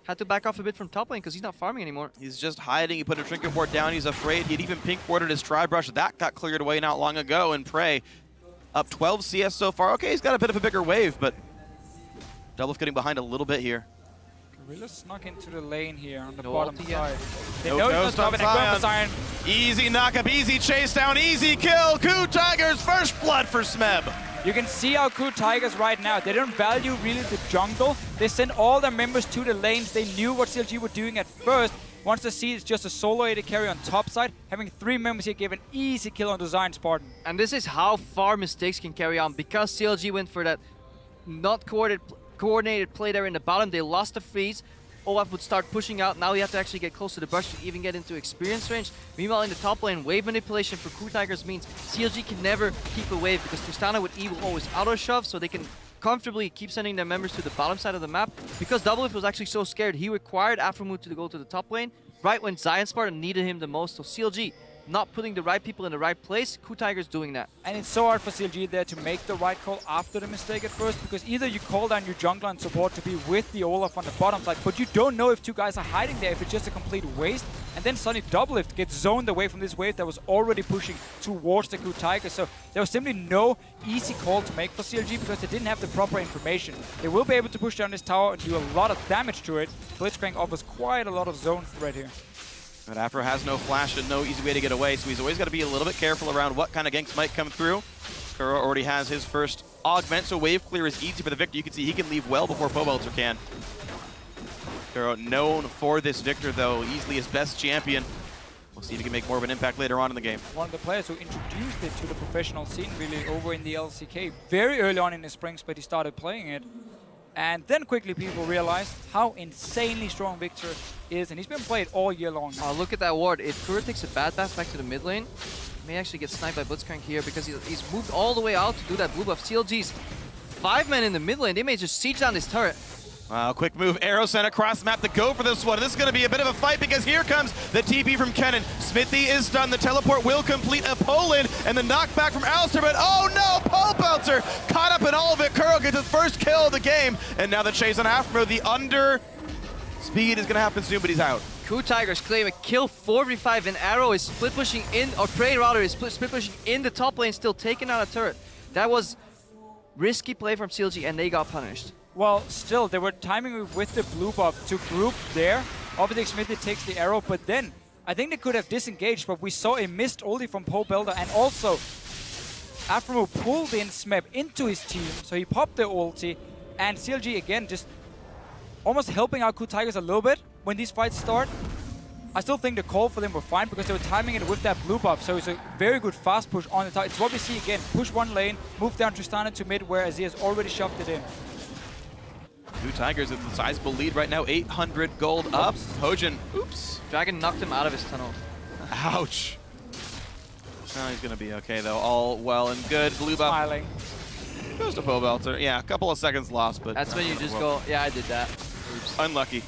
had to back off a bit from top lane because he's not farming anymore. He's just hiding. He put a trinket ward down. He's afraid. He'd even pink warded his tri-brush. That got cleared away not long ago, and Prey up 12 CS so far. Okay, he's got a bit of a bigger wave, but Doublelift getting behind a little bit here. Gorilla snuck into the lane here on the bottom side. They know he's not stopping. They're going for Zion. Easy knock-up, easy chase down, easy kill. KOO Tigers, first blood for Smeb. You can see our KOO Tigers right now. They don't value really the jungle. They send all their members to the lanes. They knew what CLG were doing at first. Once they see it's just a solo AD carry on top side, having 3 members here gave an easy kill on Design Spartan. And this is how far mistakes can carry on. Because CLG went for that not coordinated play there in the bottom, they lost the freeze. Olaf would start pushing out. Now you have to actually get close to the brush to even get into experience range. Meanwhile, in the top lane, wave manipulation for KOO Tigers means CLG can never keep a wave because Tristana with E will always auto-shove, so they can comfortably keep sending their members to the bottom side of the map. Because Doublelift was actually so scared, he required Afromood to go to the top lane right when Zion Spartan needed him the most. So CLG not putting the right people in the right place, KOO Tigers doing that. And it's so hard for CLG there to make the right call after the mistake at first, because either you call down your jungler and support to be with the Olaf on the bottom side, but you don't know if 2 guys are hiding there, if it's just a complete waste. And then suddenly Doublelift gets zoned away from this wave that was already pushing towards the KOO Tigers. So there was simply no easy call to make for CLG because they didn't have the proper information. They will be able to push down this tower and do a lot of damage to it. Blitzcrank offers quite a lot of zone threat here. But Afro has no flash and no easy way to get away, so he's always got to be a little bit careful around what kind of ganks might come through. KOO already has his first augment, so wave clear is easy for the Victor. You can see he can leave well before Pobelter can. KOO known for this Victor, though, easily his best champion. We'll see if he can make more of an impact later on in the game. One of the players who introduced it to the professional scene really over in the LCK very early on in the springs, but he started playing it. And then quickly people realized how insanely strong Victor is, and he's been played all year long. Oh, look at that ward. If KOO takes a bad path back to the mid lane, may actually get sniped by Blitzcrank here because he's moved all the way out to do that blue buff. CLG's 5 men in the mid lane. They may just siege down this turret. Wow, quick move, arrow sent across the map to go for this one. This is going to be a bit of a fight because here comes the TP from Kennen. Smithy is done. The teleport will complete a pull-in and the knockback from Alistair, but oh no, Pobelter caught up in all of it. KOO gets his first kill of the game, and now the chase on Afro. The under speed is going to happen soon, but he's out. KOO Tigers claim a kill 4v5, and Arrow is split pushing in, or Prey rather is split pushing in the top lane, still taking out a turret. That was risky play from CLG, and they got punished. Well, still, they were timing with the blue buff to group there. Obviously, Smithy takes the arrow, but then I think they could have disengaged, but we saw a missed ulti from Pobelter, and also Afromu pulled in Smeb into his team, so he popped the ulti, and CLG again just almost helping out KOO Tigers a little bit when these fights start. I still think the call for them were fine because they were timing it with that blue buff, so it's a very good fast push on the tower. It's what we see again, push one lane, move down Tristana to mid where Azir has already shoved it in. KOO Tigers with a sizable lead right now, 800 gold up. Hojin, oops. Dragon knocked him out of his tunnel. Ouch. Oh, he's going to be okay, though. All well and good. Blue buff. Smiling. Goes to Pobelter. Yeah, a couple of seconds lost, but... That's when you just go, yeah, I did that. Oops. Unlucky.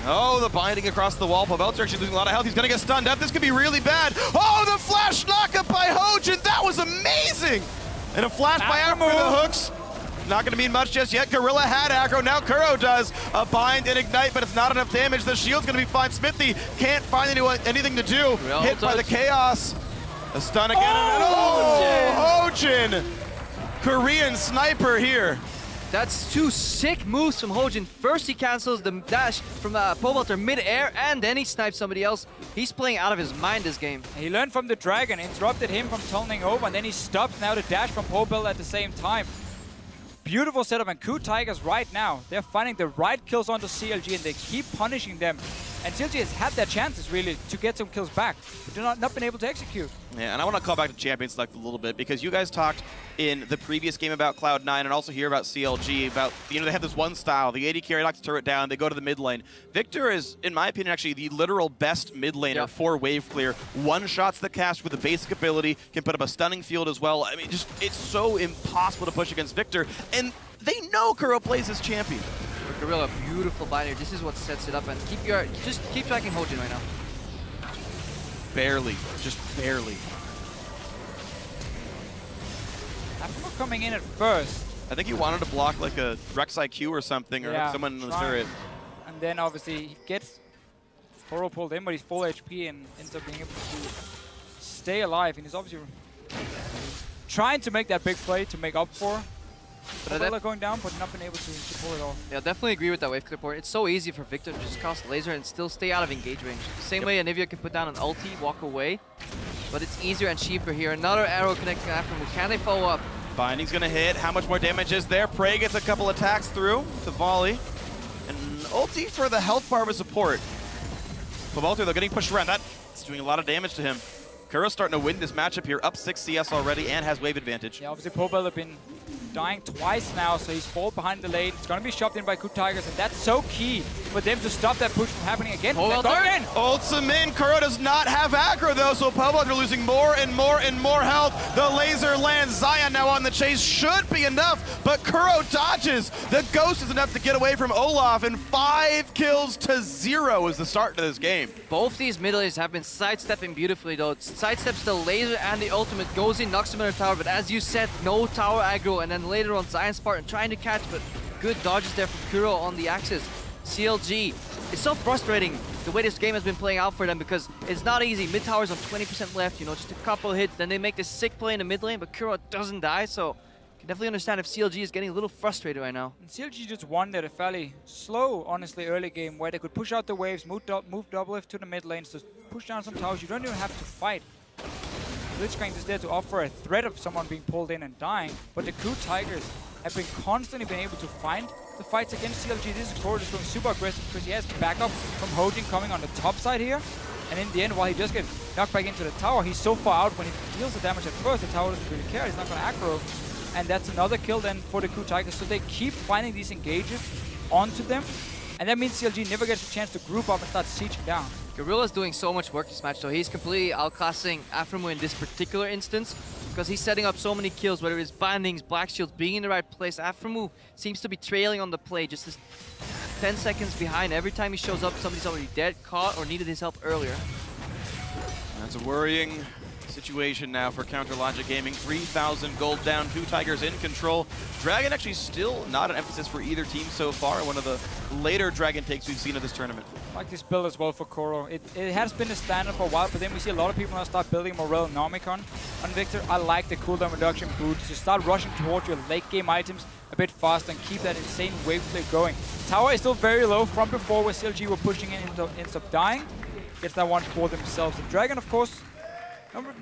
Oh, the binding across the wall. Pobelter actually losing a lot of health. He's going to get stunned up. This could be really bad. Oh, the flash knockup by Hojin. That was amazing. And a flash by Afro with the hooks. Not going to mean much just yet. Gorilla had aggro. Now KOO does a bind and ignite, but it's not enough damage. The shield's going to be fine. Smithy can't find anything to do. Real Hit by the chaos. A stun again. Oh, Hojin. Korean sniper here. That's 2 sick moves from Hojin. First he cancels the dash from Pobelter mid-air, and then he snipes somebody else. He's playing out of his mind this game. He learned from the Dragon, interrupted him from tunneling over, and then he stopped now the dash from Pobelter at the same time. Beautiful setup, and KOO Tigers right now, they're finding the right kills onto CLG, and they keep punishing them. And CLG has had their chances, really, to get some kills back, but they've not been able to execute. Yeah, and I want to call back to Champion Select a little bit, because you guys talked in the previous game about Cloud9 and also here about CLG, about, you know, they have this one style. The AD carry knocks the turret down, they go to the mid lane. Victor is, in my opinion, actually the literal best mid laner for wave clear. One-shots the cast with a basic ability, can put up a stunning field as well. I mean, just it's so impossible to push against Victor, and they know KOO plays as champion. Gorilla, beautiful binary. This is what sets it up, and just keep tracking Hojin right now. Barely, just barely. Afro coming in at first. I think he wanted to block like a Rex IQ or something, or someone in the turret. And then obviously he gets Toro pulled in, but he's full HP and ends up being able to stay alive. And he's obviously trying to make that big play to make up for Pobelter going down, but not been able to pull it off. Yeah, definitely agree with that wave clip port. It's so easy for Victor to just cast laser and still stay out of engage range. The same way Anivia can put down an ulti, walk away, but it's gets easier and cheaper here. Another arrow connecting AFRMU. Can they follow up? Binding's gonna hit. How much more damage is there? Prey gets a couple attacks through to volley. And ulti for the health bar of support. Pobelter, though, getting pushed around. That's doing a lot of damage to him. KOO's starting to win this matchup here, up 6 CS already and has wave advantage. Yeah, obviously Pobelter been dying twice now, so he's fall behind the lane. It's going to be shoved in by KOO Tigers, and that's so key for them to stop that push from happening again. Again. Ults him in. KOO does not have aggro, though, so Pobelter losing more and more and more health. The laser lands. Zion now on the chase. Should be enough, but KOO dodges. The ghost is enough to get away from Olaf, and 5 kills to 0 is the start to this game. Both these mid laners have been sidestepping beautifully, though. It sidesteps the laser and the ultimate, goes in, knocks him in the tower, but as you said, no tower aggro, and then later on Zion Spartan trying to catch, but good dodges there from KOO on the axis. CLG, it's so frustrating the way this game has been playing out for them because it's not easy. Mid tower's on 20% left, you know, just a couple hits, then they make this sick play in the mid lane, but KOO doesn't die, so I can definitely understand if CLG is getting a little frustrated right now. And CLG just won a fairly slow, honestly, early game where they could push out the waves, move double to the mid lanes, to push down some towers. You don't even have to fight. Blitzcrank is there to offer a threat of someone being pulled in and dying, but the KOO Tigers have been constantly been able to find the fights against CLG. This is KOO just going super aggressive because he has backup from Hojin coming on the top side here. And in the end, while he does get knocked back into the tower, he's so far out when he deals the damage at first, the tower doesn't really care, he's not going to aggro. And that's another kill then for the KOO Tigers. So they keep finding these engages onto them. And that means CLG never gets a chance to group up and start sieging down. Gorilla's doing so much work this match, so he's completely outclassing AFRMU in this particular instance because he's setting up so many kills, whether it's bindings, black shields, being in the right place. AFRMU seems to be trailing on the play, just 10 seconds behind. Every time he shows up, somebody's already dead, caught, or needed his help earlier. That's a worrying situation now for Counterlogic Gaming. 3,000 gold down, KOO Tigers in control. Dragon actually still not an emphasis for either team so far. One of the later Dragon takes we've seen of this tournament. I like this build as well for KOO. It has been a standard for a while, but then we see a lot of people now start building Morel Nomicon on Victor. I like the cooldown reduction boots. Just start rushing towards your late game items a bit faster and keep that insane wave play going. Tower is still very low from before where CLG were pushing in and ends up dying. Gets that one for themselves. The Dragon, of course,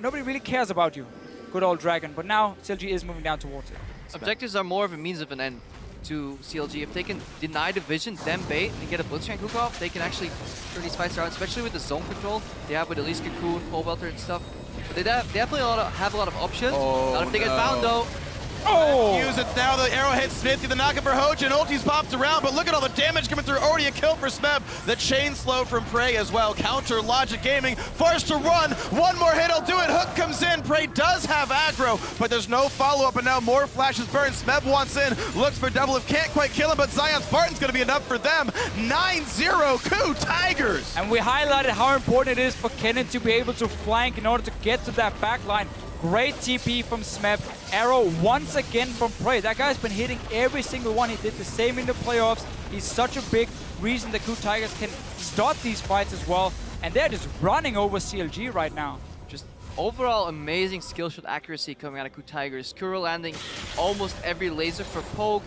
nobody really cares about you. Good old Dragon, but now CLG is moving down towards it. Objectives are more of a means of an end to CLG. If they can deny the vision, then bait, and get a Blitzcrank hook off, they can actually turn these fights around, especially with the zone control they have with Elise Cocoon, Pobelter and stuff. But they definitely have a lot of options. Not if they get found though. Oh! Use it now, the arrow hits Smithy, the knockup for Hojin, ulti's popped around, but look at all the damage coming through, already a kill for Smeb. The chain slow from Prey as well. Counterlogic Gaming, forced to run, one more hit will do it, hook comes in, Prey does have aggro, but there's no follow-up, and now more flashes burn. Smeb wants in, looks for double, can't quite kill him, but Zion Spartan's gonna be enough for them. 9-0 KOO Tigers! And we highlighted how important it is for Kennen to be able to flank in order to get to that back line. Great TP from Smeb. Arrow once again from Prey. That guy's been hitting every single one. He did the same in the playoffs. He's such a big reason the KOO Tigers can start these fights as well. And they're just running over CLG right now. Just overall amazing skill shot accuracy coming out of KOO Tigers. Kuro landing almost every laser for Pogue,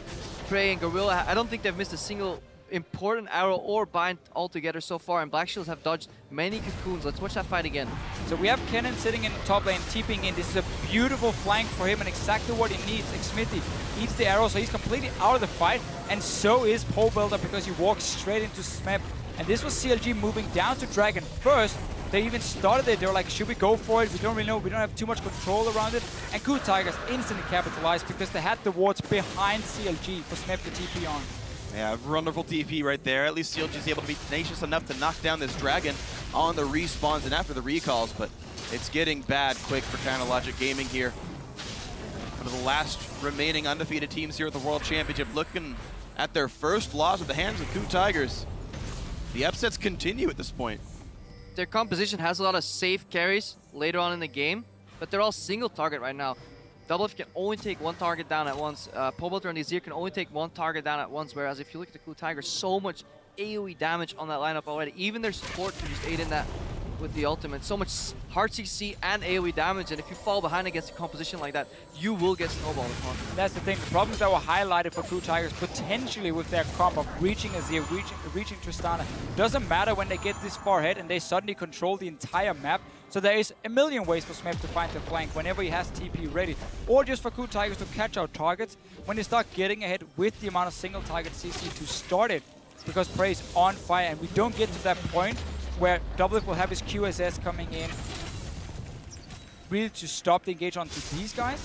Prey, and Gorilla. I don't think they've missed a single important arrow or bind altogether so far, and Black Shields have dodged many cocoons. Let's watch that fight again. So we have Kennen sitting in the top lane, TPing in. This is a beautiful flank for him and exactly what he needs. Xmithy eats the arrow, so he's completely out of the fight, and so is Pobelter because he walks straight into Smeb. And this was CLG moving down to Dragon first. They even started it. They were like, should we go for it? We don't really know. We don't have too much control around it. And KOO Tigers instantly capitalized because they had the wards behind CLG for Smeb to TP on. Yeah, wonderful TP right there. At least CLG is able to be tenacious enough to knock down this Dragon on the respawns and after the recalls, but it's getting bad quick for Counterlogic Gaming here. One of the last remaining undefeated teams here at the World Championship, looking at their first loss at the hands of KOO Tigers. The upsets continue at this point. Their composition has a lot of safe carries later on in the game, but they're all single target right now. Doublelift can only take one target down at once. Pobelter and Azir can only take one target down at once, whereas if you look at the KOO Tigers, so much AoE damage on that lineup already. Even their support can just aid in that. with the ultimate. So much hard CC and AoE damage, and if you fall behind against a composition like that, you will get snowballed upon. That's the thing. The problems that were highlighted for KOO Tigers potentially with their comp of reaching Azir, reaching Tristana. Doesn't matter when they get this far ahead and they suddenly control the entire map. So there is a million ways for Smeb to find the flank whenever he has TP ready. Or just for KOO Tigers to catch out targets when they start getting ahead with the amount of single target CC to start it. Because Prey is on fire and we don't get to that point where Doublelift will have his QSS coming in really to stop the engage onto these guys.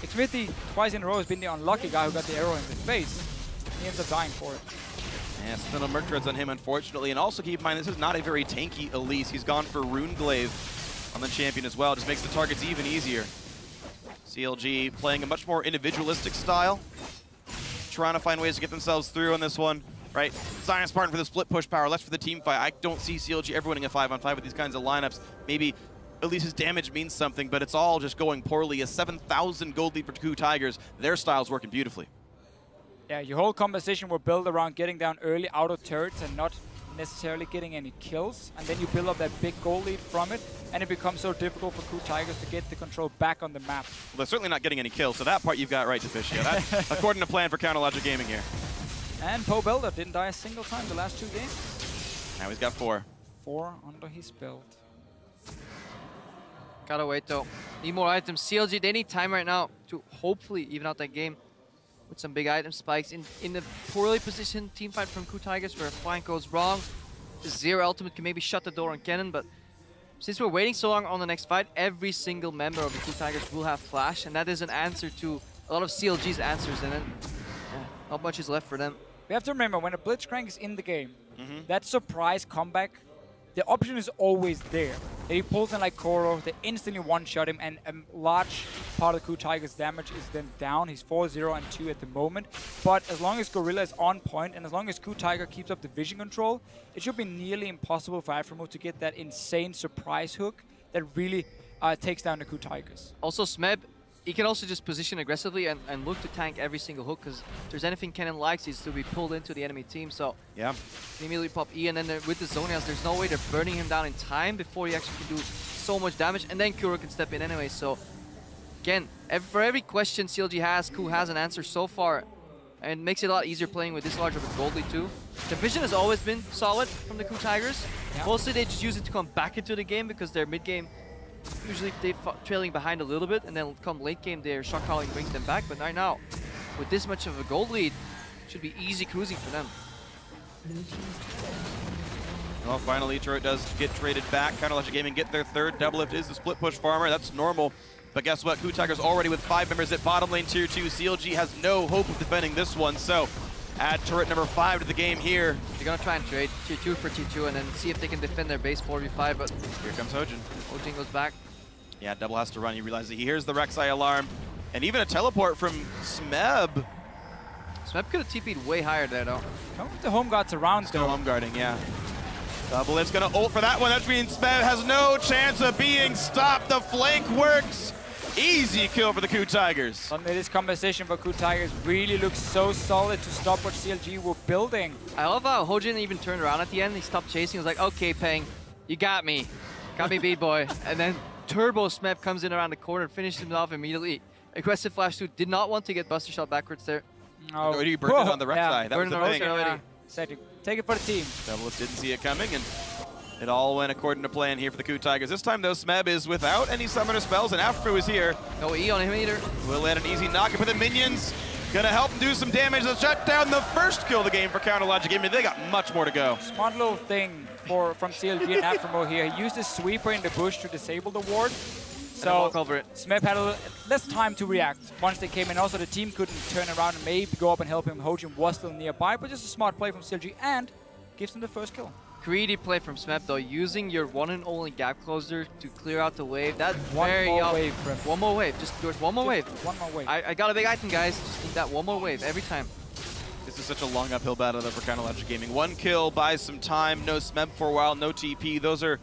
Xmithy twice in a row has been the unlucky guy who got the arrow in the face. He ends up dying for it. Yeah, still no Merc Treads on him, unfortunately. And also keep in mind, this is not a very tanky Elise. He's gone for Rune Glaive on the champion as well. Just makes the targets even easier. CLG playing a much more individualistic style. Trying to find ways to get themselves through on this one. Right, Zion Spartan for the split push power, less for the team fight. I don't see CLG ever winning a 5-on-5 with these kinds of lineups. Maybe at least his damage means something, but it's all just going poorly. A 7,000 gold lead for KOO Tigers. Their style's working beautifully. Yeah, your whole composition will build around getting down early out of turrets and not necessarily getting any kills. And then you build up that big gold lead from it, and it becomes so difficult for KOO Tigers to get the control back on the map. Well, they're certainly not getting any kills, so that part you've got right, Deficio. That's according to plan for Counterlogic Gaming here. And Poe Builder didn't die a single time the last 2 games. Now he's got 4. 4 under his belt. Gotta wait though. Need more items. CLG, they need time right now to hopefully even out that game with some big item spikes. In the poorly positioned team fight from KOO Tigers where a flank goes wrong, the Zero ultimate can maybe shut the door on Cannon, but since we're waiting so long on the next fight, every single member of the KOO Tigers will have flash, and that is an answer to a lot of CLG's answers, and then not much is left for them. We have to remember, when a Blitzcrank is in the game, that surprise comeback, the option is always there. He pulls in like KOO, they instantly one-shot him, and a large part of KOO Tigers' damage is then down. He's 4-0 and 2 at the moment. But as long as Gorilla is on point, and as long as KOO Tiger keeps up the vision control, it should be nearly impossible for Afremo to get that insane surprise hook that really takes down the KOO Tigers. Also, Smeb, he can also just position aggressively and look to tank every single hook, because if there's anything Kennen likes, is to be pulled into the enemy team. So yeah, he immediately pop E, and then with the Zonias, there's no way they're burning him down in time before he actually can do so much damage, and then Kuro can step in anyway. So again, for every question CLG has, KOO has an answer so far, and makes it a lot easier playing with this large of a gold lead too. The vision has always been solid from the KOO Tigers. Yeah. Mostly they just use it to come back into the game, because their mid game, usually they're trailing behind a little bit, and then come late game, their shot calling brings them back. But right now, with this much of a gold lead, it should be easy cruising for them. Well, finally, turret does get traded back. Counterlogic Gaming get their third. Doublelift is the split push farmer. That's normal. But guess what? KOO Tigers already with 5 members at bottom lane tier 2. CLG has no hope of defending this one. So add turret number 5 to the game here. They're going to try and trade tier 2 for tier 2 and then see if they can defend their base 4v5. But here comes Hojin. Hojin goes back. Yeah, Double has to run. He realizes he hears the Rek'Sai alarm. And even a teleport from Smeb. Smeb could have TP'd way higher there, though. Don't put the home guards around, Still home guarding, yeah. Doublelift's going to ult for that one. That means Smeb has no chance of being stopped. The flank works. Easy kill for the KOO Tigers. Suddenly this conversation for KOO Tigers really looks so solid to stop what CLG were building. I love how Hojin even turned around at the end. He stopped chasing. He was like, okay, Peng, you got me. Got me, B-boy. And then Turbo Smeb comes in around the corner and finishes him off immediately. Aggressive flash 2 did not want to get Buster Shot backwards there. Oh, he burned it on the Rek'Sai. Yeah, that was the thing. already. Said, take it for the team. Doublelift didn't see it coming, and it all went according to plan here for the KOO Tigers. This time, though, Smeb is without any summoner spells, and Afro is here. No E on him either. Will land an easy knock for the minions. Gonna help him do some damage. Let's shut down the first kill of the game for Counterlogic Gaming. They got much more to go. Smart little thing from CLG and Afremo here. He used his sweeper in the bush to disable the ward. So walk over it. Smeb had a little less time to react once they came in. Also, the team couldn't turn around and maybe go up and help him. Hojin was still nearby, but just a smart play from CLG and gives him the first kill. Greedy play from Smeb though, using your one and only gap closer to clear out the wave. That's one very more wave, Prem. One more wave. Just do it. One more wave. One more wave. I got a big item, guys. Just need that one more wave every time. This is such a long uphill battle though for Counterlogic Gaming. One kill buys some time. No Smeb for a while. No TP. Those are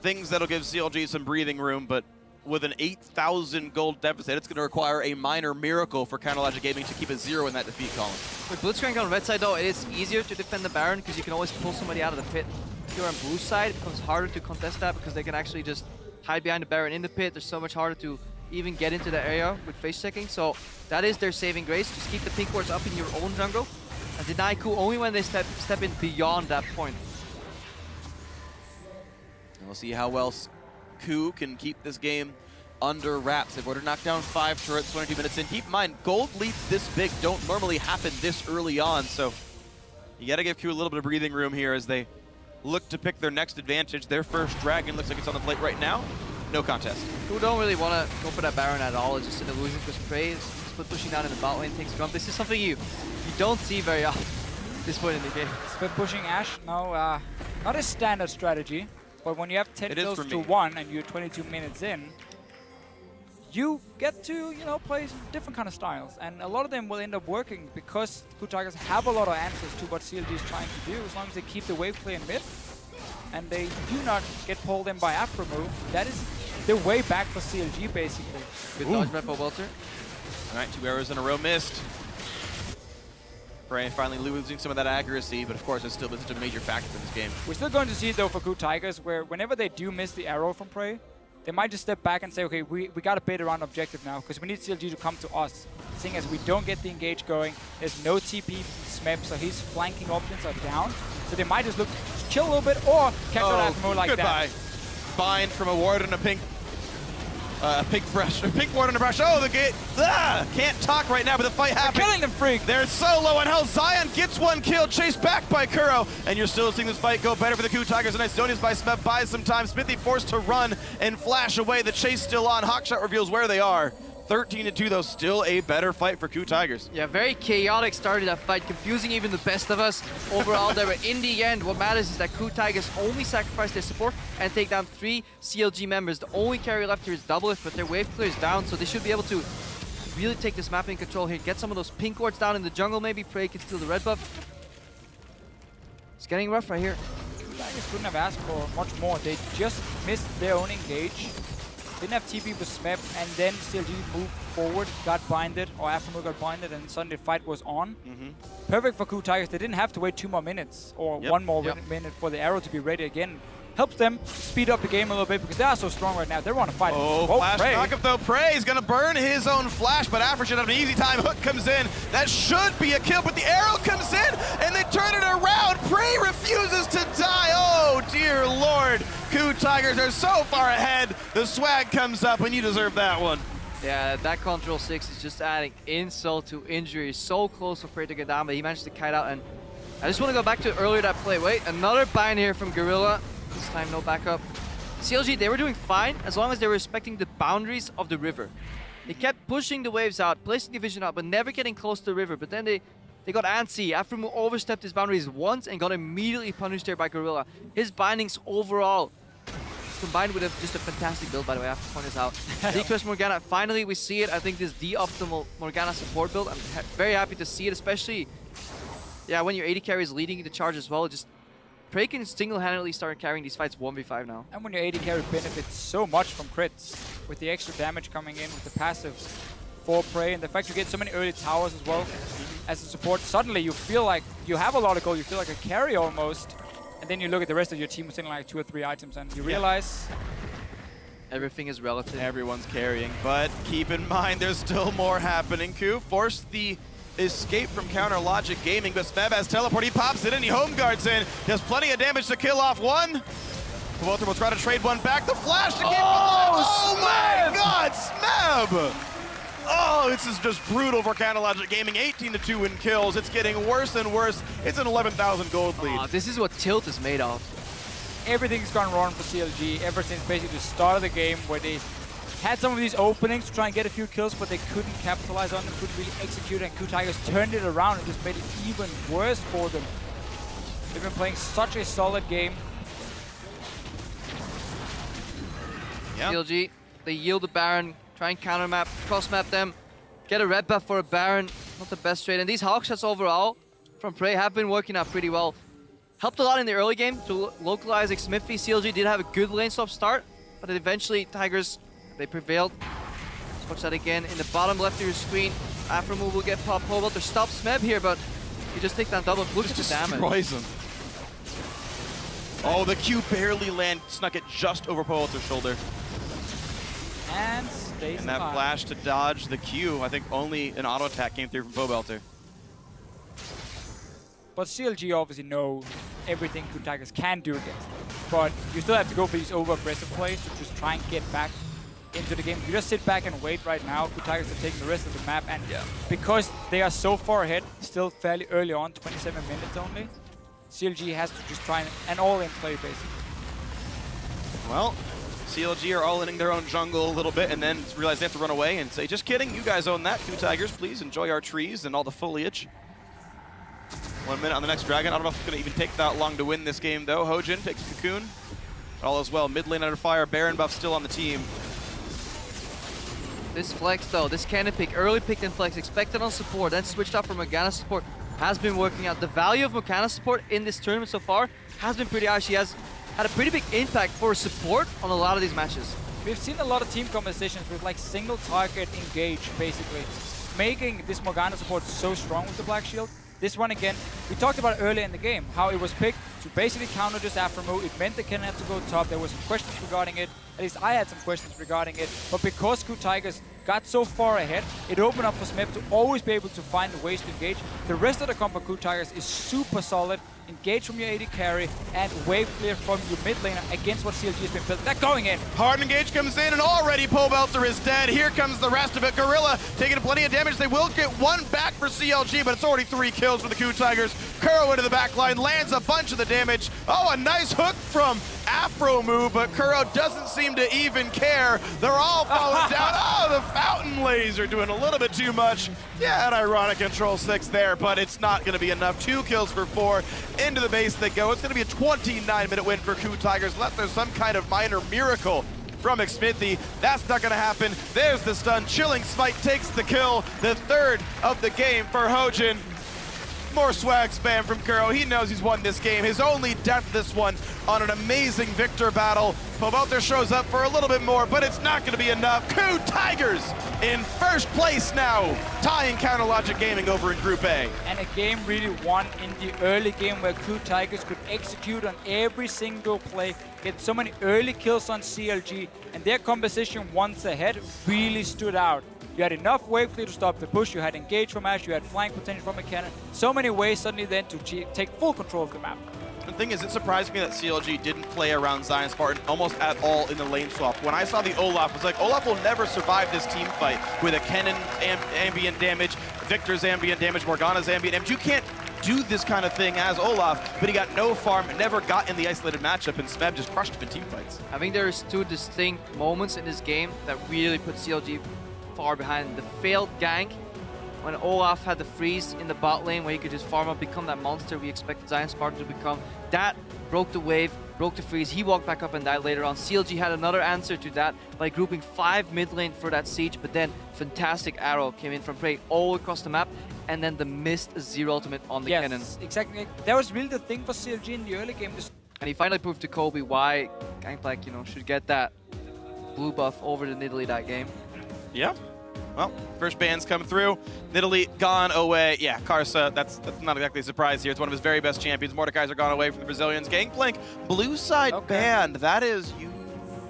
things that'll give CLG some breathing room, but with an 8,000 gold deficit, it's going to require a minor miracle for Counterlogic Gaming to keep a 0 in that defeat column. With Blitzcrank on red side though, it is easier to defend the Baron because you can always pull somebody out of the pit. if you're on blue side, it becomes harder to contest that because they can actually just hide behind the Baron in the pit. There's so much harder to even get into the area with face checking. So that is their saving grace. Just keep the pink wards up in your own jungle and deny KOO only when they step in beyond that point. And we'll see how well KOO can keep this game under wraps. They've already knocked down 5 turrets 22 minutes in. Keep in mind, gold leads this big don't normally happen this early on, so you gotta give KOO a little bit of breathing room here as they look to pick their next advantage. Their first dragon looks like it's on the plate right now. No contest. KOO don't really want to go for that Baron at all. It's just an illusion because Prey is split pushing down in the bot lane, takes Grump. This is something you don't see very often at this point in the game. Split pushing Ashe, no, not a standard strategy, but when you have 10 kills to 1 and you're 22 minutes in, you get to, you know, play different kind of styles, and a lot of them will end up working because KOO Tigers have a lot of answers to what CLG is trying to do. As long as they keep the wave play in mid, and they do not get pulled in by Afro move, that is the way back for CLG basically. Good dodge by Welter. All right, 2 arrows in a row missed. Prey finally losing some of that accuracy, but of course it's still such a major factor in this game. We're still going to see it though for KOO Tigers, where whenever they do miss the arrow from Prey, they might just step back and say, okay, we got to bait around objective now because we need CLG to come to us. Seeing as we don't get the engage going, there's no TP Smeb, so his flanking options are down. So they might just look to chill a little bit or catch that more like goodbye. that. Bind from a ward and a pink brush, a pink ward and a brush. Oh, the gate! Can't talk right now, but the fight happened. Killing them, Freak. They're so low on health. Zion gets 1 kill, chased back by Kuro, and you're still seeing this fight go better for the KOO Tigers. A nice Zonius by Smeb buys some time. Smithy forced to run and flash away. The chase still on. Hawkshot reveals where they are. 13-2 though, still a better fight for KOO Tigers. Yeah, very chaotic start to that fight, confusing even the best of us. Overall, there, but in the end, what matters is that KOO Tigers only sacrifice their support and take down 3 CLG members. The only carry left here is Doublelift, but their wave clear is down, so they should be able to really take this map in control here. Get some of those pink wards down in the jungle, maybe. Prey can steal the red buff. It's getting rough right here. KOO Tigers couldn't have asked for much more. They just missed their own engage. Didn't have TP with Smeb, and then CLG moved forward, got binded, or Afro got binded, and suddenly the fight was on. Perfect for KOO Tigers. They didn't have to wait 2 more minutes, or 1 more minute for the arrow to be ready again. Helps them speed up the game a little bit because they are so strong right now. They want to fight. Oh, flash knockup though. Prey is going to burn his own flash, but Afro should have an easy time. Hook comes in. That should be a kill, but the arrow comes in, and they turn it around. Prey refuses to die. Oh, dear Lord. KOO Tigers are so far ahead. The swag comes up, and you deserve that one. Yeah, that Control 6 is just adding insult to injury. So close for Prey to get down, but he managed to kite out. And I just want to go back to earlier that play. Wait, another bind here from Gorilla. This time, no backup. CLG, they were doing fine as long as they were respecting the boundaries of the river. They kept pushing the waves out, placing the vision out, but never getting close to the river. But then they got antsy. Afro overstepped his boundaries once and got immediately punished there by Gorilla. His bindings overall, combined with just a fantastic build, by the way, I have to point this out. Decrest Morgana, finally we see it. I think this the optimal Morgana support build. I'm very happy to see it, especially when your AD carry is leading the charge as well. Just Prey can single-handedly start carrying these fights 1v5 now. And when your AD carry benefits so much from crits, with the extra damage coming in, with the passive for Prey, and the fact you get so many early towers as well as a support, suddenly you feel like you have a lot of gold, you feel like a carry almost, and then you look at the rest of your team sitting like 2 or 3 items and you realize everything is relative. Everyone's carrying, but keep in mind there's still more happening. KOO forced the escape from Counter Logic Gaming, but Smeb has teleport. He pops it in, he home guards in. He has plenty of damage to kill off one. Walter will try to trade one back. The flash to keep oh my God, Smeb! Oh, this is just brutal for Counter Logic Gaming. 18-2 in kills. It's getting worse and worse. It's an 11,000 gold lead. This is what Tilt is made of. Everything's gone wrong for CLG ever since basically the start of the game, where they had some of these openings to try and get a few kills, but they couldn't capitalize on them, couldn't really execute, and KOO Tigers turned it around and just made it even worse for them. They've been playing such a solid game. CLG, they yield the Baron, try and counter map, cross map them, get a red buff for a Baron. Not the best trade. And these hawk shots overall from Prey have been working out pretty well. Helped a lot in the early game to localizing Smithy. CLG did have a good lane swap start, but eventually Tigers, they prevailed. Let's watch that again. In the bottom left of your screen, Afro move will get popped. Welter stops Smeb here, but he just takes down double. Look at the damage. Destroys him. Oh, the Q barely snuck it just over Poelter's shoulder. And stays And that alive. flash to dodge the Q. I think only an auto attack came through from Poelter. But CLG obviously know everything Cool Tigers can do against them. But you still have to go for these over-aggressive plays to just try and get back into the game. If you just sit back and wait right now, Cool Tigers are taking the rest of the map. And because they are so far ahead, still fairly early on, 27 minutes only, CLG has to just try an all-in play, basically. Well, CLG are all-inning their own jungle a little bit and then realize they have to run away and say, just kidding, you guys own that. Cool Tigers, please enjoy our trees and all the foliage. 1 minute on the next Dragon. I don't know if it's going to even take that long to win this game, though. Hojin takes Cocoon. All as well. Mid lane under fire. Baron buff still on the team. This flex, though, this cannon pick, early pick and flex, expected on support, then switched up from Morgana support, has been working out. The value of Morgana support in this tournament so far has been pretty high. She has had a pretty big impact for support on a lot of these matches. We've seen a lot of team compositions with like single target engage, basically, making this Morgana support so strong with the Black Shield. This one again, we talked about earlier in the game, how it was picked to basically counter this Afro. It meant the cannon had to go top. There were some questions regarding it. At least I had some questions regarding it. But because Cool Tigers got so far ahead, it opened up for Smep to always be able to find ways to engage. The rest of the comp for Cool Tigers is super solid. Engage from your AD carry and wave clear from your mid laner against what CLG has been built. They're going in. Hard engage comes in and already Poelter is dead. Here comes the rest of it. Gorilla taking plenty of damage. They will get one back for CLG, but it's already 3 kills for the Cool Tigers. Kuro into the back line, lands a bunch of the damage. Oh, a nice hook from Afro move, but Kuro doesn't seem to even care. They're all falling down. Oh, the fountain laser doing a little bit too much. Yeah, an ironic control 6 there, but it's not going to be enough. 2 kills for 4. Into the base they go. It's going to be a 29-minute win for Cool Tigers, unless there's some kind of minor miracle from Xmithy. That's not going to happen. There's the stun. Chilling Smite takes the kill. The 3rd of the game for Hojin. More swag spam from Kuro. He knows he's won this game. His only death this one on an amazing Victor battle. Poelter shows up for a little bit more, but it's not going to be enough. Cool Tigers in first place now, tying Counterlogic Gaming over in Group A. And a game really won in the early game where Cool Tigers could execute on every single play, get so many early kills on CLG, and their composition once ahead really stood out. You had enough wave clear to stop the push, you had engage from Ash, you had flank potential from a cannon. So many ways suddenly then to take full control of the map. The thing is, it surprised me that CLG didn't play around Zion Spartan almost at all in the lane swap. When I saw the Olaf, I was like, Olaf will never survive this team fight with a Kennen ambient damage, Victor's ambient damage, Morgana's ambient damage. You can't do this kind of thing as Olaf, but he got no farm, never got in the isolated matchup, and Smeb just crushed him in team fights. I think there's 2 distinct moments in this game that really put CLG far behind. The failed gank, when Olaf had the freeze in the bot lane where he could just farm up, become that monster we expected Zion Spartan to become. That broke the wave, broke the freeze. He walked back up and died later on. CLG had another answer to that by grouping 5 mid lane for that siege, but then fantastic arrow came in from Prey all across the map, and then the missed zero ultimate on the cannon. Exactly. That was really the thing for CLG in the early game. And he finally proved to Kobe why Gangplank, should get that blue buff over the Nidalee that game. Yeah. Well, first ban's come through. Nidalee gone away. Yeah, Karsa, that's not exactly a surprise here. It's one of his very best champions. Mordekaiser gone away from the Brazilians. Gangplank, blue side banned. That is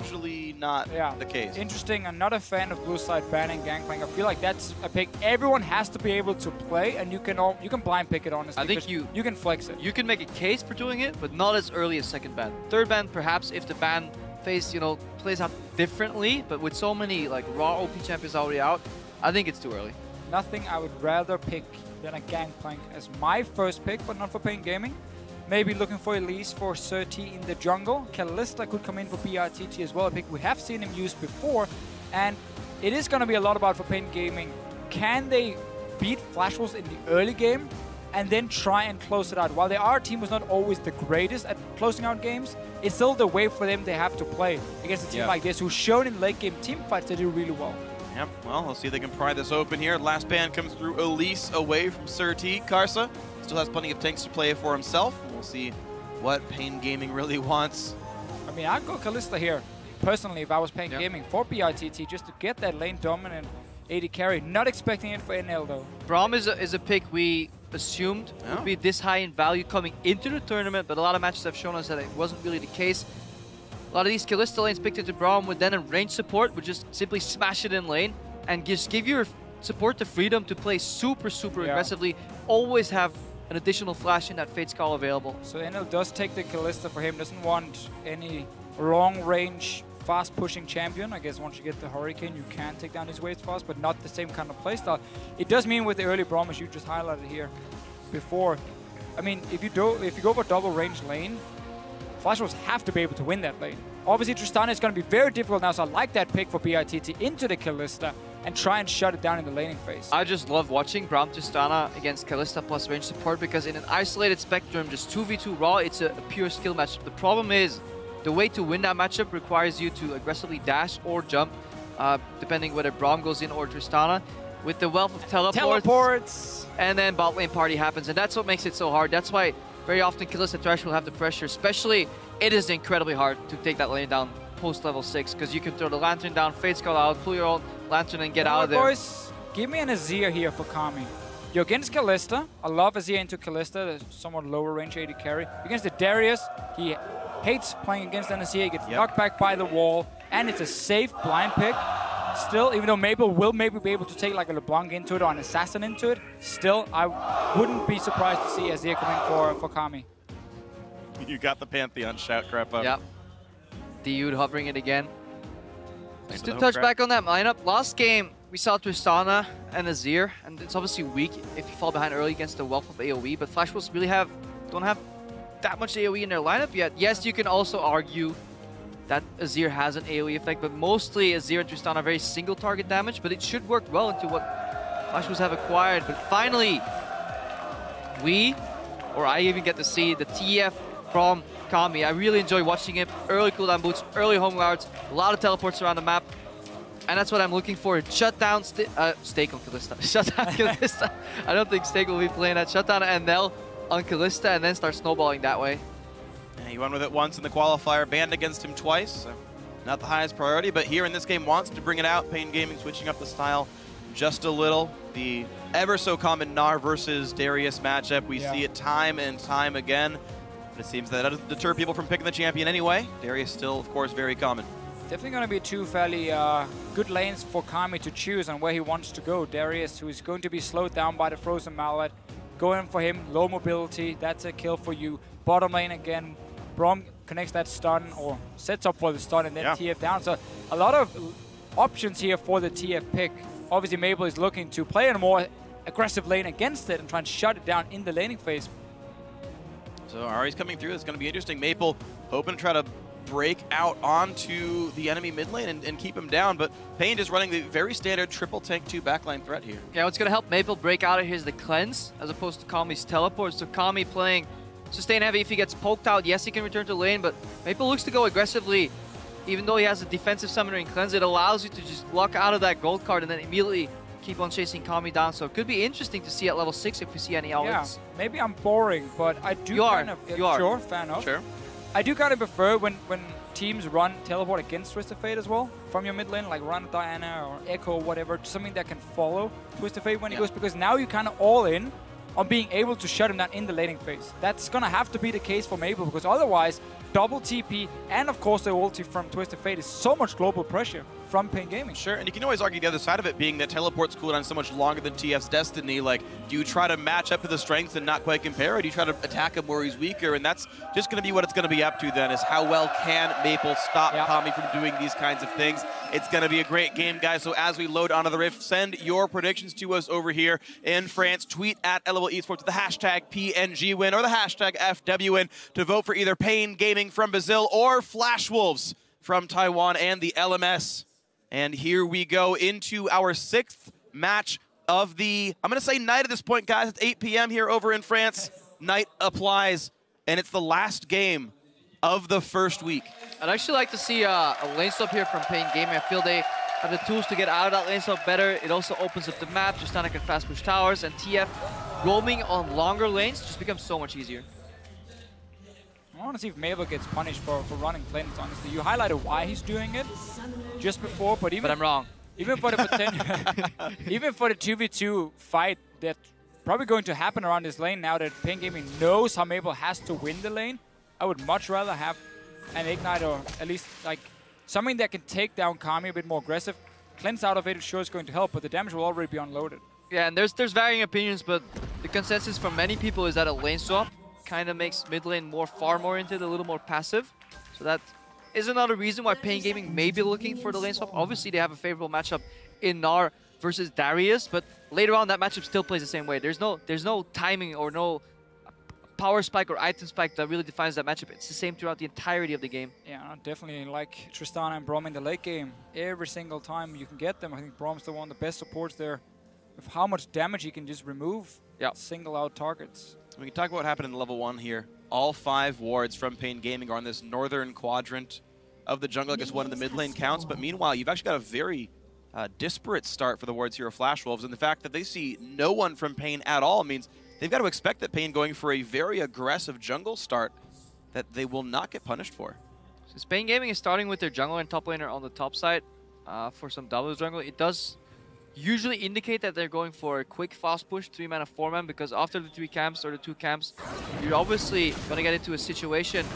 usually not the case. Interesting. I'm not a fan of blue side banning Gangplank. I feel like that's a pick everyone has to be able to play, and you can blind pick it, honestly. I think you can flex it. You can make a case for doing it, but not as early as second ban. Third ban, perhaps, if the ban phase, plays out differently, but with so many raw OP champions already out, I think it's too early. Nothing I would rather pick than a Gangplank as my first pick, but not for Pain Gaming. Maybe looking for Elise for Surti in the jungle. Kalista could come in for BRTT as well, a pick we have seen him use before, and it is going to be a lot about for Pain Gaming. Can they beat Flash Wolves in the early game and then try and close it out? While their team was not always the greatest at closing out games, it's still the way for them they have to play against a team like this, who's shown in late game team fights they do really well. Yep, well, we'll see if they can pry this open here. Last ban comes through Elise away from Surti. Karsa still has plenty of tanks to play for himself. We'll see what Pain Gaming really wants. I mean, I'd go Kalista here, personally, if I was Pain Gaming for BRTT, just to get that lane dominant AD carry. Not expecting it for NL, though. Braum is a pick assumed would be this high in value coming into the tournament, but a lot of matches have shown us that it wasn't really the case. A lot of these Kalista lanes picked into Braum with then a range support would just simply smash it in lane and just give your support the freedom to play super aggressively, always have an additional flash in that Fate Skull available. So NL does take the Kalista for him, doesn't want any long range, fast pushing champion. I guess once you get the Hurricane, you can take down his waves fast, but not the same kind of playstyle. It does mean with the early Braum, as you just highlighted here before, I mean, if you go for double range lane, Flash Wolves have to be able to win that lane. Obviously, Tristana is going to be very difficult now, so I like that pick for BITT into the Kalista and try and shut it down in the laning phase. I just love watching Braum Tristana against Kalista plus range support because in an isolated spectrum, just 2v2 raw, it's a pure skill matchup. The problem is, the way to win that matchup requires you to aggressively dash or jump, depending whether Braum goes in or Tristana. With the wealth of teleports, and then bot lane party happens, and that's what makes it so hard. That's why very often Kalista Thresh will have the pressure, especially it is incredibly hard to take that lane down post level 6, because you can throw the Lantern down, Fate Skull out, pull your own Lantern and get out of there. Boys, give me an Azir here for Kami. You're against Kalista. I love Azir into Kalista, the somewhat lower range AD carry. Against the Darius, he hates playing against an Azir. He gets knocked back by the wall, and it's a safe blind pick. Still, even though Maple will maybe be able to take like a LeBlanc into it or an Assassin into it, still, I wouldn't be surprised to see Azir coming for Kami. You got the Pantheon shout crap up. Yep. Dude hovering it again. Just to touch back on that lineup, last game we saw Tristana and Azir, and it's obviously weak if you fall behind early against the wealth of AoE, but Flash Wolves really don't have that much AoE in their lineup yet. Yes, you can also argue that Azir has an AoE effect, but mostly Azir and Tristana are very single target damage, but it should work well into what Flash Wolves have acquired. But finally, I even get to see the TF from Kami. I really enjoy watching him. Early cooldown boots, early home guards, a lot of teleports around the map. And that's what I'm looking for. Shut down Stake on Kalista. Shut down Kalista. I don't think Stake will be playing that. Shut down NL on Kalista and then start snowballing that way. Yeah, he won with it once in the qualifier, banned against him twice. So not the highest priority, but here in this game wants to bring it out. Pain Gaming switching up the style just a little. The ever so common Gnar versus Darius matchup. We see it time and time again. But it seems that doesn't deter people from picking the champion anyway. Darius still, of course, very common. Definitely going to be two fairly good lanes for Kami to choose on where he wants to go. Darius, who is going to be slowed down by the Frozen Mallet. Going for him, low mobility, that's a kill for you. Bottom lane again, Braum connects that stun, or sets up for the stun and then TF down. So a lot of options here for the TF pick. Obviously, Maple is looking to play in a more aggressive lane against it and try and shut it down in the laning phase. So Ari's coming through. It's going to be interesting. Maple hoping to try to break out onto the enemy mid lane and keep him down, but Pain is running the very standard triple tank 2 backline threat here. Yeah, what's going to help Maple break out of here is the cleanse, as opposed to Kami's teleport. So Kami playing sustain heavy. If he gets poked out, yes, he can return to lane, but Maple looks to go aggressively. Even though he has a defensive summoner in cleanse, it allows you to just lock out of that gold card and then immediately keep on chasing Kami down. So it could be interesting to see at level 6 if we see any all-ins. Yeah, maybe I'm boring, but I do Sure, fair enough. Sure. I do kind of prefer when teams run teleport against Twisted Fate as well from your mid lane, like run Diana or Echo or whatever, something that can follow Twisted Fate when he goes, because now you're kind of all in on being able to shut him down in the laning phase. That's going to have to be the case for Maple, because otherwise double TP and of course the ulti from Twisted Fate is so much global pressure from Pain Gaming. Sure, and you can always argue the other side of it being that teleport's cooldown so much longer than TF's Destiny. Like, do you try to match up to the strengths and not quite compare, or do you try to attack him where he's weaker? And that's just going to be what it's going to be up to then, is how well can Maple stop Kami from doing these kinds of things. It's going to be a great game, guys. So as we load onto the Rift, send your predictions to us over here in France. Tweet at LOL Esports with the hashtag PNG win or the hashtag FWWin to vote for either Pain Gaming from Brazil or Flash Wolves from Taiwan and the LMS. And here we go into our 6th match of the, I'm going to say night at this point, guys. It's 8 p.m. here over in France. Night applies, and it's the last game of the first week. I'd actually like to see a lane swap here from Pain Gaming. I feel they have the tools to get out of that lane swap better. It also opens up the map. Tristana can fast push towers, and TF roaming on longer lanes just becomes so much easier. I want to see if Maple gets punished for running lanes, honestly. You highlighted why he's doing it just before, but even... But I'm wrong. Even for the even for the 2v2 fight that probably going to happen around this lane now that Pain Gaming knows how Maple has to win the lane. I would much rather have an Ignite or at least like something that can take down Kami a bit more aggressive. Cleanse out of it sure is going to help, but the damage will already be unloaded. Yeah, and there's varying opinions, but the consensus from many people is that a lane swap kind of makes mid lane far more into it, a little more passive. So that is another reason why Pain Gaming may be looking for the lane swap. Obviously, they have a favorable matchup in Gnar versus Darius, but later on that matchup still plays the same way. There's no timing or no power spike or item spike that really defines that matchup. It's the same throughout the entirety of the game. Yeah, definitely like Tristana and Braum in the late game. Every single time you can get them, I think Braum's the one of the best supports there with how much damage he can just remove. Yeah. Single out targets. We can talk about what happened in level 1 here. All 5 wards from Pain Gaming are on this northern quadrant of the jungle. I guess one of the mid lane counts, but meanwhile, you've actually got a very disparate start for the wards here of Flash Wolves, and the fact that they see no one from Pain at all means they've got to expect that Pain going for a very aggressive jungle start that they will not get punished for. Since Pain Gaming is starting with their jungler and top laner on the top side for some double jungle, it does usually indicate that they're going for a quick fast push 3-man or 4-man, because after the 3 camps or the 2 camps, you're obviously going to get into a situation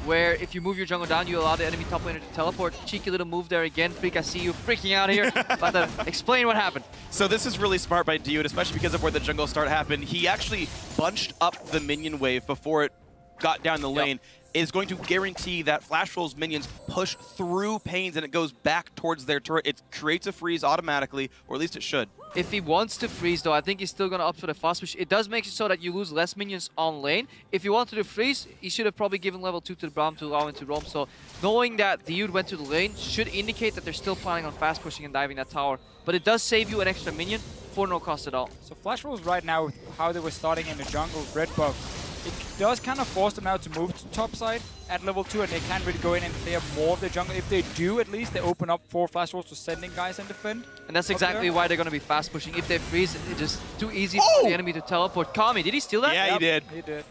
where if you move your jungle down, you allow the enemy top laner to teleport. Cheeky little move there again. Freak, I see you freaking out here. About to explain what happened. So this is really smart by Dude, especially because of where the jungle start happened. He actually bunched up the minion wave before it got down the lane. Is going to guarantee that Flash Wolves minions push through Pains and it goes back towards their turret. It creates a freeze automatically, or at least it should. If he wants to freeze, though, I think he's still going to opt for the fast push. It does make it so that you lose less minions on lane. If he wanted to freeze, he should have probably given level 2 to the Braum to allow him to roam. So knowing that Dude went to the lane should indicate that they're still planning on fast pushing and diving that tower. But it does save you an extra minion for no cost at all. So Flash Wolves right now, with how they were starting in the jungle, red buff, it does kind of force them now to move to top side at level 2, and they can't really go in and clear more of the jungle. If they do, at least, they open up for Flash Wolves to sending guys and defend. And that's exactly why they're going to be fast pushing. If they freeze, it's just too easy for the enemy to teleport. Kami, did he steal that? Yeah, he did. He did.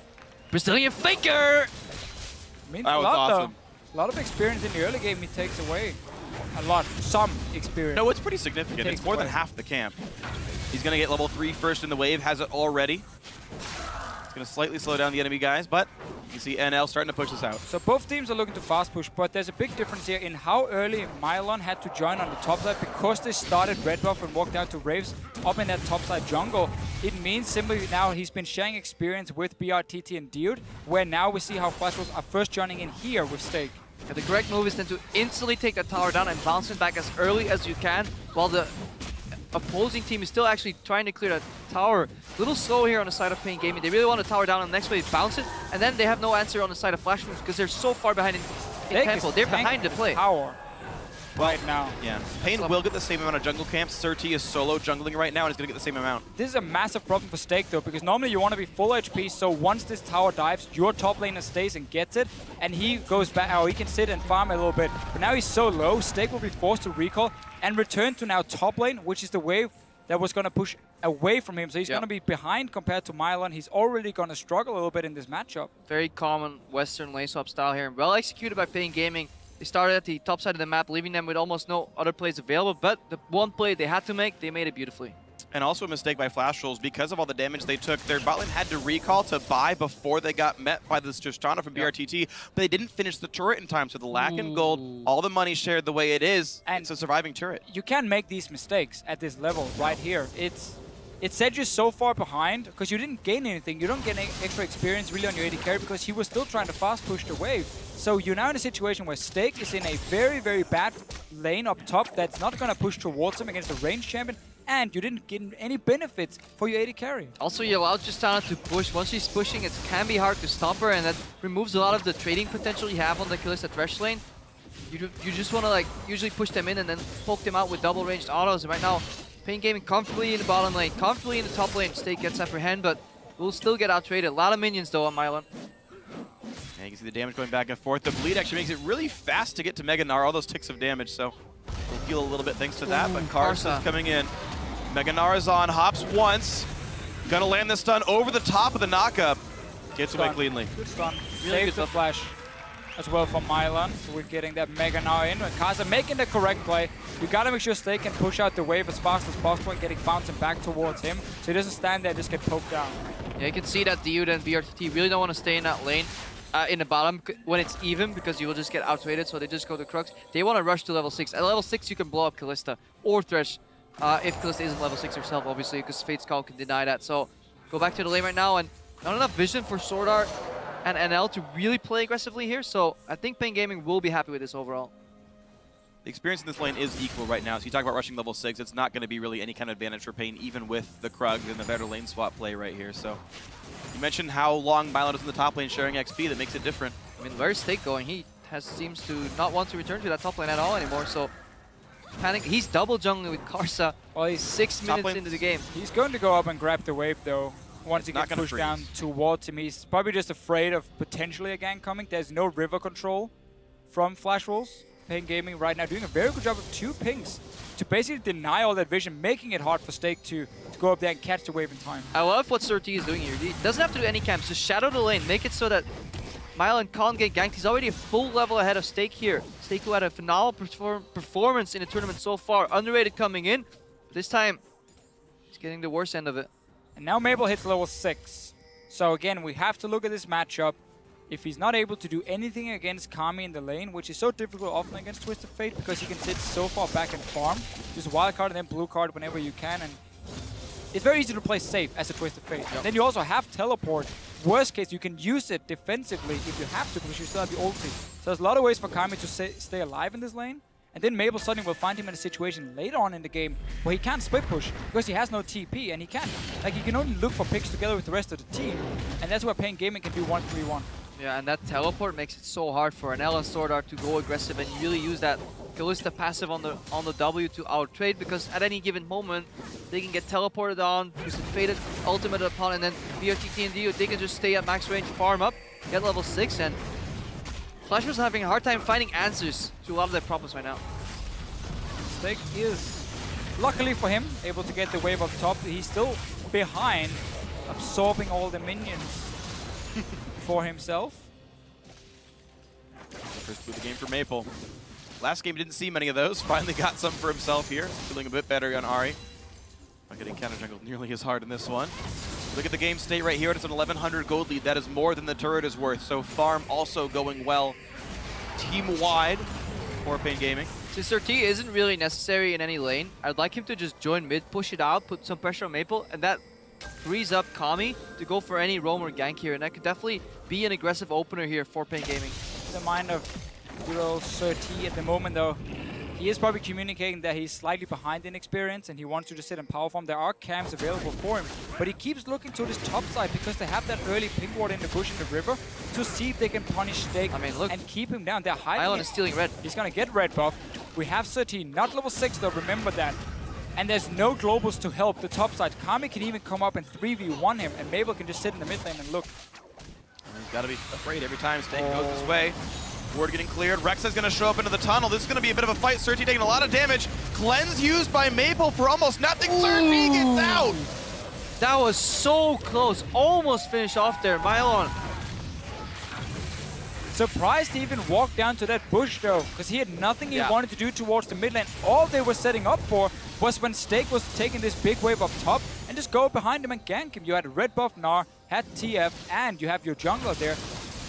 Brazilian faker! Means That a was lot, awesome. though. A lot of experience in the early game he takes away. A lot. Some experience. No, it's pretty significant. It's more than half the camp. He's going to get level 3 first in the wave, has it already. Going to slightly slow down the enemy guys, but you see NL starting to push this out. So both teams are looking to fast push, but there's a big difference here in how early Mylon had to join on the top side. Because they started red buff and walked down to Raves up in that top side jungle, it means simply now he's been sharing experience with BRTT and Dude, where now we see how Flash Wolves are first joining in here with Stake. Yeah, the correct move is then to instantly take that tower down and bounce it back as early as you can, while the opposing team is still actually trying to clear that tower. A little slow here on the side of Pain Gaming. They really want the tower down, and the next wave bounce it, and then they have no answer on the side of Flash Wolves because they're so far behind in tempo. They're behind the play. Power right now. Yeah, Pain will get the same amount of jungle camps. Surti is solo jungling right now and is going to get the same amount. This is a massive problem for Stake, though, because normally you want to be full HP, so once this tower dives, your top laner stays and gets it, and he goes back, oh, he can sit and farm a little bit. But now he's so low, Stake will be forced to recall and return to now top lane, which is the wave that was going to push away from him. So he's going to be behind compared to Mylon. He's already going to struggle a little bit in this matchup. Very common Western lane swap style here. Well executed by Pain Gaming. They started at the top side of the map, leaving them with almost no other plays available. But the one play they had to make, they made it beautifully. And also a mistake by Flash Wolves because of all the damage they took. Their bot lane had to recall to buy before they got met by this Tristana from BRTT, but they didn't finish the turret in time. So the lack in gold, all the money shared the way it is, and it's a surviving turret. You can't make these mistakes at this level right here. It set you so far behind because you didn't gain anything. You don't get any extra experience really on your AD carry because he was still trying to fast push the wave. So you're now in a situation where Stake is in a very, very bad lane up top that's not going to push towards him against a ranged champion, and you didn't get any benefits for your AD carry. Also, you allowed Tristana to push. Once she's pushing, it can be hard to stop her, and that removes a lot of the trading potential you have on the Kalista Thresh lane. You just want to like usually push them in and then poke them out with double ranged autos. And right now, Pain Gaming comfortably in the bottom lane, comfortably in the top lane. Stake gets apprehend, but will still get out-traded. A lot of minions, though, on Mylon. Yeah, you can see the damage going back and forth. The bleed actually makes it really fast to get to Mega Gnar, all those ticks of damage, so we'll feel a little bit thanks to that, but Karsa is coming in. Mega Gnar is on, hops once. Gonna land the stun over the top of the knockup. Gets away cleanly. Good stun. Really Saves the flash. as well for Mylan. So we're getting that Mega now in. And Kaza making the correct play. You gotta make sure Stake can push out the wave as fast as possible and getting bouncing back towards him. So he doesn't stand there and just get poked down. Yeah, you can see that Dude and BRTT really don't want to stay in that lane in the bottom when it's even, because you will just get outweighted, so they just go to Crux. They want to rush to level 6. At level 6, you can blow up Kalista or Thresh. If Kalista isn't level 6 herself, obviously, because Fate's Call can deny that. So go back to the lane right now, and not enough vision for Sword Art and NL to really play aggressively here. So I think Pain Gaming will be happy with this overall. The experience in this lane is equal right now. So you talk about rushing level 6, it's not going to be really any kind of advantage for Pain, even with the Krug and the better lane swap play right here. So you mentioned how long Mylon is in the top lane sharing XP. That makes it different. I mean, where's Stake going? He seems to not want to return to that top lane at all anymore. So panic. He's double jungling with Karsa. Well, he's 6 minutes into the game. He's going to go up and grab the wave though. Once he gets pushed down towards him, he's probably just afraid of potentially a gank coming. There's no river control from Flash Wolves. Pain Gaming right now doing a very good job of 2 pings to basically deny all that vision, making it hard for Stake to go up there and catch the wave in time. I love what Sir T is doing here. He doesn't have to do any camps, just shadow the lane, make it so that Mylan can't get ganked. He's already a full level ahead of Stake here. Stake, who had a phenomenal performance in the tournament so far, underrated coming in. This time, he's getting the worst end of it. And now Mabel hits level 6. So again, we have to look at this matchup. If he's not able to do anything against Kami in the lane, which is so difficult often against Twisted Fate because he can sit so far back and farm, just wild card and then blue card whenever you can, and it's very easy to play safe as a Twisted Fate. Yep. Then you also have teleport. Worst case, you can use it defensively if you have to, because you still have the ulti. So there's a lot of ways for Kami to stay alive in this lane. And then Mabel suddenly will find him in a situation later on in the game where he can't split push because he has no TP, and he can't. Like, he can only look for picks together with the rest of the team, and that's where Pain Gaming can do 1-3-1. Yeah, and that teleport makes it so hard for NL and Sword Art to go aggressive and really use that Kalista passive on the W to out-trade, because at any given moment, they can get teleported on, use a faded ultimate upon, and then BRTT and Dio, they can just stay at max range, farm up, get level 6, and Flash was having a hard time finding answers to a lot of their problems right now. Stake is, luckily for him, able to get the wave up top. He's still behind, absorbing all the minions for himself. First boot of the game for Maple. Last game didn't see many of those. Finally got some for himself here. Feeling a bit better on Ahri. Not getting counter jungled nearly as hard in this one. Look at the game state right here. It's an 1100 gold lead. That is more than the turret is worth. So farm also going well team-wide for Pain Gaming. Since Sir T isn't really necessary in any lane, I'd like him to just join mid, push it out, put some pressure on Maple, and that frees up Kami to go for any roam or gank here. And that could definitely be an aggressive opener here for Pain Gaming. The mind of Hero Sir T at the moment, though. He is probably communicating that he's slightly behind in experience and he wants to just sit in power farm. There are camps available for him, but he keeps looking to this top side because they have that early pink ward in the bush in the river to see if they can punish Stake and keep him down. They're hiding. Island is stealing red. He's going to get red buff. We have Sir T, not level 6 though, remember that. And there's no globals to help the top side. Kami can even come up and 3v1 him, and Mabel can just sit in the mid lane and look. He's got to be afraid every time Stake goes this way. Ward getting cleared. Rexa is going to show up into the tunnel. This is going to be a bit of a fight. Sir T taking a lot of damage. Cleanse used by Maple for almost nothing. Sir T gets out. That was so close. Almost finished off there. Mylon. Surprised to even walk down to that bush though, because he had nothing he wanted to do towards the mid lane. All they were setting up for was when Stake was taking this big wave up top and just go behind him and gank him. You had a red buff Gnar, had TF, and you have your jungler there.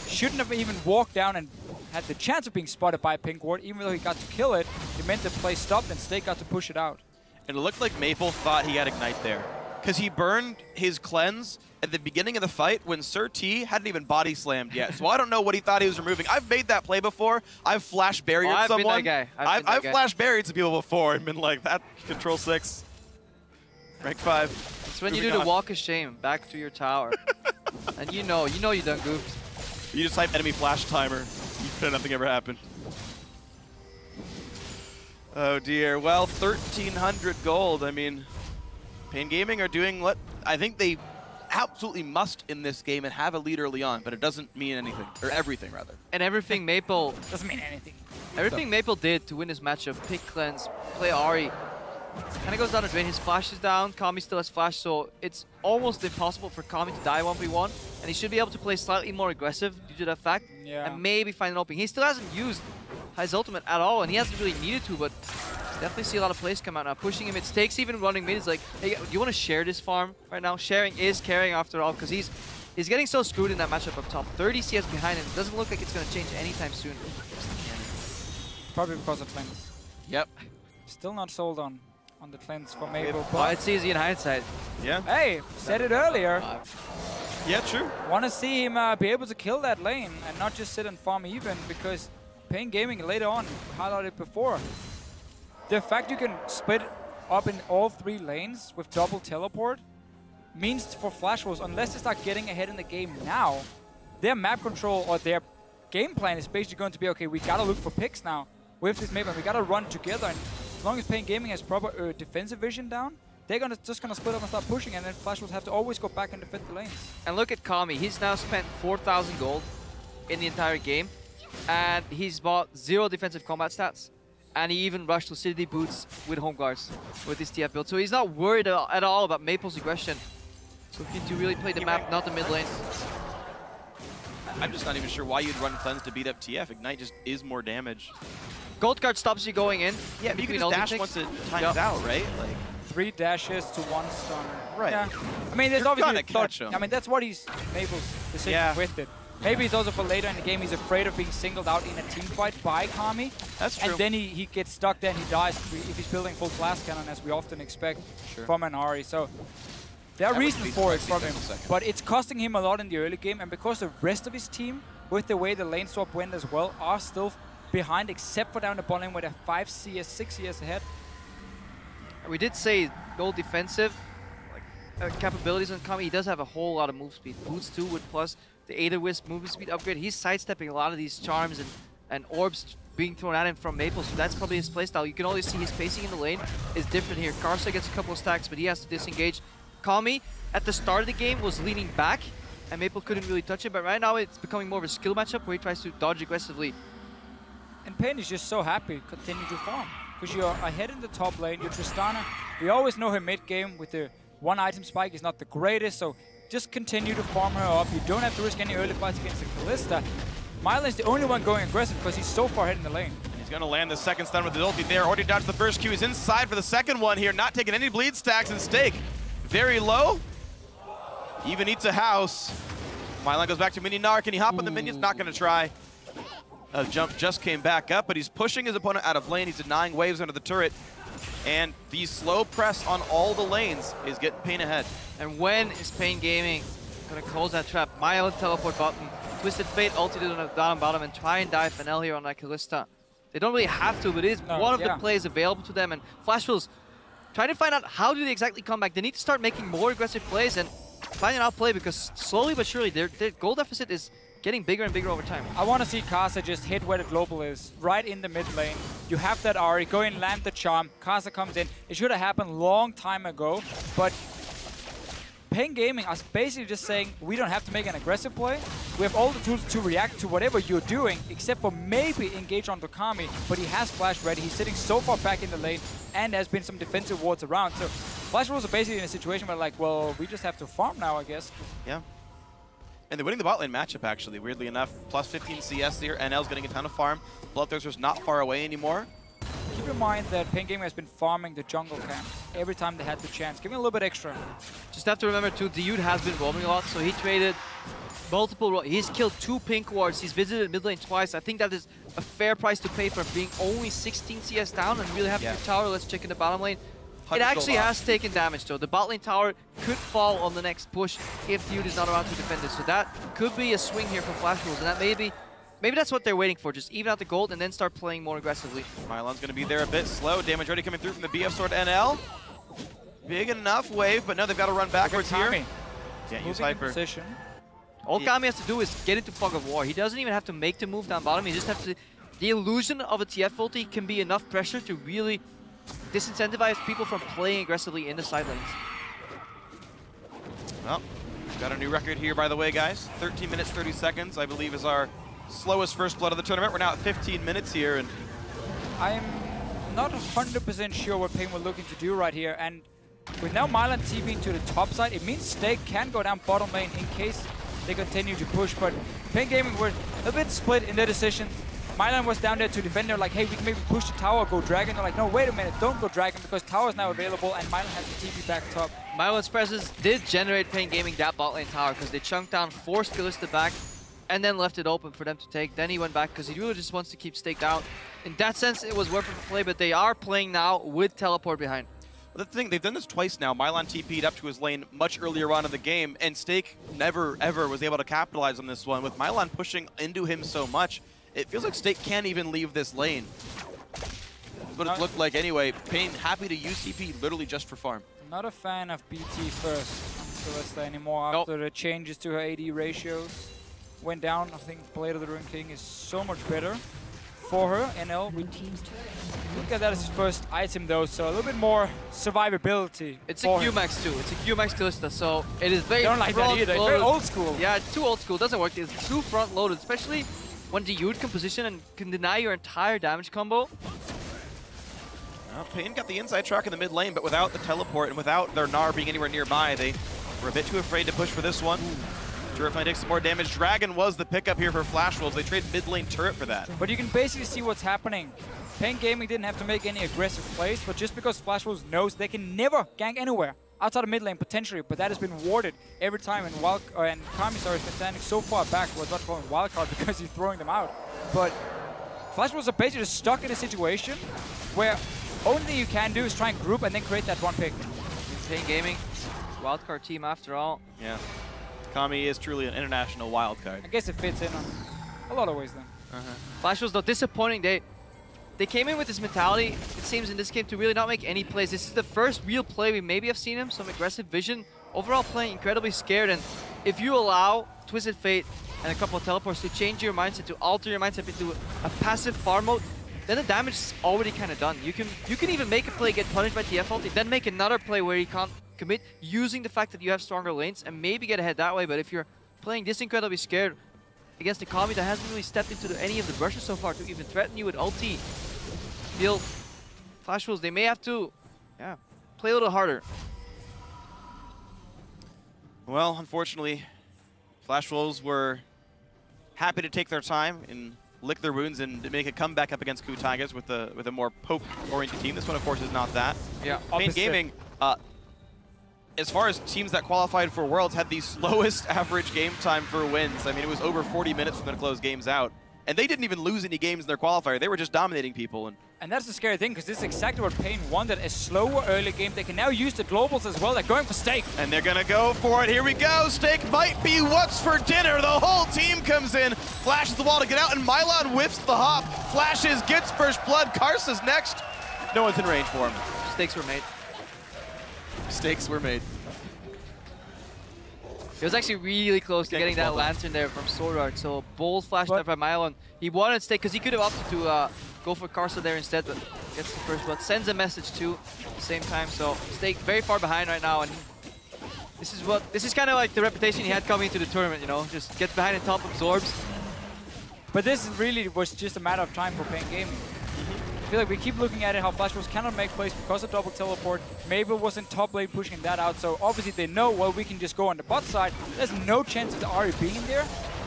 Shouldn't have even walked down and had the chance of being spotted by Pink Ward. Even though he got to kill it, it meant the play stopped and Stake got to push it out. And it looked like Maple thought he had Ignite there, because he burned his cleanse at the beginning of the fight when Sir T hadn't even body slammed yet. So I don't know what he thought he was removing. I've made that play before. I've flash barriered someone. I've been that guy. I've flash barriered some people before and been like, that control 6. Rank 5. It's when you do the walk of shame back to your tower. And you know you done goofed. You just type enemy flash timer. Nothing ever happened. Oh dear. Well, 1,300 gold. I mean, Pain Gaming are doing what I think they absolutely must in this game and have a lead early on, but it doesn't mean anything, or everything rather. And everything Maple doesn't mean anything. Everything Maple did to win this matchup, pick cleanse, play Ahri, Kind of goes down the drain. His flash is down. Kami still has flash, so it's almost impossible for Kami to die 1v1. And he should be able to play slightly more aggressive due to that fact. Yeah. And maybe find an opening. He still hasn't used his ultimate at all, and he hasn't really needed to, but definitely see a lot of plays come out now. Pushing him, it takes even running mid. It's like, hey, do you want to share this farm right now? Sharing is caring after all, because he's getting so screwed in that matchup up top. 30 CS behind him. It doesn't look like it's going to change anytime soon. Probably because of cleanse. Yep. Still not sold on the cleanse for Maple. Well, it's easy in hindsight. Yeah. Hey, said it earlier. Yeah, true. Want to see him be able to kill that lane and not just sit and farm even, because Pain Gaming later on highlighted before. The fact you can split up in all 3 lanes with double teleport means for Flash Wolves, unless they start getting ahead in the game now, their map control or their game plan is basically going to be, okay, we gotta look for picks now with this map and we gotta run together. And as long as Pain Gaming has proper defensive vision down, they're just gonna split up and start pushing, and then Flash Wolves have to always go back and defend the lanes. And look at Kami. He's now spent 4,000 gold in the entire game, and he's bought 0 defensive combat stats. And he even rushed Lucidity boots with home guards with his TF build. So he's not worried at all about Maple's aggression. So looking to really play the map, not the mid lane. I'm just not even sure why you'd run Cleanse to beat up TF. Ignite just is more damage. Gold card stops you going in. Yeah, but you can just dash once it times out, right? Like 3 dashes to 1 stun. Right. Yeah. I mean, there's You're obviously gonna catch him. I mean, that's what he's Maple's decision with it. Maybe it's also for later in the game, he's afraid of being singled out in a team fight by Kami. That's true. And then he gets stuck there and he dies if he's building full blast cannon, as we often expect from an Ahri. So there are reasons for it from him, but it's costing him a lot in the early game, and because the rest of his team, with the way the lane swap went as well, are still behind, except for down the bottom lane where they're 5 CS, 6 CS ahead. We did say gold defensive capabilities on Kami. He does have a whole lot of move speed. Boots too, with plus the Aether Wisp movement speed upgrade. He's sidestepping a lot of these charms and orbs being thrown at him from Maple, so that's probably his playstyle. You can always see his pacing in the lane is different here. Karsa gets a couple of stacks, but he has to disengage. Kami, at the start of the game, was leaning back, and Maple couldn't really touch it, but right now it's becoming more of a skill matchup where he tries to dodge aggressively. And Pain is just so happy to continue to farm, because you're ahead in the top lane. You're Tristana. We always know her mid-game with the 1 item spike is not the greatest, so just continue to farm her up. You don't have to risk any early fights against the Kalista. Mylan is the only one going aggressive because he's so far ahead in the lane. He's going to land the second stun with his ulti there. Already dodged the first Q. He's inside for the second one here, not taking any bleed stacks, and Stake very low. Even eats a house. Mylan goes back to Mini Nar. Can he hop on the minions? Not going to try. A jump just came back up, but he's pushing his opponent out of lane. He's denying waves under the turret. And the slow press on all the lanes is getting Pain ahead. And when is Pain Gaming going to close that trap? Mylan teleport button. Twisted Fate ulti to the bottom and try and dive Fennel here on that Kalista. They don't really have to, but it is one of the plays available to them. And Flash Wolves trying to find out how do they exactly come back. They need to start making more aggressive plays and find an outplay, because slowly but surely their goal deficit is getting bigger and bigger over time. I want to see Karsa just hit where the global is, right in the mid lane. You have that Ahri, go and land the charm. Karsa comes in. It should have happened long time ago, but Pain Gaming is basically just saying, we don't have to make an aggressive play. We have all the tools to react to whatever you're doing, except for maybe engage on Kami, but he has flash ready. He's sitting so far back in the lane, and there's been some defensive wards around. So Flash Wolves are basically in a situation where, like, well, we just have to farm now, I guess. Yeah. And they're winning the bot lane matchup, actually, weirdly enough. Plus 15 CS here. NL's getting a ton of farm. Bloodthirster's not far away anymore. Keep in mind that Pain Gaming has been farming the jungle camp every time they had the chance, giving a little bit extra. Just have to remember too, the Dude has been roaming a lot, so he traded multiple. He's killed 2 pink wards. He's visited mid lane twice. I think that is a fair price to pay for being only 16 CS down and really having your tower. Let's check in the bottom lane. It actually has taken damage though. The bot lane tower could fall on the next push if Dude is not around to defend it. So that could be a swing here for Flash Wolves, and that maybe that's what they're waiting for. Just even out the gold and then start playing more aggressively. Mylan's going to be there a bit slow. Damage already coming through from the BF sword NL. Big enough wave, but no, they've got to run backwards here. Yeah, use Hyper. All Kami has to do is get into Fog of War. He doesn't even have to make the move down bottom. He just has to. The illusion of a TF ulti can be enough pressure to really disincentivize people from playing aggressively in the side lanes. Well, we've got a new record here, by the way, guys. 13 minutes, 30 seconds, I believe, is our slowest first blood of the tournament. We're now at 15 minutes here, and I'm not 100% sure what Pain were looking to do right here. And with now Mylan TPing to the top side, it means Stake can go down bottom lane in case they continue to push. But Pain Gaming were a bit split in their decisions. Mylan was down there to defend. They're like, hey, we can maybe push the tower, go Dragon. They're like, no, wait a minute, don't go Dragon because tower is now available and Mylan has the TP back top. Mylan's presence did generate Pain Gaming that bot lane tower because they chunked down, forced Kalista back, and then left it open for them to take. Then he went back because he really just wants to keep Stake out. In that sense, it was worth it to play, but they are playing now with teleport behind. The thing, they've done this twice now. Mylan TP'd up to his lane much earlier on in the game, and Stake never, ever was able to capitalize on this one. With Mylan pushing into him so much, it feels like Stake can't even leave this lane. That's what it looked like anyway. Pain happy to use TP literally just for farm. Not a fan of BT first on Kalista anymore after the changes to her AD ratios. Went down, I think Blade of the Ruined King is so much better for her. NL, look at that as his first item though, so a little bit more survivability. It's a Q-Max too, it's a Q-Max Kalista, so it is very don't like that either, it's very old school. Yeah, it's too old school, it doesn't work, it's too front-loaded, especially when the Yude can position and can deny your entire damage combo. Pain got the inside track in the mid lane, but without the teleport and without their Gnar being anywhere nearby, they were a bit too afraid to push for this one. Turret finally takes some more damage. Dragon was the pickup here for Flash Wolves. They traded mid lane turret for that. But you can basically see what's happening. Pain Gaming didn't have to make any aggressive plays, but just because Flash Wolves knows they can never gank anywhere outside of mid lane potentially, but that has been warded every time, and Kamisar has been standing so far back, was not calling wildcard because he's throwing them out. But Flash Wolves are basically just stuck in a situation where only thing you can do is try and group and then create that one pick. Pain Gaming, wildcard team after all. Yeah. Kami is truly an international wildcard. I guess it fits in on a lot of ways then. Flash was though disappointing. They came in with this mentality, it seems, in this game to really not make any plays. This is the first real play we maybe have seen him, some aggressive vision. Overall playing incredibly scared, and if you allow Twisted Fate and a couple of teleports to change your mindset, to alter your mindset into a passive farm mode, then the damage is already kind of done. You can even make a play, get punished by TF ulti, then make another play where you can't commit using the fact that you have stronger lanes and maybe get ahead that way. But if you're playing this incredibly scared against the Kami that hasn't really stepped into any of the brushes so far to even threaten you with ulti, feel Flash Wolves, they may have to play a little harder. Well, unfortunately, Flash Wolves were happy to take their time and lick their wounds and make a comeback up against KOO Tigers with a more poke-oriented team. This one, of course, is not that. Yeah, Pain Gaming, as far as teams that qualified for Worlds, had the slowest average game time for wins. I mean, it was over 40 minutes for them to close games out. And they didn't even lose any games in their qualifier. They were just dominating people. And that's the scary thing, because this is exactly what Pain wanted, a slower early game. They can now use the globals as well. They're going for Stake. And they're going to go for it. Here we go. Stake might be what's for dinner. The whole team comes in, flashes the wall to get out, and Mylan whiffs the hop. Flashes, gets first blood. Karsa's next. No one's in range for him. Stakes were made. Stakes were made. It was actually really close to getting that lantern there from Sword Art. So bold flash there by Mylan. He wanted Stake because he could have opted to go for Karsa there instead, but gets the first blood. Sends a message too at the same time. So Stake very far behind right now, and this is kind of like the reputation he had coming into the tournament. You know, just gets behind and top absorbs. But this really was just a matter of time for Pain Gaming. I feel like we keep looking at it, how Flash Wolves cannot make plays because of double teleport. Mabel was in top lane pushing that out, so obviously they know, well, we can just go on the bot side. There's no chance of the Ahri being there.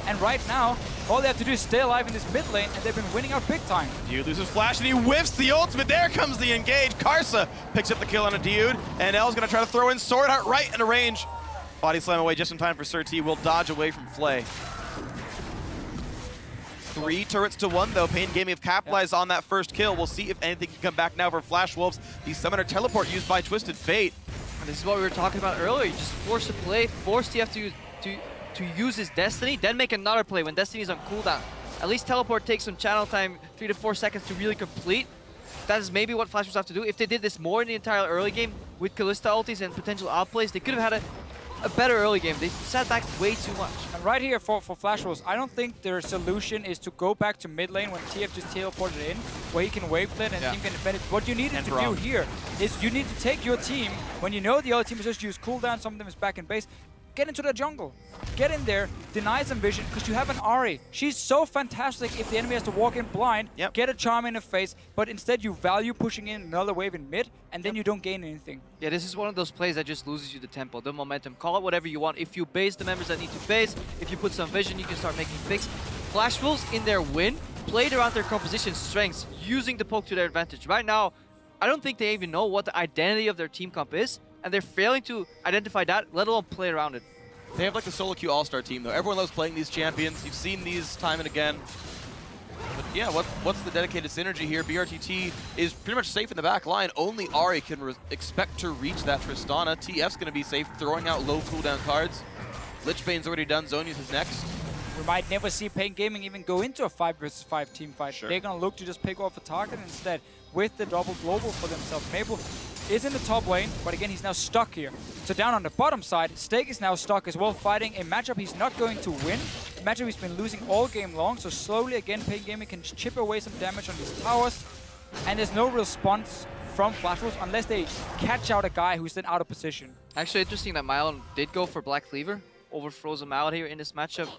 And right now, all they have to do is stay alive in this mid lane, and they've been winning out big time. Dude loses flash, and he whiffs the ultimate. There comes the engage. Karsa picks up the kill on a Dude, and L's going to try to throw in Sword Art right into range. Body slam away just in time for Sir T. Will dodge away from Flay. 3 turrets to 1, though. Pain Gaming have capitalized on that first kill. We'll see if anything can come back now for Flash Wolves. The Summoner Teleport used by Twisted Fate. And this is what we were talking about earlier. You just force the play, force TF to use his Destiny, then make another play when Destiny is on cooldown. At least Teleport takes some channel time, 3 to 4 seconds to really complete. That is maybe what Flash Wolves have to do. If they did this more in the entire early game with Kalista ultis and potential outplays, they could have had a better early game. They sat back way too much. And right here for Flash Wolves, I don't think their solution is to go back to mid lane when TF just teleported in, where he can wave play and team can defend it. What you needed to do here is you need to take your team, when you know the other team is just use cooldown, some of them is back in base, get into the jungle. Get in there, deny some vision, because you have an Ahri. She's so fantastic if the enemy has to walk in blind, get a charm in the face, but instead you value pushing in another wave in mid, and then you don't gain anything. Yeah, this is one of those plays that just loses you the tempo, the momentum. Call it whatever you want. If you base the members that need to base, if you put some vision, you can start making picks. Flash Wolves in their win played around their composition strengths, using the poke to their advantage. Right now, I don't think they even know what the identity of their team comp is, and they're failing to identify that, let alone play around it. They have like the solo queue all-star team, though. Everyone loves playing these champions. You've seen these time and again. But yeah, what's the dedicated synergy here? BRTT is pretty much safe in the back line. Only Ahri can expect to reach that Tristana. TF's going to be safe, throwing out low cooldown cards. Lichbane's already done. Zonius is next. We might never see Pain Gaming even go into a 5 versus 5 team fight. Sure. They're going to look to just pick off a target instead with the double global for themselves. Maple is in the top lane, but again, he's now stuck here. So down on the bottom side, Stake is now stuck as well, fighting a matchup he's not going to win. A matchup he's been losing all game long, so slowly again, Pain Gaming can chip away some damage on these towers. And there's no response from Flash Wolves unless they catch out a guy who's then out of position. Actually, interesting that Mylon did go for Black Cleaver over Frozen Mallet here in this matchup.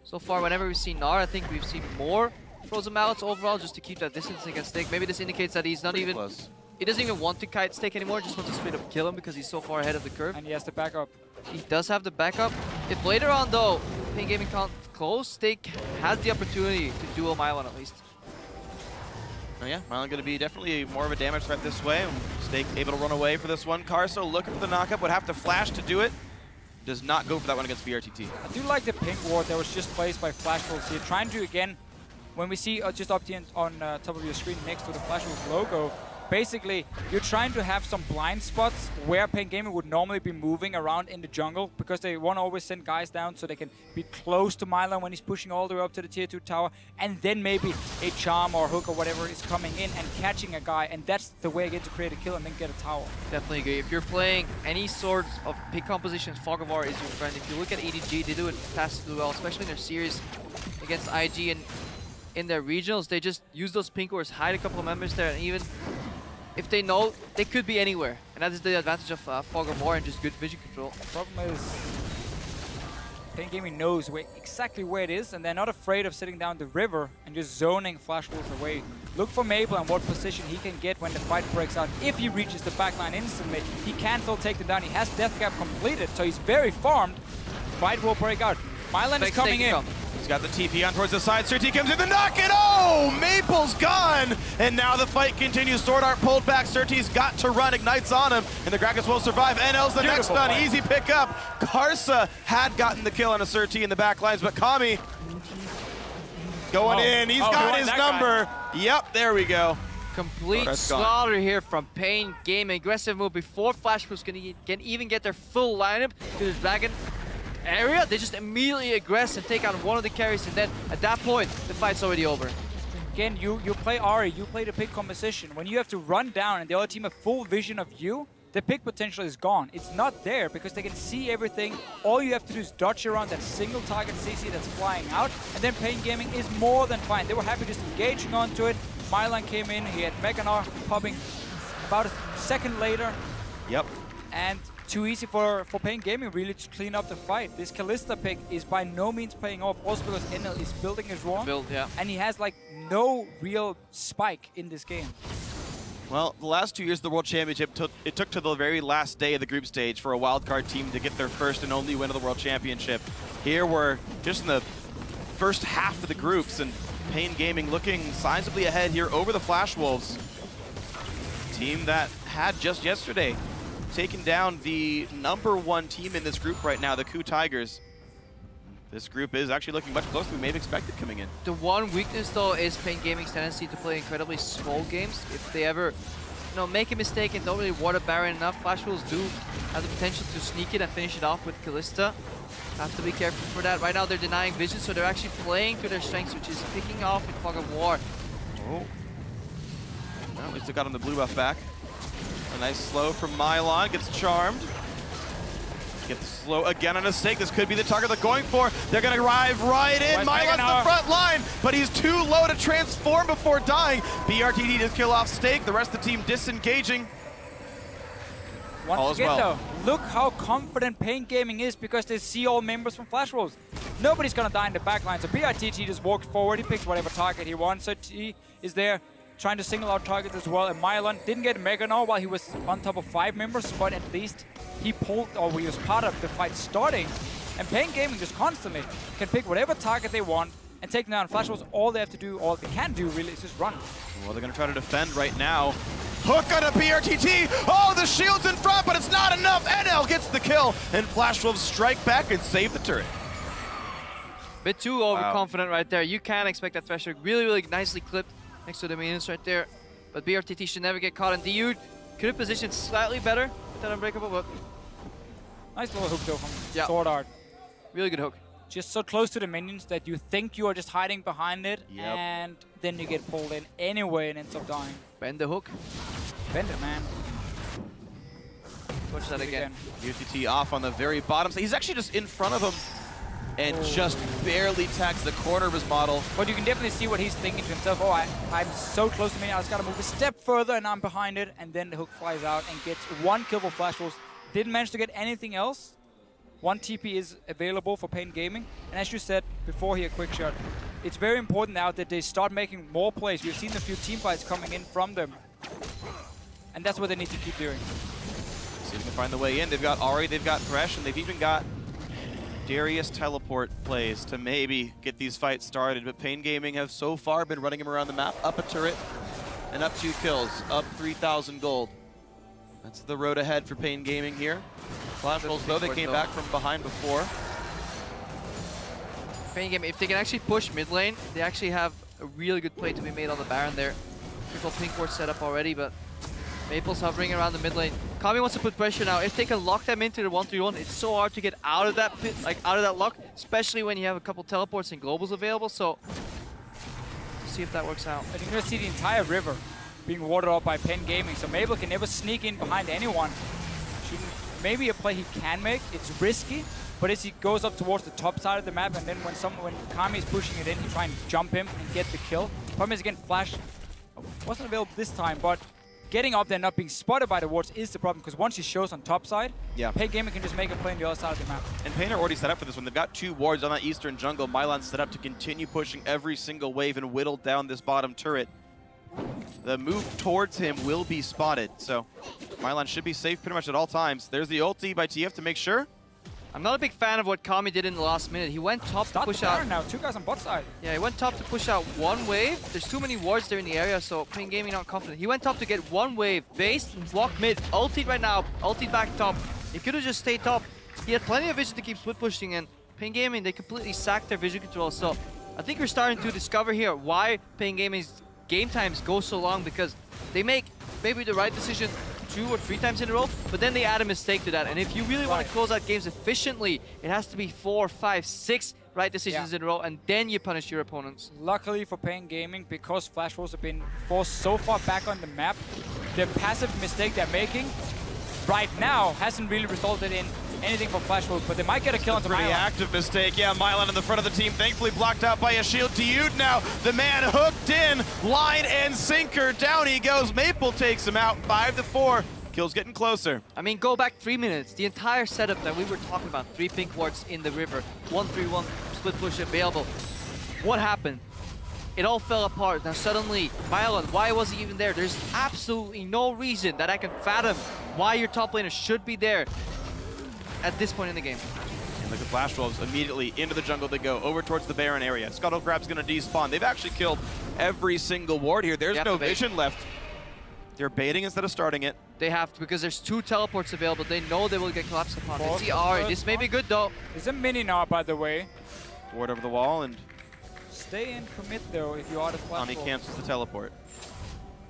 So far, whenever we've seen Gnar, I think we've seen more Frozen Mallets overall just to keep that distance against Stake. Maybe this indicates that he's not even... Close. He doesn't even want to kite Stake anymore, just wants to straight up kill him because he's so far ahead of the curve. And he has the backup. He does have the backup. If later on, though, Pain Gaming can't close, Stake has the opportunity to duel Mylon at least. Oh yeah, Mylon going to be definitely more of a damage threat this way. Stake able to run away for this one. Karso looking for the knockup, would have to flash to do it. Does not go for that one against BRTT. I do like the pink ward that was just placed by Flash Wolves here, trying to, again, when we see just up here on top of your screen next to the Flash Wolves logo, basically, you're trying to have some blind spots where Pain Gaming would normally be moving around in the jungle because they want to always send guys down so they can be close to Mylon when he's pushing all the way up to the tier 2 tower, and then maybe a charm or hook or whatever is coming in and catching a guy, and that's the way again to create a kill and then get a tower. Definitely agree. If you're playing any sort of pick compositions, Fog of War is your friend. If you look at EDG, they do it fantastically well, especially in their series against IG, and in their regionals, they just use those pink wars, hide a couple of members there, and even if they know, they could be anywhere. And that is the advantage of Fog of War and just good vision control. The problem is, Pain Gaming knows exactly where it is, and they're not afraid of sitting down the river and just zoning Flash Wolves away. Look for Maple and what position he can get when the fight breaks out. If he reaches the backline instantly, he can still take them down. He has Death Gap completed, so he's very farmed. Fight will break out. Mylon is coming in. He's got the TP on towards the side. Surti comes in the knock it. Oh, Maple's gone. And now the fight continues. Sword Art pulled back. Surti's got to run. Ignites on him. And the Gragas will survive. NL's the Beautiful next one. play. Easy pickup. Karsa had gotten the kill on a Surti in the back lines, but Kami going in. He's got his number. Yep, there we go. Complete slaughter here from Pain Gaming. Aggressive move before Flash Wolves can even get their full lineup to the Dragon area. They just immediately aggress and take out one of the carries, and then at that point the fight's already over. Again, you play Ahri, you play the pick composition. When you have to run down and the other team have full vision of you, the pick potential is gone. It's not there because they can see everything. All you have to do is dodge around that single target CC that's flying out, and then Pain Gaming is more than fine. They were happy just engaging onto it. Mylon came in, he had Mega Gnar popping about a second later. Yep. And too easy for Pain Gaming really to clean up the fight. This Kalista pick is by no means paying off, also because NL is building his wrong. And he has like no real spike in this game. Well, the last 2 years of the World Championship, it took to the very last day of the group stage for a wildcard team to get their first and only win of the World Championship. Here we're just in the first half of the groups, and Pain Gaming looking sizably ahead here over the Flash Wolves. Team that had just yesterday taken down the #1 team in this group right now, the KOO Tigers. This group is actually looking much closer than we may have expected coming in. The one weakness, though, is Pain Gaming's tendency to play incredibly small games. If they ever, make a mistake and don't really water Baron enough, Flash Wolves do have the potential to sneak it and finish it off with Kalista. Have to be careful for that. Right now, they're denying vision, so they're actually playing to their strengths, which is picking off with Fog of War. Oh. Well, at least they got him the blue buff back. A nice slow from Mylon, gets charmed. Get the slow again on a Stake. This could be the target they're going for. They're going to arrive right in. Mylon's the front line, but he's too low to transform before dying. BRTT does kill off Stake. The rest of the team disengaging. Once again, though, look how confident Pain Gaming is because they see all members from Flash Wolves. Nobody's gonna die in the backline, so BITT just walks forward, he picks whatever target he wants, so he is there trying to single out targets as well, and Mylon didn't get Mega Null while he was on top of 5 members, but at least he pulled, or he was part of the fight starting, and Pain Gaming just constantly can pick whatever target they want and take down Flash Wolves. All they have to do, all they can do really, is just run. Well, they're gonna try to defend right now. Hook on a BRTT! Oh, the shield's in front, but it's not enough! NL gets the kill, and Flash Wolves strike back and save the turret. Bit too overconfident right there. You can expect that Thresher really, really nicely clipped next to the minions right there. But BRTT should never get caught, and DU could have positioned slightly better with that Unbreakable, but... Nice little hook though from Sword Art. Really good hook. Just so close to the minions that you think you are just hiding behind it, and then you get pulled in anyway and ends up dying. Bend the hook. Bend it, man. Watch that again. UTT off on the very bottom. So he's actually just in front of him and just barely tags the corner of his model. But you can definitely see what he's thinking to himself. Oh, I'm so close to me, I just gotta move a step further and I'm behind it. And then the hook flies out and gets 1 kill for Flash Wolves. Didn't manage to get anything else. 1 TP is available for Pain Gaming. And as you said before here, Quick Shot, it's very important now that they start making more plays. We've seen a few team fights coming in from them. And that's what they need to keep doing. See if they can find the way in. They've got Ahri, they've got Thresh, and they've even got Darius teleport plays to maybe get these fights started. But Pain Gaming have so far been running him around the map, up a turret and up 2 kills, up 3,000 gold. That's the road ahead for Pain Gaming here. Flash Wolves, though, they came back from behind before. Pain Gaming, if they can actually push mid lane, they actually have a really good play to be made on the Baron there. Triple pink ward set up already, but Maple's hovering around the mid lane. Kami wants to put pressure now. If they can lock them into the 1-3-1, it's so hard to get out of that pit, out of that lock, especially when you have a couple teleports and globals available. So, let's see if that works out. I think you're gonna see the entire river being watered up by Pain Gaming, so Maple can never sneak in behind anyone. Maybe a play he can make. It's risky, but as he goes up towards the top side of the map, and then when Kami is pushing it in, you try and jump him and get the kill. Problem is, again, Flash wasn't available this time, but getting up there and not being spotted by the wards is the problem, because once he shows on top side, Pain Gaming can just make a play on the other side of the map. And Pain are already set up for this one. They've got 2 wards on that eastern jungle. Mylon's set up to continue pushing every single wave and whittle down this bottom turret. The move towards him will be spotted, so Mylon should be safe pretty much at all times. There's the ulti by TF to make sure. I'm not a big fan of what Kami did in the last minute. He went top to push out. Now, 2 guys on bot side. Yeah, he went top to push out 1 wave. There's too many wards there in the area, so Pain Gaming not confident. He went top to get 1 wave, base, block mid, ultied right now, ultied back top. He could have just stayed top. He had plenty of vision to keep split pushing, and Pain Gaming, they completely sacked their vision control. So I think we're starting to discover here why Pain Gaming's game times go so long, because they make maybe the right decision 2 or 3 times in a row, but then they add a mistake to that. And if you really want to close out games efficiently, it has to be 4, 5, 6 right decisions in a row, and then you punish your opponents. Luckily for Pain Gaming, because Flash Wolves have been forced so far back on the map, the passive mistake they're making right now hasn't really resulted in anything for Flash Wolves, but they might get a kill on Pretty active mistake. Yeah, Mylon in the front of the team, thankfully blocked out by a shield. Diud now, the man hooked in, line and sinker. Down he goes. Maple takes him out, 5-4. Kill's getting closer. I mean, go back 3 minutes. The entire setup that we were talking about, 3 pink wards in the river, 1-3-1 split push available. What happened? It all fell apart. Now suddenly, Mylon, why was he even there? There's absolutely no reason that I can fathom why your top laner should be there at this point in the game. And look at Flash Wolves, immediately into the jungle they go, over towards the Baron area. Scuttle Crab's gonna despawn. They've actually killed every single ward here. There's no vision left. They're baiting instead of starting it. They have to, because there's 2 teleports available. They know they will get collapsed upon. They see Ahri. This may be good though. There's a mini now, by the way. Ward over the wall, and stay in commit though if you are the Flash Kami cancels the teleport.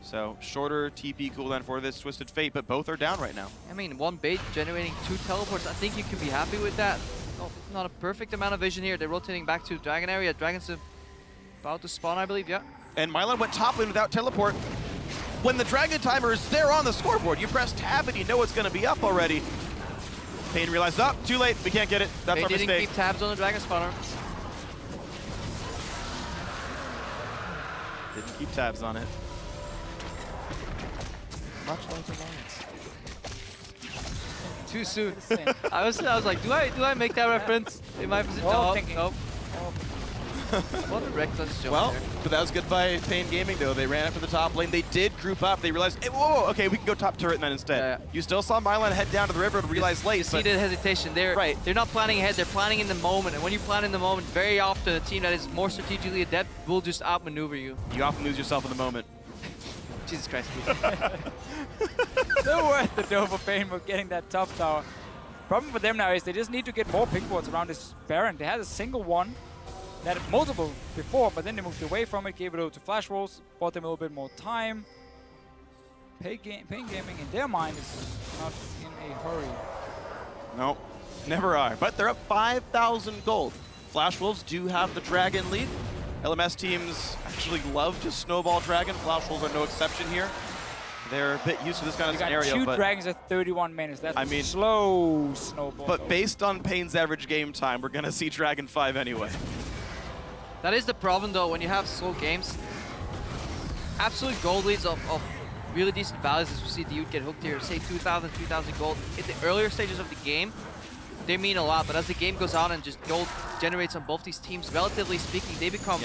So shorter TP cooldown for this Twisted Fate, but both are down right now. I mean, 1 bait generating 2 teleports. I think you can be happy with that. Oh, not a perfect amount of vision here. They're rotating back to Dragon area. Dragon's about to spawn, I believe, yeah. And Mylon went top lane without teleport. When the Dragon timer is there on the scoreboard, you press tab and you know it's going to be up already. Pain realized, oh, too late, we can't get it. That's our mistake. They didn't keep tabs on the Dragon spawner. Didn't keep tabs on it. Much like the Lions. too soon. I was like, do I make that reference in my position? Oh, Nope. What a reckless jump Well, there. but that was good by Pain Gaming, though. They ran up to the top lane. They did group up. They realized, hey, whoa, okay, we can go top turret then instead. Yeah. You still saw Mylan head down to the river to realize late. You see the hesitation. They're not planning ahead. They're planning in the moment. And when you plan in the moment, very often a team that is more strategically adept will just outmaneuver you. You often lose yourself in the moment. Jesus Christ. So worth the dough for Pain for getting that top tower. Problem for them now is they just need to get more pink wards around this Baron. They had a single one. They had multiple before, but then they moved away from it, gave it over to Flash Wolves, bought them a little bit more time. Pain Gaming, in their mind, is not in a hurry. No, never are. But they're up 5,000 gold. Flash Wolves do have the Dragon lead. LMS teams actually love to snowball Dragon. Flash Wolves are no exception here. They're a bit used to this kind of scenario. Two but Dragons at 31 minutes. That's I mean, slow snowball. But based on Pain's average game time, we're going to see Dragon 5 anyway. That is the problem, though, when you have slow games. Absolute gold leads of really decent values, as we see the youth get hooked here, say 2,000, 3,000 gold. In the earlier stages of the game, they mean a lot, but as the game goes on and just gold generates on both these teams, relatively speaking, they become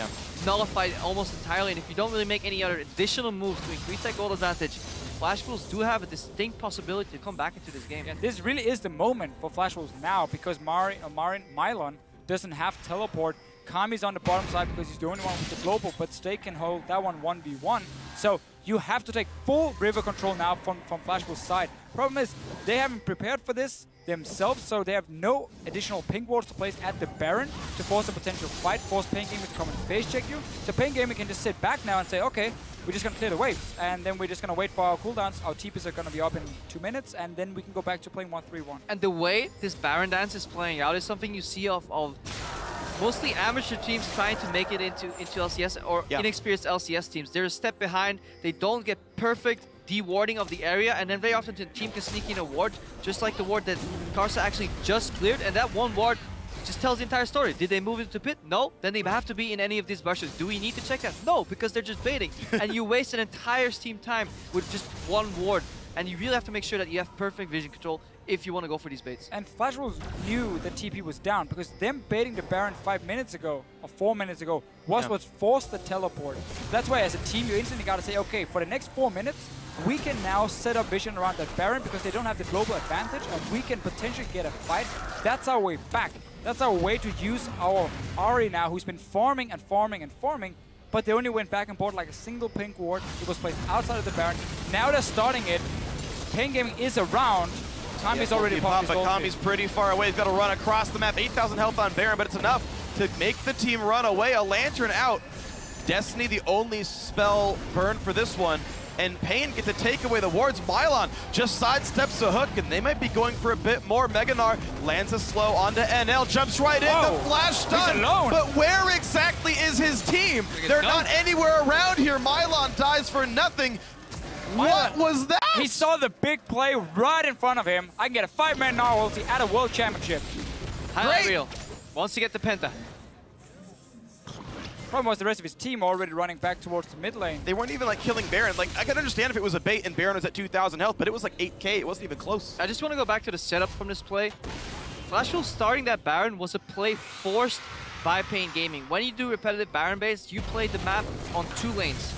nullified almost entirely. And if you don't really make any other additional moves to increase that gold advantage, Flash Wolves do have a distinct possibility to come back into this game. Yeah, this really is the moment for Flash Wolves now, because Mylon doesn't have teleport. Kami's on the bottom side because he's the only one with the global, but Stake can hold that one 1v1. So you have to take full river control now from Flash Wolves' side. Problem is, they haven't prepared for this themselves, so they have no additional pink wards to place at the Baron to force a potential fight, force Pain Gaming to come and face check you. So Pain Gaming can just sit back now and say, okay, we're just going to clear the waves, and then we're just going to wait for our cooldowns. Our TPs are going to be up in 2 minutes, and then we can go back to playing 1-3-1. And the way this Baron dance is playing out is something you see of mostly amateur teams trying to make it into LCS or inexperienced LCS teams. They're a step behind. They don't get perfect de-warding of the area, and then very often the team can sneak in a ward, just like the ward that Karsa actually just cleared, and that one ward just tells the entire story. Did they move into pit? No. Then they have to be in any of these bushes. Do we need to check that? No, because they're just baiting. And you waste an entire team time with just one ward, and you really have to make sure that you have perfect vision control if you want to go for these baits. And Flash Wolves knew the TP was down, because them baiting the Baron 5 minutes ago, or 4 minutes ago, was what forced the teleport. That's why as a team, you instantly got to say, okay, for the next 4 minutes, we can now set up vision around that Baron because they don't have the global advantage, and we can potentially get a fight. That's our way back. That's our way to use our Ahri now, who's been farming and farming and farming, but they only went back and bought like a single pink ward. It was placed outside of the Baron. Now they're starting it. Pain Gaming is around. Kami's already popped his but gold. Kami's pretty far away. He's got to run across the map. 8,000 health on Baron, but it's enough to make the team run away. A Lantern out. Destiny, the only spell burned for this one. And Pain get to take away the wards. Mylon just sidesteps the hook, and they might be going for a bit more. Meganar lands a slow onto NL, jumps right in, the flash stun. He's alone. But where exactly is his team? They're not anywhere around here. Mylon dies for nothing. What was that? He saw the big play right in front of him. I can get a 5-man Gnar ulti at a World Championship. Highlight reel. Wants to get the Penta. Problem was the rest of his team already running back towards the mid lane. They weren't even like killing Baron. Like, I could understand if it was a bait and Baron was at 2,000 health, but it was like 8K. It wasn't even close. I just want to go back to the setup from this play. Flash Wolves starting that Baron was a play forced by Pain Gaming. When you do repetitive Baron base, you play the map on 2 lanes,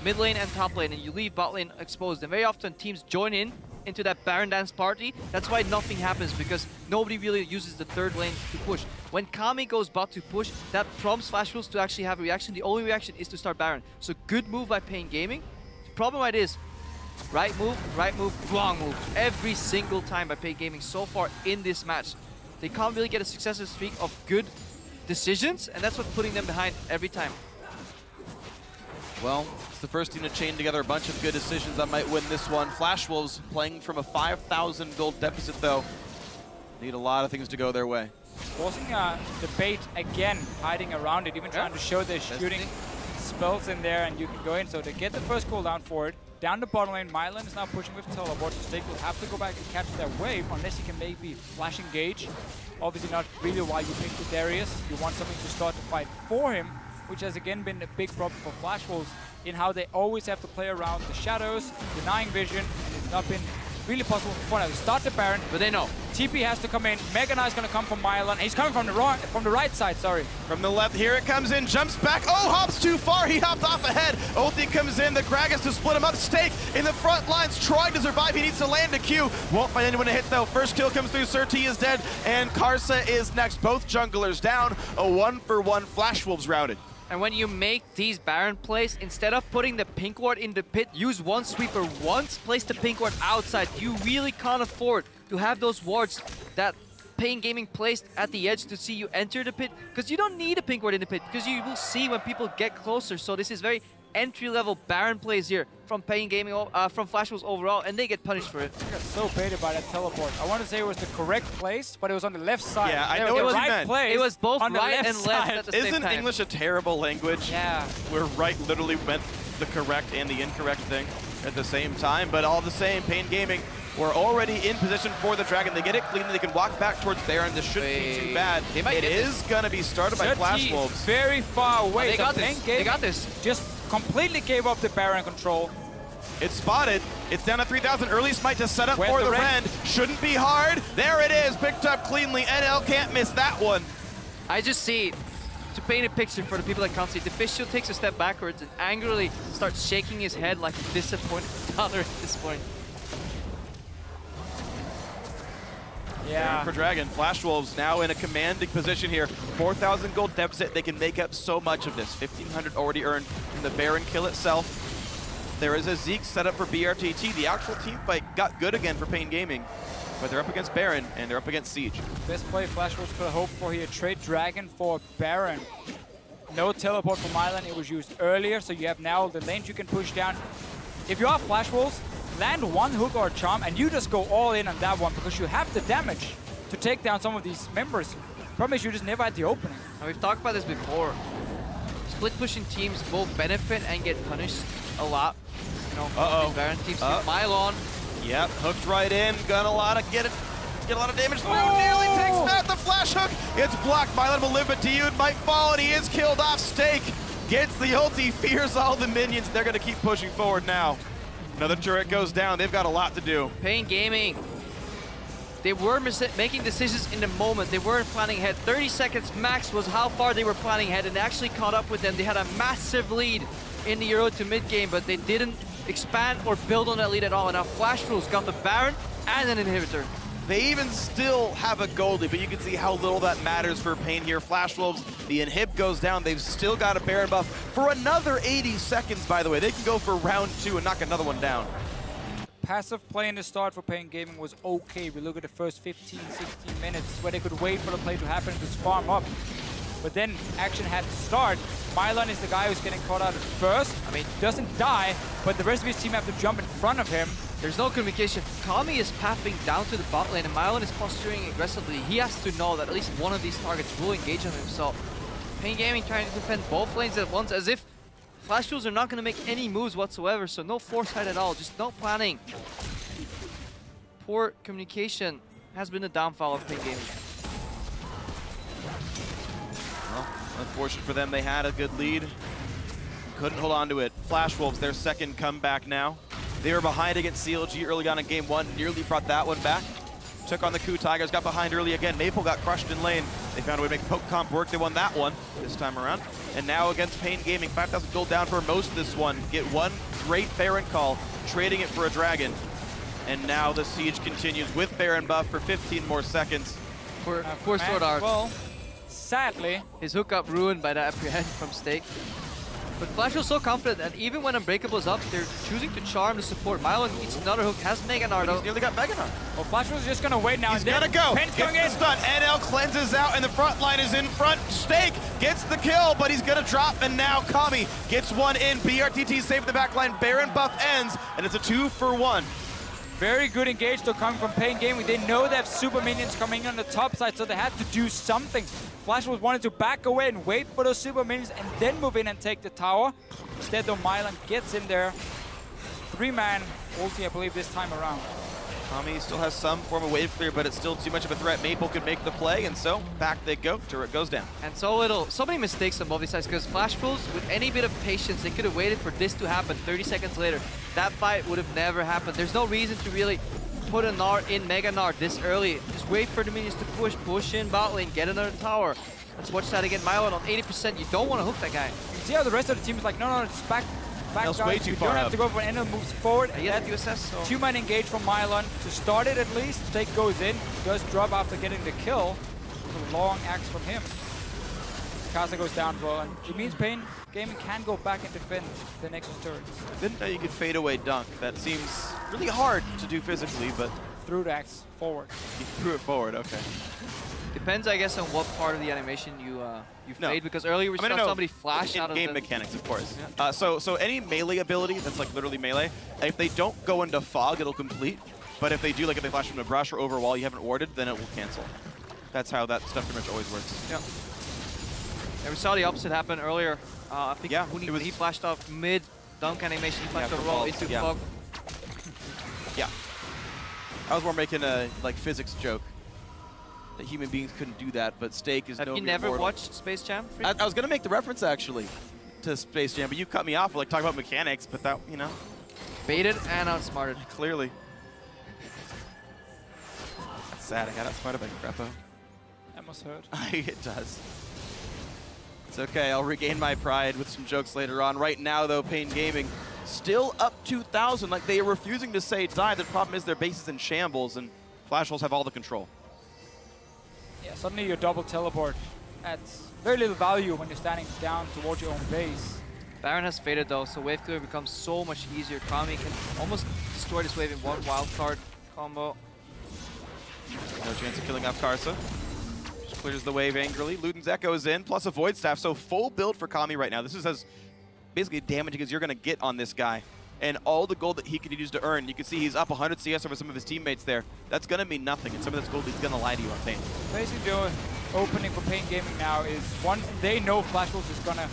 mid lane and top lane, and you leave bot lane exposed. And very often teams join into that Baron dance party. That's why nothing happens, because nobody really uses the 3rd lane to push. When Kami goes bot to push, that prompts Flash Wolves to actually have a reaction. The only reaction is to start Baron. So good move by Pain Gaming. The problem right is, right move, wrong move. Every single time by Pain Gaming so far in this match. They can't really get a successive streak of good decisions, and that's what's putting them behind every time. Well, it's the first team to chain together a bunch of good decisions that might win this one. Flash Wolves playing from a 5,000 gold deficit, though. Need a lot of things to go their way. Forcing the bait again, hiding around it, even trying to show they're shooting spells in there, and you can go in. So they get the first cooldown for it. Down the bottom lane, Mylon is now pushing with teleport, so Stake will have to go back and catch that wave, unless he can maybe flash engage. Obviously not really why you picked the Darius. You want something to start the fight for him, which has again been a big problem for Flash Wolves in how they always have to play around the shadows, denying vision, and it's not been really possible for now. Start the Baron. But they know. TP has to come in. Mega Knight's gonna come from Mylon. He's coming from the right side, sorry. From the left, here it comes in, jumps back. Oh, hops too far, he hopped off ahead. Ulti comes in, the Gragas to split him up. Stake in the front lines, trying to survive. He needs to land a Q. Won't find anyone to hit though. First kill comes through, Surti is dead, and Karsa is next. Both junglers down. A 1-for-1 Flash Wolves routed. And when you make these Baron plays, instead of putting the pink ward in the pit, use one sweeper once, place the pink ward outside. You really can't afford to have those wards that Pain Gaming placed at the edge to see you enter the pit, because you don't need a pink ward in the pit, because you will see when people get closer. So this is very entry-level Baron plays here from Pain Gaming, from Flash Wolves overall, and they get punished for it. I got so baited by that teleport. I want to say it was the correct place, but it was on the left side. Yeah, I know the what you right meant. place It was both on the right left and left side. at the same Isn't time. English a terrible language? Yeah. Where right literally meant the correct and the incorrect thing at the same time, but all the same, Pain Gaming were already in position for the Dragon. They get it clean, they can walk back towards Baron. This shouldn't be too bad. It is going to be started by Flash Wolves. Very far away. They got this. They got this. Just completely gave up the Baron control. It's spotted. It's down to 3,000. Early smite to set up Where's for the the Rend? Rend. Shouldn't be hard. There it is, picked up cleanly. NL can't miss that one. I just see, to paint a picture for the people that can't see, the Fischl takes a step backwards and angrily starts shaking his head like a disappointed father at this point. Yeah. For Dragon, Flash Wolves now in a commanding position here. 4,000 gold deficit. They can make up so much of this. 1,500 already earned from the Baron kill itself. There is a Zeke set up for BRTT. The actual team fight got good again for Pain Gaming, but they're up against Baron and they're up against Siege. Best play Flash Wolves could hope for here. Trade Dragon for Baron. No teleport from Mylon. It was used earlier, so you have now the lanes you can push down. If you are Flash Wolves, land one hook or a charm and you just go all in on that one because you have the damage to take down some of these members. Problem is you just never had the opening. And we've talked about this before. Split pushing teams both benefit and get punished a lot. You know, Baron teams. Mylon. Yep, hooked right in. Got a lot of get a lot of damage. Oh! Nearly takes that. The flash hook. It's blocked. Mylon will live, but Dude might fall, and he is killed off. Stake gets the ulti, fears all the minions. They're going to keep pushing forward now. Another turret goes down. They've got a lot to do. Pain Gaming. They were making decisions in the moment. They weren't planning ahead. 30 seconds max was how far they were planning ahead, and actually caught up with them. They had a massive lead in the Euro to mid game, but they didn't expand or build on that lead at all. And now Flash Wolves got the Baron and an inhibitor. They even still have a gold lead, but you can see how little that matters for Pain here. Flash Wolves, the inhib goes down. They've still got a Baron buff for another 80 seconds, by the way. They can go for round 2 and knock another one down. Passive play in the start for Pain Gaming was okay. We look at the first 15, 16 minutes where they could wait for the play to happen, just farm up. But then action had to start. Mylon is the guy who's getting caught out at first. I mean, doesn't die, but the rest of his team have to jump in front of him. There's no communication. Kami is pathing down to the bot lane and Mylon is posturing aggressively. He has to know that at least one of these targets will engage on him. So Pain Gaming trying to defend both lanes at once, as if Flash Wolves are not going to make any moves whatsoever. So no foresight at all, just no planning. Poor communication has been the downfall of Pain Gaming. Well, unfortunate for them, they had a good lead. Couldn't hold on to it. Flash Wolves, their second comeback now. They were behind against CLG early on in game 1, nearly brought that one back. Took on the KOO Tigers, got behind early again. Maple got crushed in lane. They found a way to make poke comp work. They won that one this time around. And now against Pain Gaming, 5,000 gold down for most of this one. Get one great Baron call, trading it for a Dragon. And now the siege continues with Baron buff for 15 more seconds. Poor Sword Art. Well, sadly, his hookup ruined by that apprehend from Stake. But Flash was so confident that even when Unbreakable is up, they're choosing to charm the support. Mylon needs another hook, has Mega Nardo. He's nearly got Mega Nardo. Well, Flash was just gonna wait now. He's gonna go. Pen's Gets the stun. NL cleanses out, and the front line is in front. Stake gets the kill, but he's gonna drop, and now Kami gets one in. BRTT saved the back line. Baron buff ends, and it's a 2-for-1. Very good engage though coming from Pain Gaming. They know they have super minions coming on the top side, so they had to do something. Flash was wanted to back away and wait for those super minions and then move in and take the tower. Instead though, Mylon gets in there. 3-man ulti, I believe, this time around. Kami still has some form of wave clear, but it's still too much of a threat. Maple could make the play, and so back they go. Turret goes down. And so many mistakes on both these sides, because Flash Wolves, with any bit of patience, they could have waited for this to happen 30 seconds later. That fight would have never happened. There's no reason to really put a Nard in Mega Nard this early. Just wait for the minions to push in bot lane, get another tower. Let's watch that again. Mylon on 80%. You don't want to hook that guy. You see how the rest of the team is like, no, just back That's guys. way too you far don't have up. to go for any moves forward. He has USS, so 2-man engage from Mylon to start it at least. Stake goes in, does drop after getting the kill. A long axe from him. Casa goes down as well, and it means Pain Gaming can go back and defend the Nexus turrets. Didn't know you could fade away dunk. That seems really hard to do physically, but Through the axe forward. he threw it forward. Okay. depends, I guess, on what part of the animation you fade, because earlier we saw somebody flash out of game mechanics, of course. Yeah. So any melee ability that's like literally melee, if they don't go into fog, it'll complete. But if they do, like if they flash from a brush or over a wall you haven't warded, then it will cancel. That's how that stuff pretty much always works. Yeah. Yeah, we saw the opposite happen earlier. I think when he flashed off mid dunk animation, he flashed over roll into fog. Yeah. I was more making a like physics joke that human beings couldn't do that, but Stake is no Have you never watched Space Jam? I was gonna make the reference actually to Space Jam, but you cut me off for like talking about mechanics, but that, you know. Baited and outsmarted. Clearly. That's sad, I got outsmarted by Greppo. That must hurt. It does. It's okay, I'll regain my pride with some jokes later on. Right now though, Pain Gaming still up 2,000, like they are refusing to say die. The problem is their base is in shambles and Flash Wolves have all the control. Yeah, suddenly your double teleport adds very little value when you're standing down towards your own base. Baron has faded though, so wave clear becomes so much easier. Kami can almost destroy this wave in one wild card combo. No chance of killing off Karsa. Just clears the wave angrily. Luden's Echo is in, plus a Void Staff, so full build for Kami right now. This is as basically damaging as you're going to get on this guy. And all the gold that he could use to earn, you can see he's up 100 CS over some of his teammates there. That's going to mean nothing, and some of this gold he's going to lie to you on Pain. Basically, the opening for Pain Gaming now is once they know Flash Wolves is going to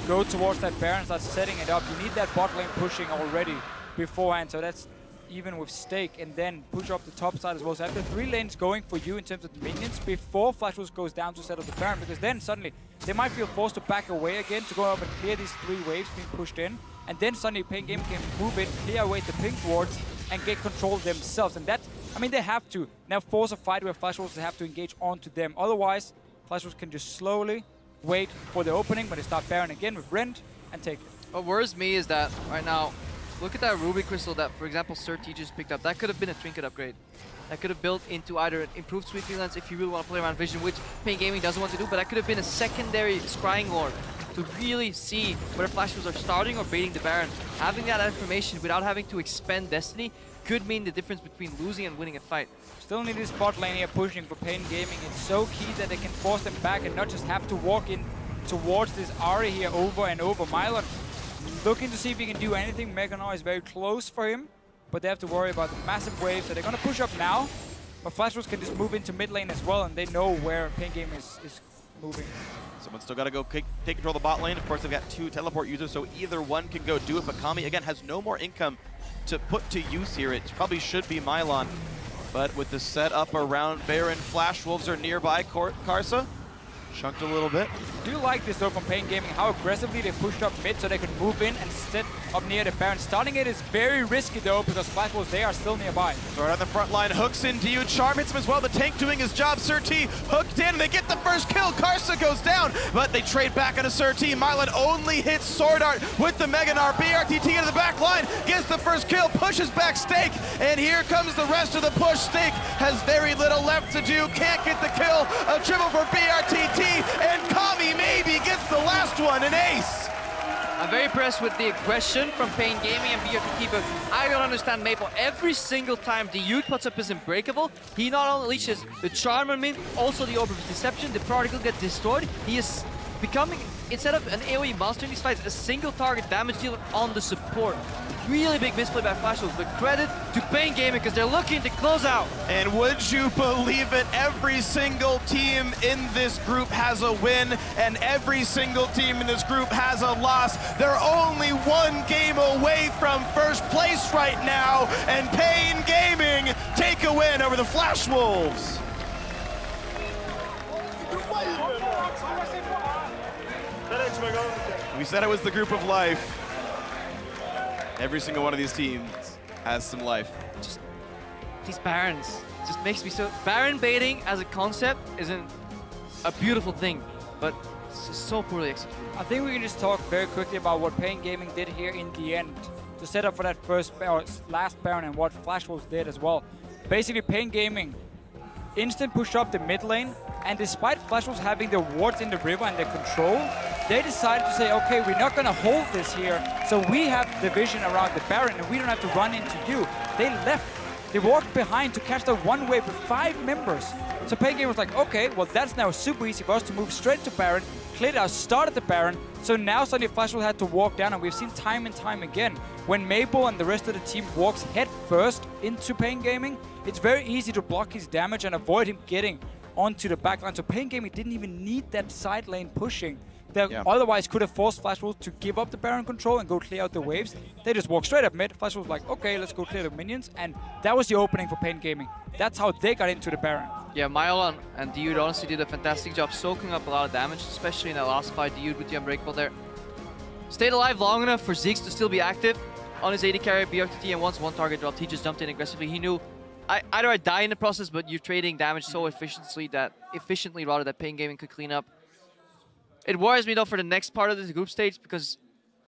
go towards that Baron and start setting it up, you need that bot lane pushing already beforehand, so that's even with Stake, and then push up the top side as well. So after 3 lanes going for you in terms of the minions before Flash Wolves goes down to set up the Baron, because then suddenly they might feel forced to back away again to go up and clear these 3 waves being pushed in, and then suddenly Pain Gaming can move in, clear away the pink wards, and get control themselves. And that, I mean, they have to now force a fight where Flash Wolves have to engage onto them. Otherwise, Flash Wolves can just slowly wait for the opening, but they start Baron again with Rend and take it. What worries me is that right now, look at that Ruby Crystal that, for example, Sir T just picked up. That could have been a trinket upgrade. That could have built into either an improved sweeping lens if you really want to play around vision, which Pain Gaming doesn't want to do, but that could have been a secondary scrying lord to really see whether Flash Wolves are starting or baiting the Baron. Having that information without having to expend Destiny could mean the difference between losing and winning a fight. Still need this bot lane here pushing for Pain Gaming. It's so key that they can force them back and not just have to walk in towards this Ahri here over and over. Mylon looking to see if he can do anything. Meganar is very close for him, but they have to worry about the massive waves. So they're going to push up now, but Flash Wolves can just move into mid lane as well, and they know where Pain Gaming is moving. Someone's still got to go take control of the bot lane. Of course, they've got 2 teleport users, so either one can go do it, but Kami, again, has no more income to put to use here. It probably should be Mylon, but with the setup around Baron, Flash Wolves are nearby. Karsa chunked a little bit. I do like this though from Pain Gaming, how aggressively they pushed up mid so they can move in and sit up near the Baron. Starting it is very risky though, because Flash Wolves, they are still nearby. Right on the front line, hooks into you, Charm hits him as well, the tank doing his job. Sir T hooked in, and they get the first kill. Karsa goes down, but they trade back onto Sir T. Mylon only hits Sword Art with the Meganar. BRTT into the back line, gets the first kill, pushes back Stake, and here comes the rest of the push. Stake has very little left to do, can't get the kill. A triple for BRTT, and Kami maybe gets the last one, an ace. I'm very impressed with the aggression from Pain Gaming and BRTT, but I don't understand Maple. Every single time the Youth puts up his Unbreakable, he not only leashes the Charm on me, also the Orb of Deception, the Prodigal gets destroyed. He is becoming, instead of an AoE monster in these fights, a single target damage dealer on the support. Really big misplay by Flash Wolves, but credit to Pain Gaming because they're looking to close out. And would you believe it, every single team in this group has a win, and every single team in this group has a loss. They're only 1 game away from first place right now, and Pain Gaming take a win over the Flash Wolves. We said it was the group of life. Every single one of these teams has some life. these Barons just makes me so... Baron baiting as a concept isn't a beautiful thing, but it's just so poorly executed. I think we can just talk very quickly about what Pain Gaming did here in the end to set up for that first or last Baron and what Flash Wolves did as well. Basically, Pain Gaming instant push up the mid lane, and despite Flash Wolves having their wards in the river and their control, they decided to say, okay, we're not going to hold this here, so we have the vision around the Baron and we don't have to run into you. They left. They walked behind to catch the one wave with 5 members. So Pain Gaming was like, okay, well that's now super easy for us to move straight to Baron, cleared our start at the Baron, so now suddenly Flash Wolves had to walk down, and we've seen time and time again, when Mabel and the rest of the team walks head first into Pain Gaming, it's very easy to block his damage and avoid him getting onto the backline. So Pain Gaming didn't even need that side lane pushing. They otherwise could have forced Flash Wolves to give up the Baron control and go clear out the waves. They just walked straight up mid. Flash Wolves like, okay, let's go clear the minions. And that was the opening for Pain Gaming. That's how they got into the Baron. Yeah, Mile and Dude honestly did a fantastic job soaking up a lot of damage, especially in that last fight. Dude with the Unbreakable there. Stayed alive long enough for Ziggs to still be active on his AD carry, BRTT, and once one target dropped, he just jumped in aggressively. He knew either I die in the process, but you're trading damage so efficiently that Pain Gaming could clean up. It worries me though for the next part of this group stage, because